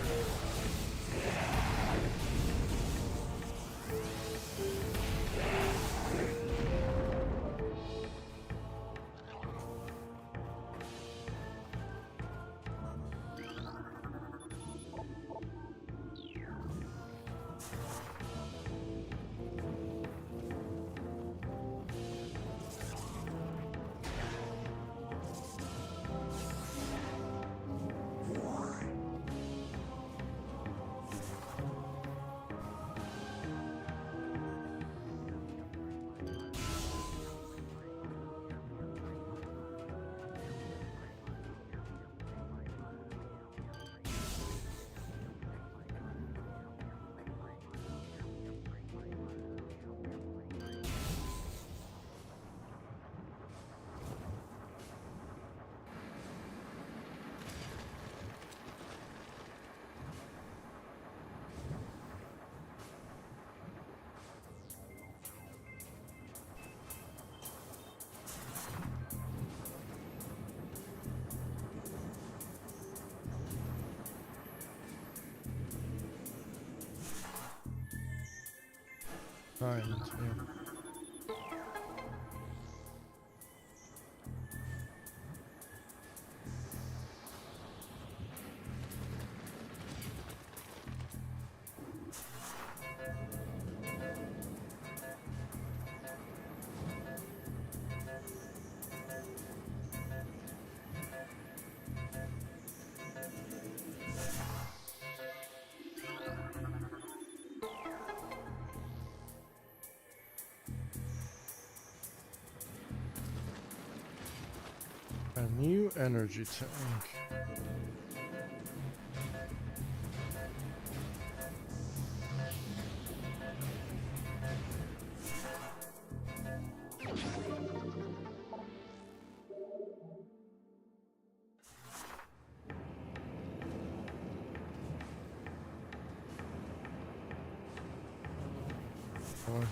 Fine, yeah. A new energy tank. Boy.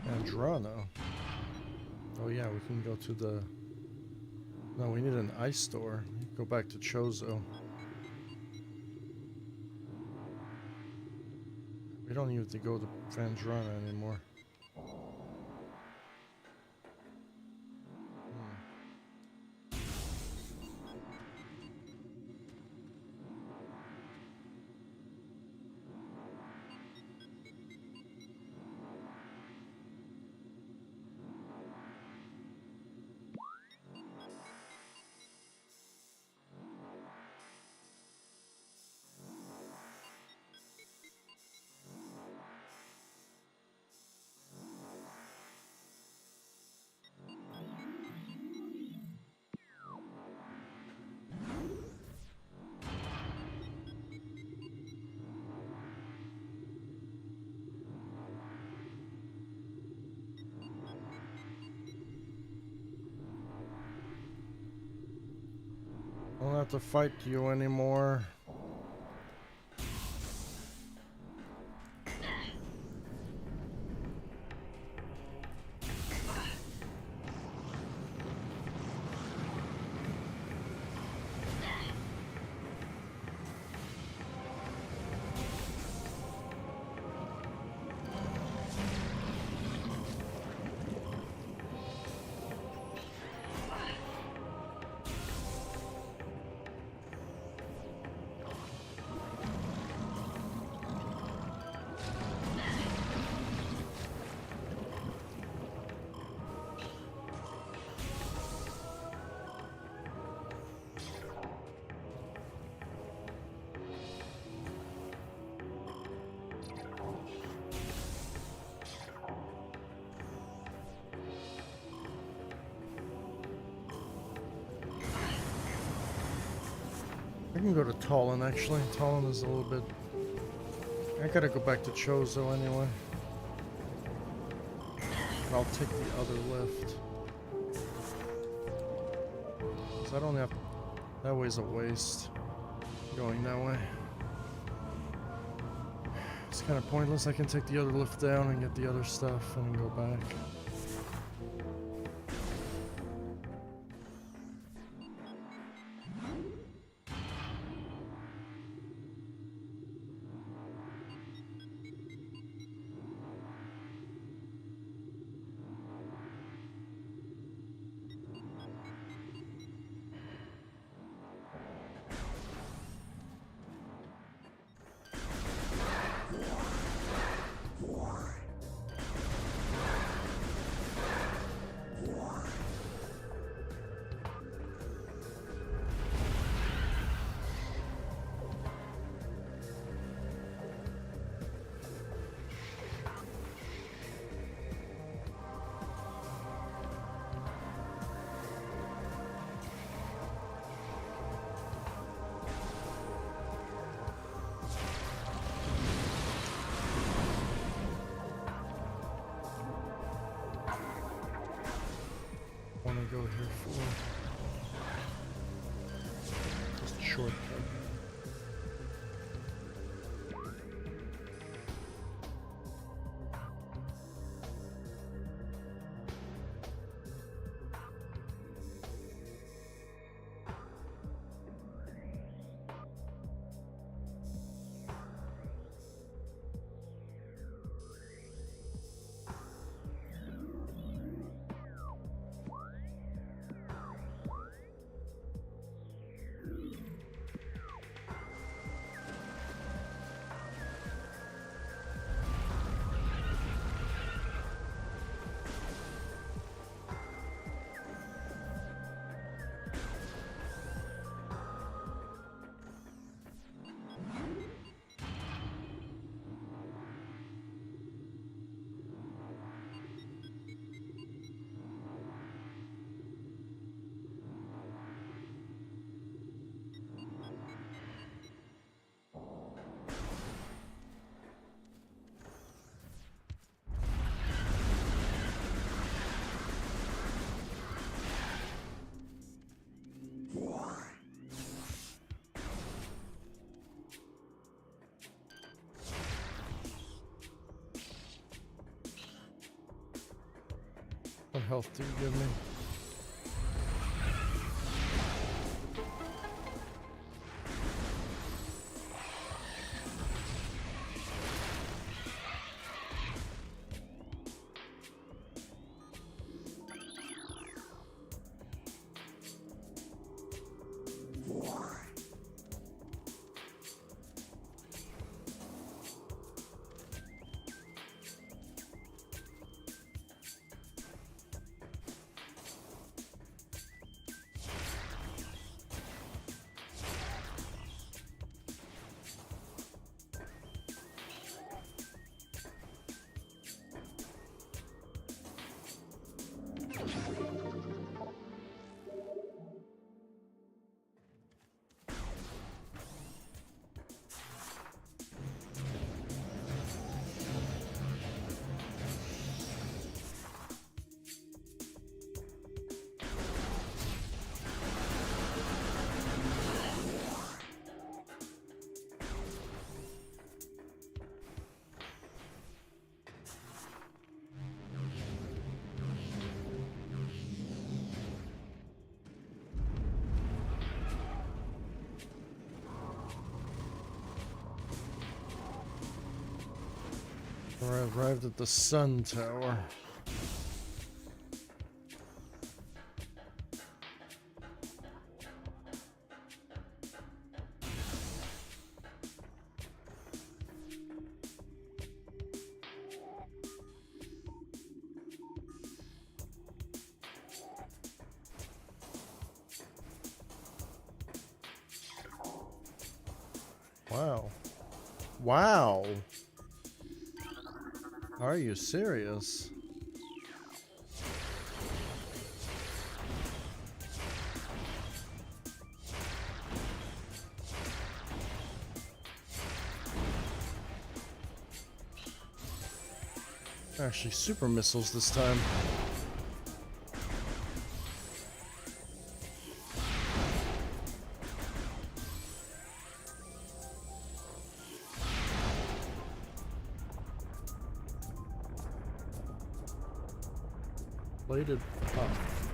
Andrano. Oh yeah, we can go to the... No, we need an ice store. Go back to Chozo. We don't need to go to Vandrana anymore. I don't have to fight you anymore. I can go to Talon actually. Talon is a little bit... I gotta go back to Chozo anyway. And I'll take the other lift. Cause I don't have... That way's a waste. Going that way. It's kind of pointless. I can take the other lift down and get the other stuff and then go back. Want to go here for just a shortcut. What health do you give me? I arrived at the sun tower. Wow. Wow. Are you serious? Actually, super missiles this time. Bladed puff.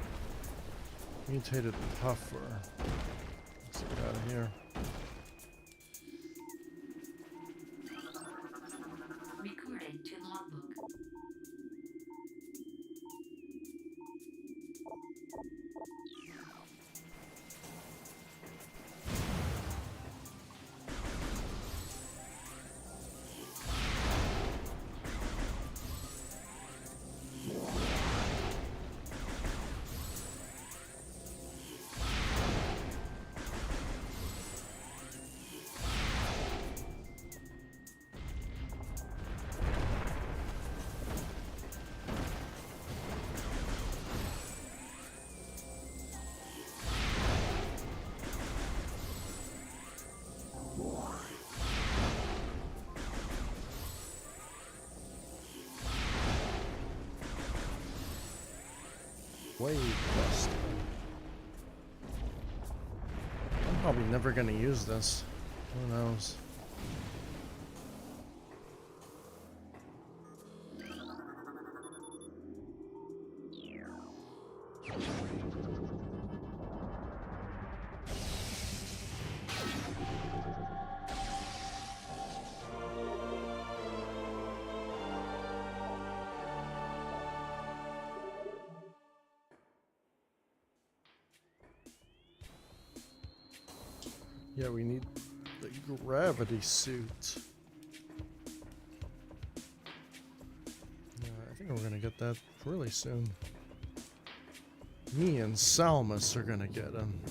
Mutated puffer. Let's get out of here. Recorded to logbook. Wave Buster. I'm probably never gonna use this. Who knows? Yeah, we need the gravity suit. Yeah, I think we're gonna get that really soon. Me and Salmus are gonna get him.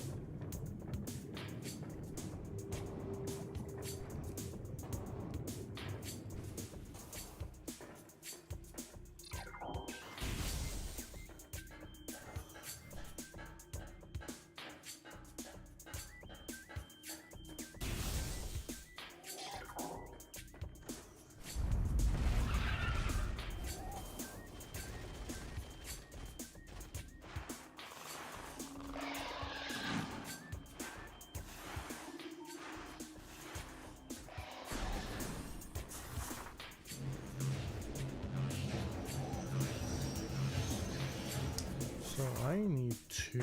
So I need to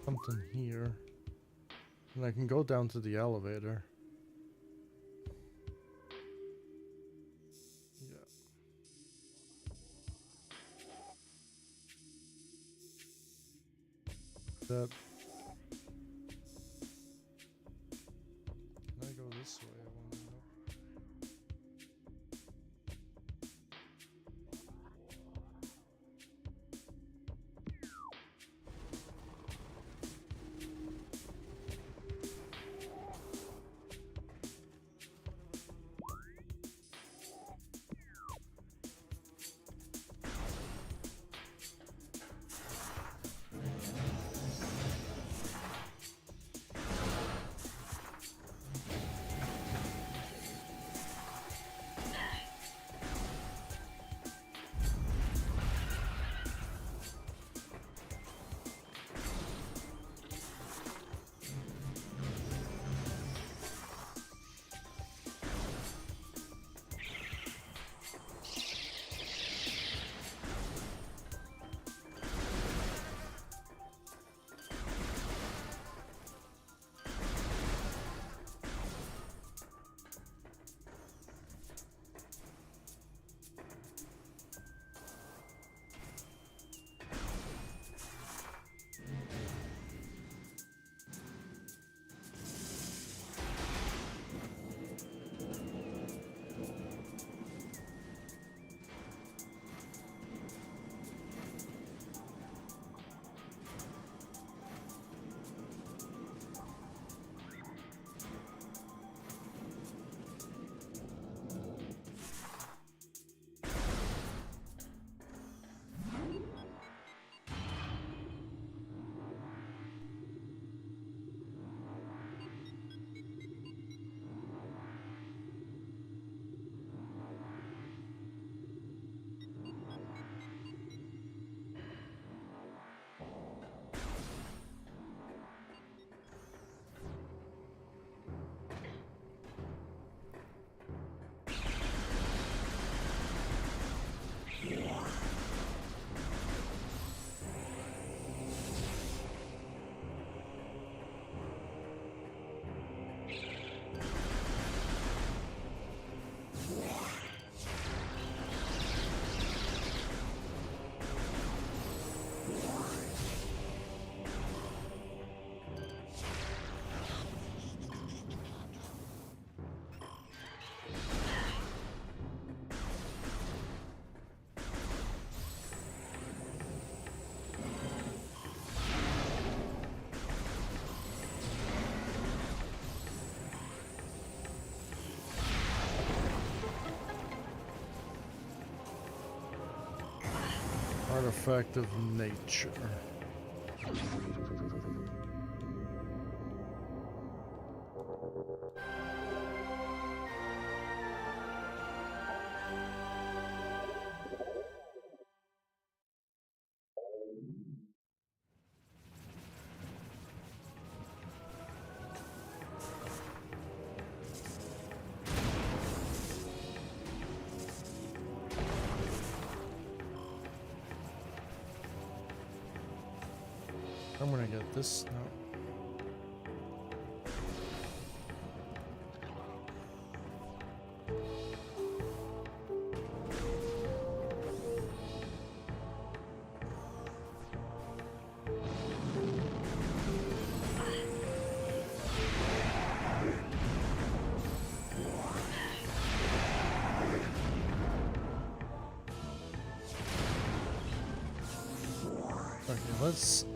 something here, and I can go down to the elevator. Yeah. That. Can I go this way? I want to know. Artifact of nature. I'm gonna get this now. Okay, let's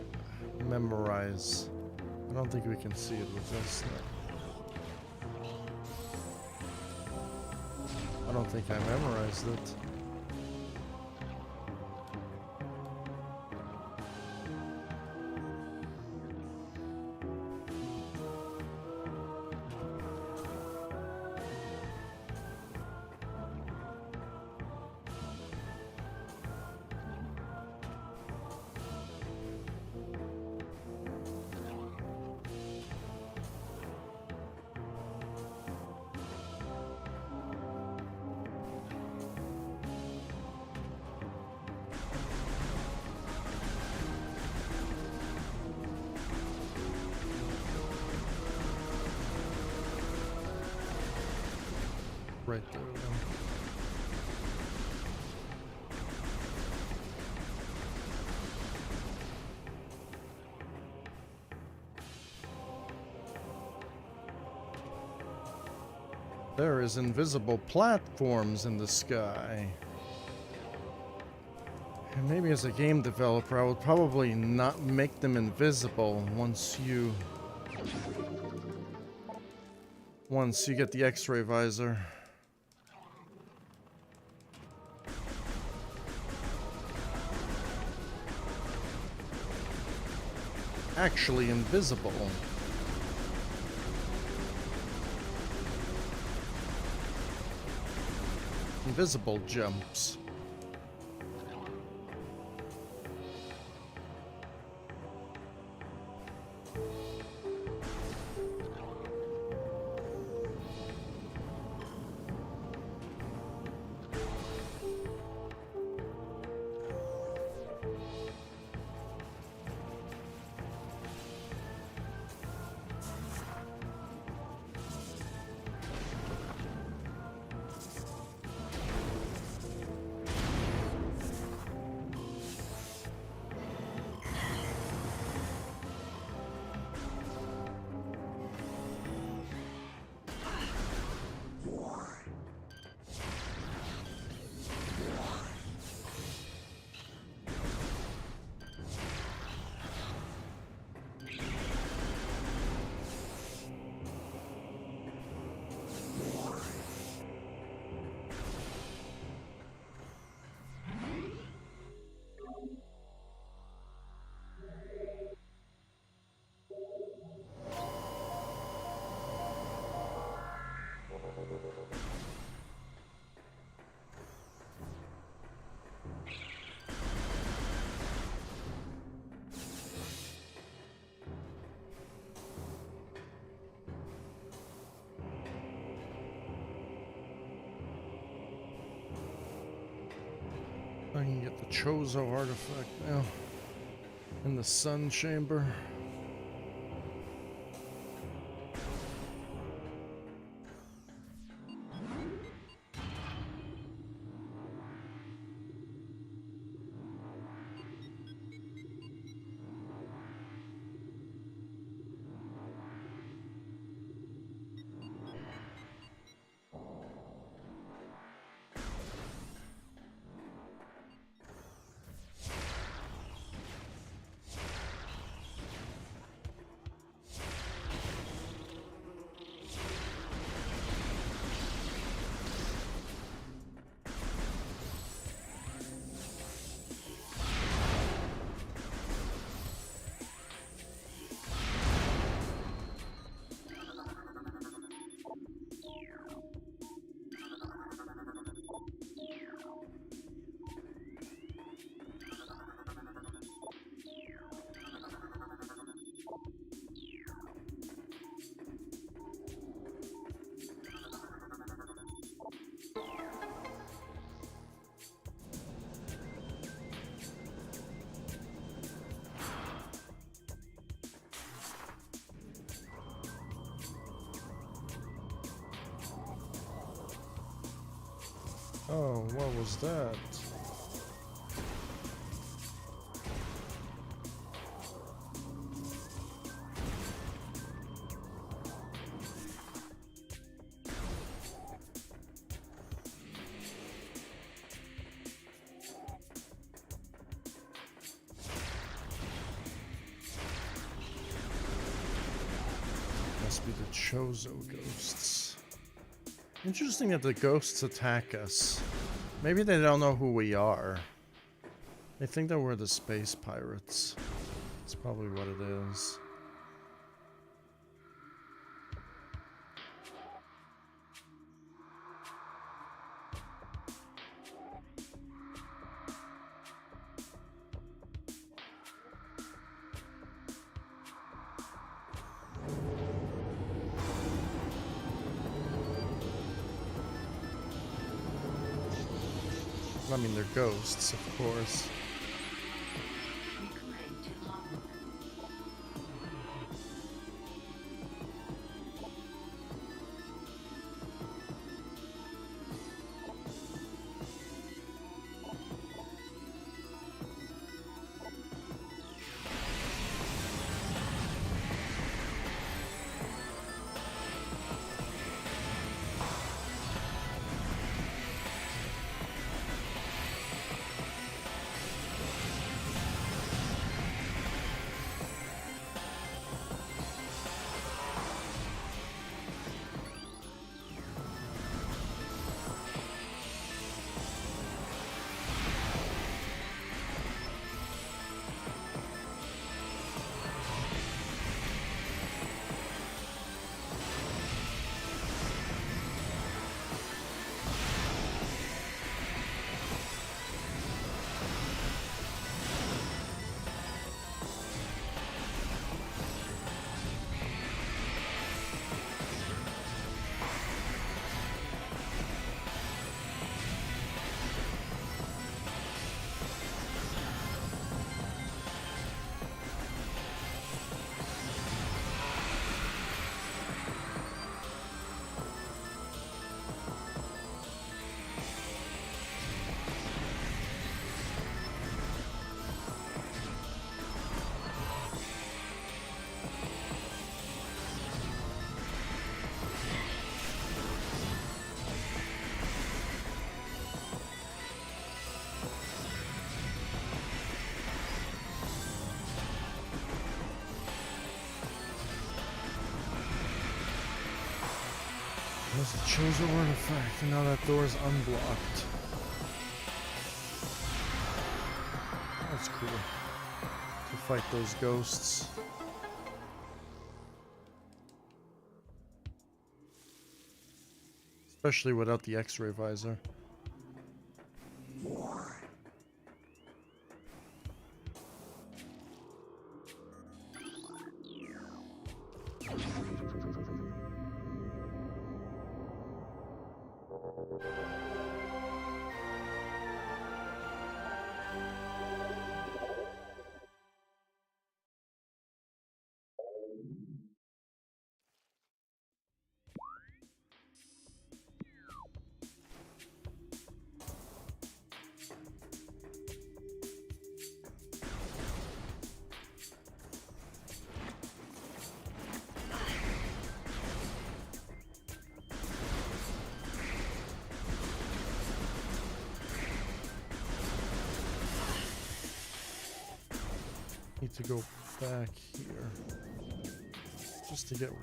memorize. I don't think we can see it with this. No. I don't think I memorized it. Right there. There is invisible platforms in the sky. And maybe as a game developer, I would probably not make them invisible once you get the X-ray visor. Actually invisible. Invisible jumps. I can get the Chozo artifact now in the sun chamber. Oh, what was that? Must be the Chozo ghosts. Interesting that the ghosts attack us. Maybe they don't know who we are. They think that we're the space pirates. That's probably what it is. I mean, they're ghosts, of course. Recording to logbook. There's a Chozo artifact, and now that door is unblocked. That's cool. To fight those ghosts. Especially without the X-ray visor. Need to go back here just to get one.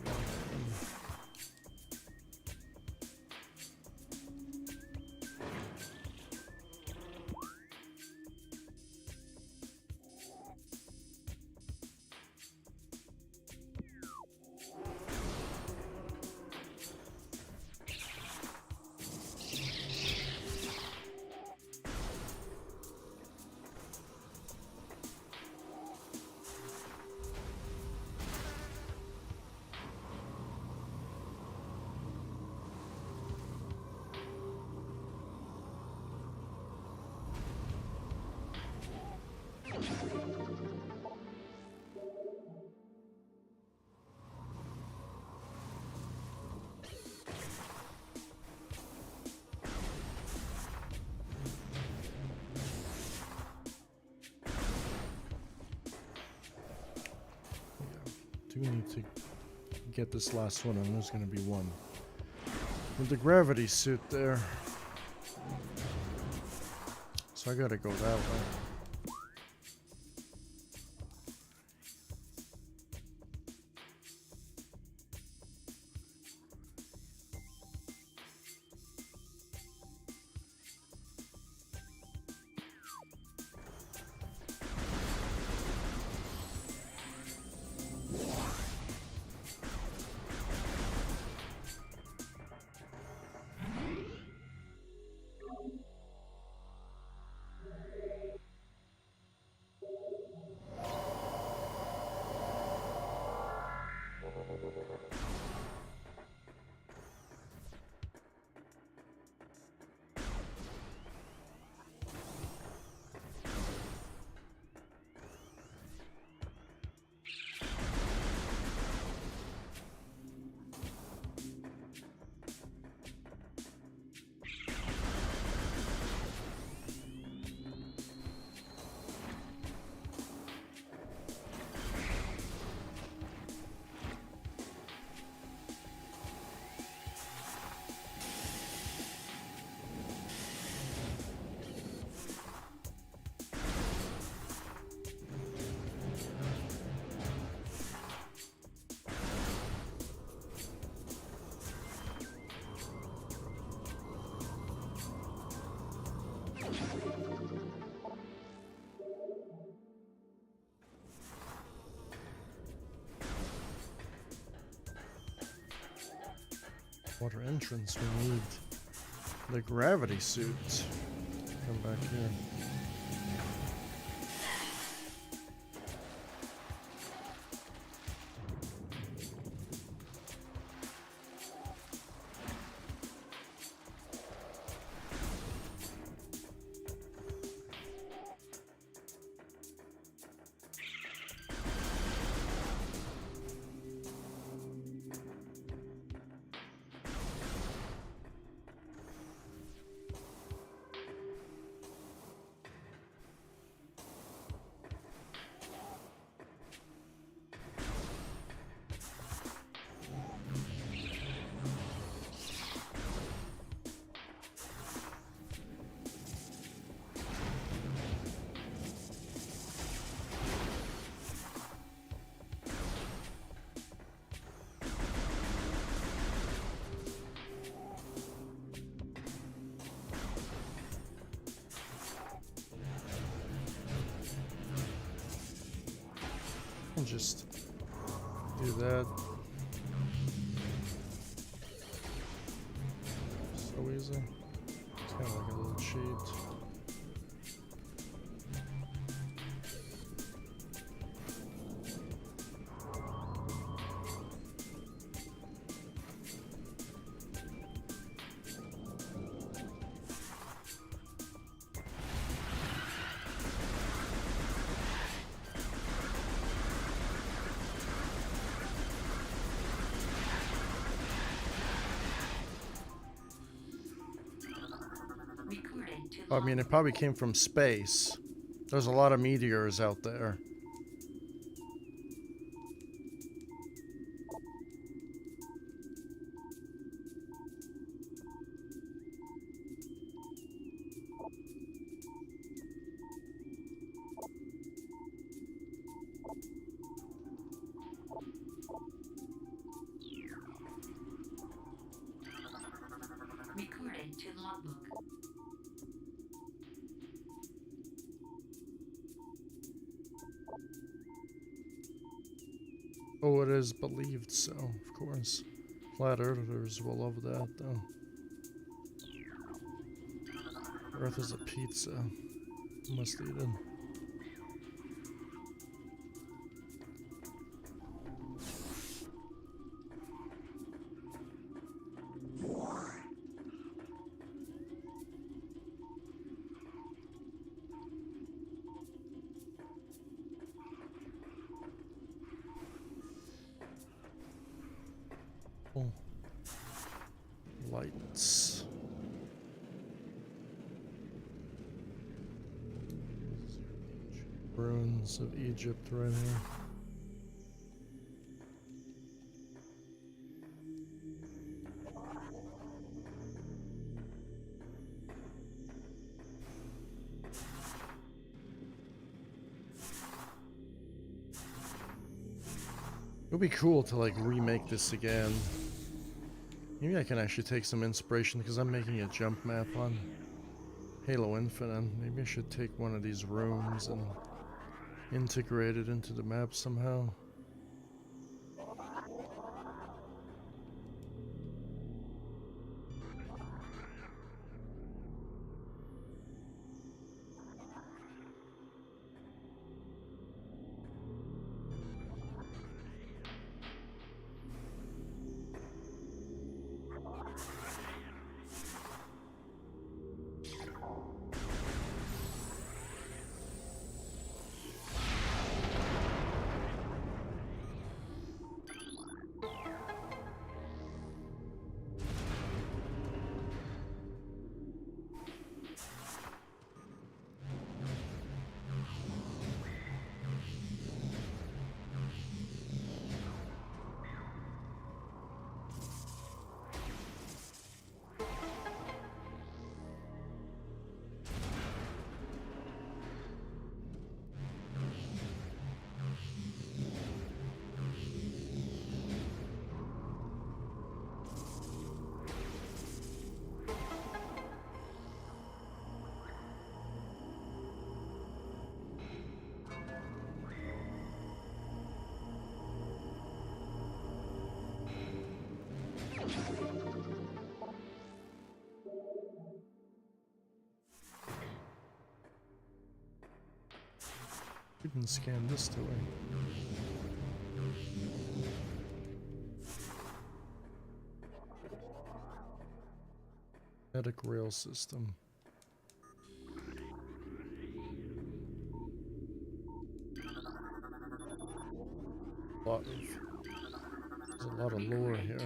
do need to get this last one, and there's gonna be one with the gravity suit there. So I gotta go that way. Water entrance, we need the gravity suit. Come back here. And just do that. So easy. It's kind of like a little cheat. I mean, it probably came from space. There's a lot of meteors out there. Recording to logbook. Oh, it is believed so, of course. Flat earthers will love that, though. Earth is a pizza. Must eat it. Oh. Lights. Ruins of Egypt right here. It would be cool to like remake this again. Maybe I can actually take some inspiration because I'm making a jump map on Halo Infinite. Maybe I should take one of these rooms and integrate it into the map somehow. You can scan this to it. Static rail system. There's a lot of lore here.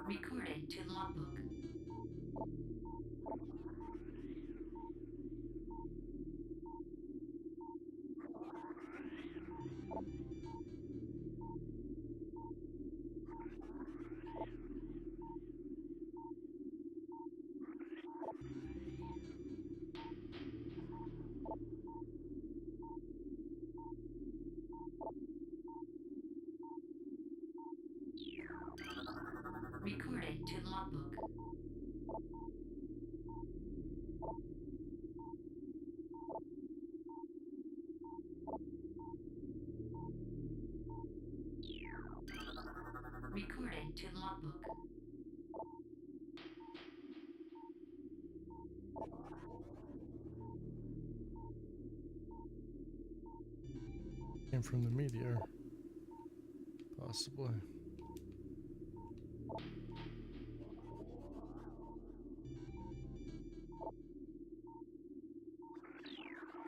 Recorded to logbook. Recorded to logbook. Recorded to logbook. Came from the meteor. Possibly.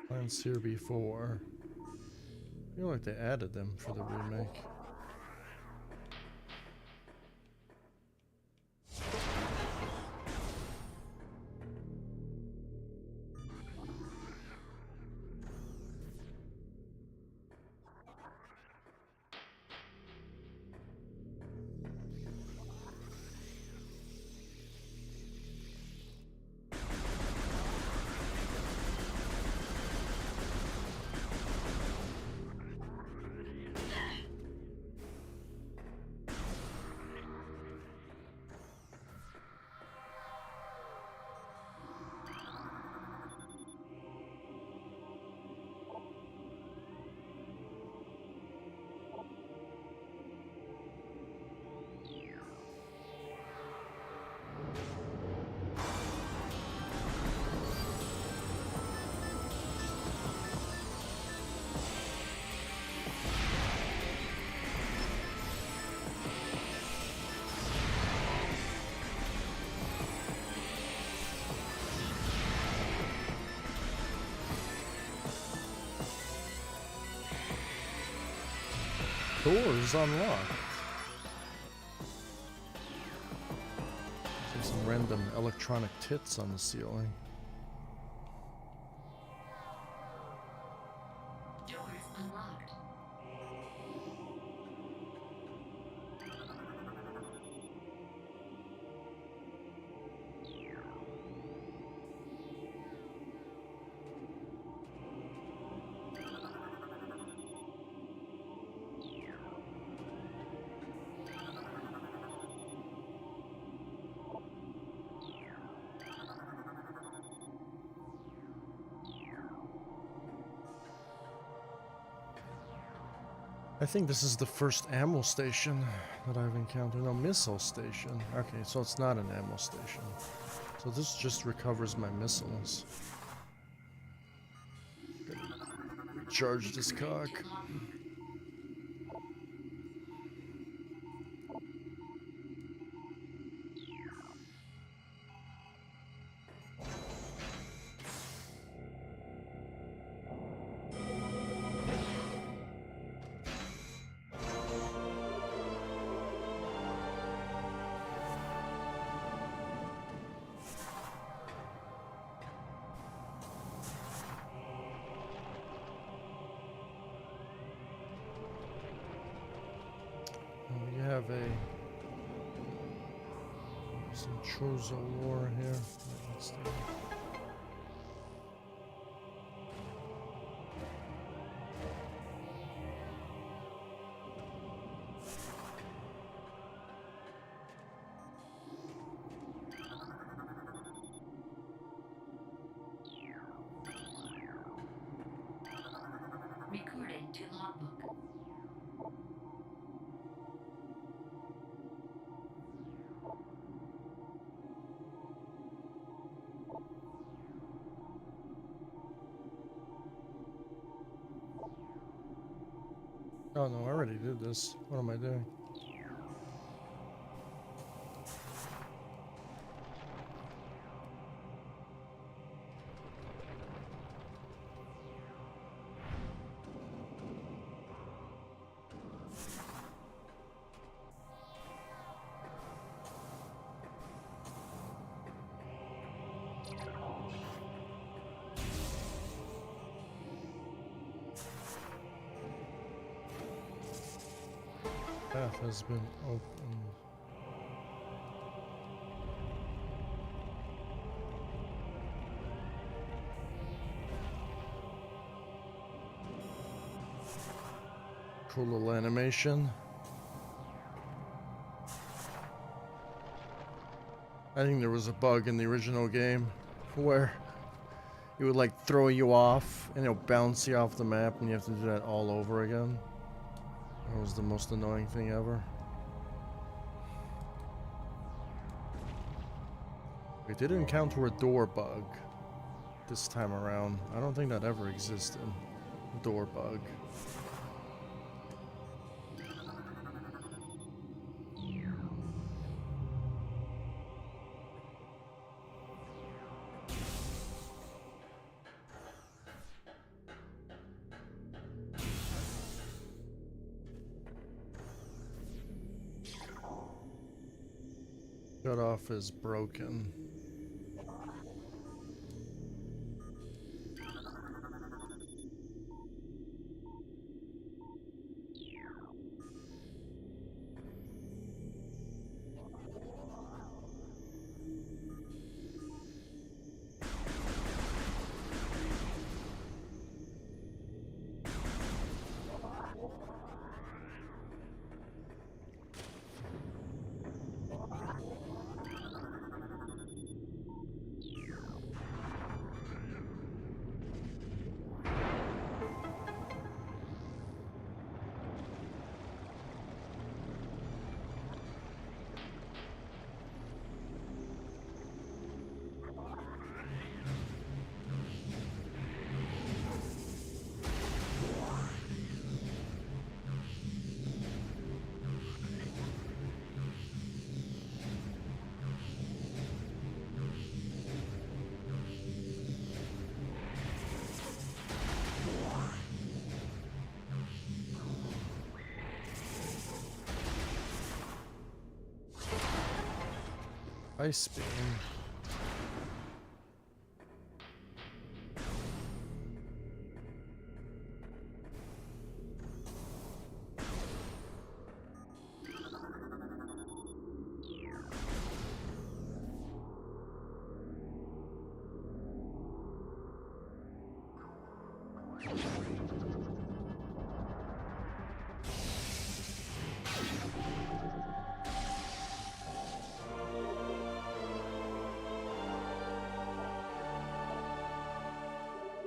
Plants here before. I feel like they added them for the remake. Doors unlocked. There's some random electronic tits on the ceiling. Doors unlocked. I think this is the first ammo station that I've encountered. No, missile station. Okay, so it's not an ammo station. So this just recovers my missiles. Charge this cock. To logbook. We have some Chozo lore here. Let's see. Recording to logbook. Oh no, I already did this. What am I doing? Path has been opened. Cool little animation. I think there was a bug in the original game where it would like throw you off and it'll bounce you off the map and you have to do that all over again. That was the most annoying thing ever. We did encounter a door bug this time around. I don't think that ever existed. Door bug. Shut off is broken. Ice beam.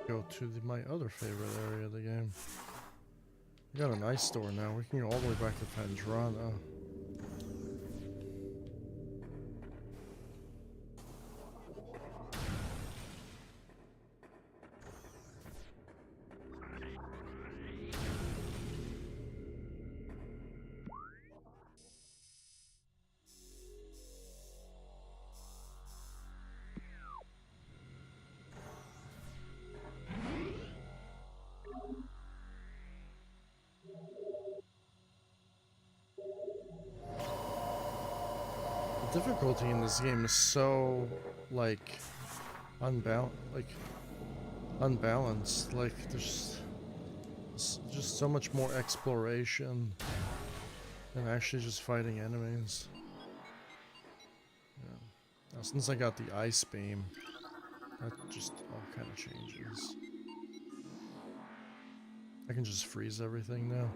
Go to my other favorite area of the game. We got an ice store now. We can go all the way back to Fandrana. The difficulty in this game is so, like, unbalanced. Like, there's just so much more exploration than actually just fighting enemies. Yeah. Now, since I got the ice beam, that just all kind of changes. I can just freeze everything now.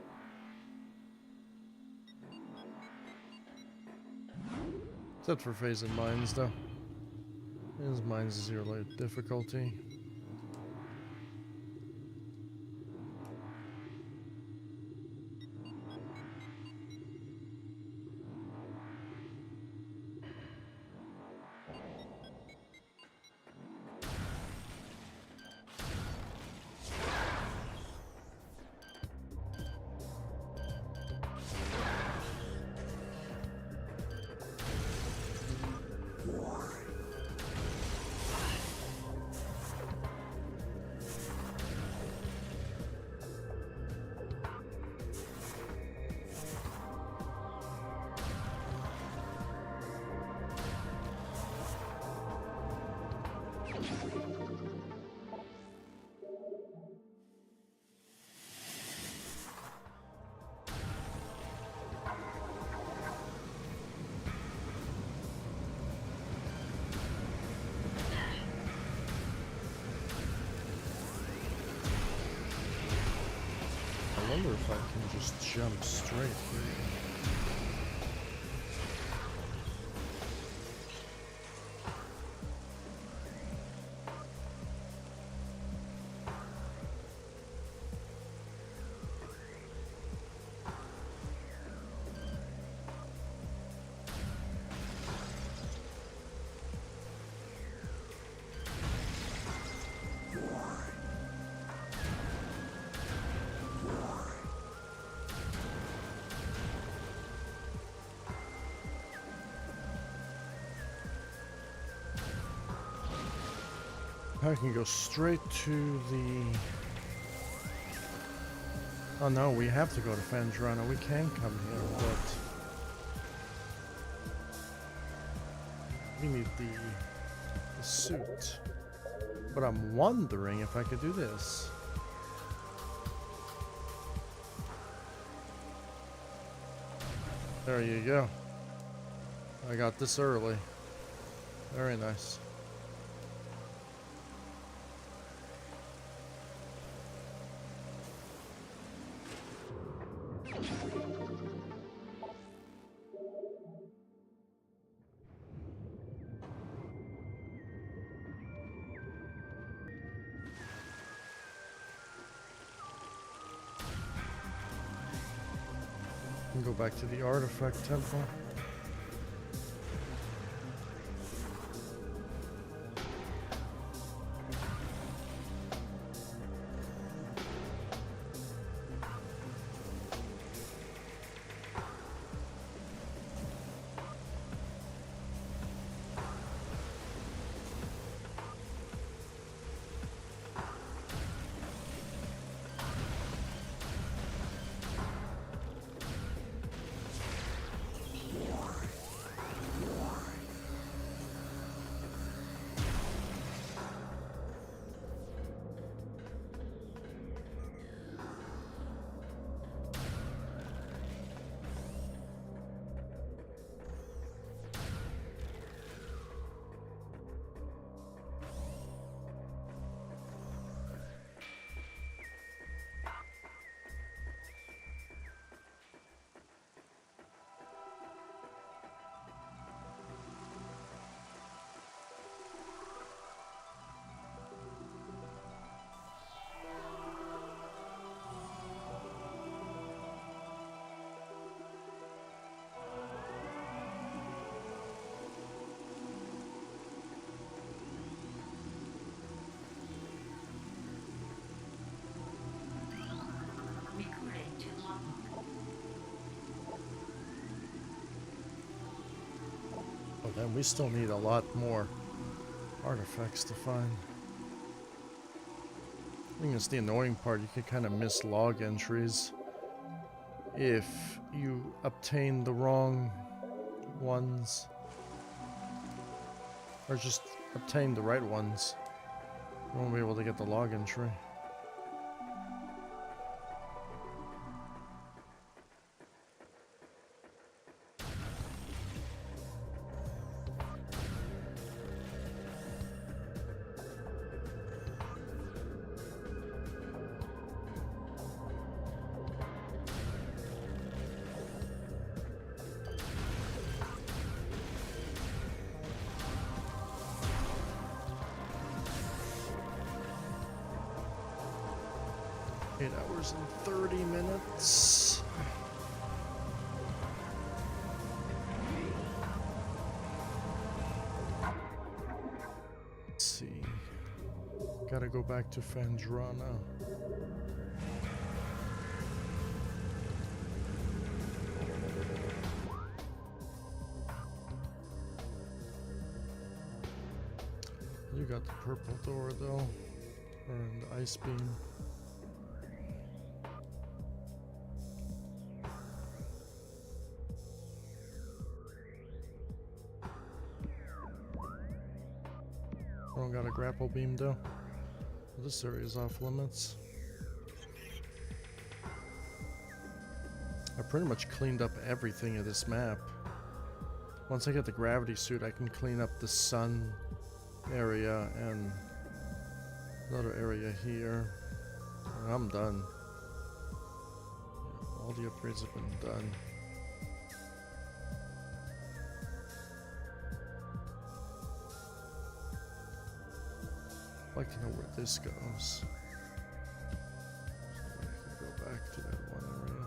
Except for phasing mines, though. His mines is your light difficulty. I wonder if I can just jump straight here. I can go straight to the... Oh no, we have to go to Fandrana. We can come here, but... we need the suit. But I'm wondering if I could do this. There you go. I got this early. Very nice. Go back to the artifact temple. But then we still need a lot more artifacts to find. I think it's the annoying part. You can kind of miss log entries if you obtain the wrong ones. Or just obtain the right ones. You won't be able to get the log entry. Hours and 30 minutes. Let's see. Gotta go back to Fandrana. You got the purple door though, or the ice beam. I don't got a grapple beam though. This area is off limits. I pretty much cleaned up everything in this map. Once I get the gravity suit, I can clean up the sun area and another area here. And I'm done. Yeah, all the upgrades have been done. I'd like to know where this goes. So I could go back to that one area.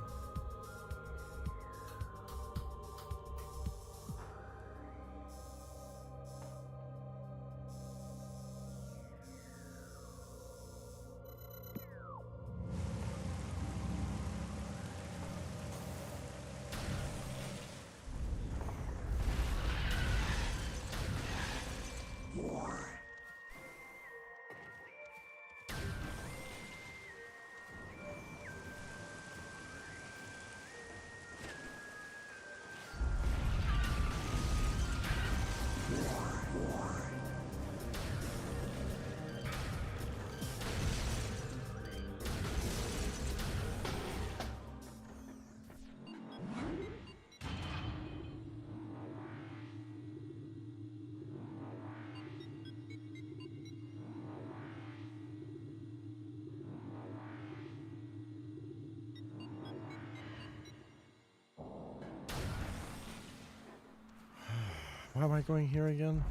Why am I going here again?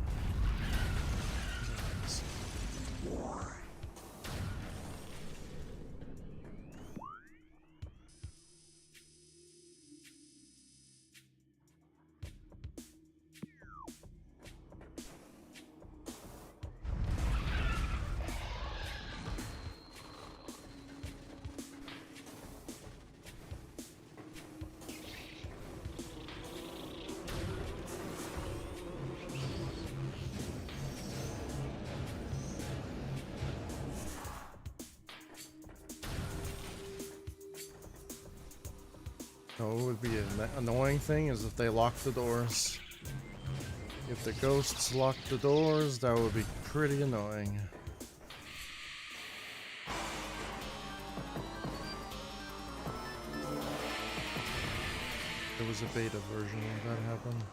What would be an annoying thing is if they lock the doors. If the ghosts lock the doors, that would be pretty annoying. There was a beta version of that happened.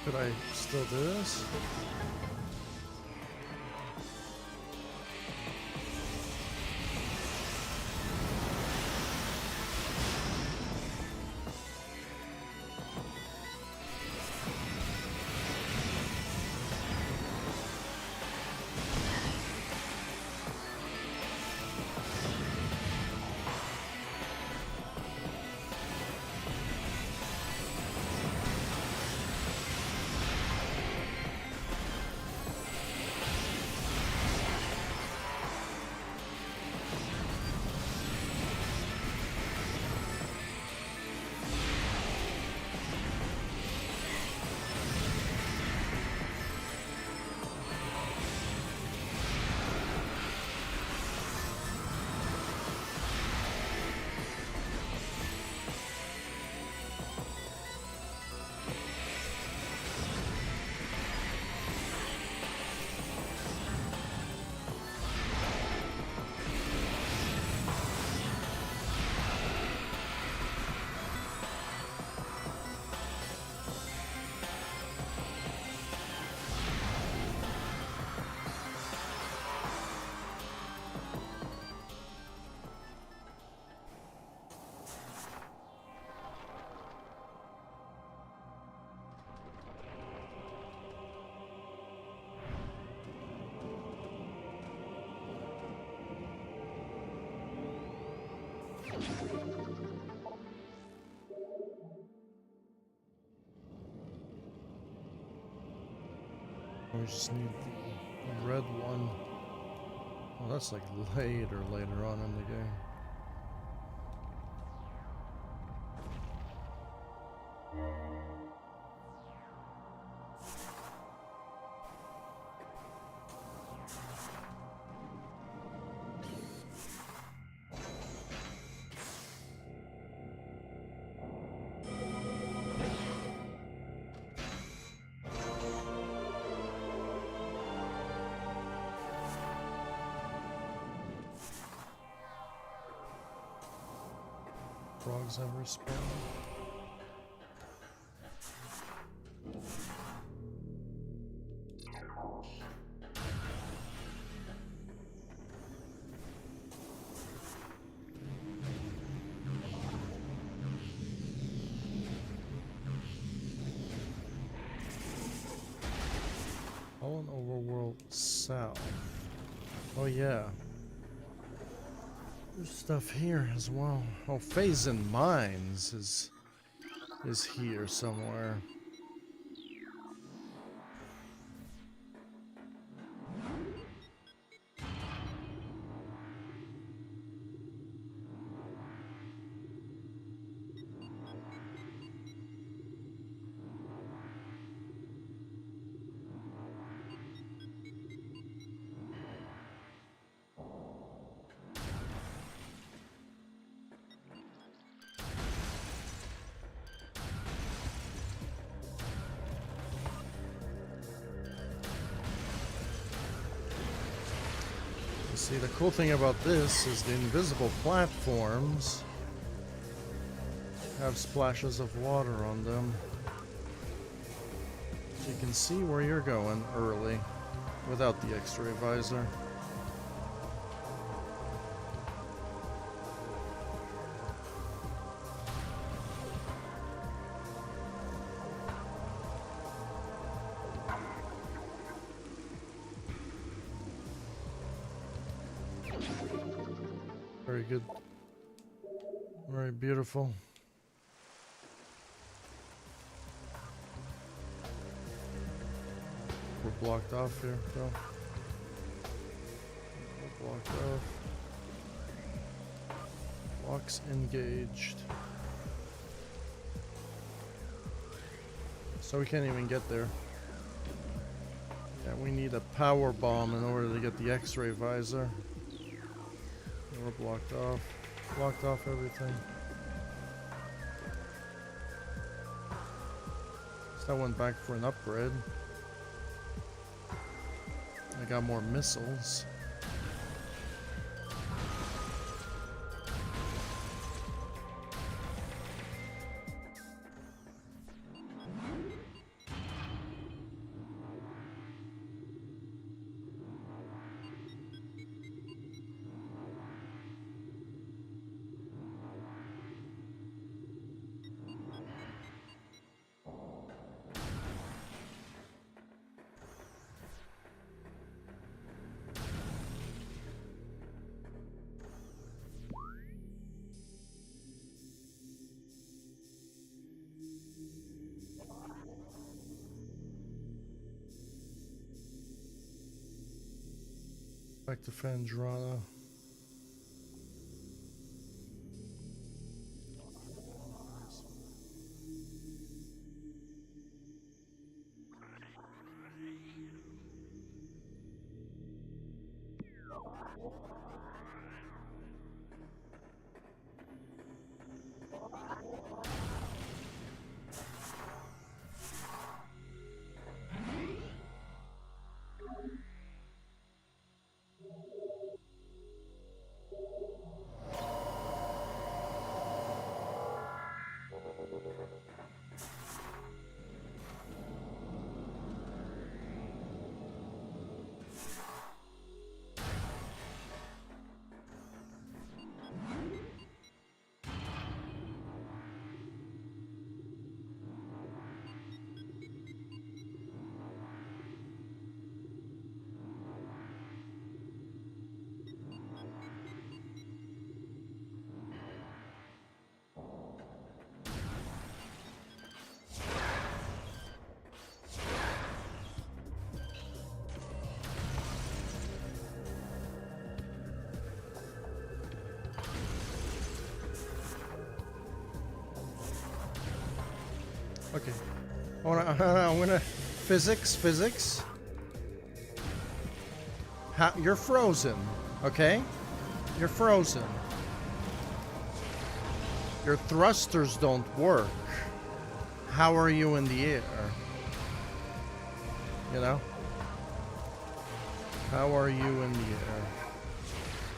Could I still do this? We just need the red one. Well, that's like later on in the game. Frogs have respawned. Fallen Overworld South. Oh yeah. There's stuff here as well. Oh, Phazon Mines is here somewhere. See, the cool thing about this is the invisible platforms have splashes of water on them. So you can see where you're going early without the X-ray visor. Very good. Very beautiful. We're blocked off here, though. We're blocked off. Blocks engaged. So we can't even get there. Yeah, we need a power bomb in order to get the X-ray visor. We're blocked off. Blocked off everything. So I went back for an upgrade. I got more missiles. Back to Fandrana. Okay. I'm gonna physics. You're frozen, okay? You're frozen. Your thrusters don't work. How are you in the air? You know? How are you in the air?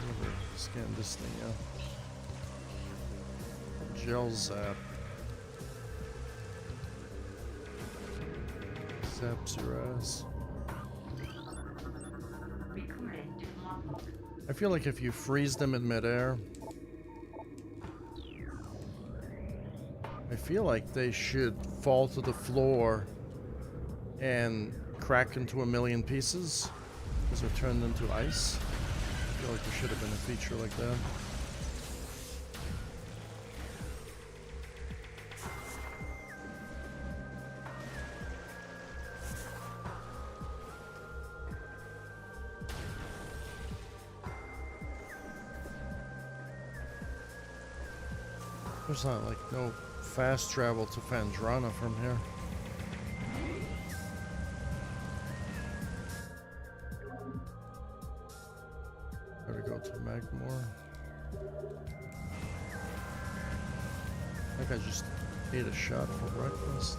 Let me scan this thing out. Gel zap. Zaps your ass. Recording to logbook. I feel like if you freeze them in midair, I feel like they should fall to the floor and crack into a million pieces because they're turned into ice. I feel like there should have been a feature like that. There's not like no fast travel to Fandrana from here. Gotta go to Magmore. I think I just ate a shot for breakfast.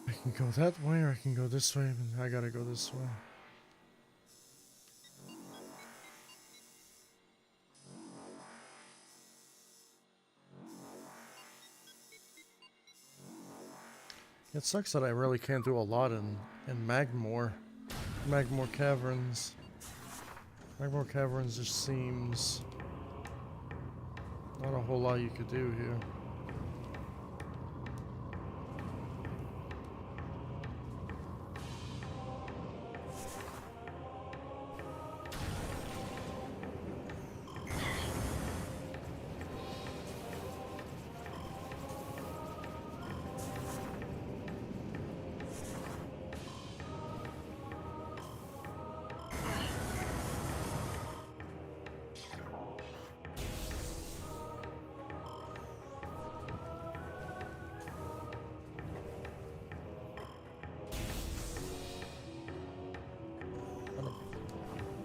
I can go that way or I can go this way, but I gotta go this way. It sucks that I really can't do a lot in Magmore. Magmore Caverns. Magmore Caverns just seems not a whole lot you could do here.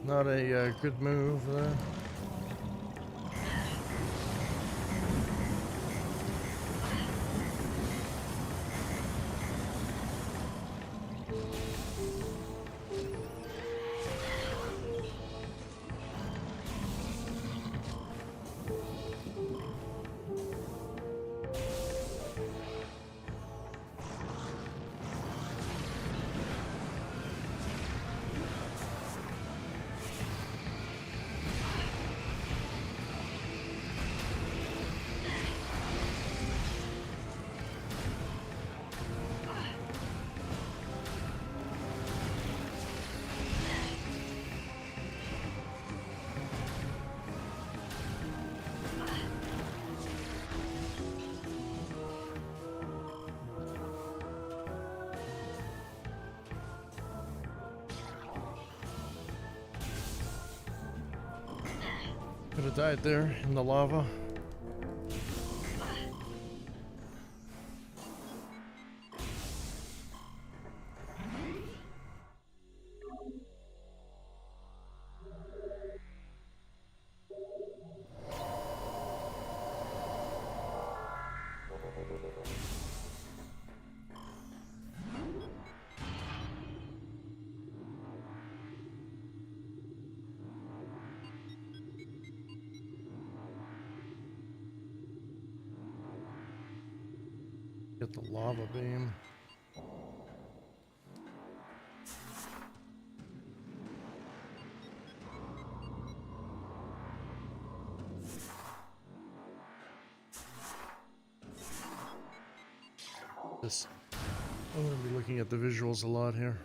Not a good move there. Could have died there in the lava. Get the lava beam. This. I'm going to be looking at the visuals a lot here.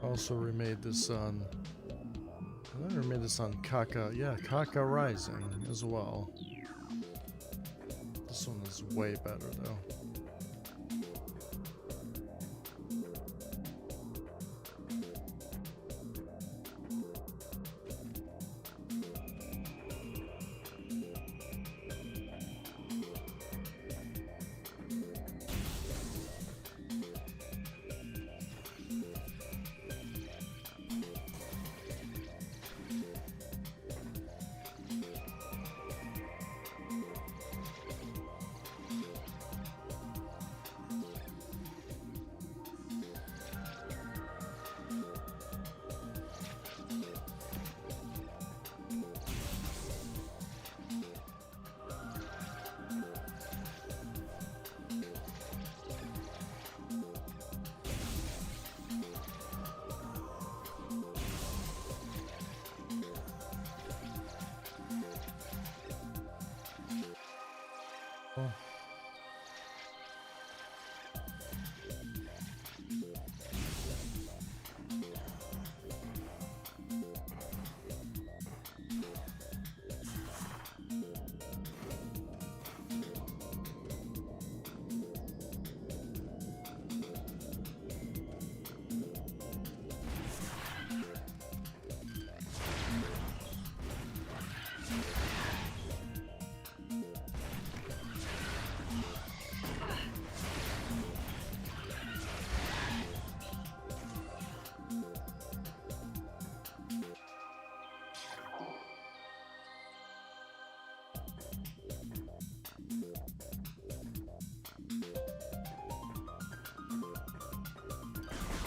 Also remade this on. I remade this on Kaka. Yeah, Kaka Rising as well. This one is way better though.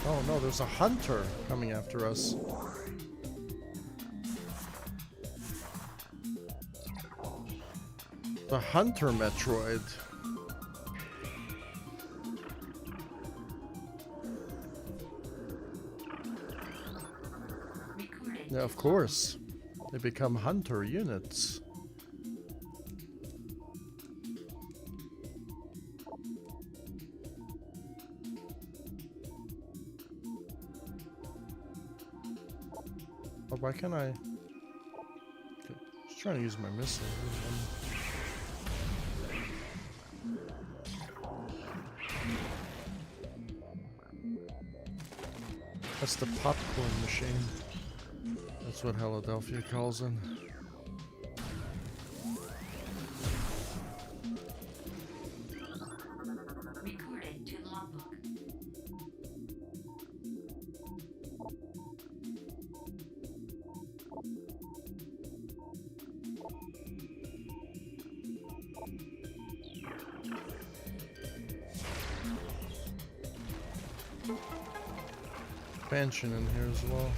Oh no, there's a hunter coming after us. The hunter Metroid. Yeah, of course. They become hunter units. Oh, why can't I? Just trying to use my missile. That's the popcorn machine. That's what Philadelphia calls it. expansion in here as well.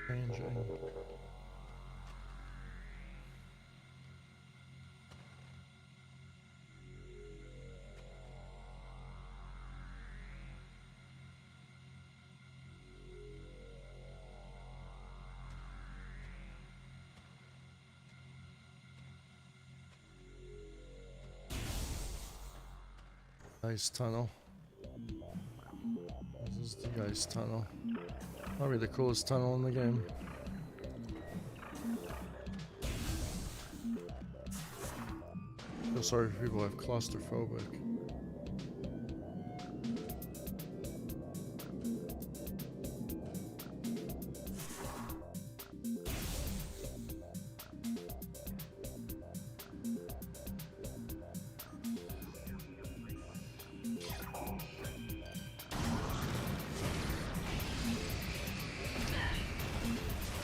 Changing. Ice tunnel. This is the ice tunnel. Probably the coolest tunnel in the game. Feel sorry for people who have claustrophobic.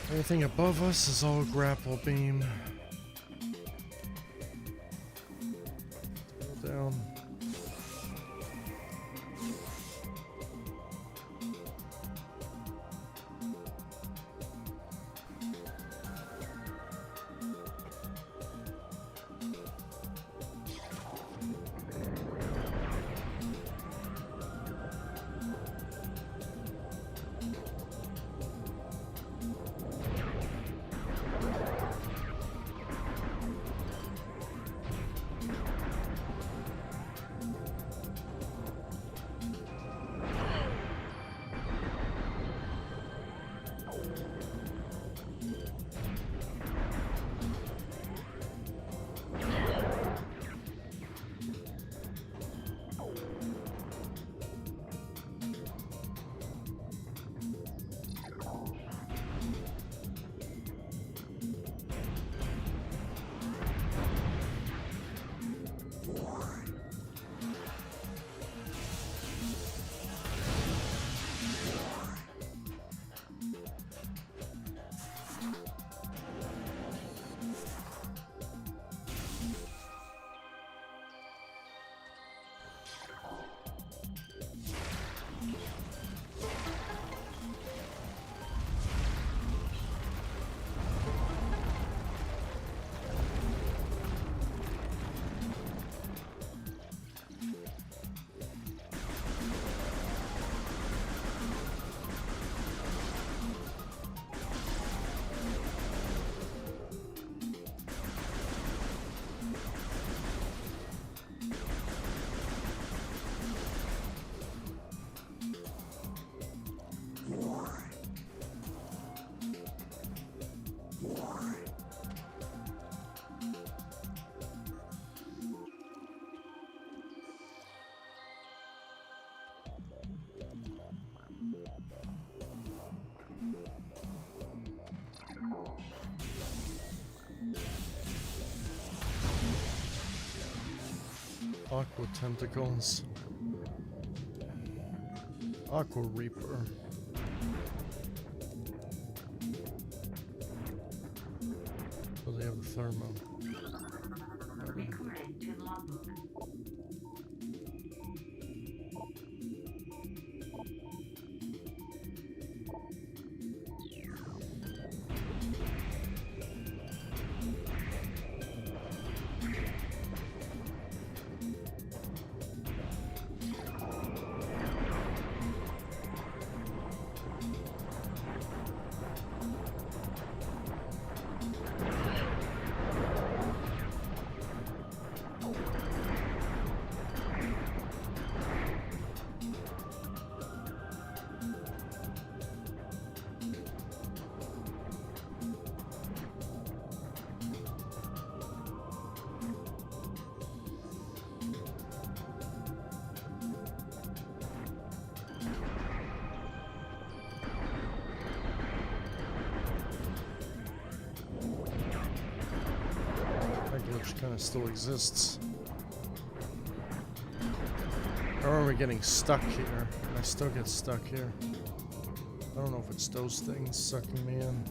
Anything above us is all grapple beam. Go down. Aqua tentacles. Aqua Reaper. So they have the thermo. Recording to logbook. kind of still exists. I remember getting stuck here. I still get stuck here. I don't know if it's those things sucking me in.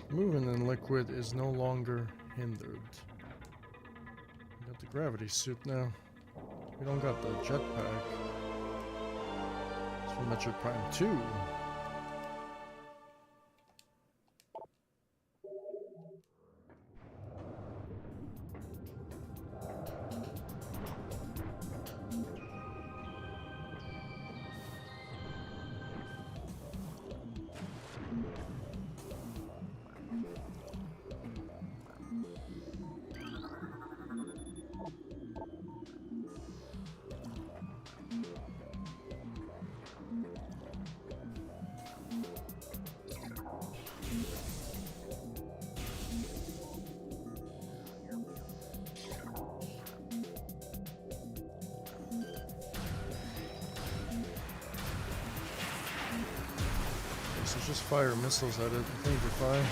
Moving in liquid is no longer hindered. We got the gravity suit now. We don't got the jetpack. It's from Metroid Prime 2. So just fire missiles at it. I think you're fine.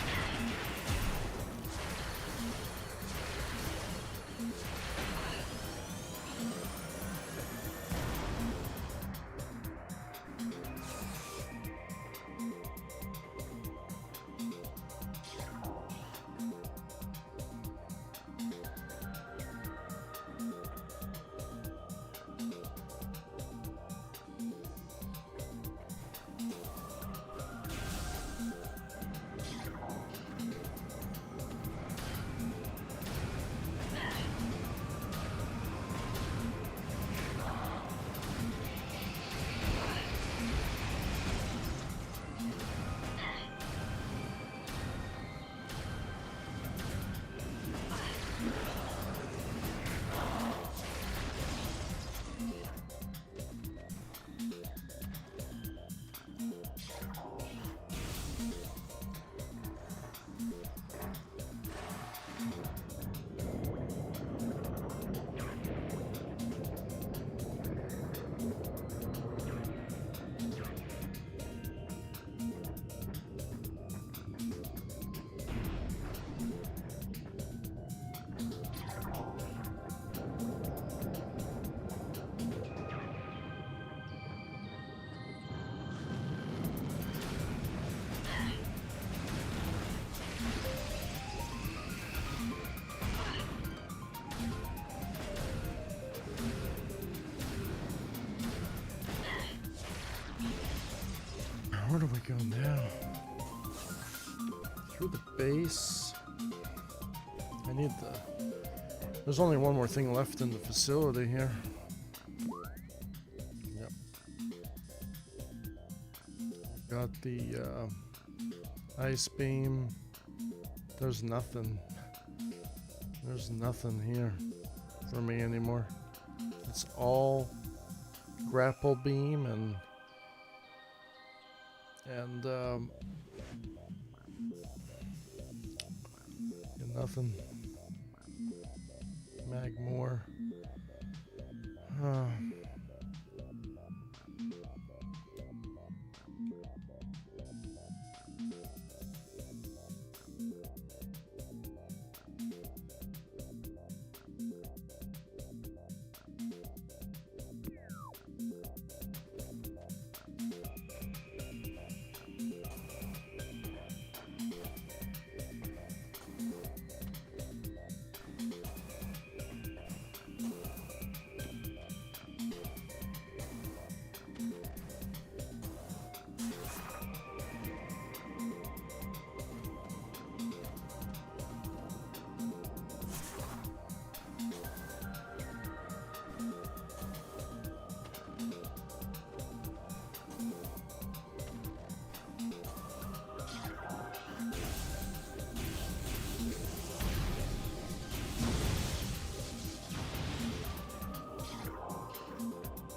Where do we go now? Through the base. I need the... There's only one more thing left in the facility here. Yep. Got the ice beam. There's nothing. There's nothing here for me anymore. It's all grapple beam and nothing. Magmore.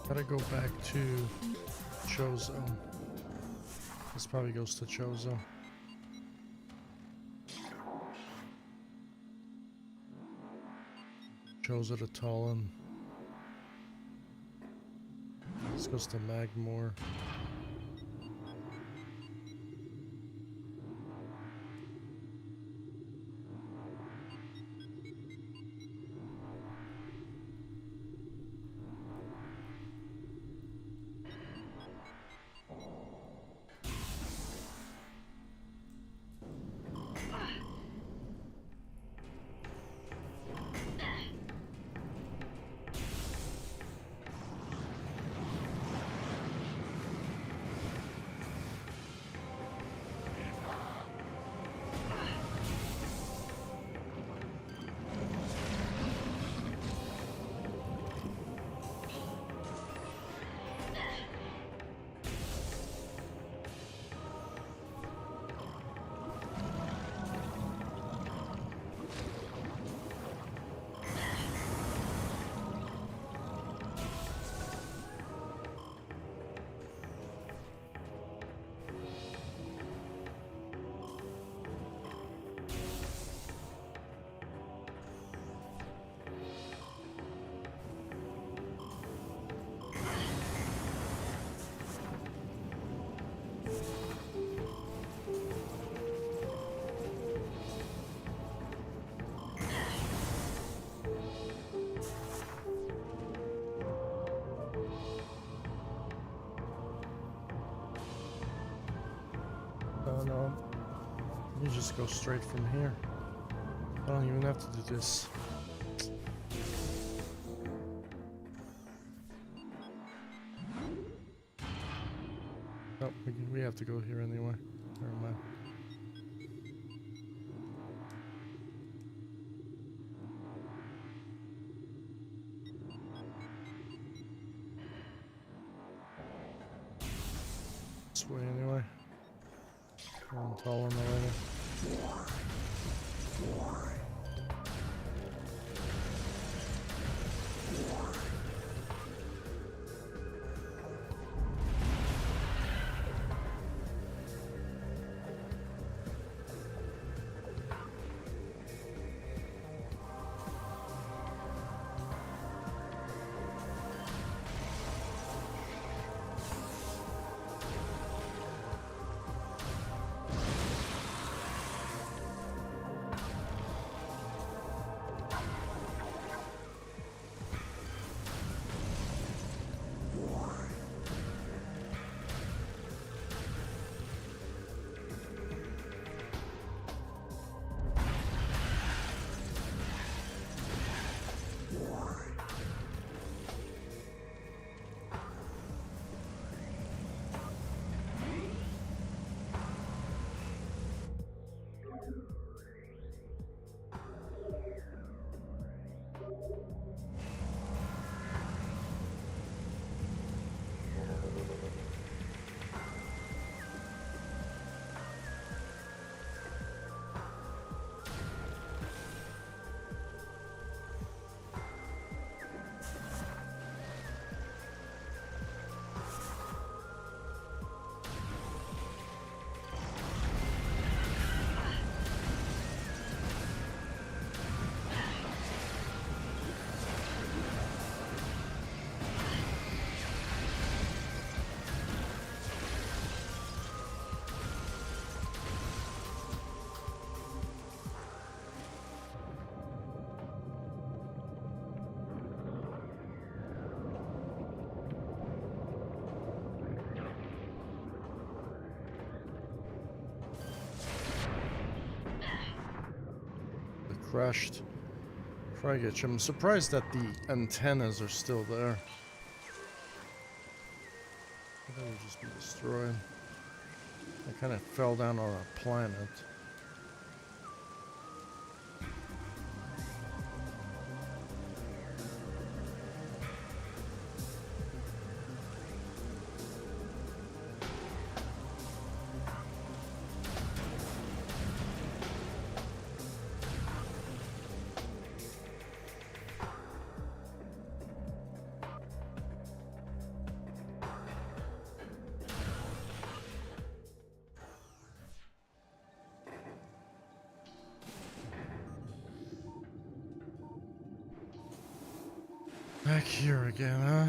Gotta go back to Chozo. This probably goes to Chozo. Chozo to Talon. This goes to Magmore. Oh no, you just go straight from here. I don't even have to do this. Oh, we have to go here anyway. Never mind. This way anyway. I'm tall on the way. Crashed frigate. I'm surprised that the antennas are still there. They would just be destroyed. I kind of fell down on a planet. back here again, huh?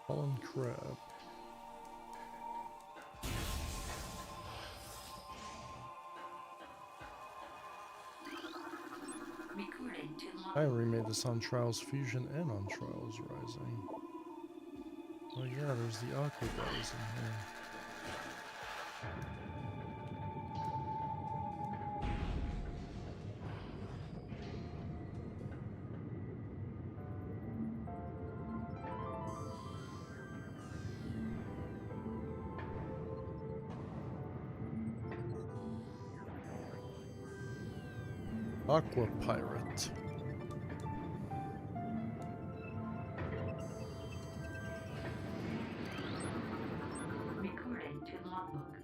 Fallen crab. Recording to I log. remade this on Trials Fusion and on Trials Rising. Oh yeah, there's the Aqua guys in here. Aqua Pirate. Recording to logbook.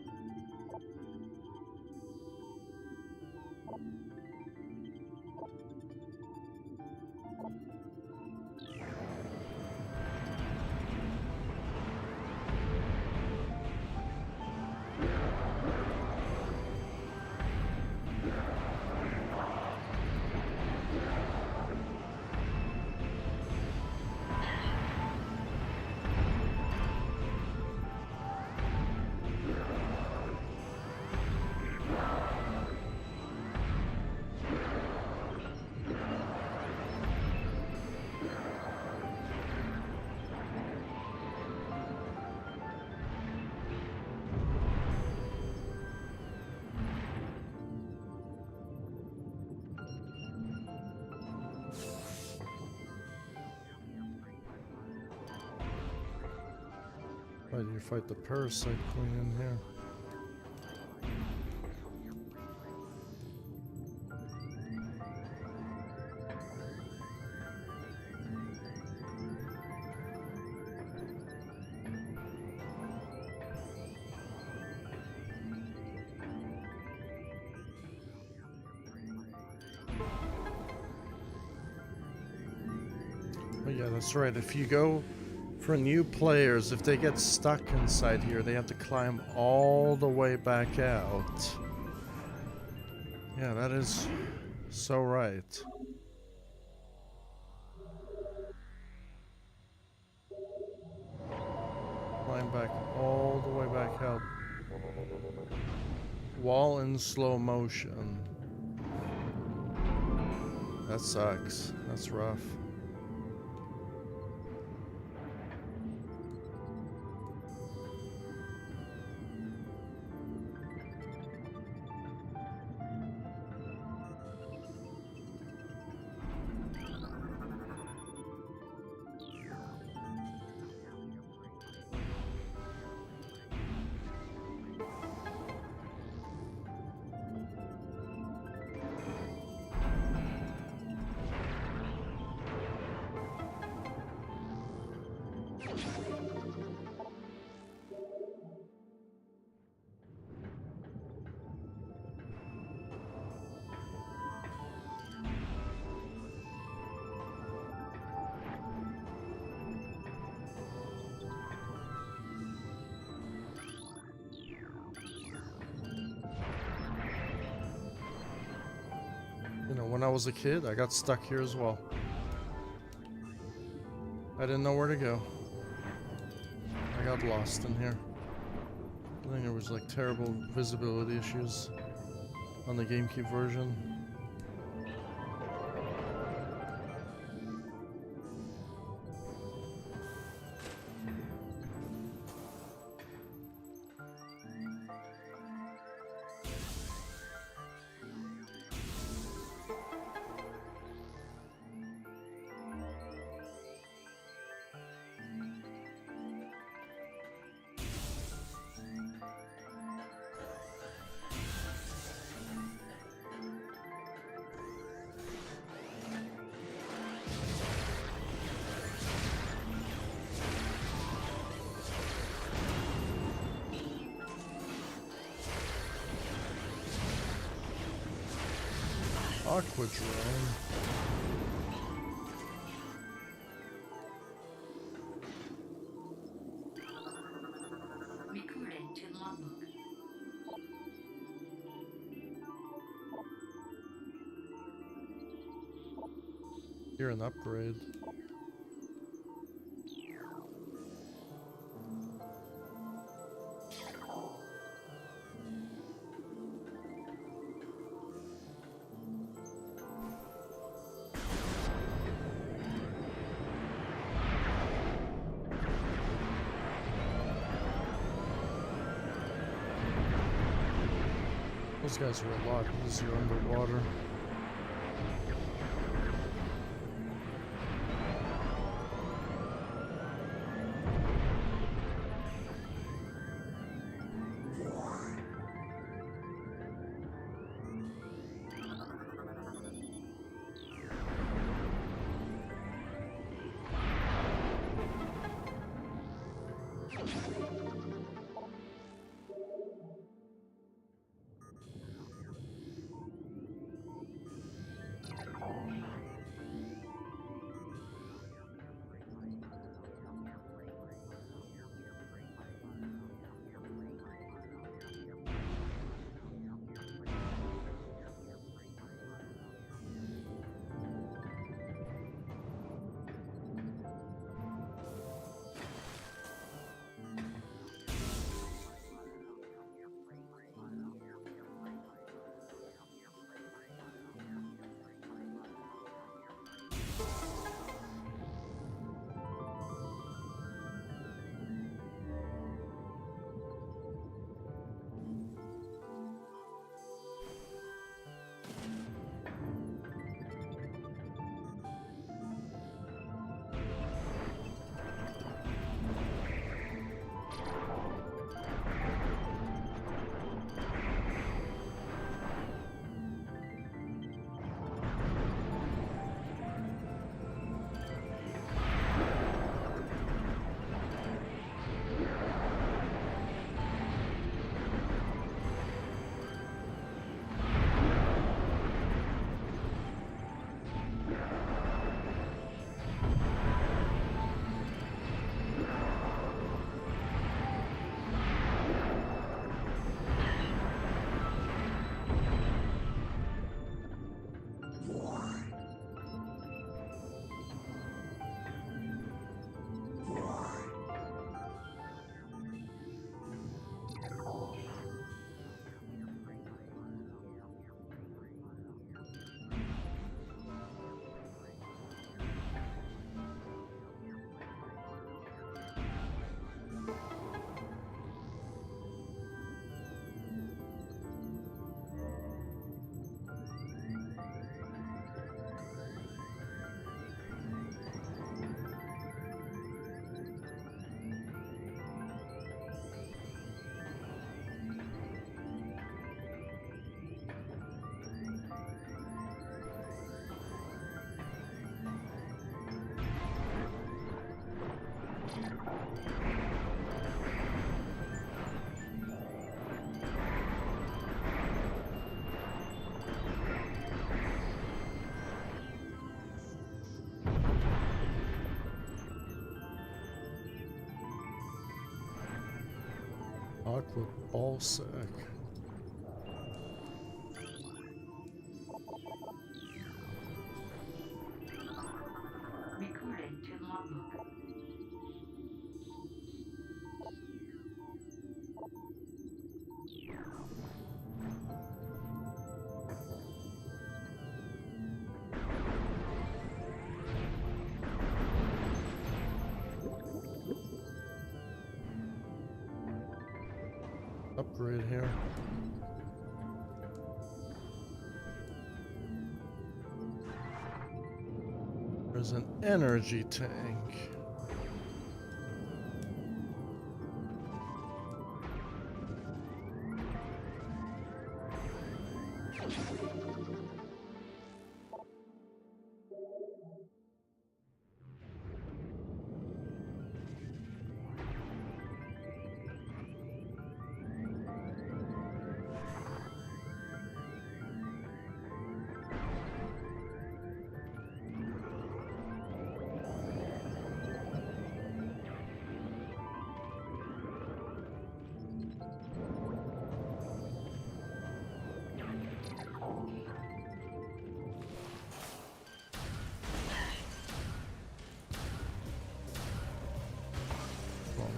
Why do you fight the parasite queen in here? Oh yeah, that's right. If you go for new players, if they get stuck inside here, they have to climb all the way back out. Yeah, that is so right. Climb back all the way back out. Wall in slow motion. That sucks. That's rough. You know, when I was a kid, I got stuck here as well. I didn't know where to go. I got lost in here. I think there was like terrible visibility issues on the GameCube version. Aqua drone. Recorded to logbook. Here an upgrade. Those guys are a lot easier underwater. Aqua ballsack. Recorded to logbook. Upgrade here. There's an energy tank.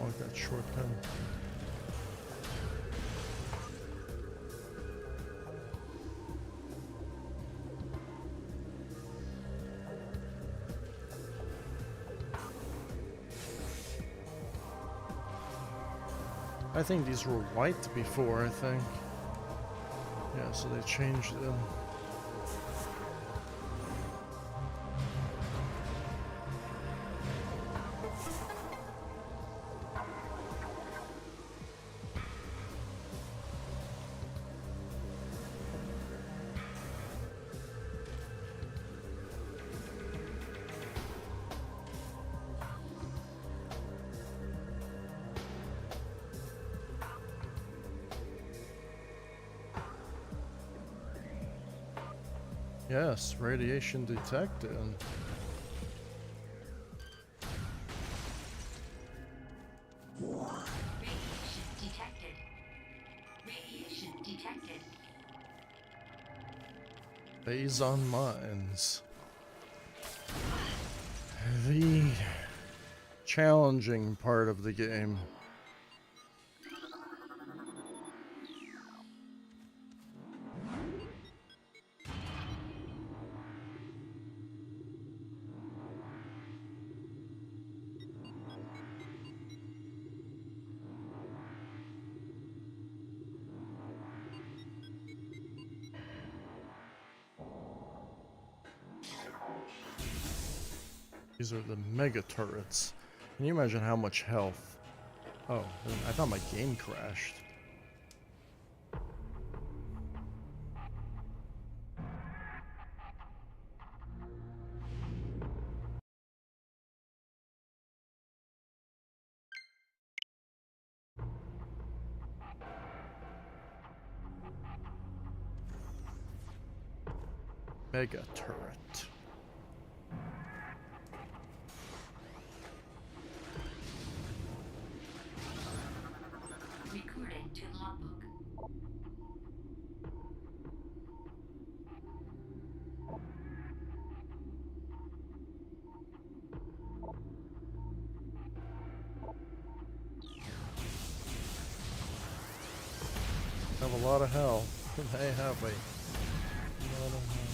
like that shortcut. I think these were white before, I think. Yeah, so they changed them. Yes, radiation detected. Radiation detected. Radiation detected. Phase on mines. The challenging part of the game. These are the mega turrets. Can you imagine how much health? Oh, I thought my game crashed. Mega turret. Recording to logbook. Have a lot of health. They have a lot of health.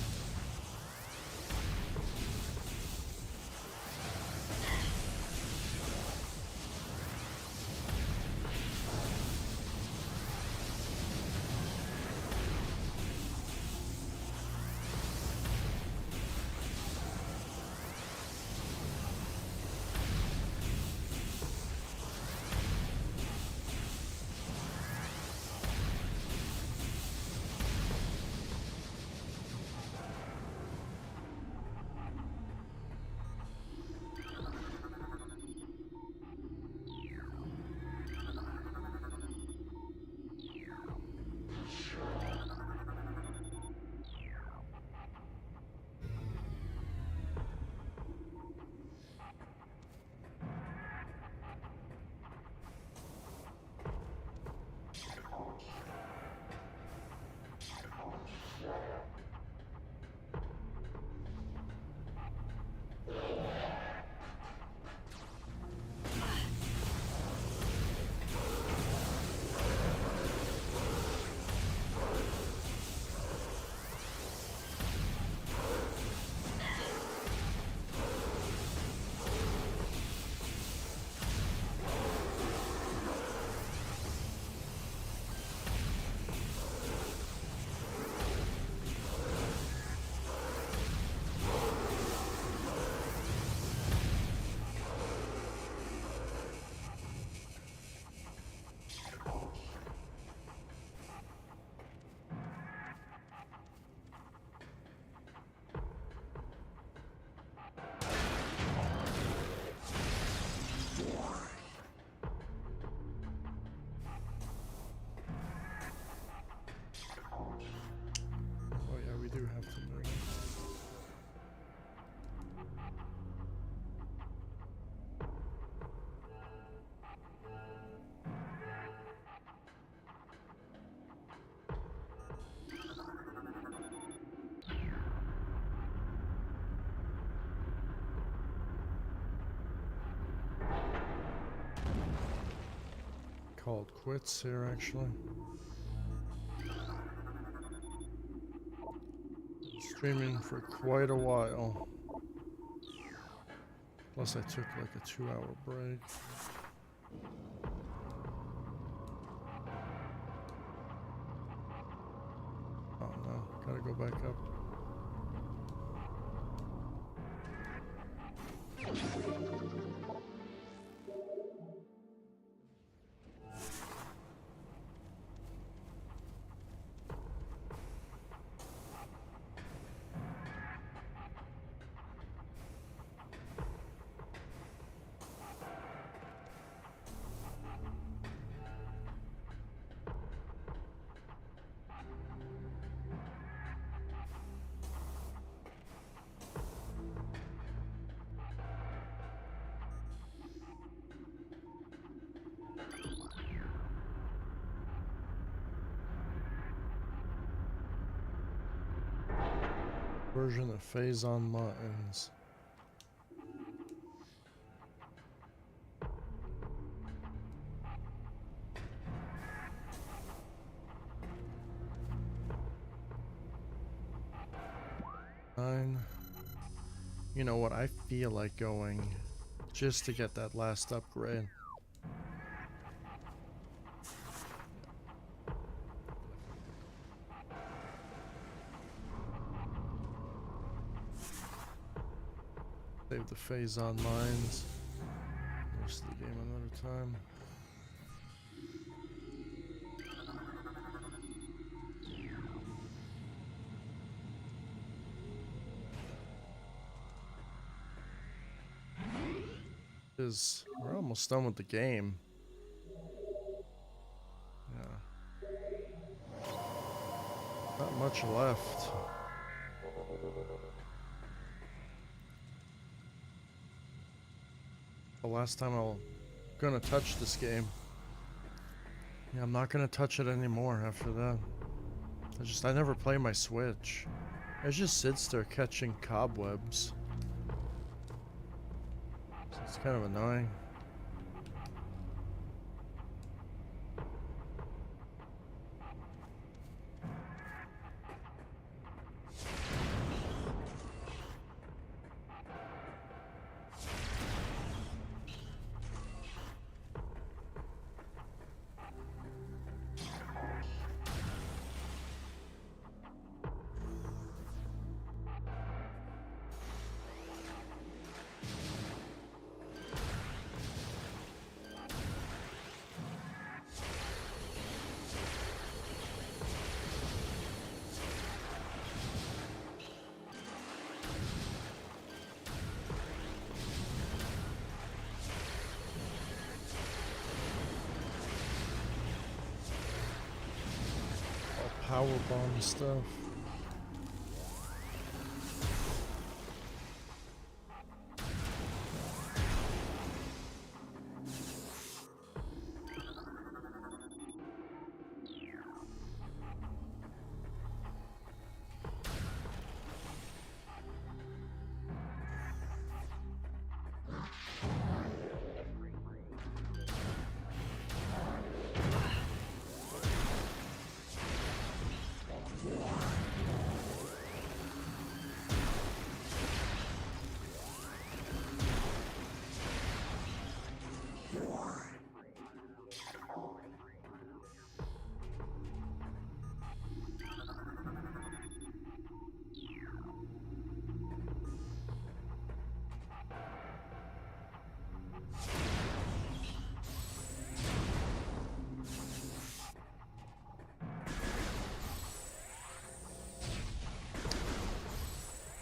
call it quits here, actually. Streaming for quite a while. Plus I took like a 2-hour break. Oh no, gotta go back up. Version of Phazon Mines. You know what? I feel like going just to get that last upgrade. Save the Phazon Mines. Rest of the game another time. We're almost done with the game. Yeah. Not much left. The last time I'm gonna touch this game. Yeah, I'm not gonna touch it anymore after that. I never play my Switch. It just sits there catching cobwebs. So it's kind of annoying. Power bomb stuff.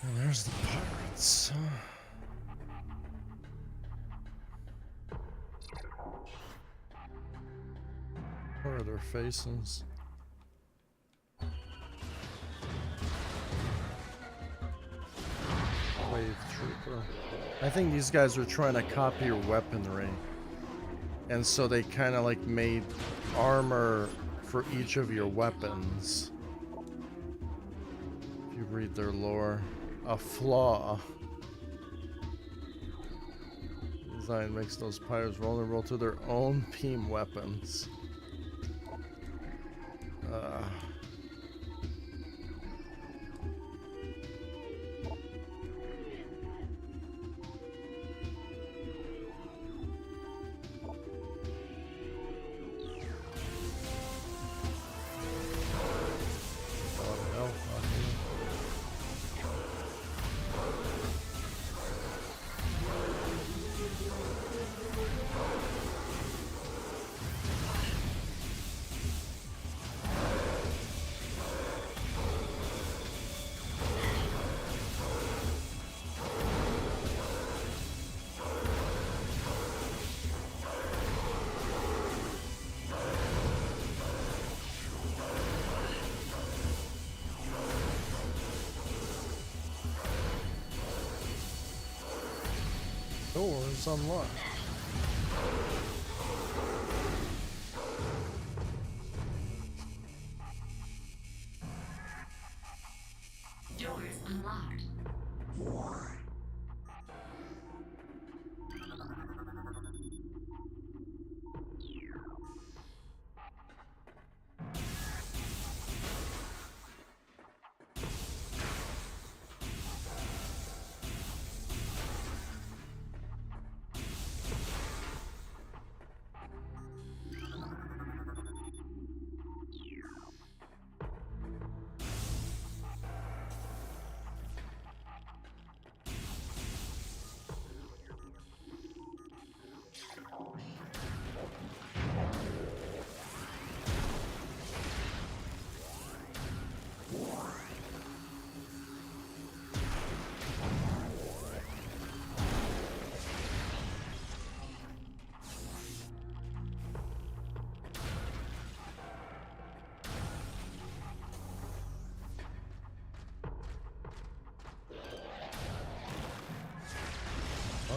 And there's the pirates. Where are their faces? Wave trooper. I think these guys are trying to copy your weaponry. And so they kind of like made armor for each of your weapons. If you read their lore. A flaw Design makes those pyres vulnerable to their own beam weapons. Doors unlocked. Doors unlocked.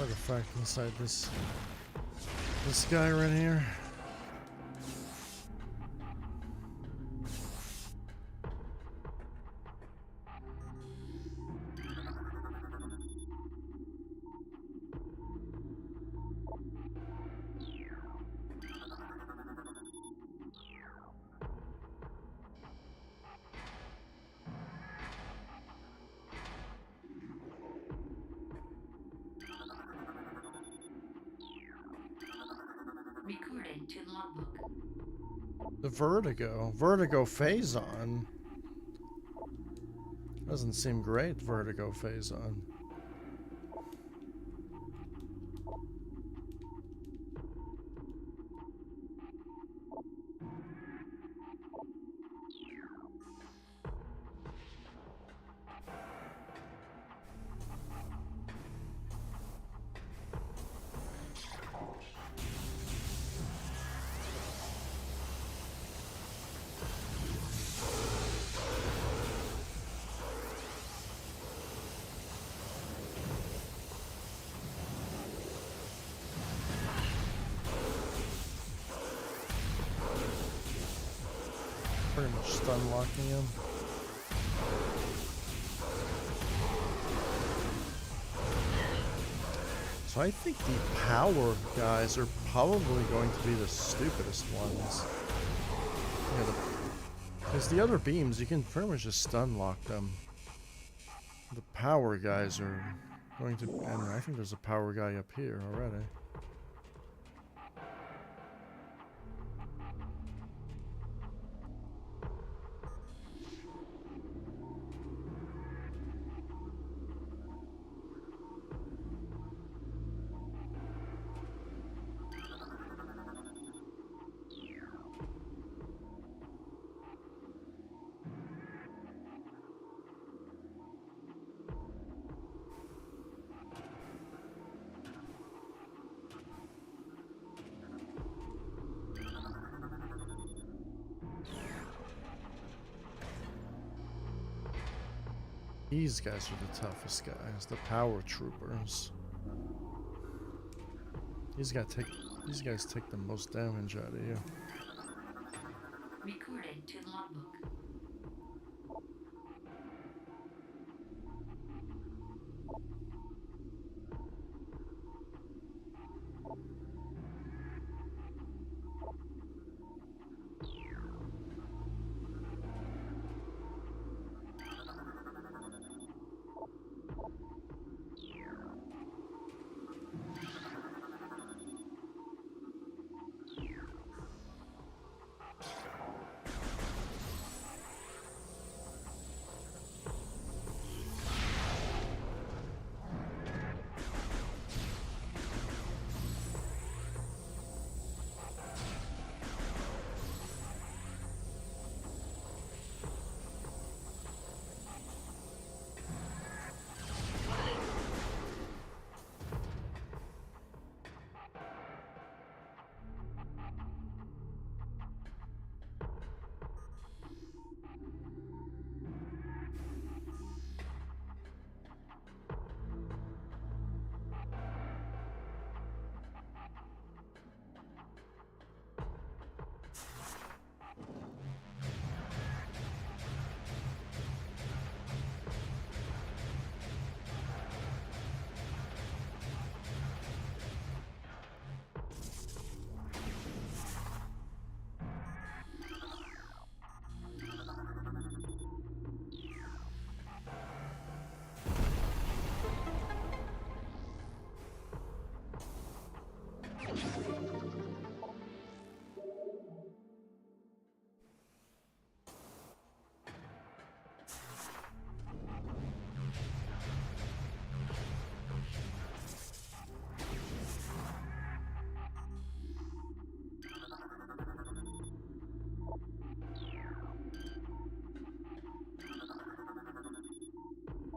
Artifact inside this guy right here. Recorded to logbook. The Vertigo Phazon. Doesn't seem great, Vertigo Phazon. Pretty much stun locking him. So I think the power guys are probably going to be the stupidest ones. Yeah, because the other beams, you can pretty much just stun lock them. The power guys are going to, and I think there's a power guy up here already. These guys are the toughest guys, the power troopers. These guys take the most damage out of you. Recorded to logbook.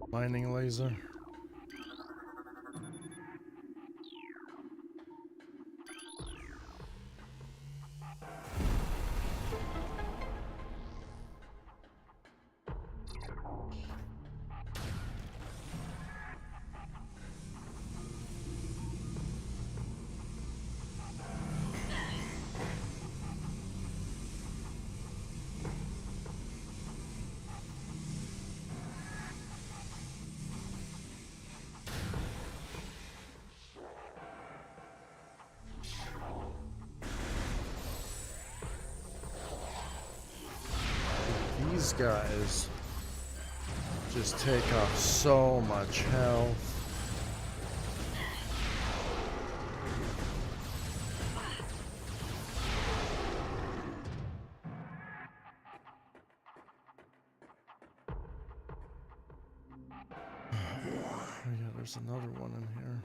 Mining laser. These guys just take off so much health. Oh yeah, there's another one in here.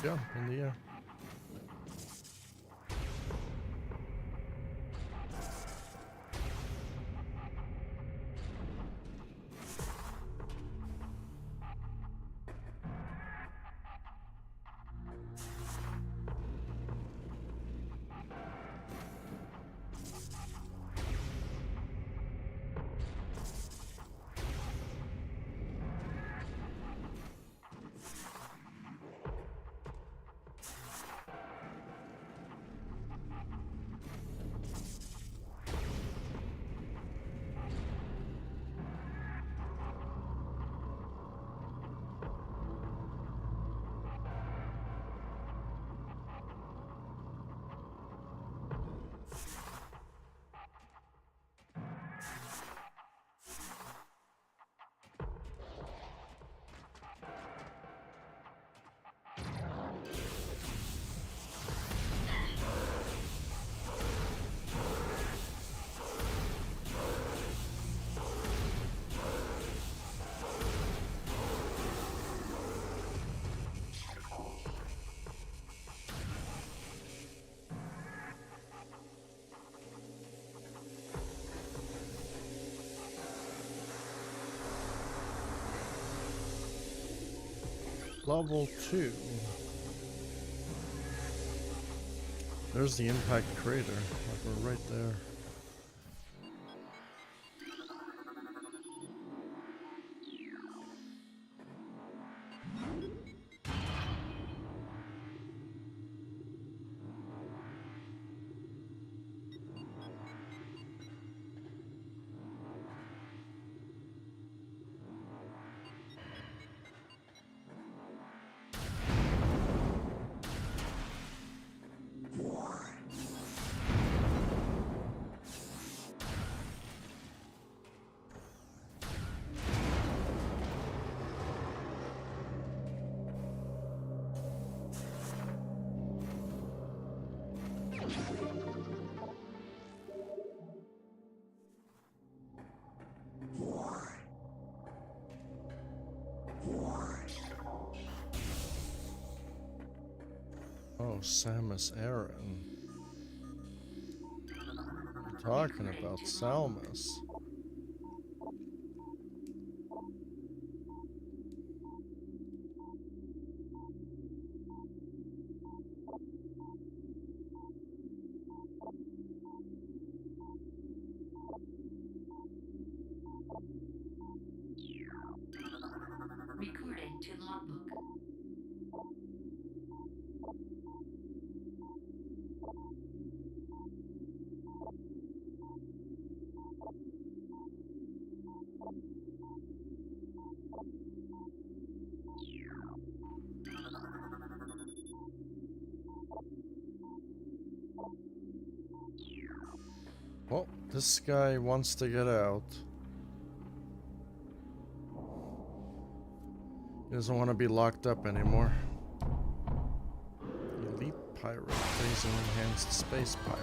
Yeah, in the air. Level 2. There's the impact crater. Like we're right there. Oh, Samus Aran. Talking about Salmus. Well, this guy wants to get out. He doesn't want to be locked up anymore. Elite pirate, phase an enhanced space pirate.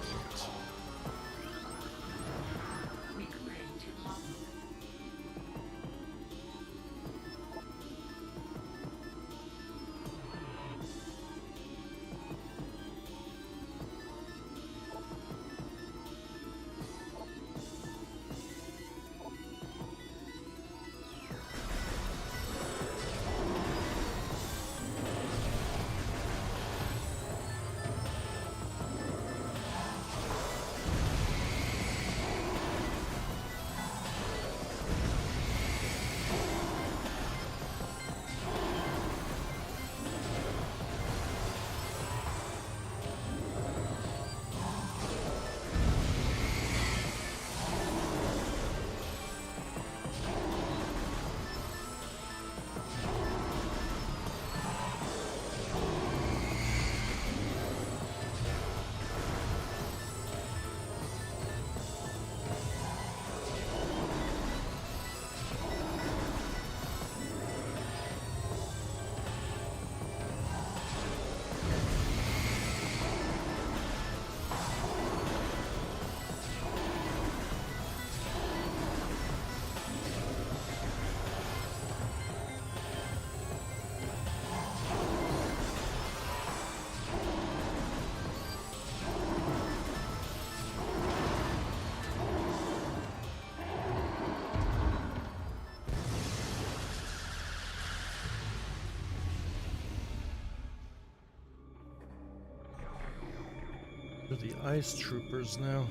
Recording to logbook. To the ice troopers now.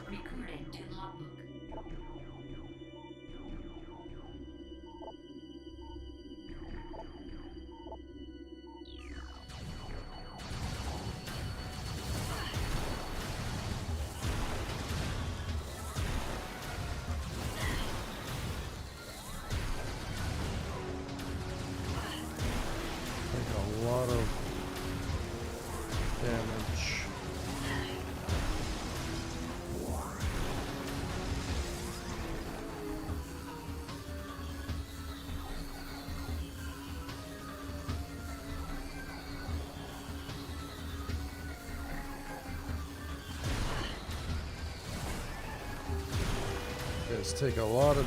Recording to logbook. Take a lot of damage. Guys take a lot of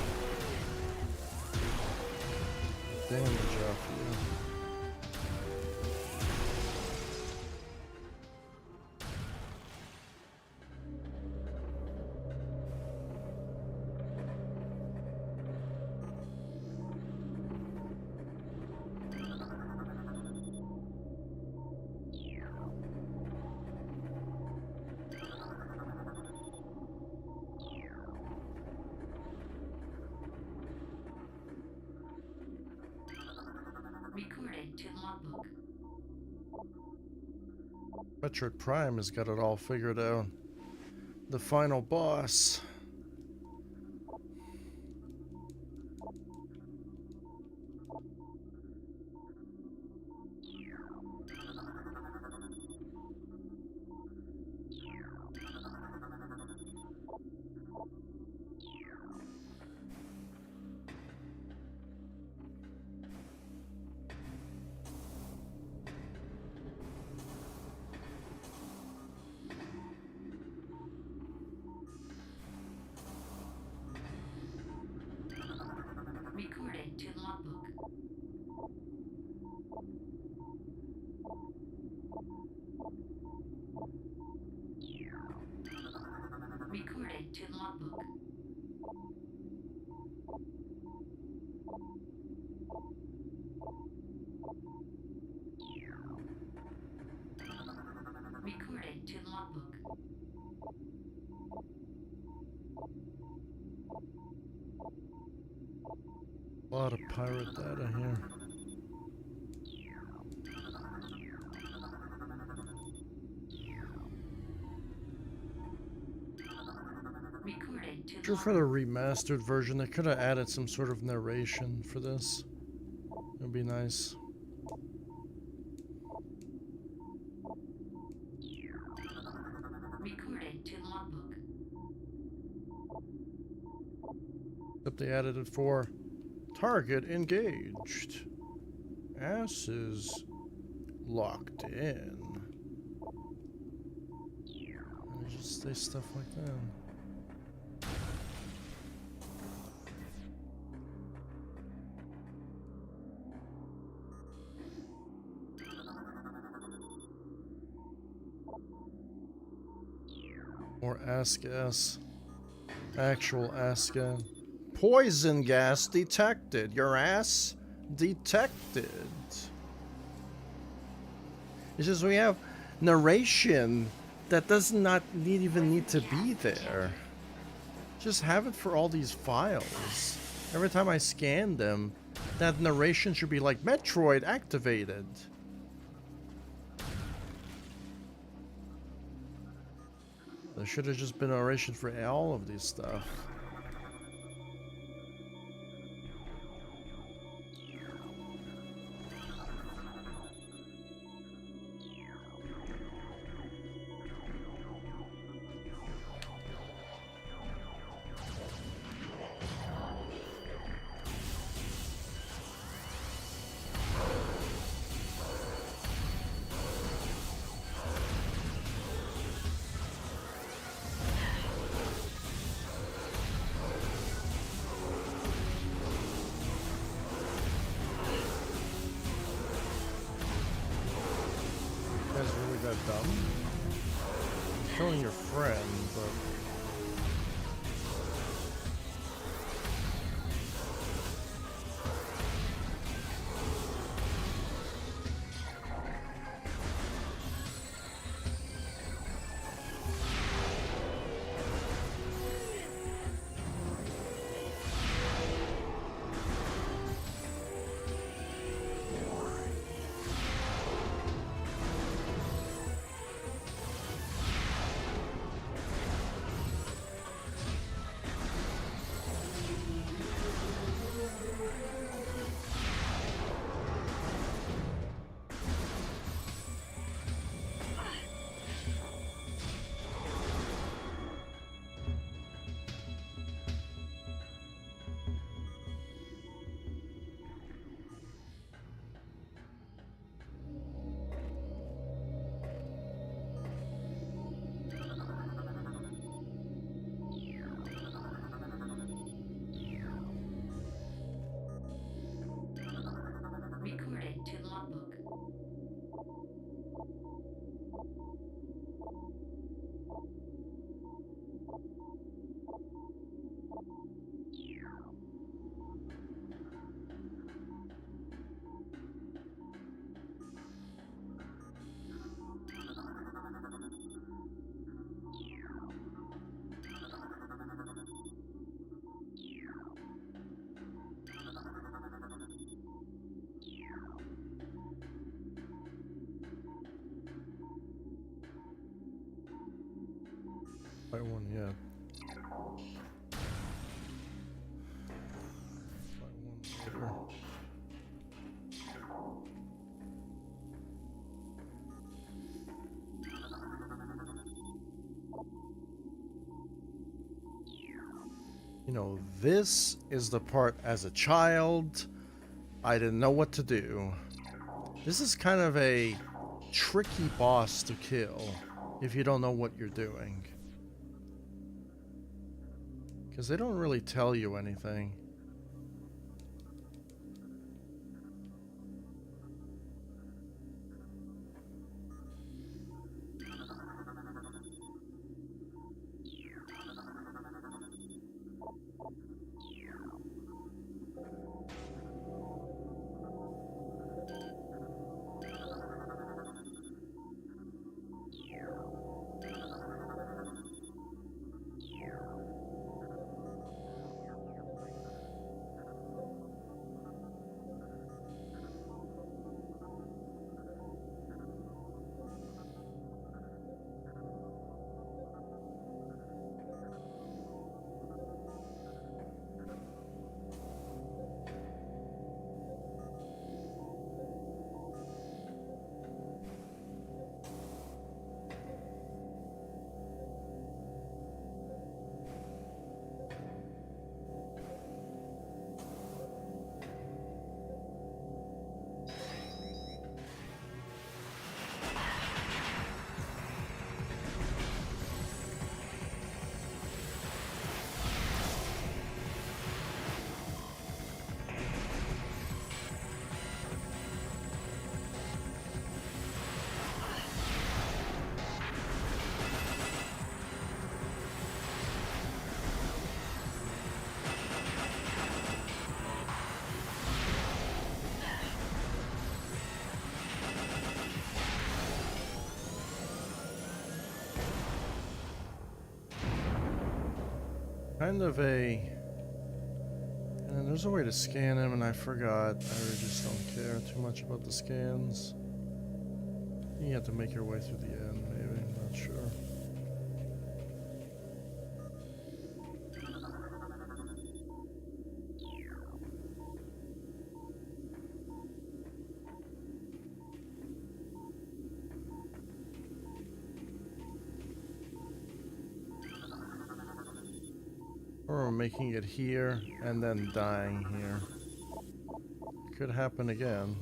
damage off you. Recording to logbook. Metroid Prime has got it all figured out. The final boss. Recording to logbook. Recording to logbook. Recording to logbook. A lot of pirate data here. Recorded to Sure, for the remastered version, they could have added some sort of narration for this. It would be nice. recorded to logbook. Except they added it for target engaged. Ass is locked in. And just say stuff like that. Or ask S. Actual ask S. Poison gas detected. Your ass detected. It's just we have narration that does not even need to be there. Just have it for all these files. Every time I scan them, that narration should be like Metroid activated. There should have just been narration for all of this stuff. That's really that dumb. Killing your friend, but Recorded to logbook. fight one, yeah. Fight one later. You know, this is the part as a child I didn't know what to do. This is kind of a tricky boss to kill if you don't know what you're doing. Because they don't really tell you anything. kind of a... And there's a way to scan him, and I forgot. I really just don't care too much about the scans. You have to make your way through the end, maybe. I'm not sure. Or making it here and then dying here. Could happen again.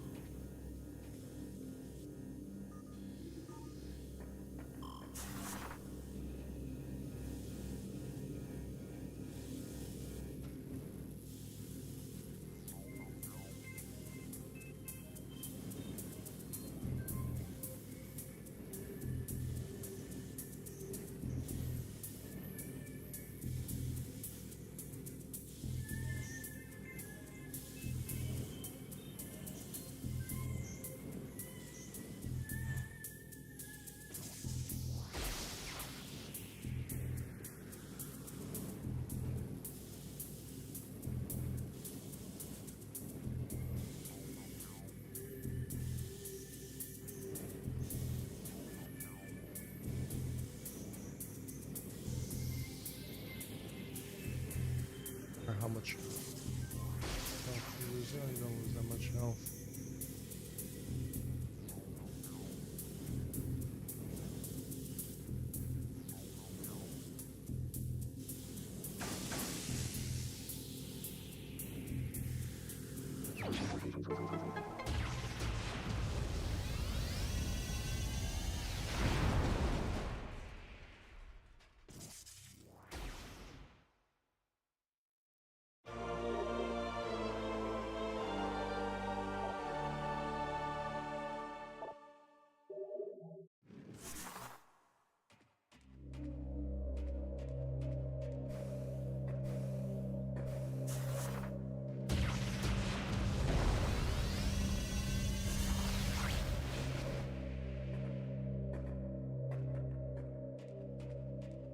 Or how much health you lose? Oh, you don't lose that much health.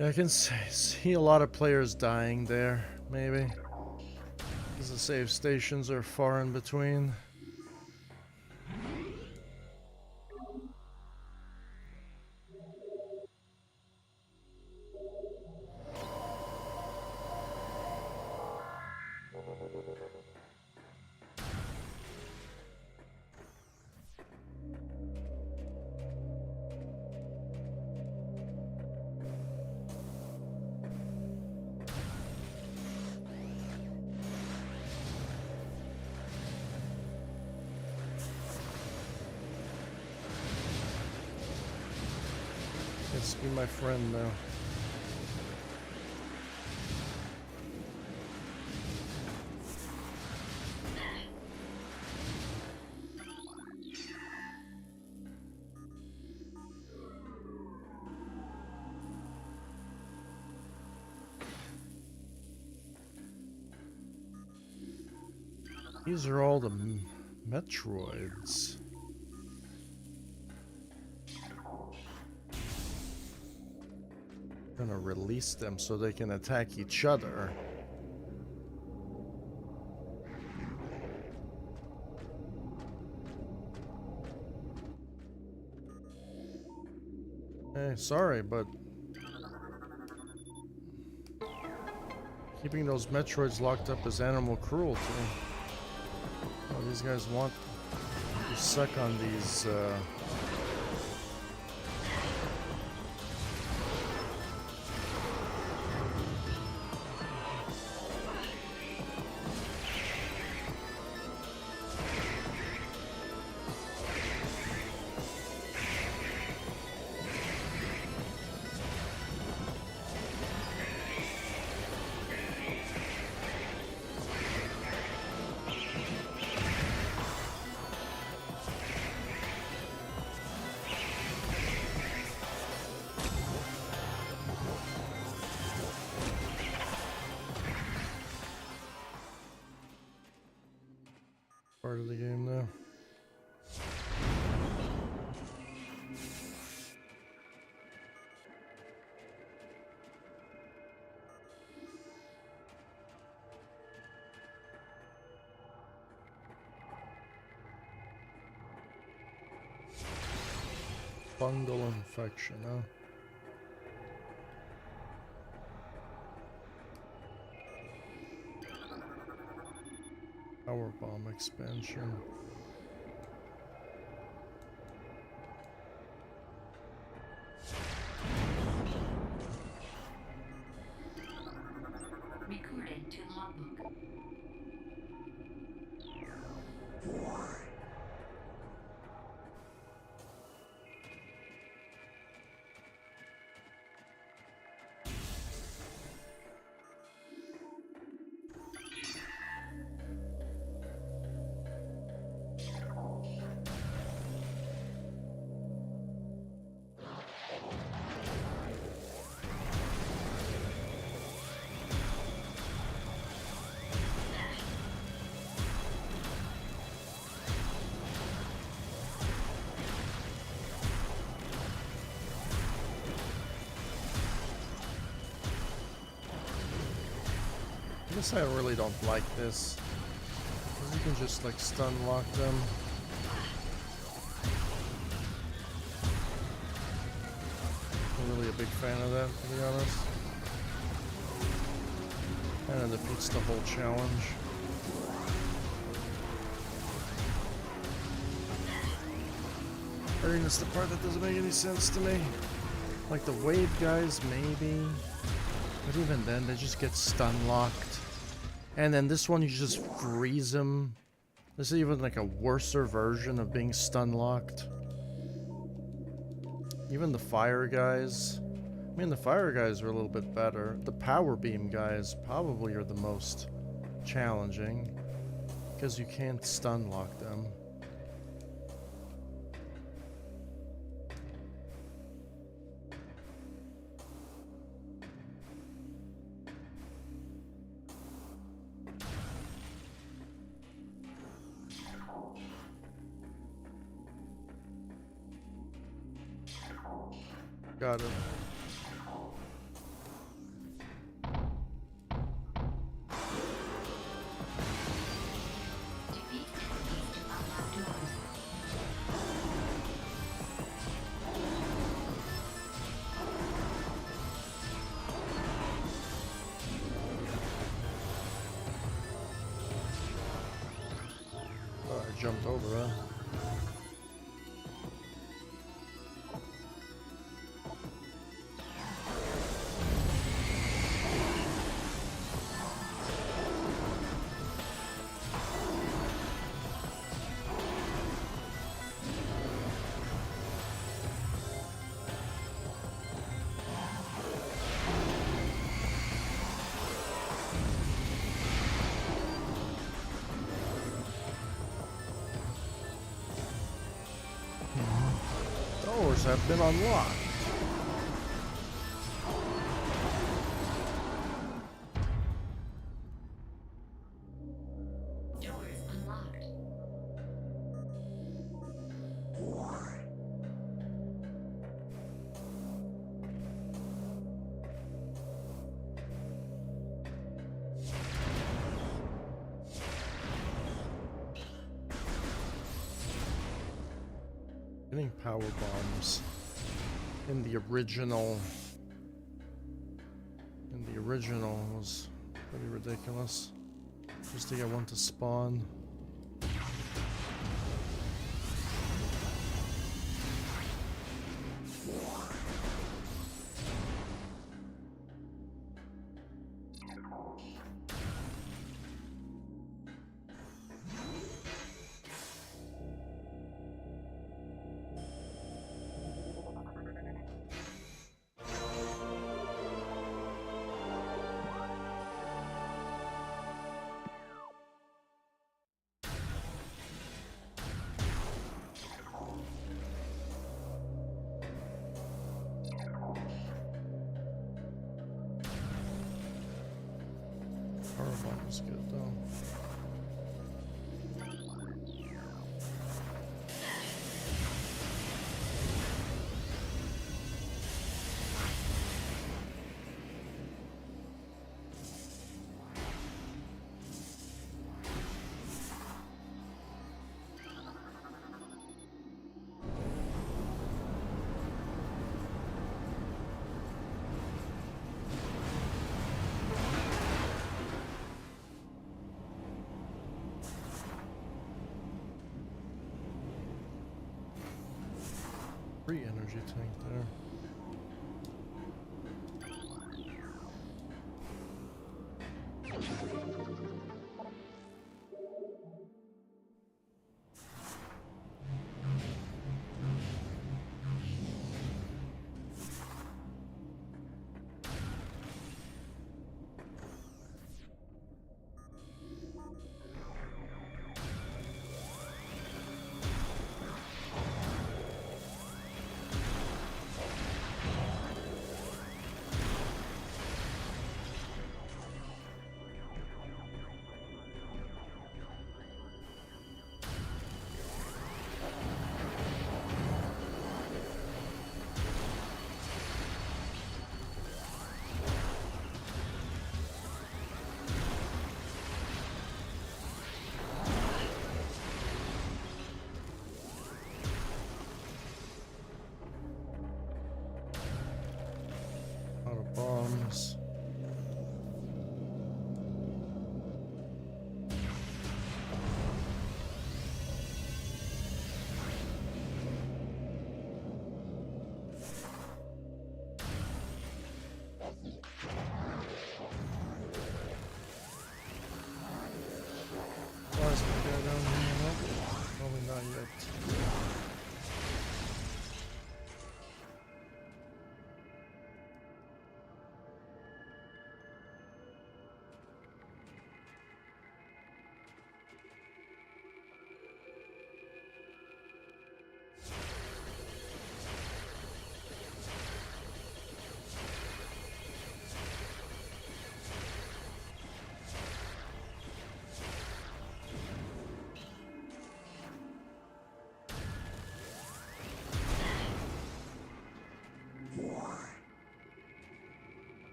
Yeah, I can see a lot of players dying there, maybe. Because the save stations are far in between. Let's be my friend now. These are all the Metroids. Gonna release them so they can attack each other. Hey, sorry, but keeping those Metroids locked up is animal cruelty. Oh, these guys want to suck on these, part of the game now. Fungal infection, huh? Power bomb expansion. Recorded to logbook. I guess I really don't like this. 'Cause you can just like stun lock them. I'm really a big fan of that, to be honest. Kind of defeats the whole challenge. I think that's the part that doesn't make any sense to me. Like the wave guys, maybe. But even then, they just get stun locked. And then this one, you just freeze them. This is even like a worser version of being stun locked. Even the fire guys. I mean, the fire guys are a little bit better. The power beam guys probably are the most challenging. Because you can't stun lock them. Got it. Defeat enemies to unlock doors. Oh, I jumped over, huh? Doors have been unlocked. Doors unlocked. Getting power bombs in the original was pretty ridiculous. Just to get one to spawn. Power bomb is good though. Free energy tank there. Out of bombs. Why is the guy down here? Nope. Probably not yet.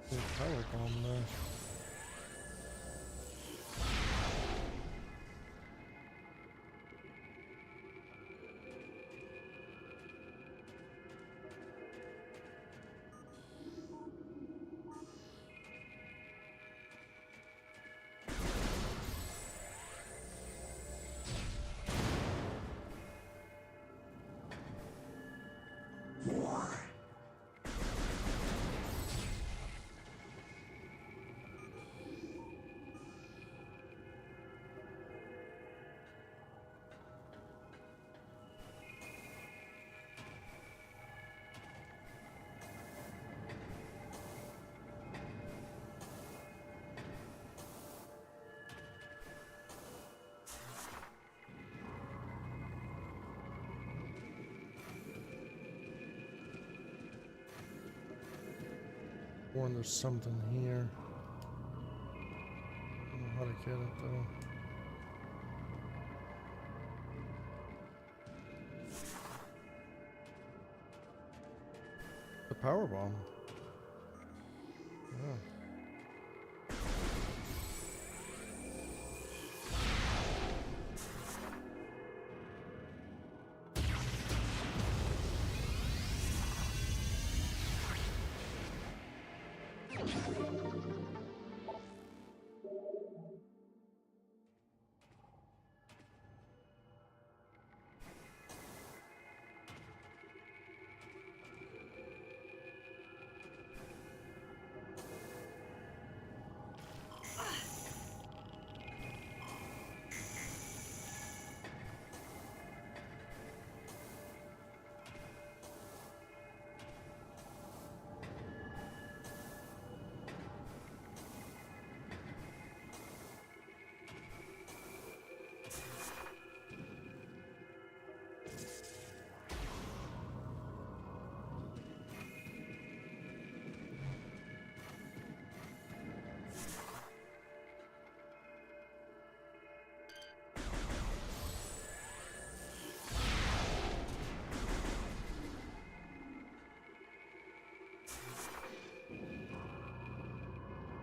Big power bomb there. Or there's something here. I don't know how to get it though. The power bomb. Yeah.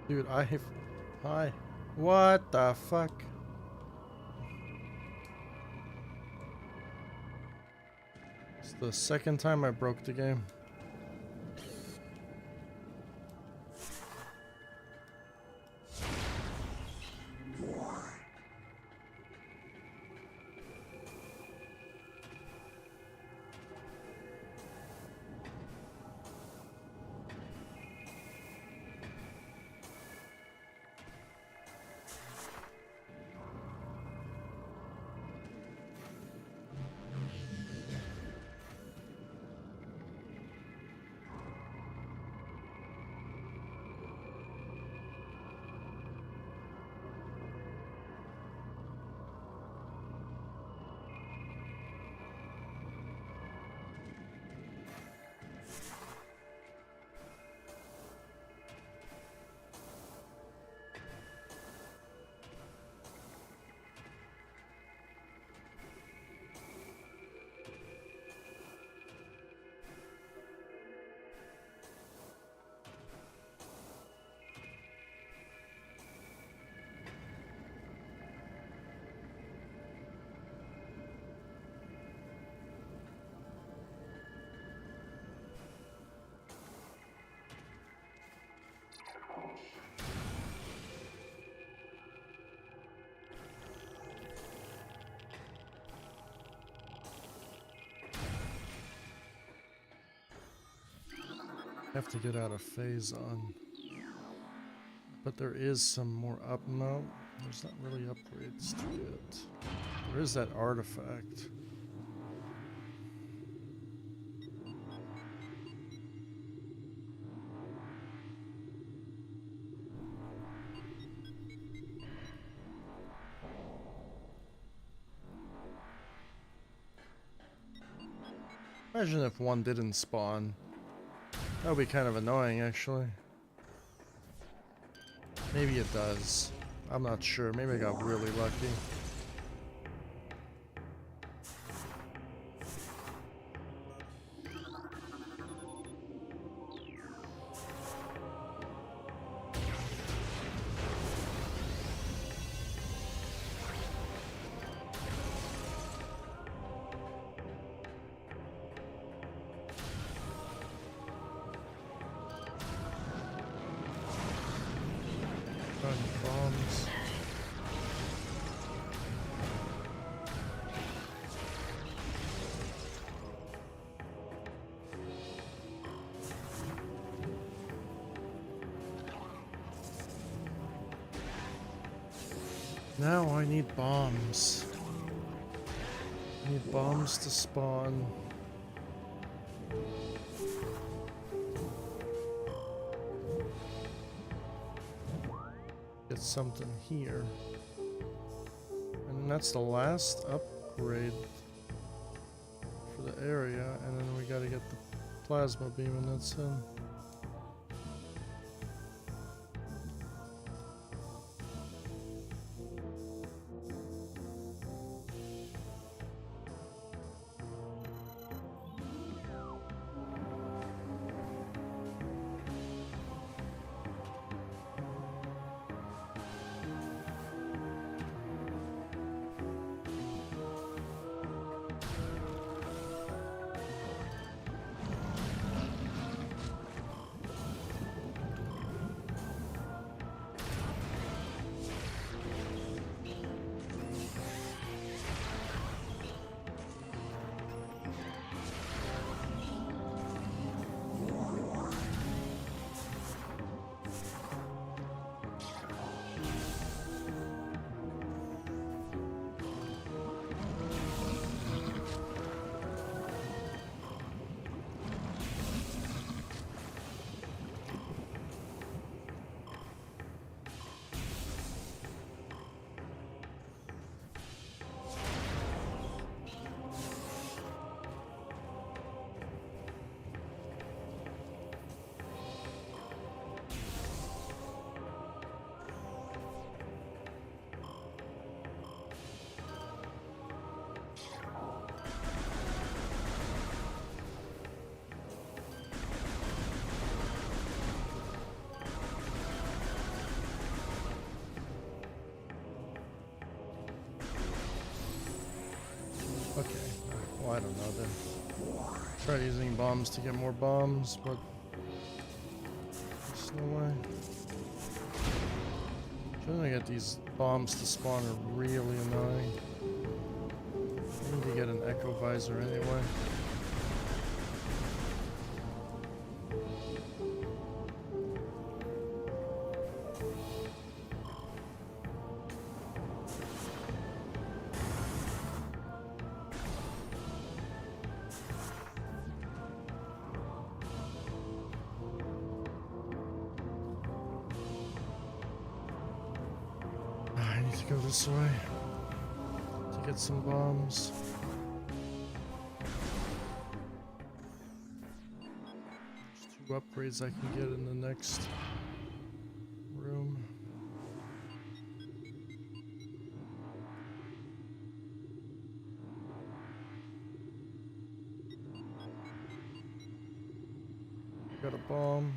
Dude, Hi. What the fuck? It's the second time I broke the game. Have to get out of phase on. But there is some more up. No, there's not really upgrades to it. There is that artifact. Imagine if one didn't spawn. That would be kind of annoying, actually. Maybe it does. I'm not sure. Maybe I got really lucky. Bombs. Now I need bombs. I need bombs to spawn. Get something here. And that's the last upgrade for the area. And then we gotta get the plasma beam, and that's in. Okay. Well, I don't know then. Try using bombs to get more bombs, but there's no way. Trying to get these bombs to spawn are really annoying. I need to get an echo visor anyway. I need to go this way to get some bombs. There's 2 upgrades I can get in the next room. Got a bomb.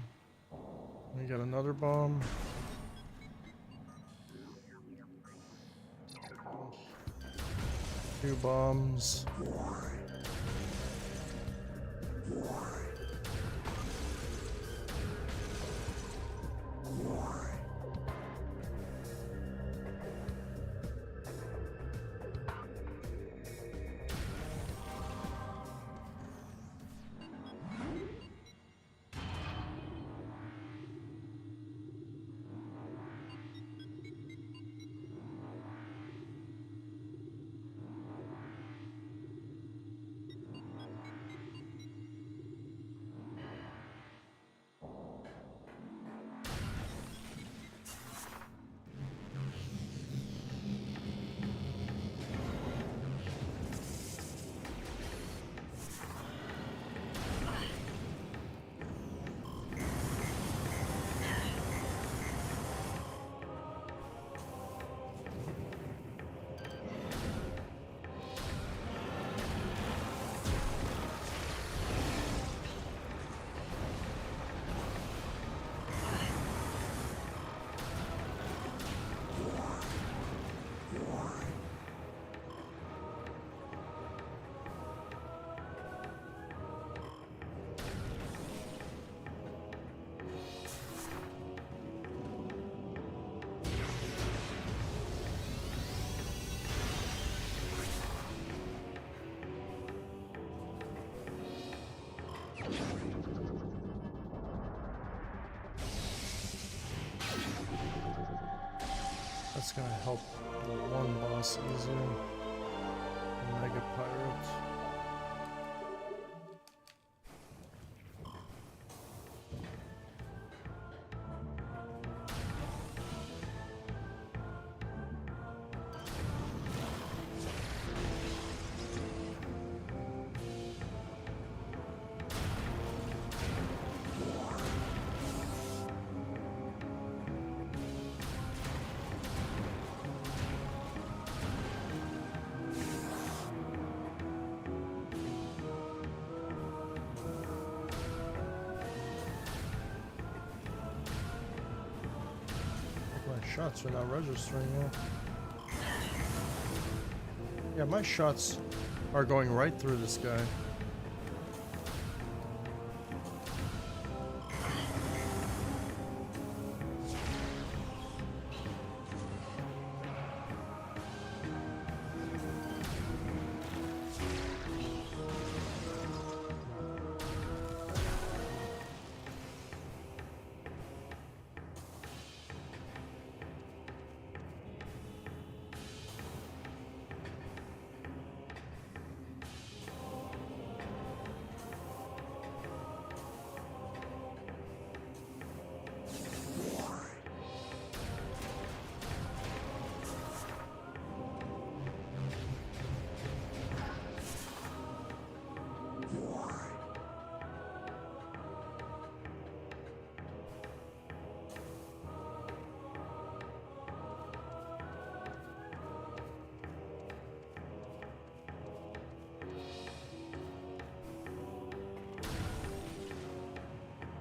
We got another bomb. Two bombs. That's gonna help the one boss easier. The Mega Pirate. Shots are not registering yet. Yeah, my shots are going right through this guy.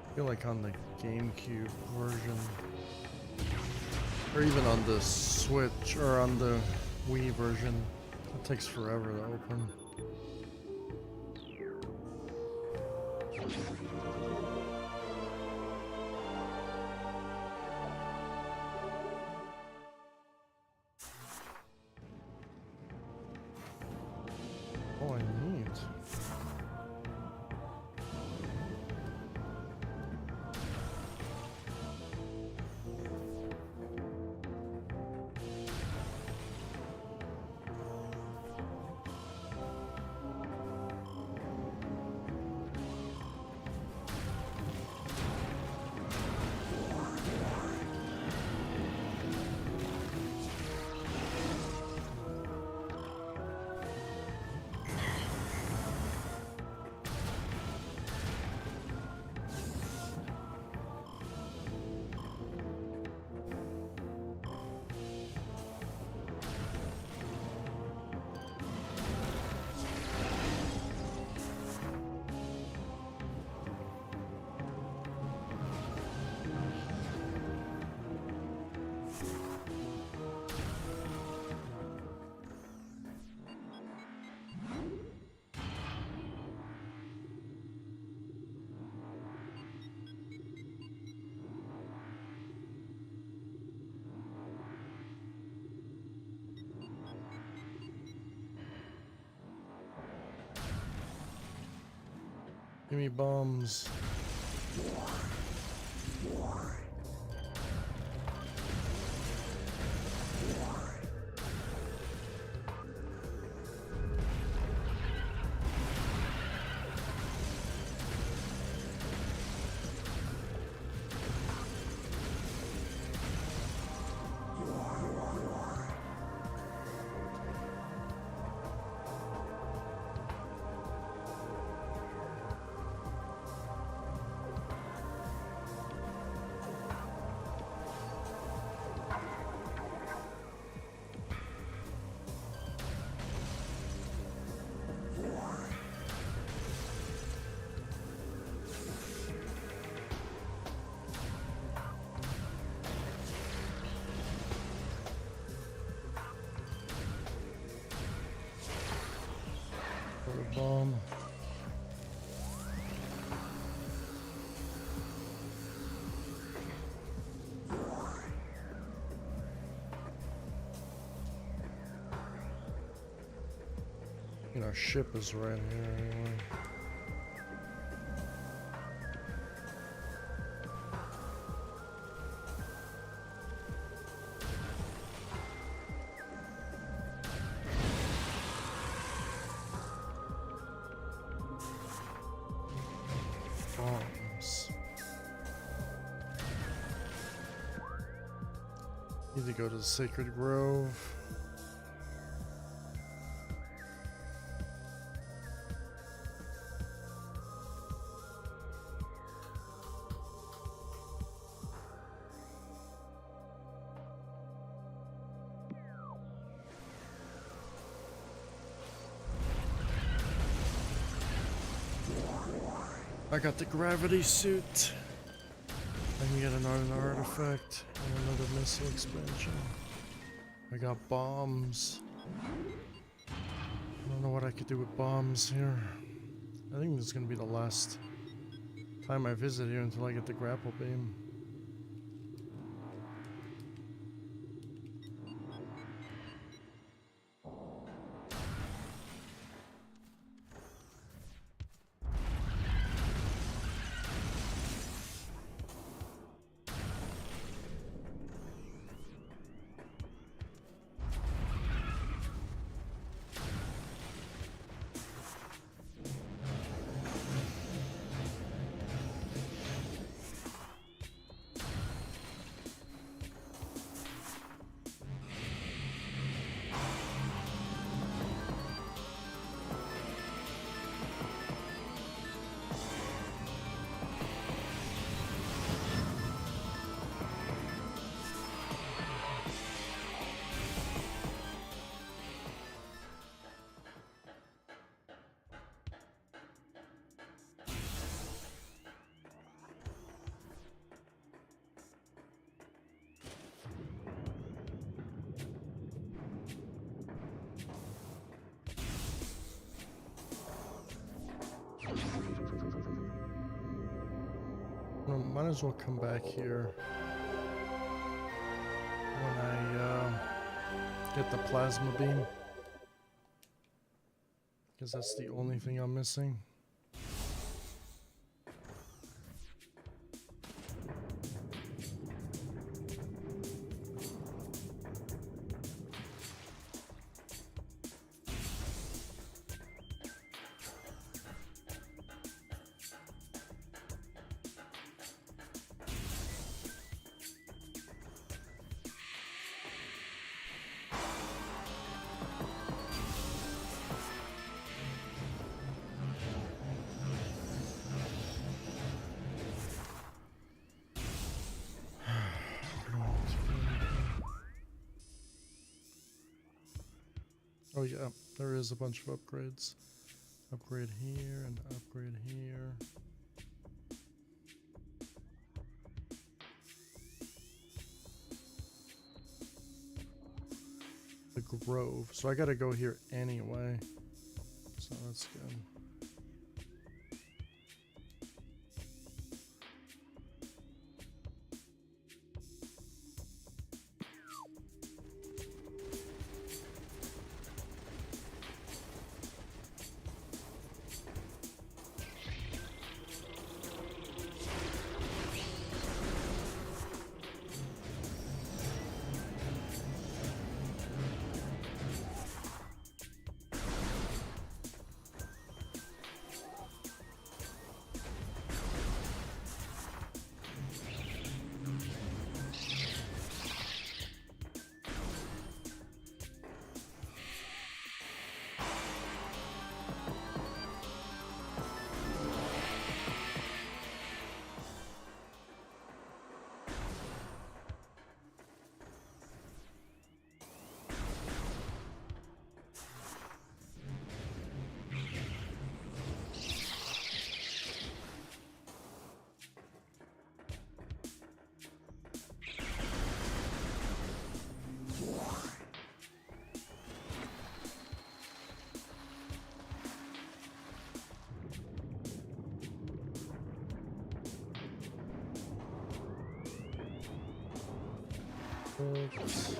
I feel like on the GameCube version, or even on the Switch or on the Wii version, it takes forever to open. Oh, I need. Give me bombs. Bomb. You know, our ship is right here anyway. Bombs. Need to go to the Sacred Grove. I got the gravity suit. I can get another artifact and another missile expansion. I got bombs. I don't know what I could do with bombs here. I think this is gonna be the last time I visit here until I get the grapple beam. might as well come back here when I get the plasma beam, because that's the only thing I'm missing. Oh yeah, there is a bunch of upgrades. Upgrade here and upgrade here. The Grove. So I gotta go here anyway. So that's good. Oops.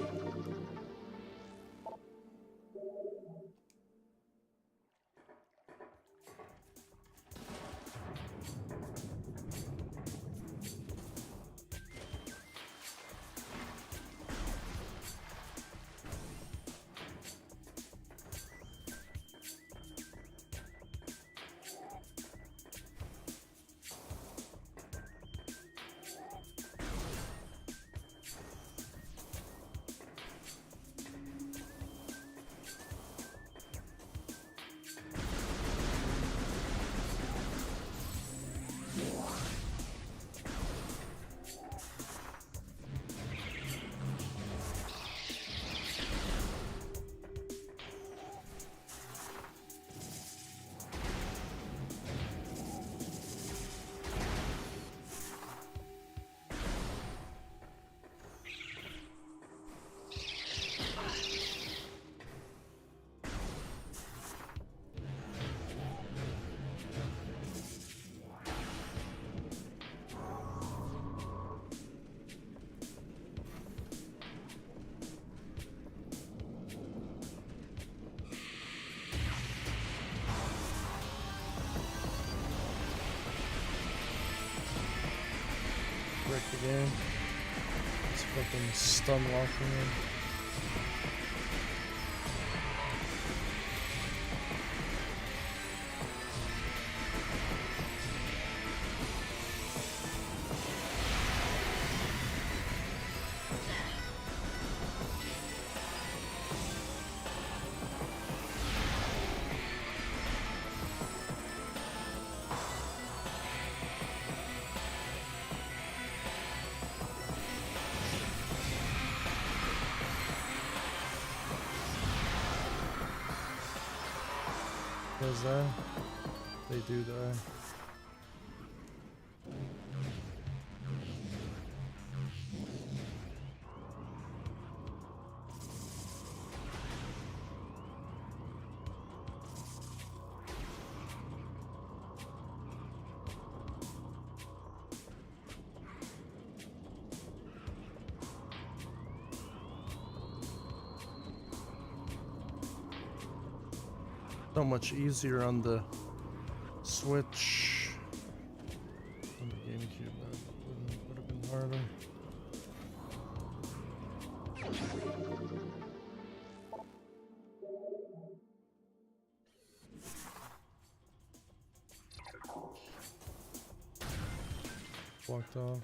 Brick again. It's fucking stun locking him. Does that? They do die. So much easier on the Switch. On the GameCube, that would have been harder. Walked off.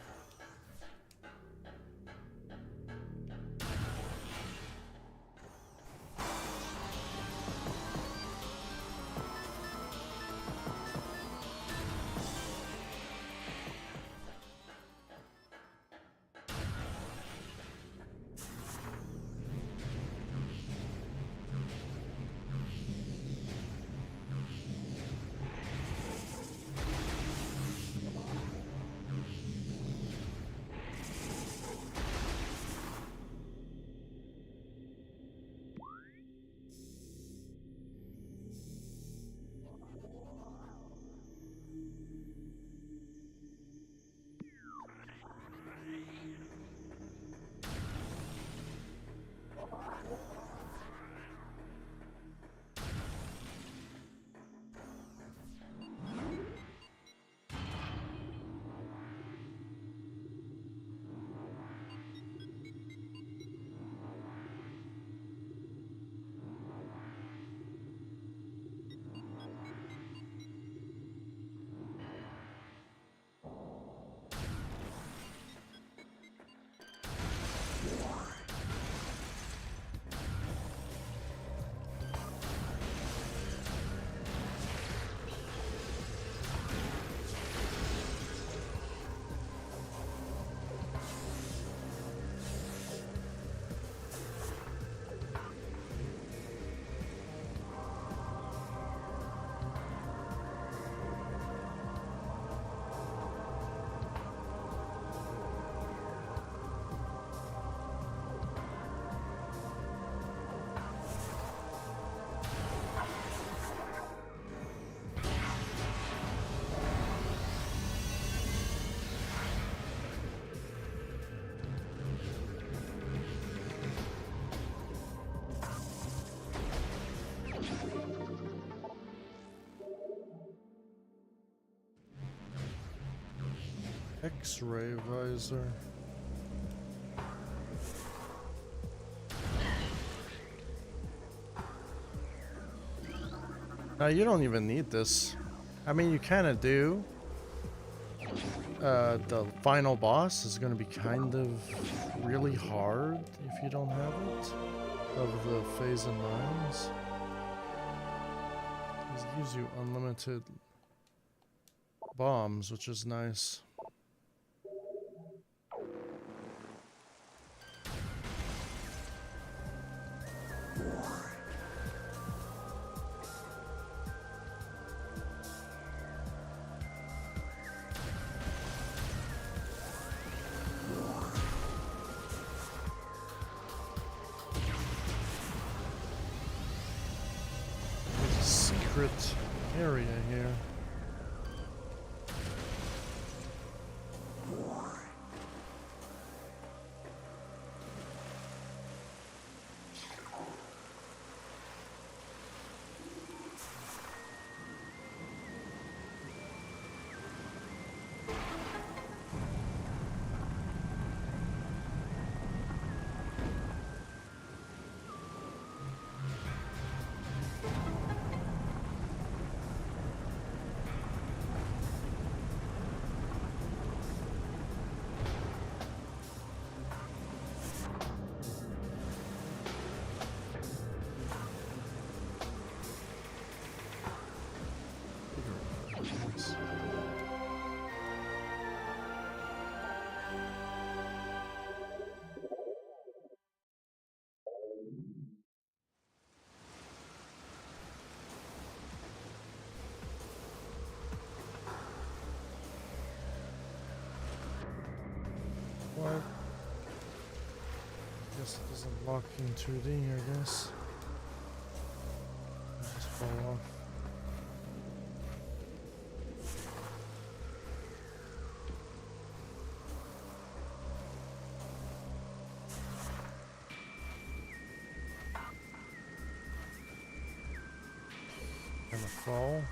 X-ray visor. Now you don't even need this. I mean, you kind of do. The final boss is going to be kind of really hard if you don't have it. Of the phase and mines. It gives you unlimited bombs, which is nice. Secret area here. What? Guess it doesn't lock in 2D, I guess. It'll just fall off. Gonna fall.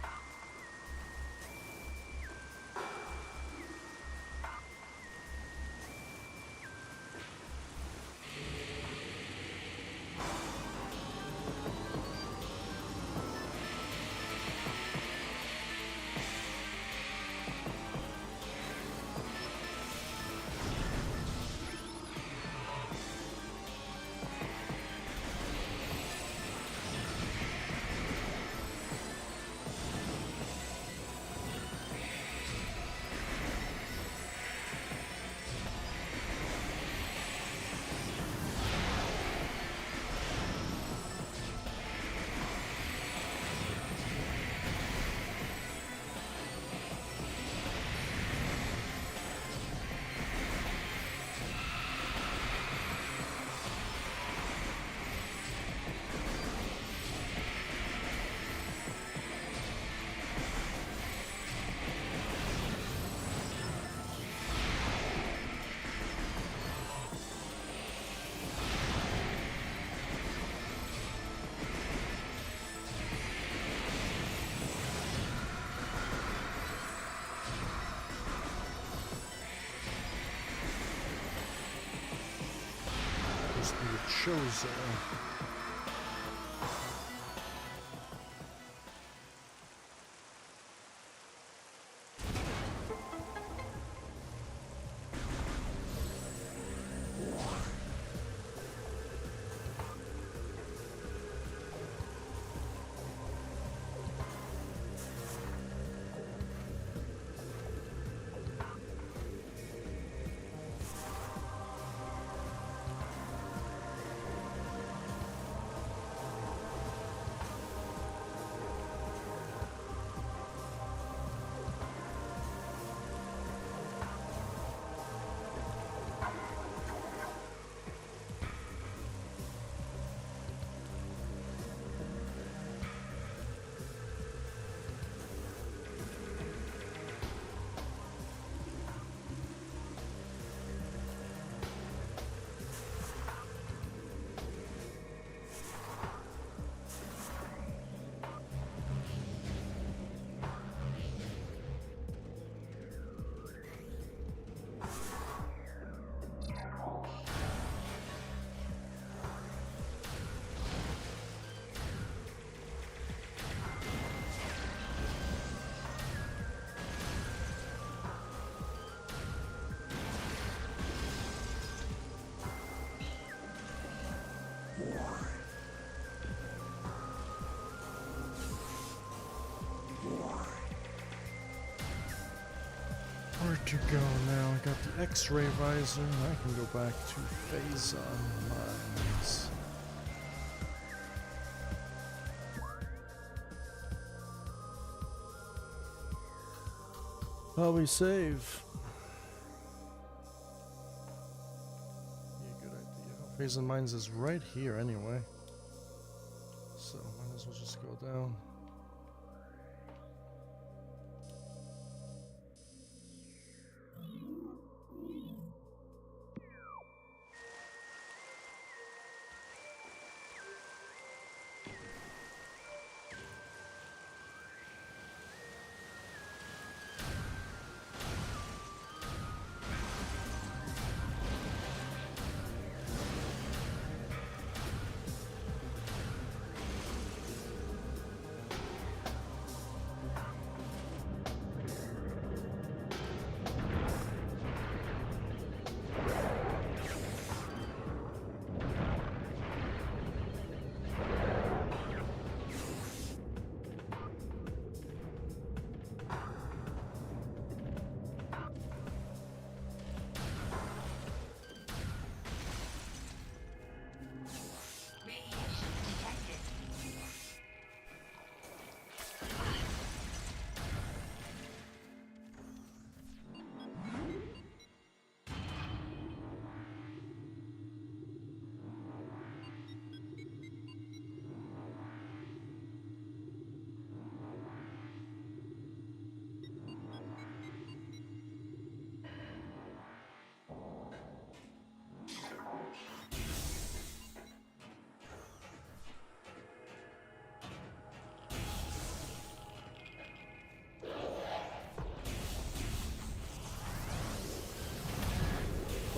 Just be a chosen. Where to go now? I got the X-ray visor. I can go back to Phazon Mines. Probably save. Yeah, good idea. Phazon Mines is right here anyway. So might as well just go down.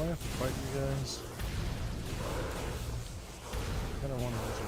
Do I have to fight you guys? I don't want to lose it.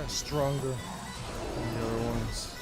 Stronger than the other ones.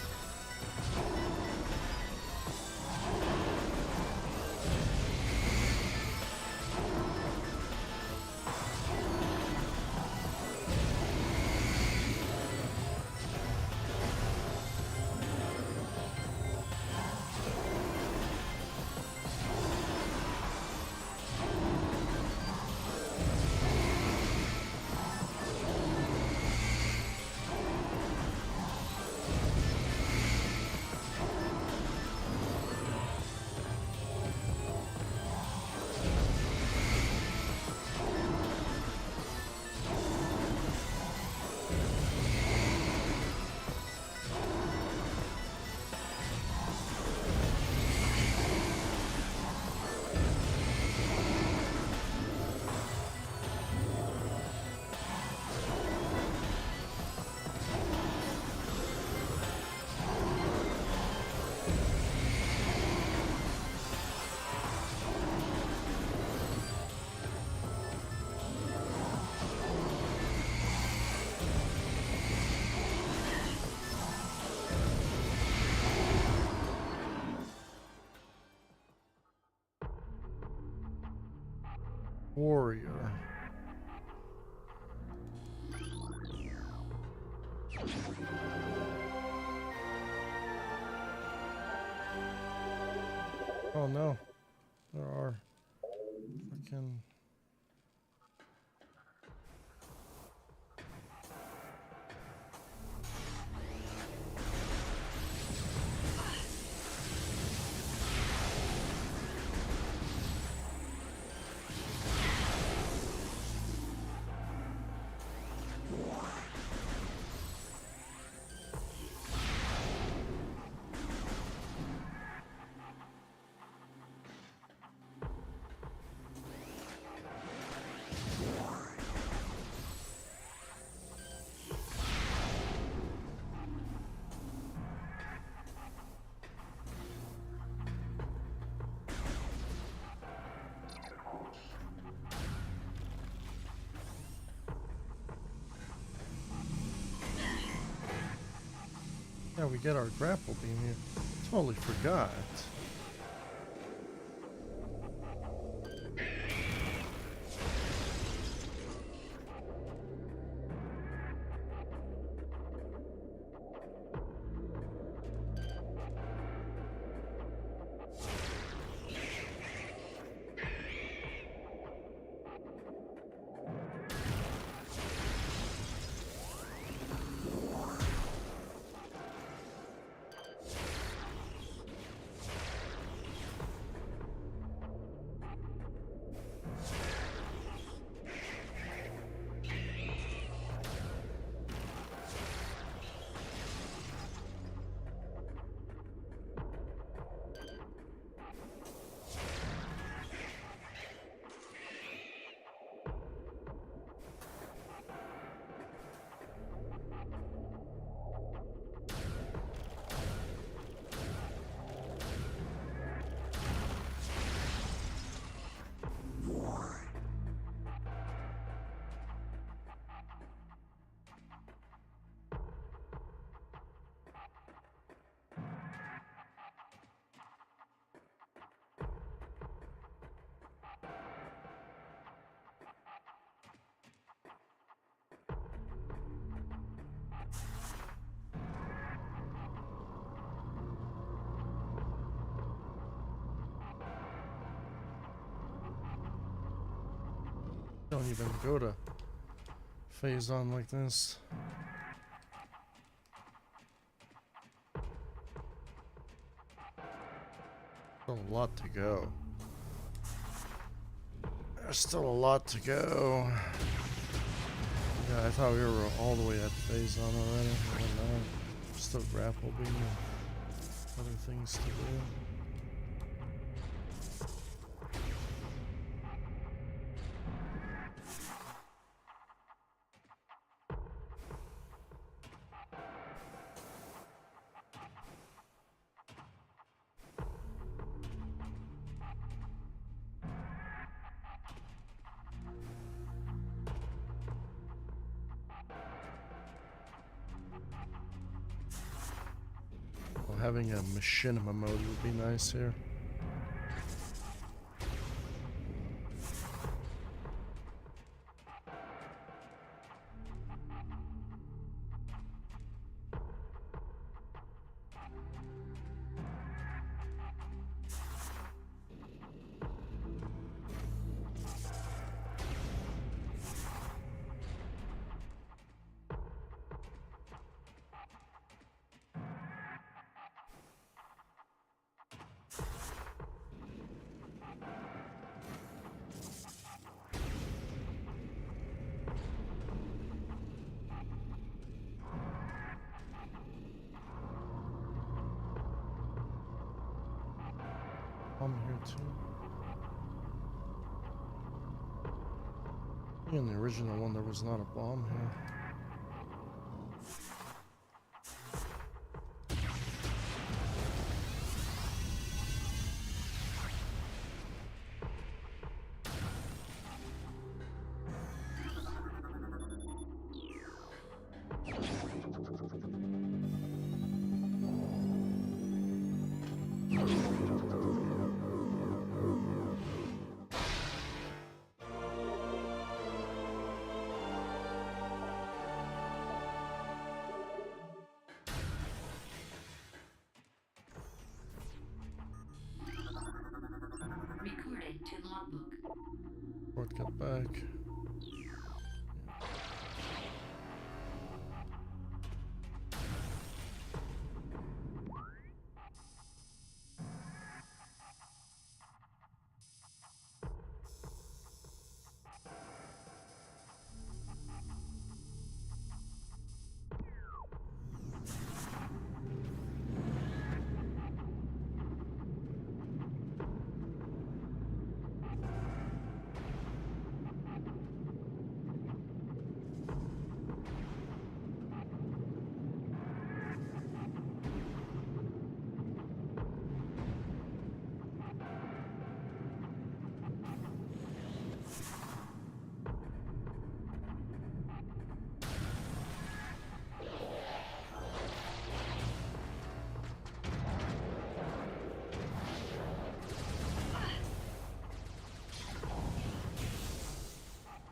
Warrior. Oh no, there are fucking. Yeah, we get our grapple beam here. Totally forgot. Don't even go to phase on like this. Still a lot to go. There's still a lot to go. Yeah, I thought we were all the way at phase on already. We're not. Still grapple beam and other things to do. Having a machinima mode would be nice here. Bomb here too. In the original one, there was not a bomb here. Shortcut back.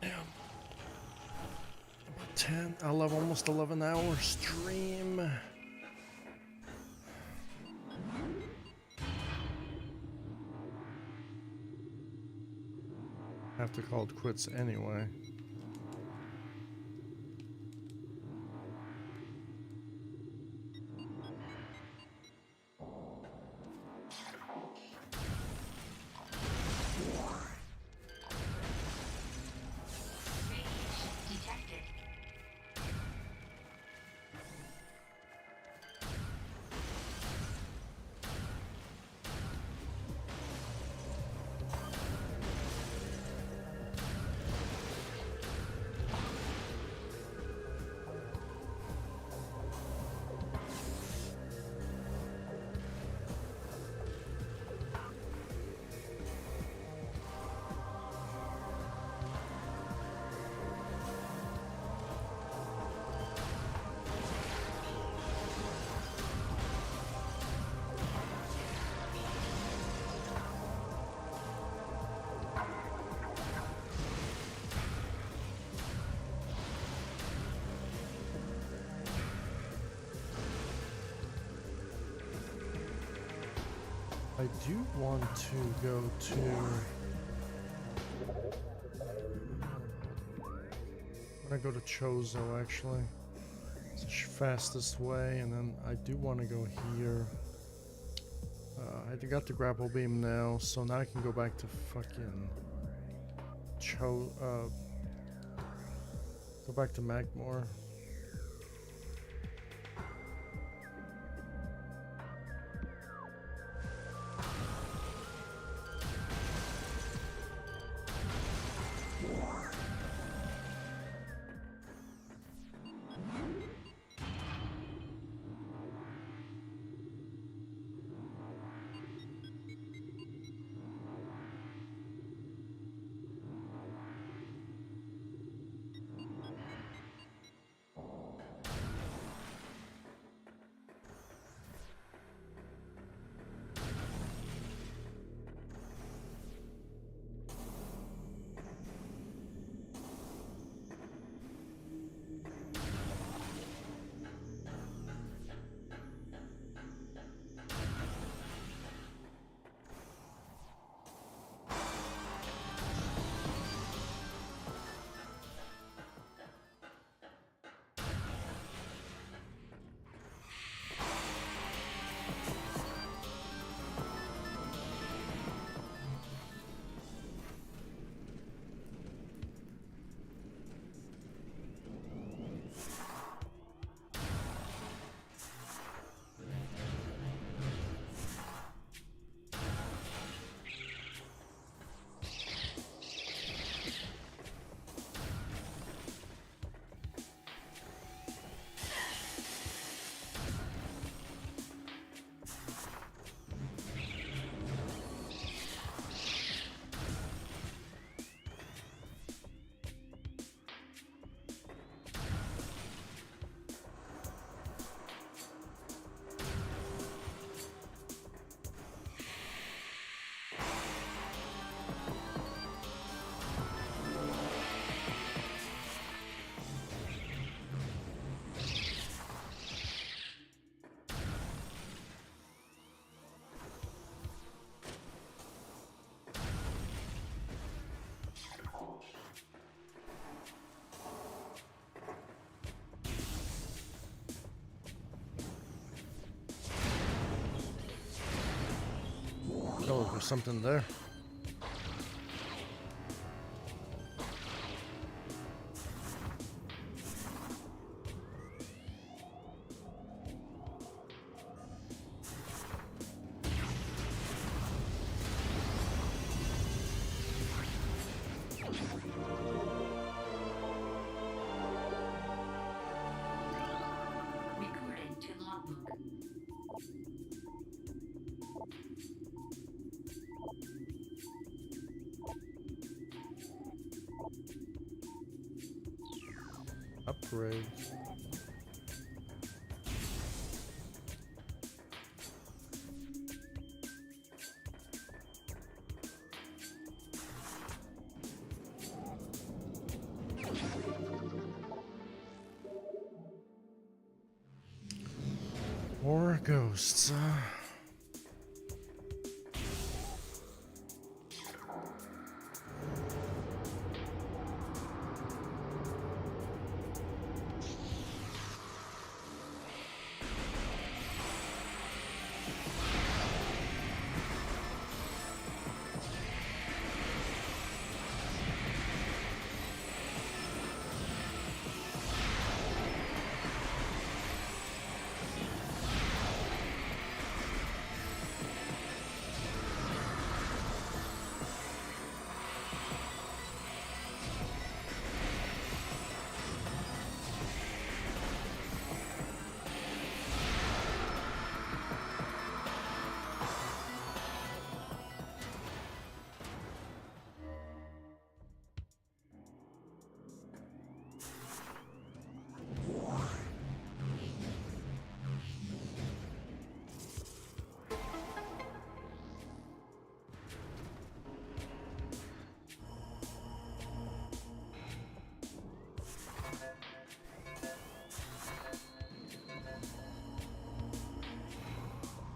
Damn. 10, 11, almost 11-hour stream. Have to call it quits anyway. Detected. I do want to go to... I'm gonna go to Chozo actually. It's the fastest way, and then I do want to go here. I got the grapple beam now, so now I can go back to fucking go back to Magmore. Oh, there's something there. Recording to logbook. Upgrade. More ghosts.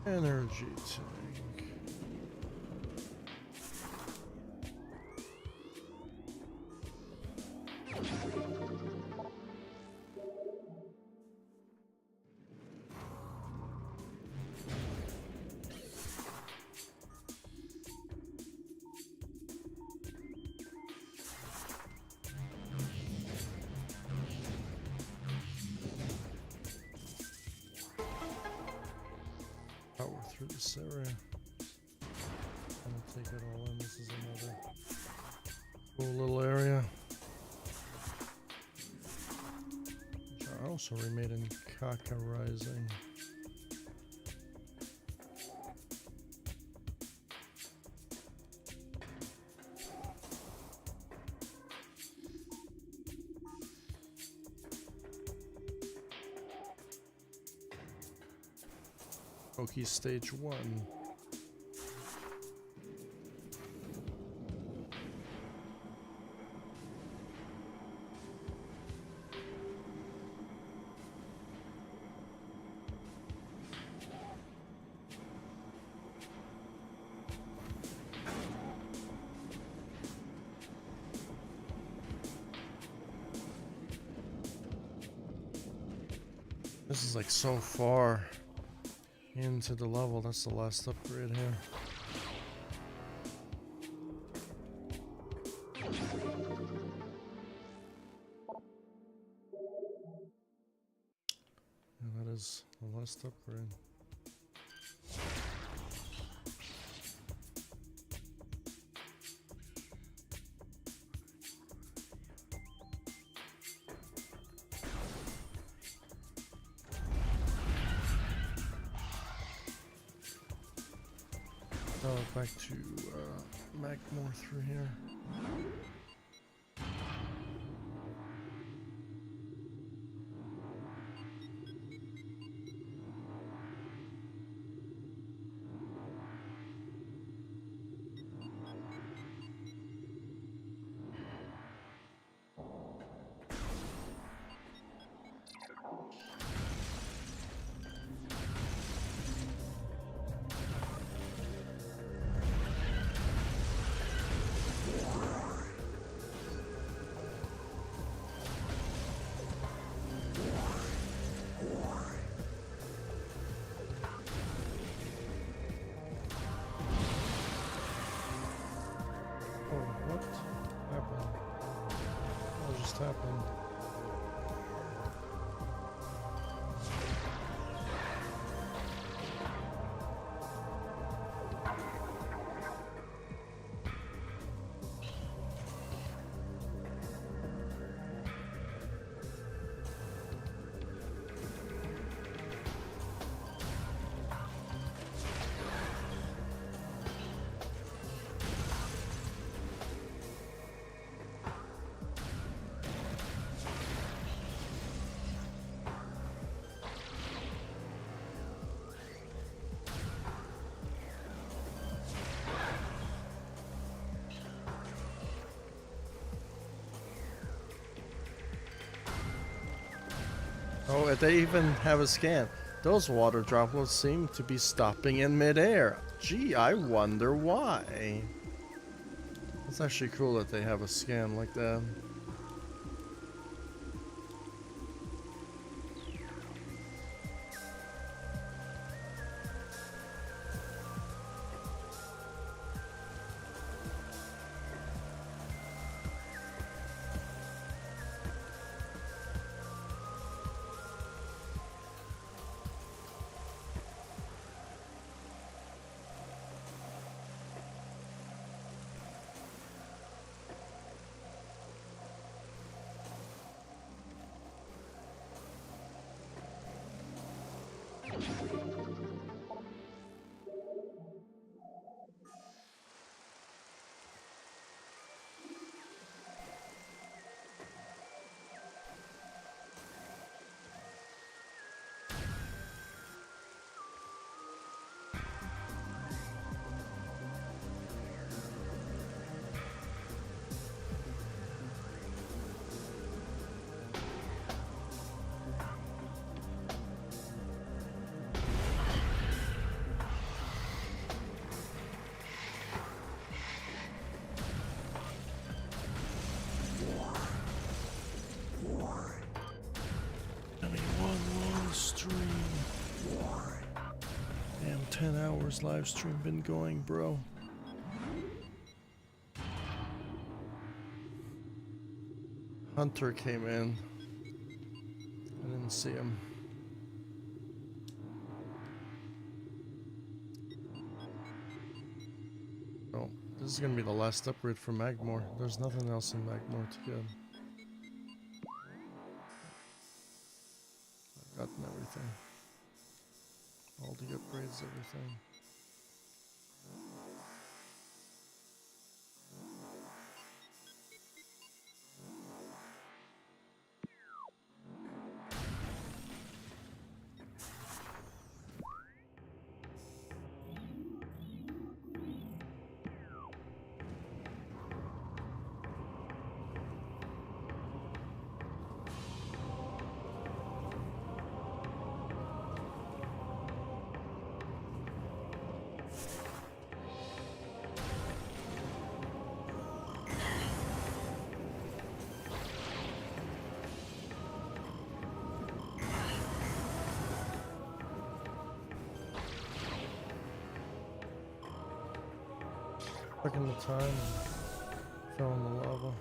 Energy tank. Power through this area. I'm gonna take it all in. This is another cool little area. Which are also remade in Kaka Rising. Poki Stage 1. This is like so far into the level. That's the last upgrade here. And that is the last upgrade. Back to Magmore through here. just happened? Oh, they even have a scan. Those water droplets seem to be stopping in midair. Gee, I wonder why. It's actually cool that they have a scan like that. Damn, 10 hours live stream been going, bro. Hunter came in. I didn't see him. Oh, this is gonna be the last upgrade for Magmore. There's nothing else in Magmore to get. I've gotten everything. All the upgrades, everything. Took in the time and fell in the lava.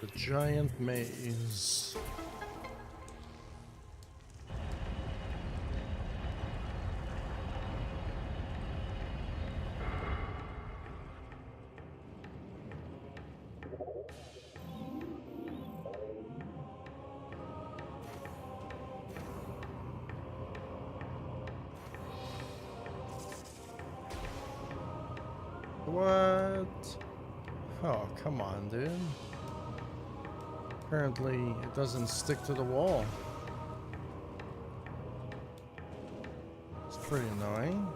The giant maze. What? Oh, come on, dude. Apparently, it doesn't stick to the wall. It's pretty annoying.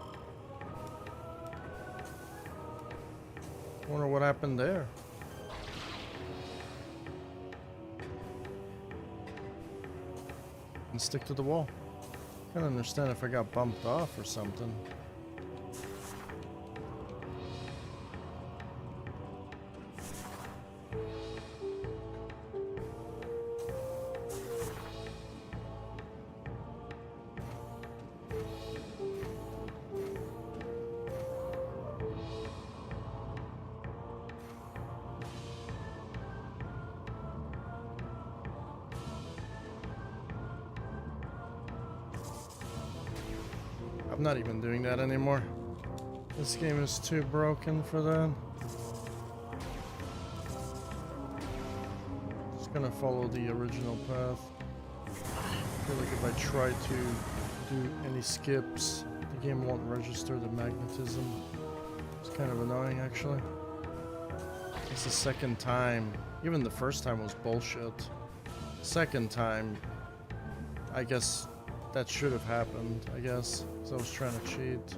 Wonder what happened there. And stick to the wall. Can't understand if I got bumped off or something. I'm not even doing that anymore. This game is too broken for that. Just gonna follow the original path. I feel like if I try to do any skips, the game won't register the magnetism. It's kind of annoying, actually. It's the second time. Even the first time was bullshit. Second time, I guess that should have happened, I guess, because I was trying to cheat.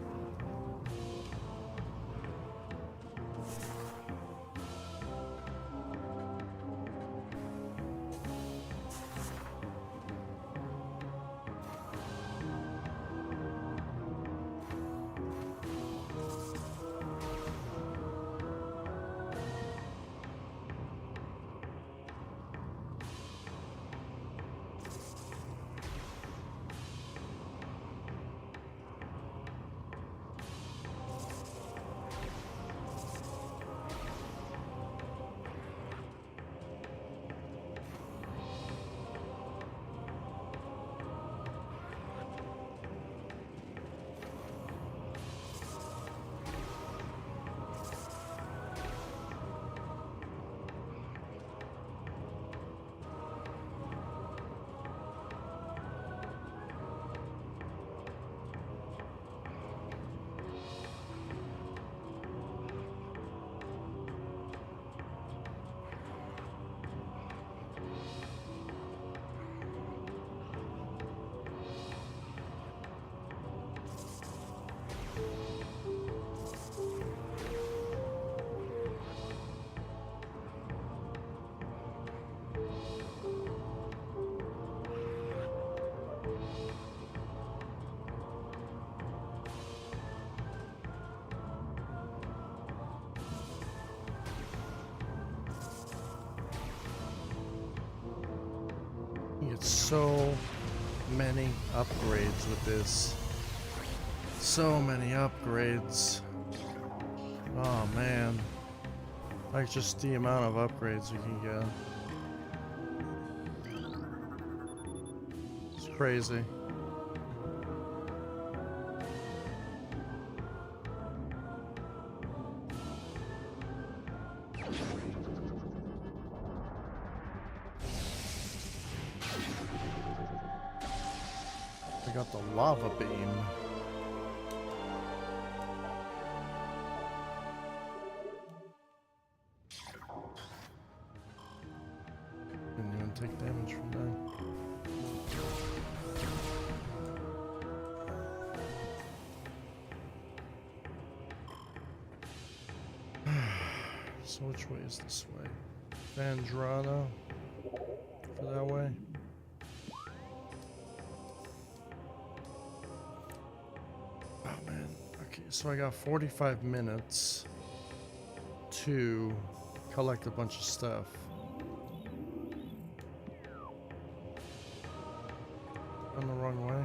You get so many upgrades with this. So many upgrades. Oh man. Like just the amount of upgrades you can get. It's crazy. I got the lava beam. Didn't even take damage from that. So which way is this way? Vandrano? For that way? Oh man. Okay, so I got 45 minutes to collect a bunch of stuff. On the wrong way.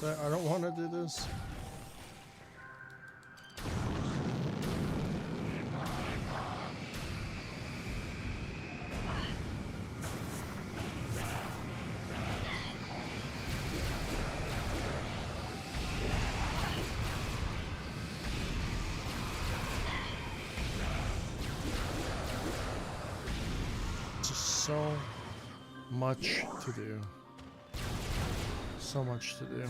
that. I don't want to do this. Just so much to do. So much to do.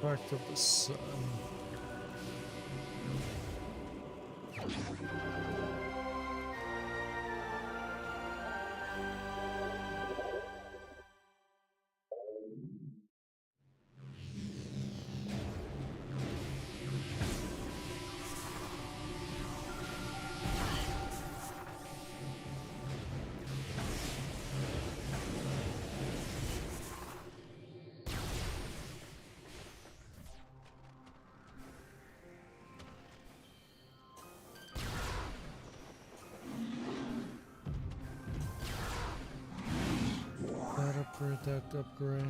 Part of the sun. That upgrade.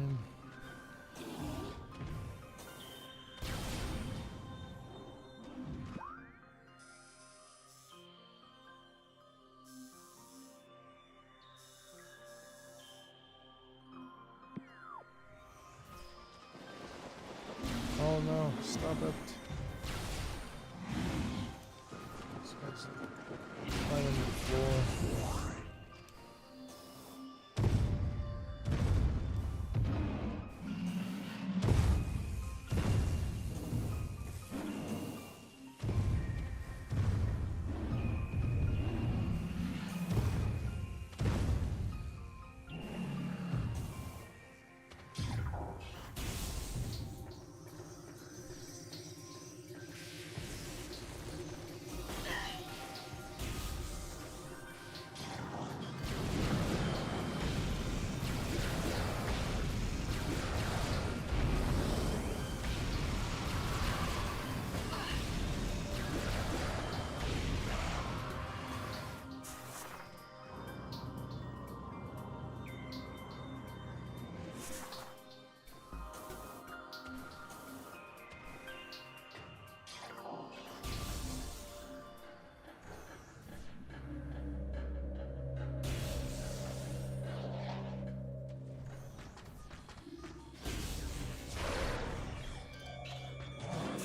Oh no, stop it. This guy's climbing the floor.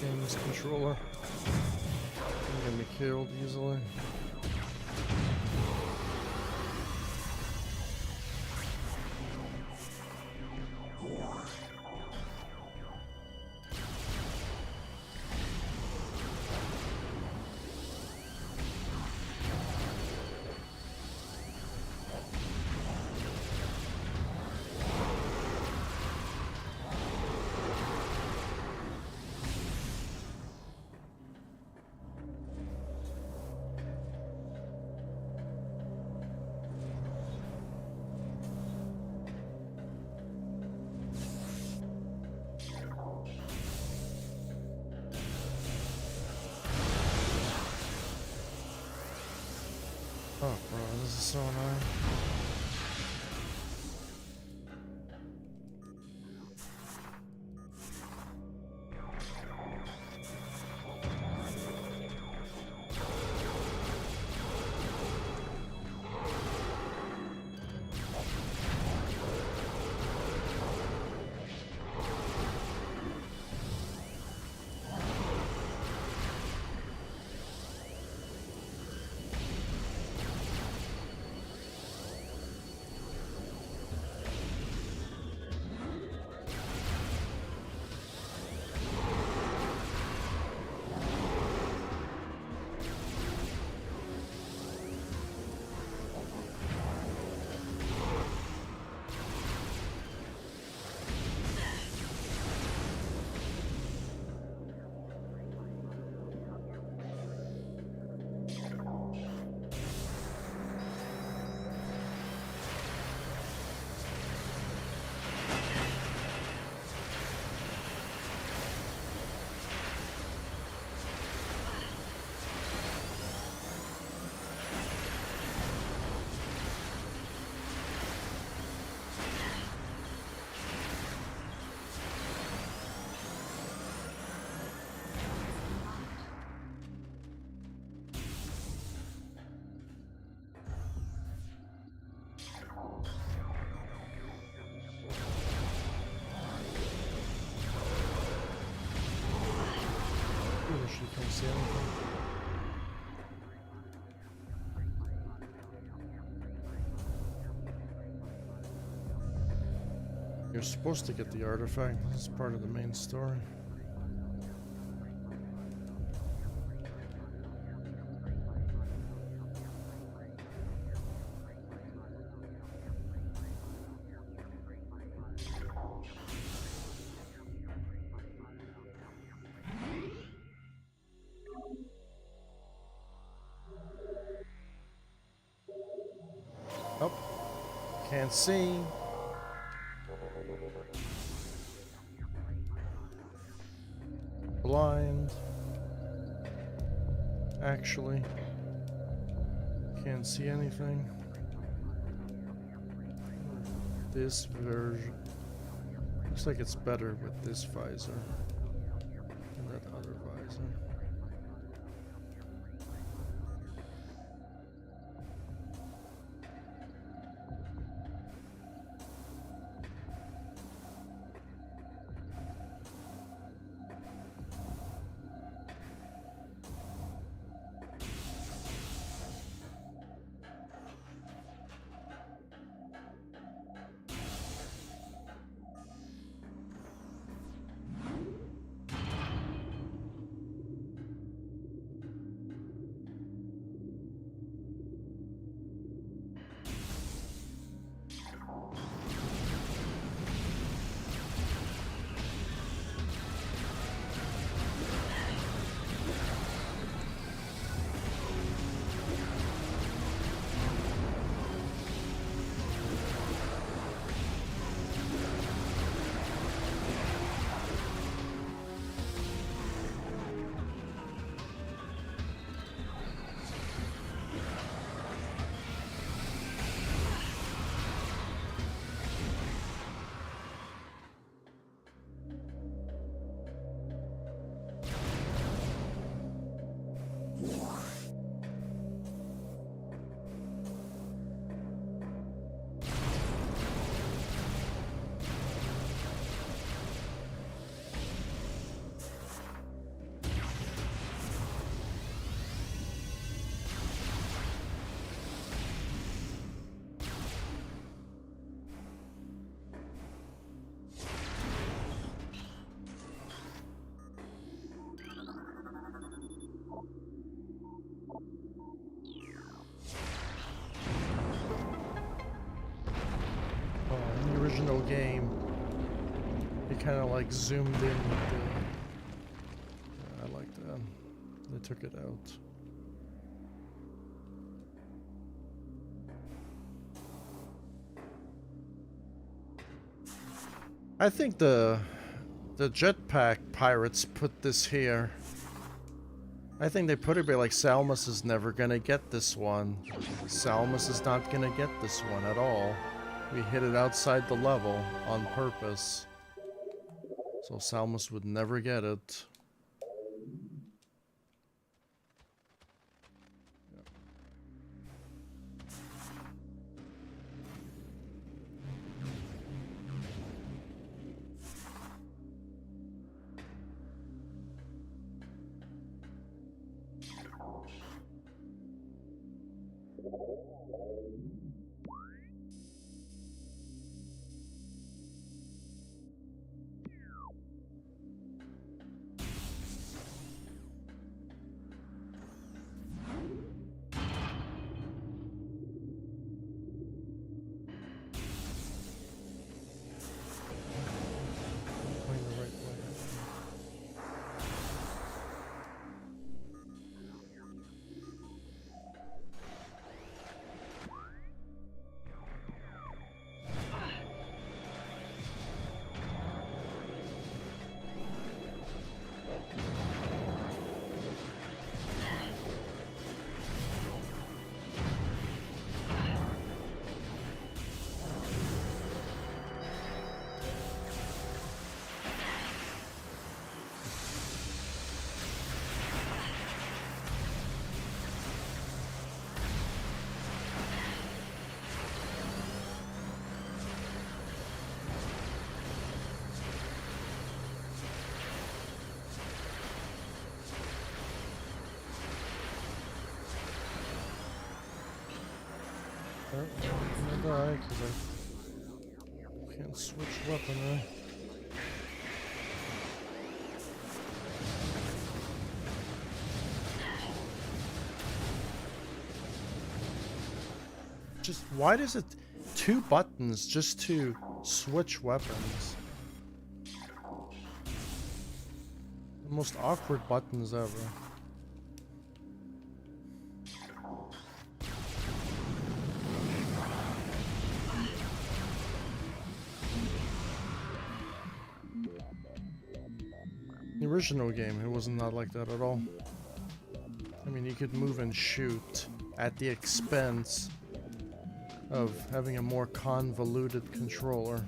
game's controller. I'm gonna be killed easily. Oh, bro, this is so annoying. She can't see anything. You're supposed to get the artifact. This is part of the main story. Oh, can't see. Blind. Actually, can't see anything. This version looks like it's better with this visor than that other visor. original game, it kind of like zoomed in with the... I like that. They took it out. I think the jetpack pirates put this here. I think they put it by like, Salmus is never gonna get this one. Salmus is not gonna get this one at all. We hit it outside the level on purpose. So Salmus would never get it. Going the right way. I'm gonna die because I can't switch weaponry. Just why does it 2 buttons just to switch weapons? The most awkward buttons ever. The original game, it was not like that at all. I mean, you could move and shoot at the expense of having a more convoluted controller.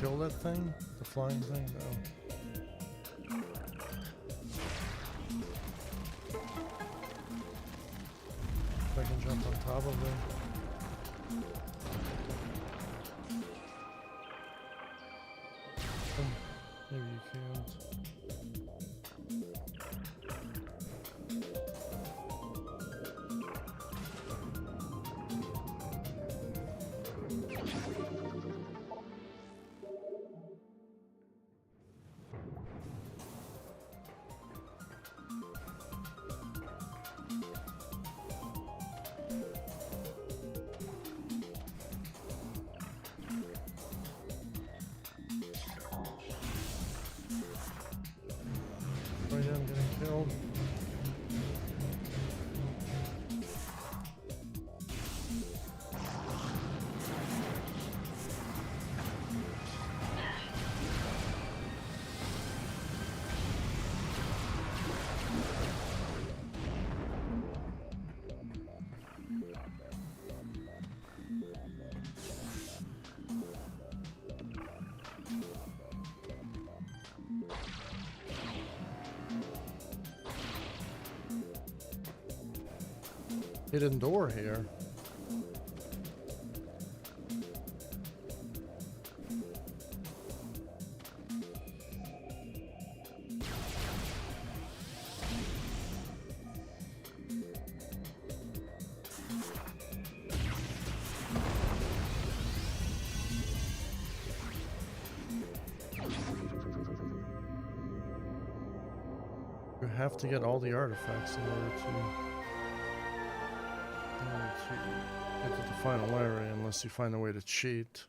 Kill that thing? The flying thing? No. If I can jump on top of it. Maybe you can't. hidden door here. You have to get all the artifacts in order to get to the final area, unless you find a way to cheat.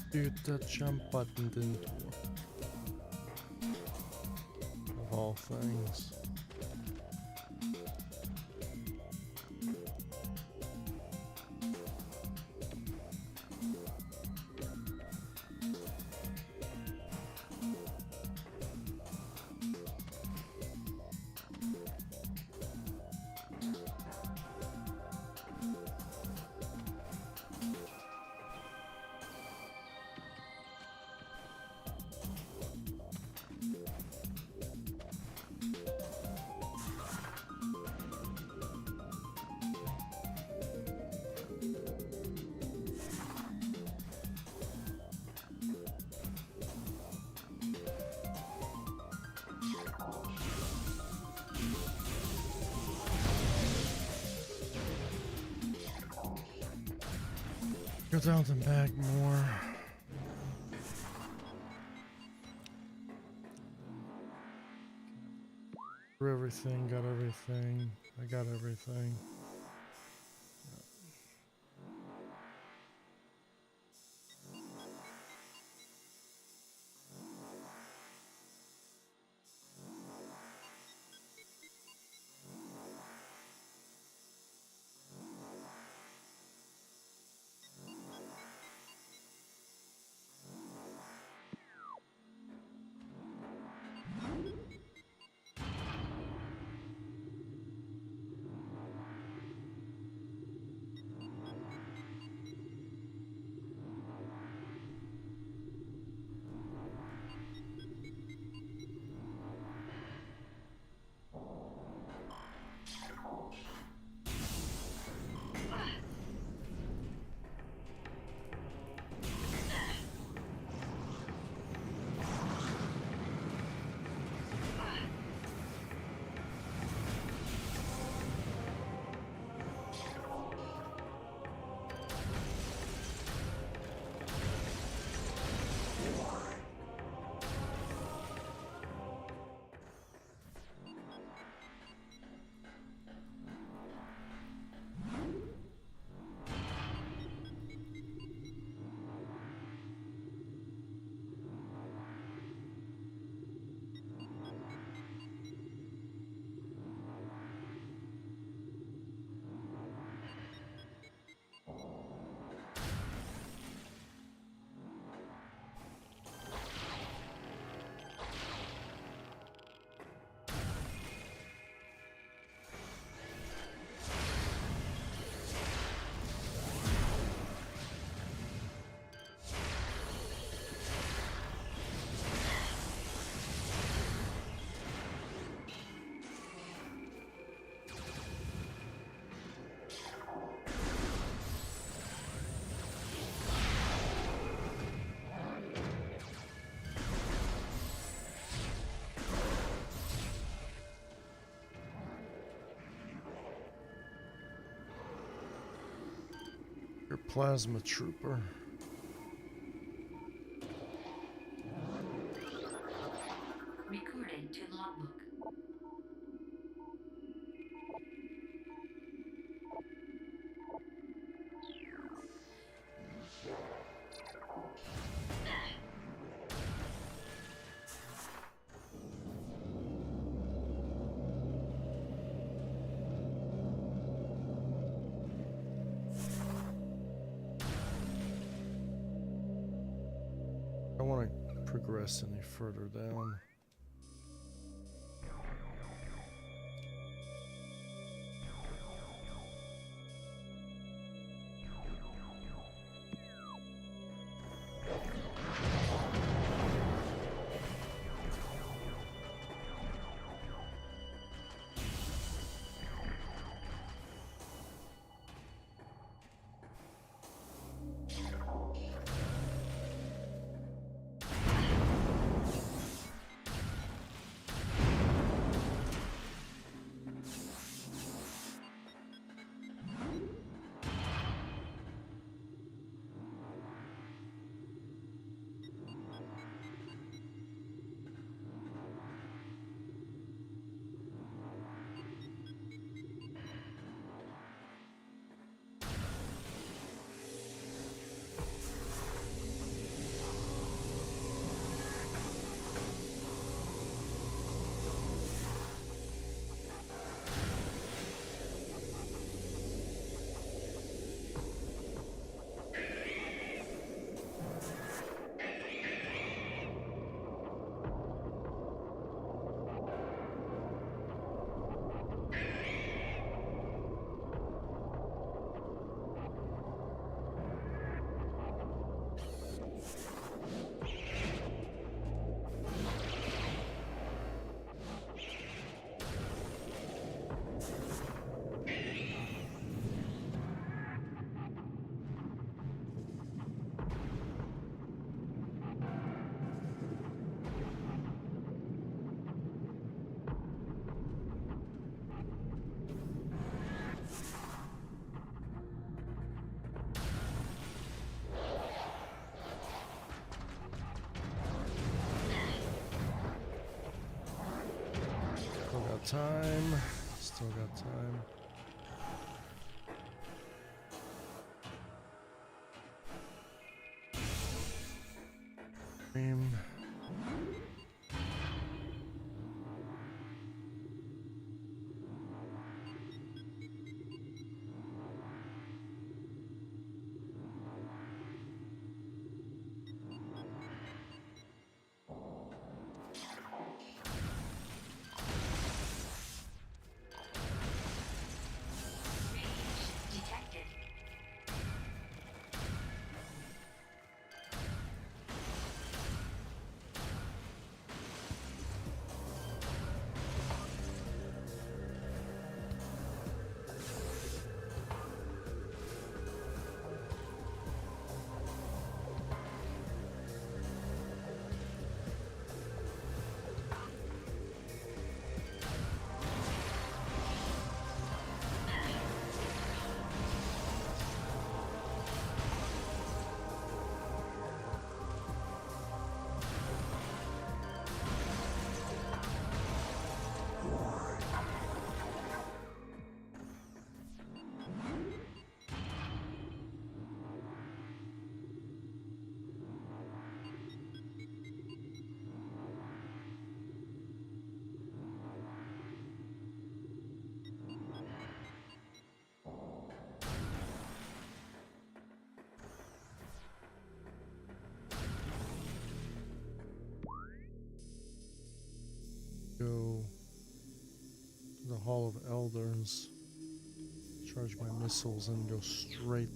Dude, that jump button didn't work. Of all things. Go down and back more. everything, got everything. I got everything. Your plasma trooper. Recorded to logbook. I don't want to progress any further down. time. Still got time. Dream. Detected. Go to the Hall of Elders. Charge my missiles and go straight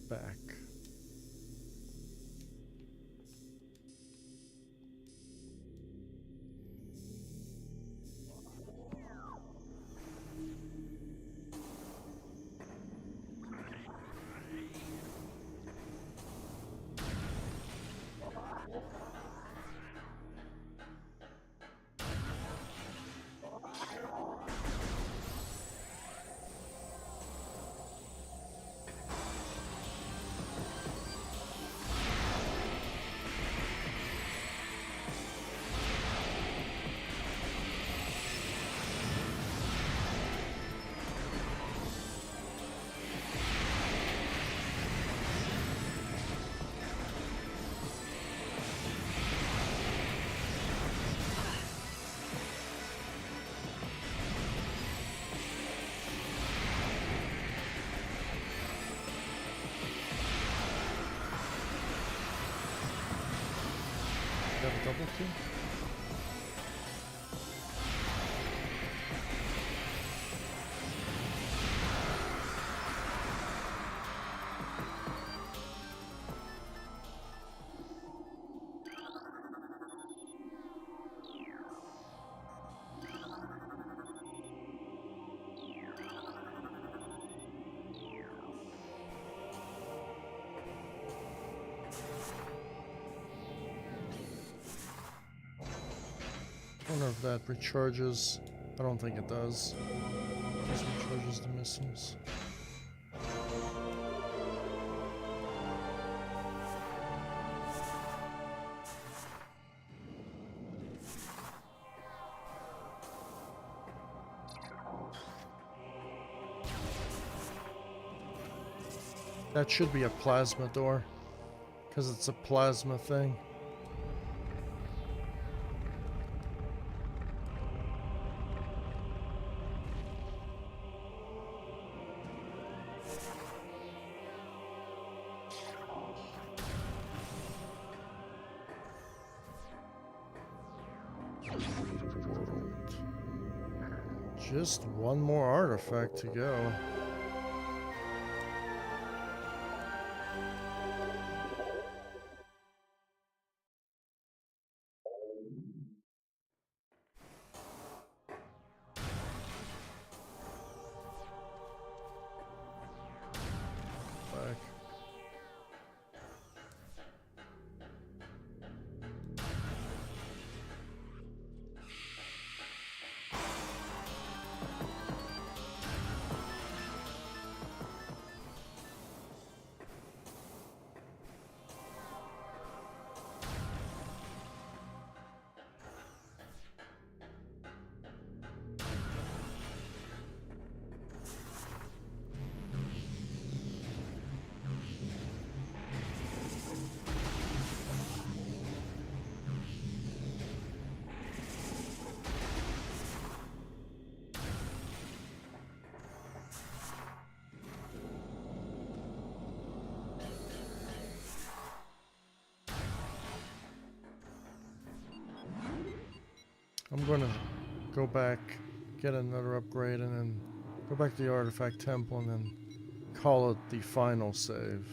back. Have a double kill? I wonder if that recharges. I don't think it does. It just recharges the missiles. That should be a plasma door, because it's a plasma thing. Just one more artifact to go. Back. I'm gonna go back, get another upgrade, and then go back to the artifact temple, and then call it the final save.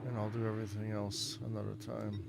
And I'll do everything else another time.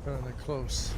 Kinda close.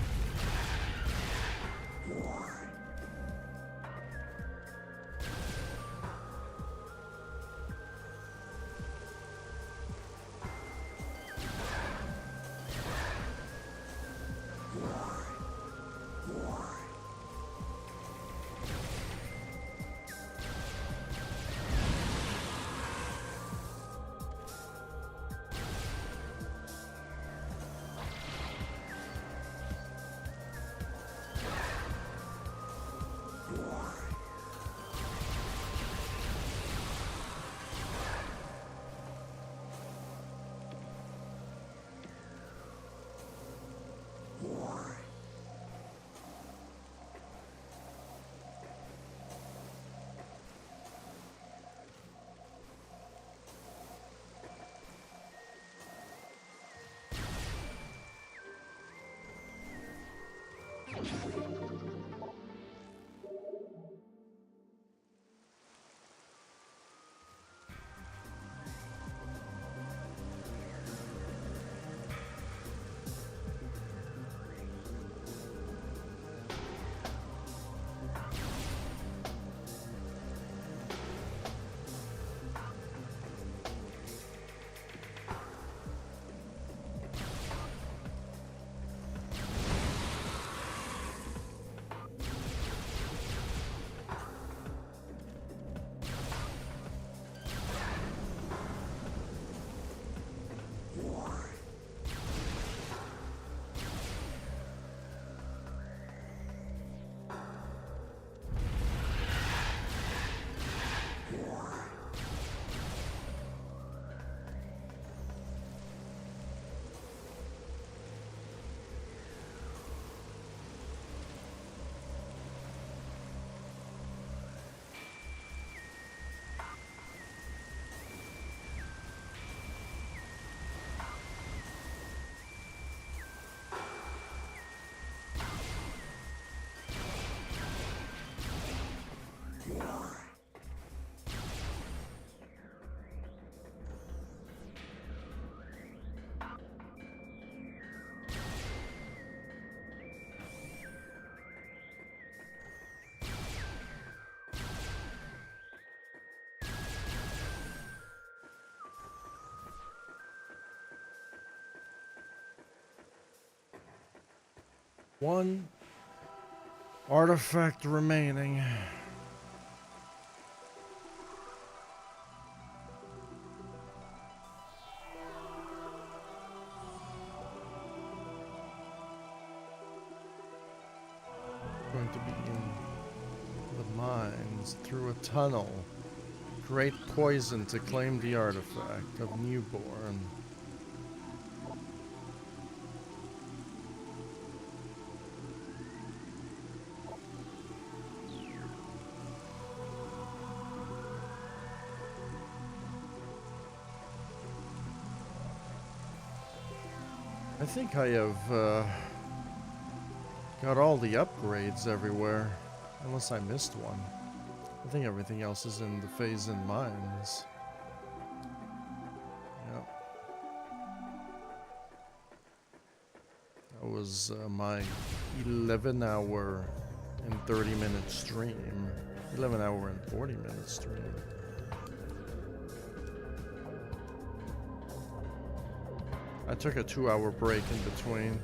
One artifact remaining. Going to be in the mines through a tunnel. Great poison to claim the artifact of Newborn. I think I have got all the upgrades everywhere, unless I missed one. I think everything else is in the phase and mines. Yep. That was my 11-hour and 30-minute stream. 11-hour and 40-minute stream. I took a 2-hour break in between.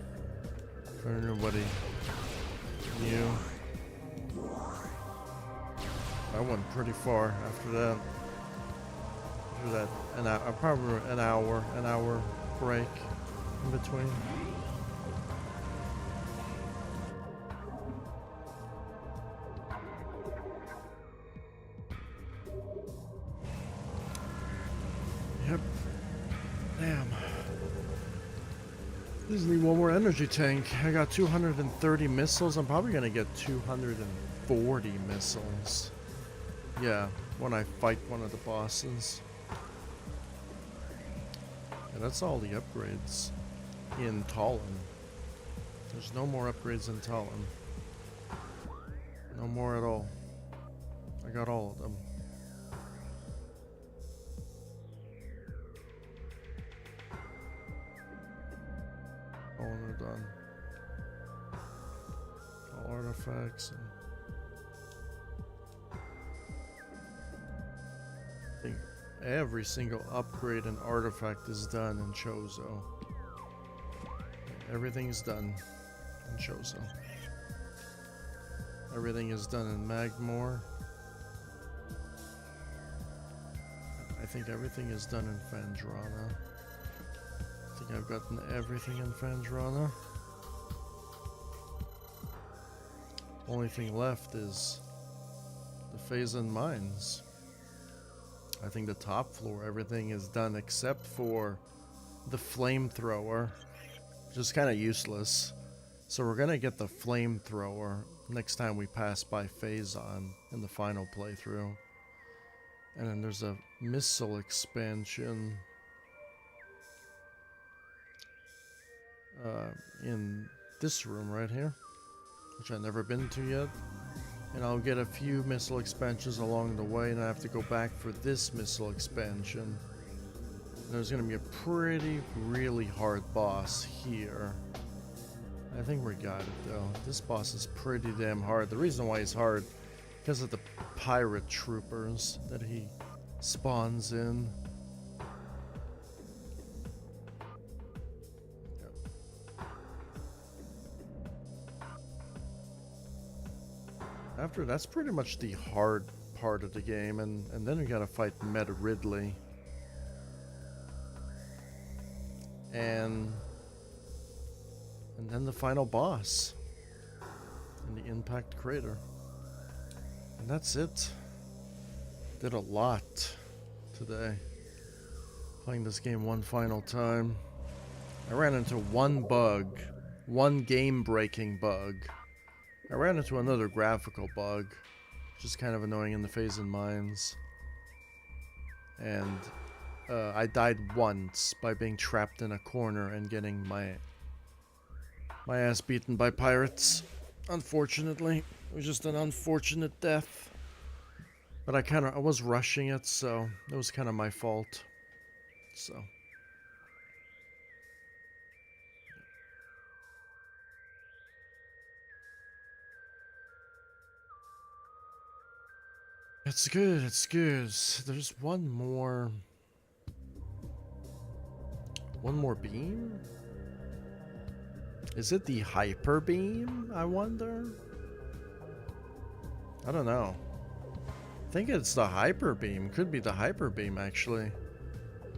For nobody knew. I went pretty far after that. After that, probably an hour break in between. Yep. Damn. Just need one more energy tank. I got 230 missiles. I'm probably gonna get 240 missiles. Yeah, when I fight one of the bosses. Yeah, that's all the upgrades in Talon. There's no more upgrades in Talon. No more at all. I got all of them. All of them are done. All artifacts and I think every single upgrade and artifact is done in Chozo. Everything's done in Chozo. Everything is done in Magmore. I think everything is done in Phandrana. I think I've gotten everything in Phandrana. Only thing left is the Phazon Mines. I think the top floor, everything is done except for the flamethrower, which is kind of useless. So we're gonna get the flamethrower next time we pass by Phazon in the final playthrough. And then there's a missile expansion in this room right here, which I've never been to yet. And I'll get a few missile expansions along the way, and I have to go back for this missile expansion. And there's gonna be a really hard boss here. I think we got it though. This boss is pretty damn hard. The reason why he's hard, because of the pirate troopers that he spawns in. After that's pretty much the hard part of the game, and then we gotta fight Meta Ridley. And then the final boss in the Impact Crater. And that's it. Did a lot today. Playing this game one final time. I ran into one bug. One game-breaking bug. I ran into another graphical bug, which is kind of annoying in the Phazon Mines. And I died once by being trapped in a corner and getting my ass beaten by pirates. Unfortunately, it was just an unfortunate death. But I was rushing it, so it was kind of my fault. So. It's good, it's good. There's one more beam? Is it the hyper beam, I wonder? I don't know. I think it's the hyper beam. Could be the hyper beam, actually.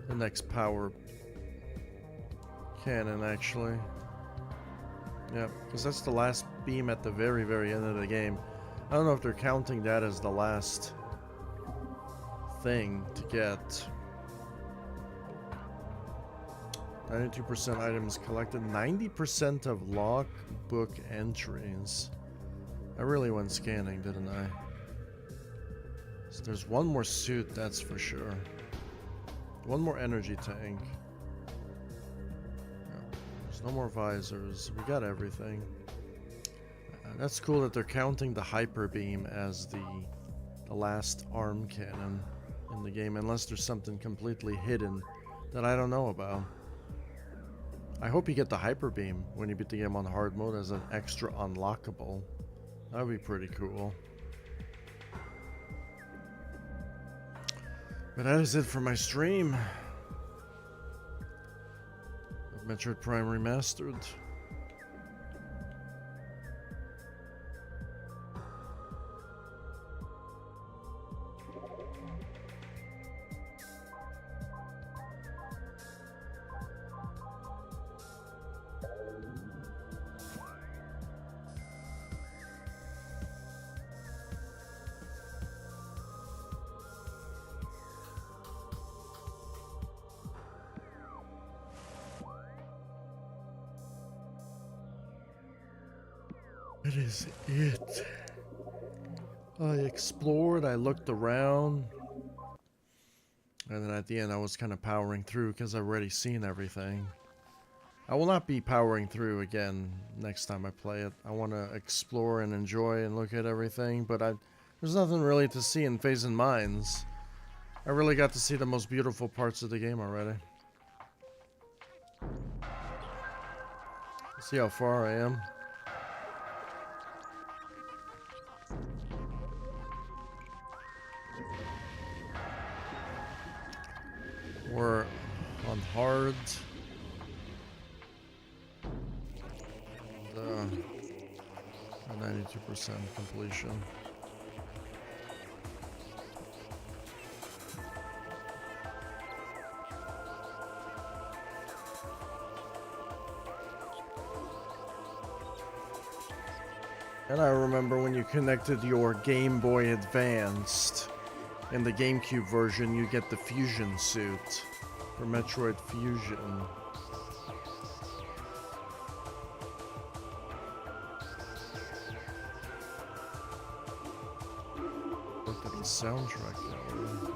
The next power cannon, actually. Yeah, because that's the last beam at the very, very end of the game. I don't know if they're counting that as the last thing to get. 92% items collected, 90% of log book entries. I really went scanning, didn't I? So there's one more suit, that's for sure. One more energy tank. No, there's No more visors. We got everything. That's cool that they're counting the hyper beam as the last arm cannon in the game, unless there's something completely hidden that I don't know about. I hope you get the hyper beam when you beat the game on hard mode as an extra unlockable. That would be pretty cool. But that is it for my stream of Metroid Prime Remastered. That is it. I explored, I looked around, and then at the end I was kind of powering through because I've already seen everything. I will not be powering through again next time I play it. I want to explore and enjoy and look at everything, but there's nothing really to see in Phase and Mines. I really got to see the most beautiful parts of the game already. See how far I am. We're on hard. And, 92% completion. And I remember when you connected your Game Boy Advanced. In the GameCube version, you get the Fusion suit for Metroid Fusion. Look at the soundtrack now.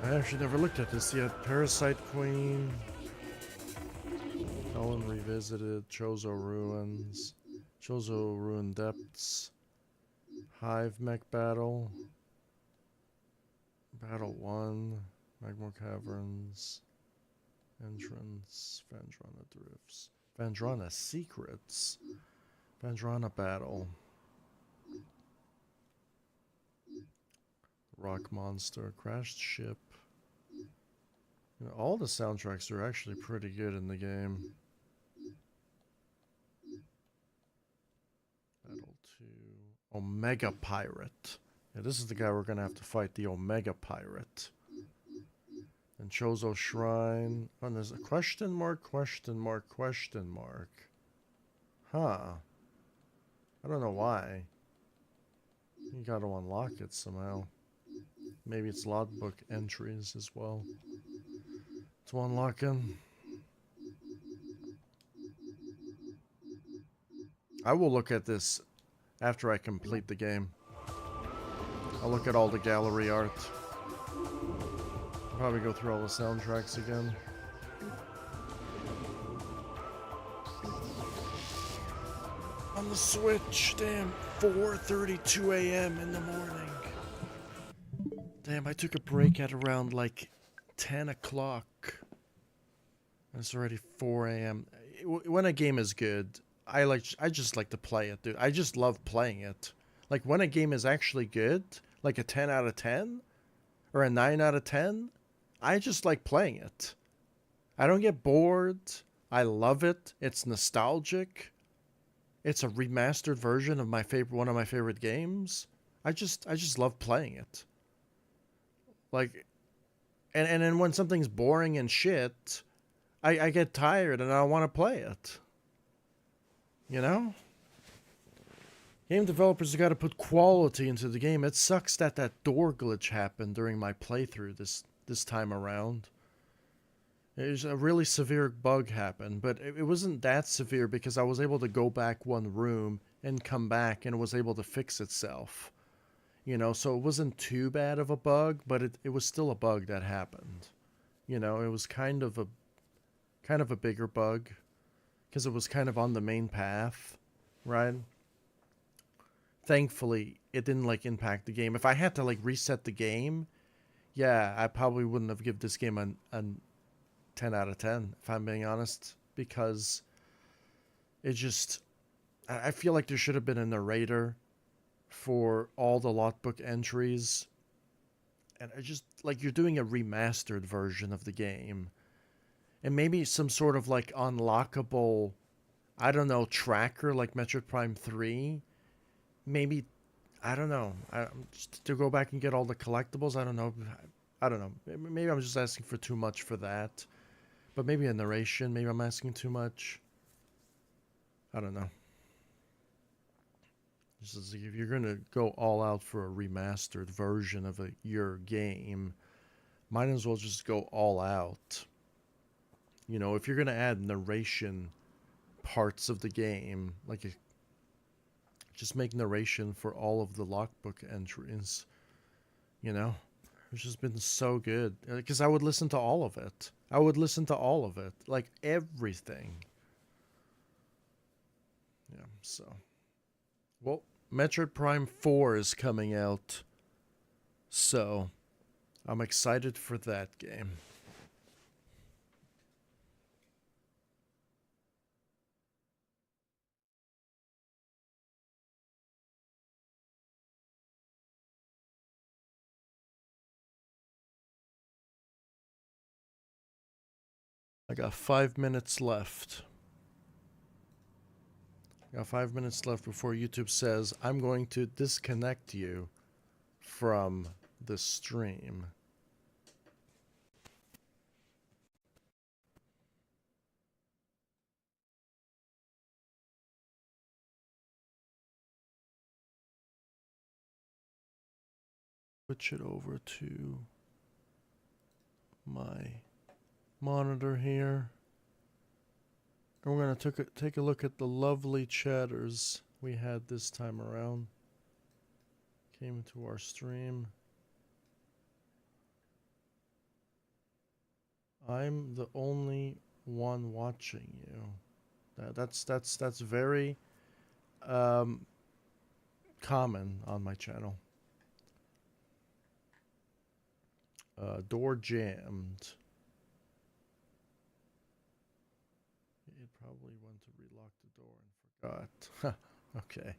I actually never looked at this yet. Parasite Queen. Helen Revisited. Chozo Ruins. Chozo Ruin Depths. Hive Mech Battle. Battle 1. Magma Caverns. Entrance. Vandrana Drifts. Vandrana Secrets. Vandrana Battle. Rock Monster. Crashed Ship. You know, all the soundtracks are actually pretty good in the game. Battle 2. Omega Pirate. Yeah, this is the guy we're gonna have to fight, the Omega Pirate. And Chozo Shrine. Oh, and there's a question mark, question mark, question mark. Huh. I don't know why. You gotta unlock it somehow. Maybe it's logbook entries as well. To unlock them. I will look at this after I complete the game. I'll look at all the gallery art. Probably go through all the soundtracks again. On the Switch, damn, 4:32 a.m. in the morning. Damn, I took a break at around like 10 o'clock. And it's already 4 a.m. When a game is good, I just like to play it, dude. I just love playing it. Like when a game is actually good, like a 10 out of 10 or a 9 out of 10, I just like playing it. I don't get bored. I love it. It's nostalgic. It's a remastered version of one of my favorite games. I just love playing it. Like, and then when something's boring and shit, I get tired and I don't want to play it. You know? Game developers have got to put quality into the game. It sucks that door glitch happened during my playthrough this time around. It was a really severe bug happened, but it wasn't that severe because I was able to go back one room and come back and it was able to fix itself. You know, so it wasn't too bad of a bug, but it was still a bug that happened. You know, it was kind of kind of a bigger bug, because it was kind of on the main path, right? Thankfully, it didn't like impact the game. If I had to like reset the game, yeah, I probably wouldn't have given this game a 10 out of 10, if I'm being honest, because it just, I feel like there should have been a narrator for all the logbook entries. And I just, like, you're doing a remastered version of the game. And maybe some sort of, like, unlockable, I don't know, tracker like Metroid Prime 3. Maybe, I don't know. Just to go back and get all the collectibles, I don't know. I don't know. Maybe I'm just asking for too much for that. But maybe a narration. Maybe I'm asking too much. I don't know. Just like, if you're gonna go all out for a remastered version of your game, might as well just go all out. You know, if you're gonna add narration parts of the game, like just make narration for all of the logbook entries. You know, it's just been so good because I would listen to all of it. I would listen to all of it, like everything. Yeah. So, well, Metroid Prime 4 is coming out, so I'm excited for that game. I got 5 minutes left. Got 5 minutes left before YouTube says I'm going to disconnect you from the stream. Switch it over to my monitor here. And we're going to take a look at the lovely chatters we had this time around. Came into our stream. I'm the only one watching you. That's very common on my channel. Door jammed. It probably went to relock the door and forgot. Okay.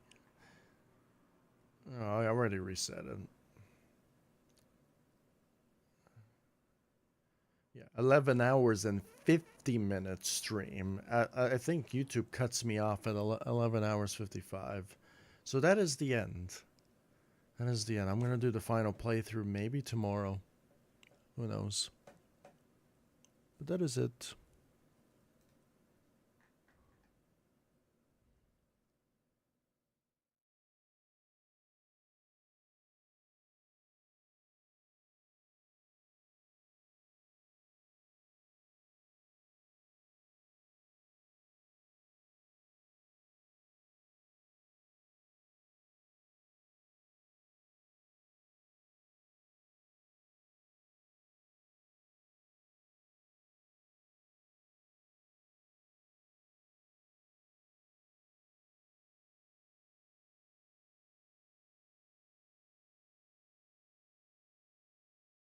Oh, I already reset it. Yeah, 11 hours and 50 minutes stream. I think YouTube cuts me off at 11 hours 55. So that is the end. That is the end. I'm going to do the final playthrough maybe tomorrow. Who knows? But that is it.